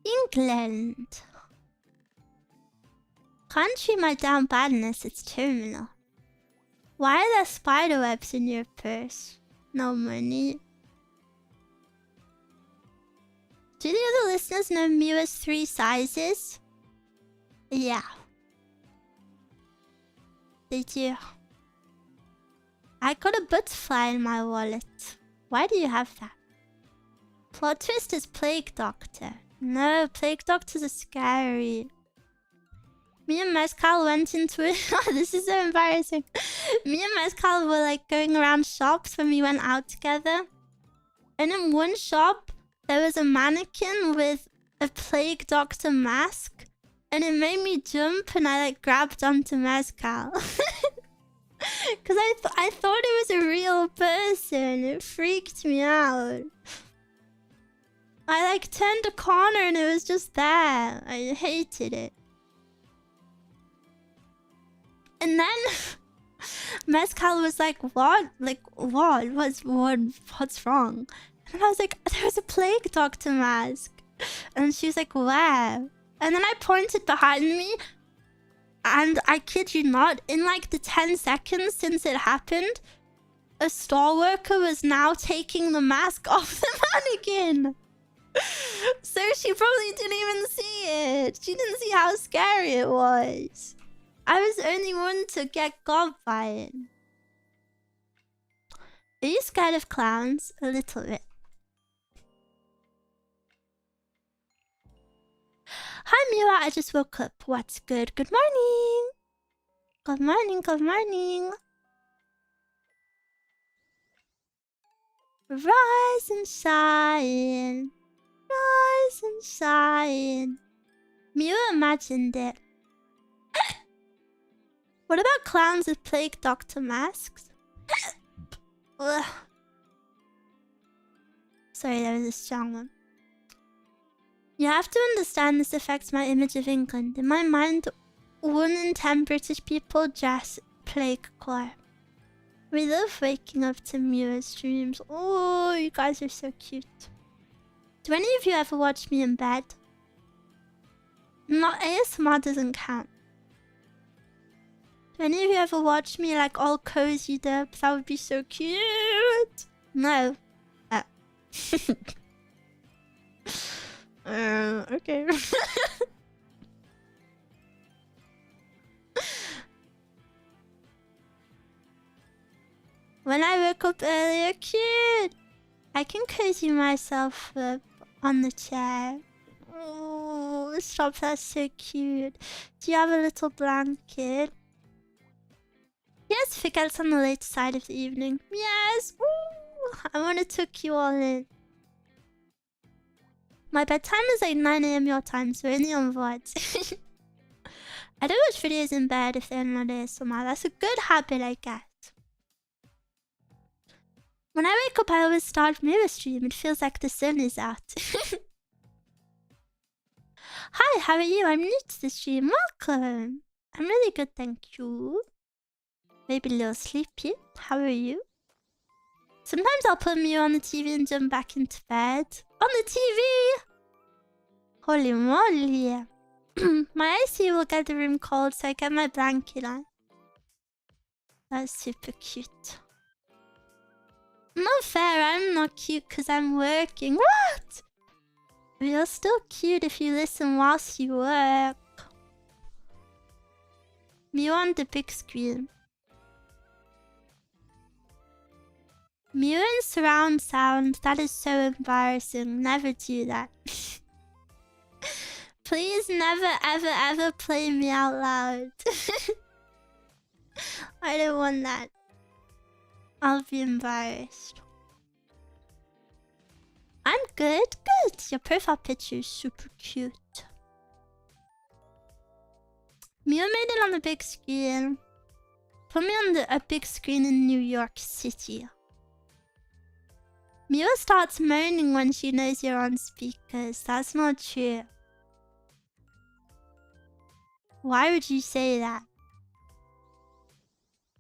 England. Can't treat my damn badness, it's terminal. Why are there spider webs in your purse? No money. Do the other listeners know Mira's 3 sizes? Yeah. They do. I got a butterfly in my wallet. Why do you have that? Plot twist is Plague Doctor. No, Plague Doctors are scary. Me and Mezcal went into it. Oh, this is so embarrassing. Me and Mezcal were like going around shops when we went out together. And in one shop, there was a mannequin with a Plague Doctor mask. And it made me jump and I like grabbed onto Mezcal. Because I thought it was a real person. It freaked me out. I like turned a corner and it was just there. I hated it. And then Mezcal was like, what? Like, what? What's wrong? And I was like, there was a Plague Doctor mask. And she was like, where? And then I pointed behind me. And I kid you not, in like the 10 seconds since it happened, a store worker was now taking the mask off the mannequin. So she probably didn't even see it. She didn't see how scary it was. I was the only one to get got by it. Are you scared of clowns? A little bit. Hi Mira, I just woke up. What's good? Good morning. Good morning, good morning. Rise and shine. Rise and shine. Mira imagined it. What about clowns with Plague Doctor masks? Ugh. Sorry, that was a strong one. You have to understand this affects my image of England. In my mind, 1 in 10 British people dress Playful. We love waking up to Mia's streams. Oh, you guys are so cute. Do any of you ever watch me in bed? Not ASMR doesn't count. Do any of you ever watch me like all cozied up? That would be so cute. No. Okay. When I woke up earlier, cute. I can cozy myself up on the chair. Oh, stop, that's so cute. Do you have a little blanket? Yes, forget it's on the late side of the evening. Yes! Ooh, I want to tuck you all in. My bedtime is like 9 AM your time, so only on VODs. I don't watch videos in bed if they're not ASMR. That's a good habit, I guess. When I wake up, I always start mirror stream. It feels like the sun is out. Hi, how are you? I'm new to the stream. Welcome. I'm really good, thank you. Maybe a little sleepy. How are you? Sometimes I'll put Mew on the TV and jump back into bed. On the TV! Holy moly. My AC will get the room cold, so I get my blanket on. That's super cute. Not fair, I'm not cute because I'm working. What? You're still cute if you listen whilst you work. Mew on the big screen. Mew in surround sound. That is so embarrassing. Never do that. Please never ever ever play me out loud. I don't want that. I'll be embarrassed. I'm good, good. Your profile picture is super cute. Mew made it on the big screen. Put me on a big screen in New York City. Mew starts moaning when she knows you're on speakers. That's not true. Why would you say that?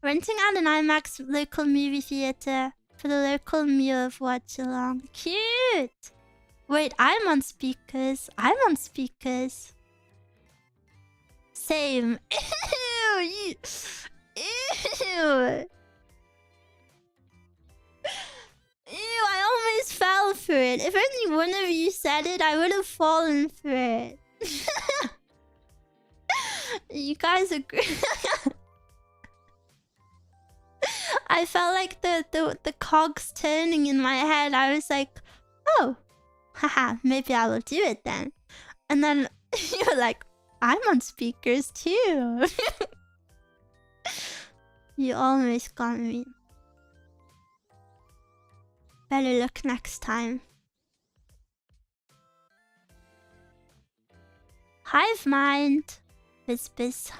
Renting out an IMAX local movie theater for the local Mew of watch along. Cute! Wait, I'm on speakers. I'm on speakers. Same. Ew! Ew! Ew, I almost fell for it. If only one of you said it, I would have fallen for it. You guys agree? I felt like the cogs turning in my head. I was like, oh, haha, maybe I will do it then. And then you were like, I'm on speakers too. You almost got me. Better look next time. Hive mind. Biz.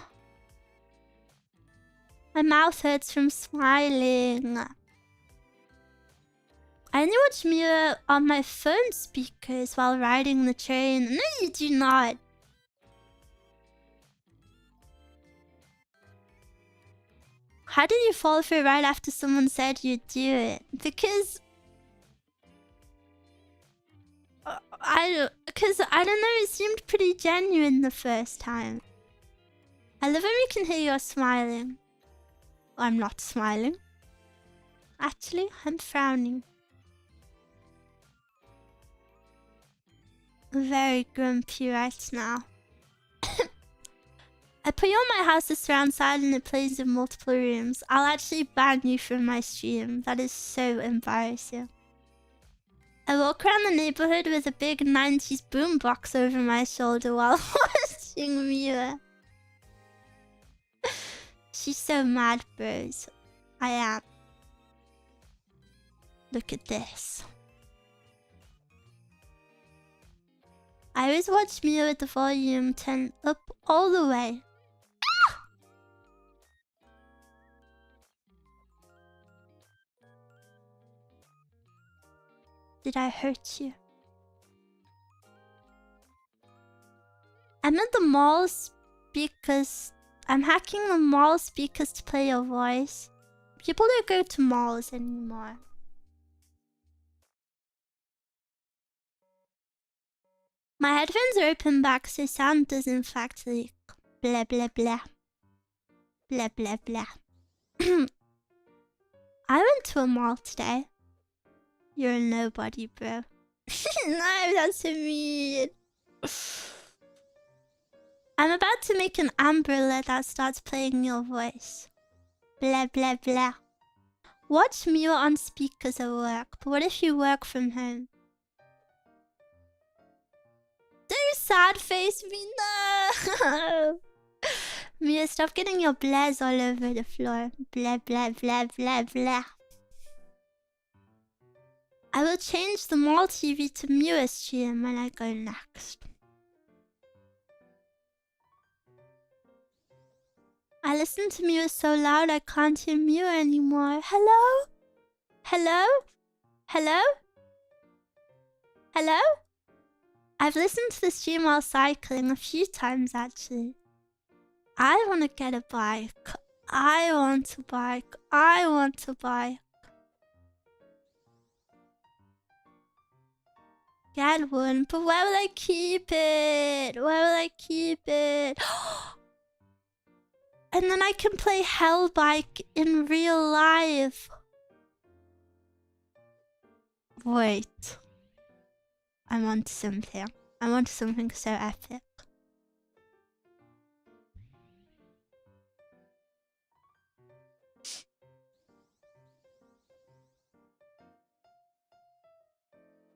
My mouth hurts from smiling. I only watch Mew on my phone speakers while riding the train. No, you do not. How did you fall for it right after someone said you'd do it? Because I don't know, it seemed pretty genuine the first time. I love when we can hear you're smiling. I'm not smiling. Actually, I'm frowning. Very grumpy right now. I put you on my house to surround sound and it plays in multiple rooms. I'll actually ban you from my stream. That is so embarrassing. I walk around the neighborhood with a big 90s boombox over my shoulder while watching Mew. She's so mad, bros. I am. Look at this. I always watch Mew with the volume turned up all the way. Ah! Did I hurt you? I'm at the mall because I'm hacking the mall speakers to play your voice. People don't go to malls anymore. My headphones are open back so sound doesn't in fact leak. Blah blah blah. Blah blah blah. I went to a mall today. You're a nobody, bro. No, that's so mean. I'm about to make an umbrella that starts playing your voice. Blah blah blah. Watch mute on speakers at work, but what if you work from home? Don't sad face me, no! Mia, stop getting your blahs all over the floor. Blah blah blah blah blah. I will change the mall TV to Mia stream when I go next. I listen to Mia so loud I can't hear Mia anymore. Hello? Hello? Hello? Hello? I've listened to the stream while cycling a few times actually. I want to get a bike. I want to bike. I want to bike. Get one, but where will I keep it? Where will I keep it? And then I can play Hellbike in real life. Wait. I want something. I want something so epic.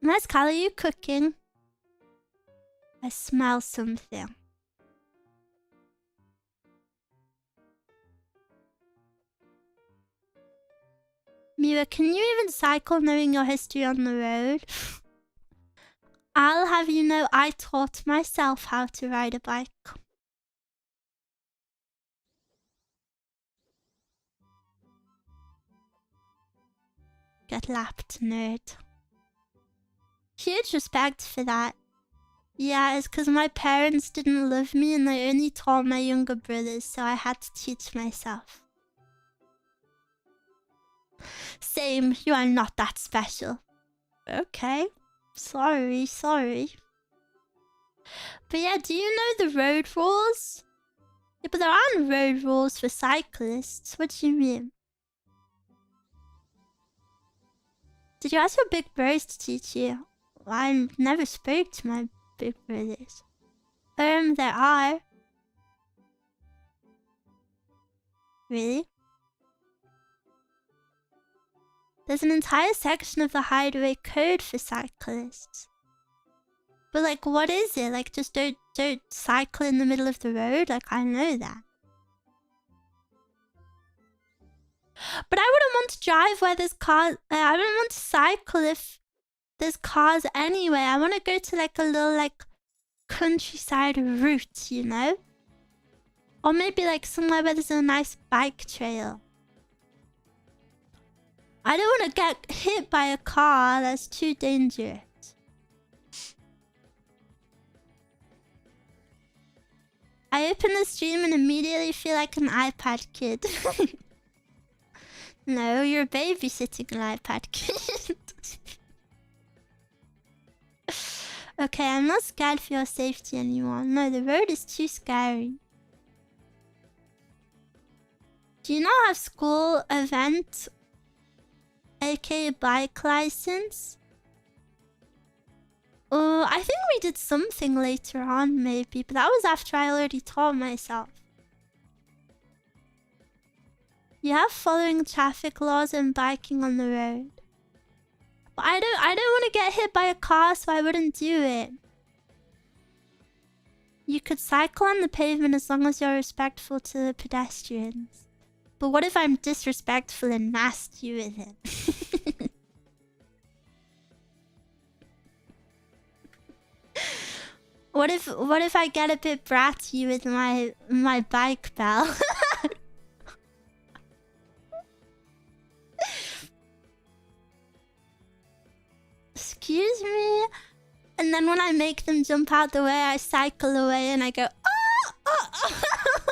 Nice, Carl, are you cooking? I smell something. Mira, can you even cycle knowing your history on the road? I'll have you know I taught myself how to ride a bike. Get lapped, nerd. Huge respect for that. Yeah, it's because my parents didn't love me and they only taught my younger brothers, so I had to teach myself. Same, you are not that special. Okay. Sorry. But yeah, do you know the road rules? Yeah, but there aren't road rules for cyclists. What do you mean? Did you ask your big bros to teach you? I never spoke to my big brothers. There are. Really? There's an entire section of the hideaway code for cyclists. But like, what is it? Like, just don't cycle in the middle of the road? Like, I know that. But I wouldn't want to drive where there's cars. I wouldn't want to cycle if there's cars anyway. I want to go to like a little like countryside route, you know? Or maybe like somewhere where there's a nice bike trail. I don't want to get hit by a car. That's too dangerous. I open the stream and immediately feel like an iPad kid. No, you're babysitting an iPad kid. Okay, I'm not scared for your safety anymore. No, the road is too scary. Do you not have school event? aka bike license? I think we did something later on maybe, but that was after I already taught myself. You have following traffic laws and biking on the road. But I don't want to get hit by a car, so I wouldn't do it. You could cycle on the pavement as long as you're respectful to the pedestrians. But what if I'm disrespectful and nasty with it? What if I get a bit bratty with my bike bell? Excuse me? And then when I make them jump out the way, I cycle away and I go, oh, oh, oh.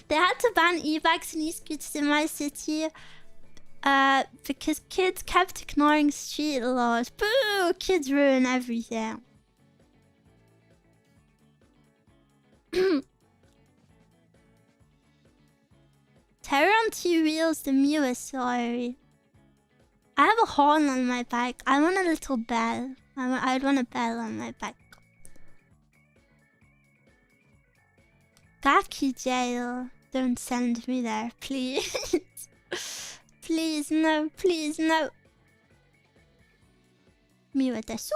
They had to ban e-bikes and e-scooters in my city because kids kept ignoring street laws. Boo! Kids ruin everything. Terror on 2 wheels, the Mew story. I have a horn on my bike. I want a little bell. I'd want a bell on my bike. Gaki jail. Don't send me there, please. Please, no, please, no. Miwa desu.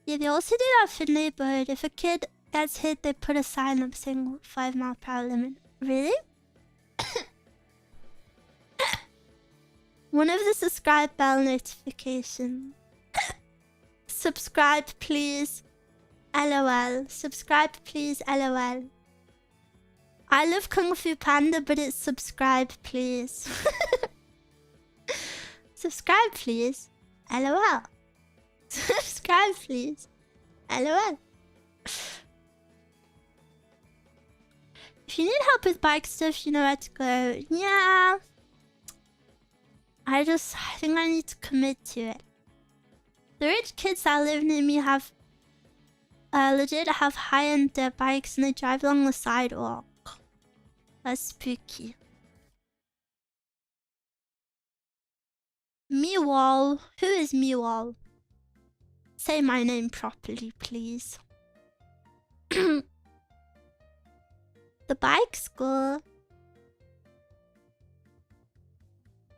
Yeah, they also do that for neighborhood. If a kid gets hit, they put a sign up saying 5 mile per hour limit. Really? One of the subscribe bell notifications. Subscribe, please. LOL. Subscribe, please. LOL. I love Kung Fu Panda, but it's subscribe, please. Subscribe, please. LOL. Subscribe, please. LOL. If you need help with bike stuff, you know where to go. Yeah. I think I need to commit to it. The rich kids that live near me have legit have high-end dirt bikes and they drive along the sidewalk. That's spooky. Miwall. Who is Miwall? Say my name properly, please. The bike school.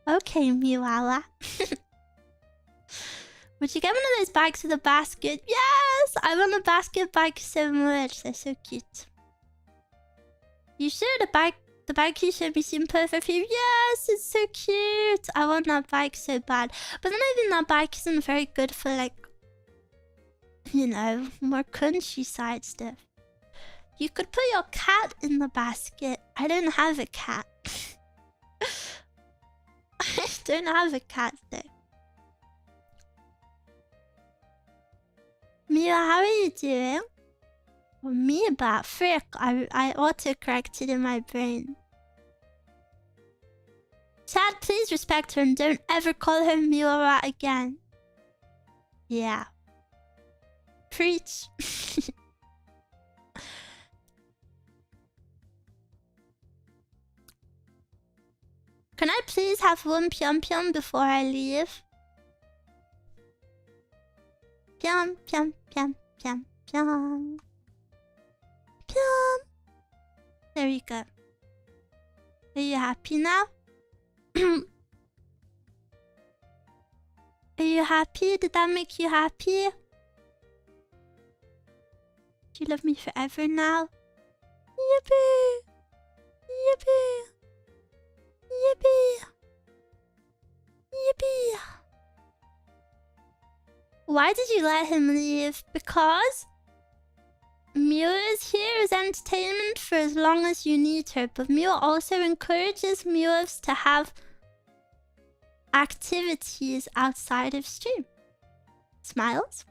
Okay, Miwala. Would you get one of those bikes with a basket? Yes! I want a basket bike so much. They're so cute. You should. The bike you showed me seemed perfect for you. Yes, it's so cute. I want that bike so bad. But then I think that bike isn't very good for, like, you know, more countryside stuff. You could put your cat in the basket. I don't have a cat. I don't have a cat though. Mia, how are you doing? Oh, me about frick. I auto-corrected in my brain. Chad, please respect her and don't ever call her Miura again. Yeah. Preach. Can I please have one pyon before I leave? Pyon. There you go. Are you happy now? Are you happy? Did that make you happy? Do you love me forever now? Yippee! Yippee! Yippee! Yippee! Why did you let him leave? Because Miu is here as entertainment for as long as you need her, but Miu also encourages Miu's to have activities outside of stream. Smiles?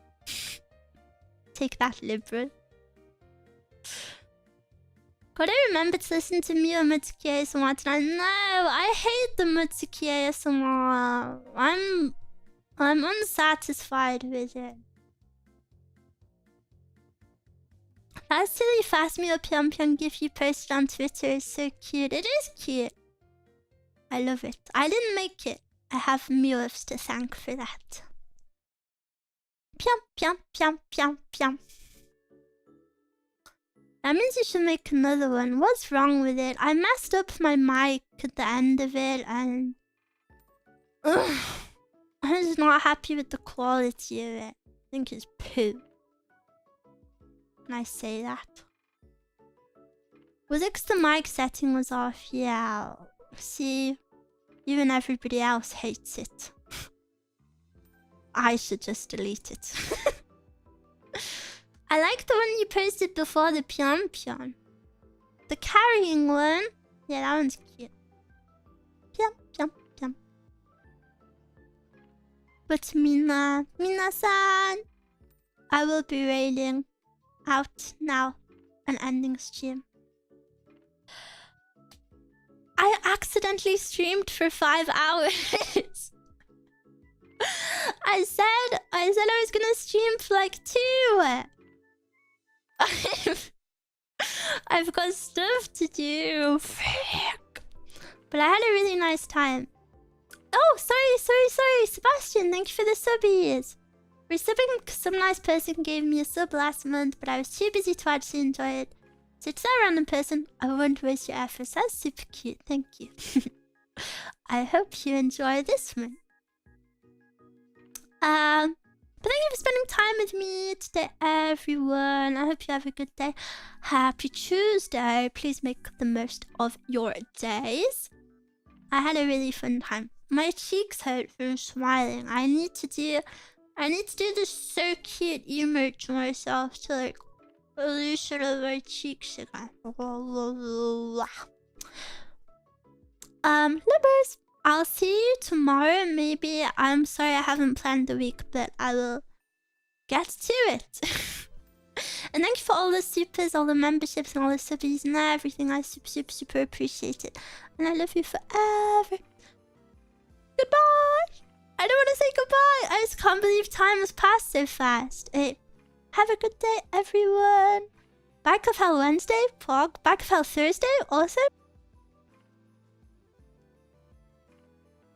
Take that, liberal. Gotta remember to listen to Miu and Mutsuki ASMR tonight. No, I hate the Mutsuki ASMR. I'm unsatisfied with it. That silly fast meal pyon gif you posted on Twitter is so cute. It is cute. I love it. I didn't make it. I have Miu's to thank for that. Pyon. That means you should make another one. What's wrong with it? I messed up my mic at the end of it and... Ugh. I'm just not happy with the quality of it. I think it's poo. Can I say that? Was it because the mic setting was off? Yeah. See? Even everybody else hates it. I should just delete it. I like the one you posted before the pyon. The carrying one. Yeah, that one's cute. Pyon. But Minasan, I will be raiding out now. an ending stream. I accidentally streamed for 5 hours. I said I was gonna stream for like 2. I've got stuff to do. Frick. But I had a really nice time. Oh, sorry, Sebastian, thank you for the subbies. We're subbing because some nice person gave me a sub last month, but I was too busy to actually enjoy it. So to that random person, I won't waste your efforts. That's super cute, thank you. I hope you enjoy this one. But thank you for spending time with me today, everyone. I hope you have a good day. Happy Tuesday. Please make the most of your days. I had a really fun time. My cheeks hurt from smiling. I need to do this so cute emote to myself to like loosen up my cheeks again. Lovers, I'll see you tomorrow. Maybe. I'm sorry I haven't planned the week, but I will get to it. And thank you for all the supers, all the memberships, and all the subbies and everything. I super appreciate it. And I love you forever. Goodbye! I don't want to say goodbye. I just can't believe time has passed so fast. Hey, have a good day, everyone. Back of Hell Wednesday, vlog. Back of Hell Thursday, also.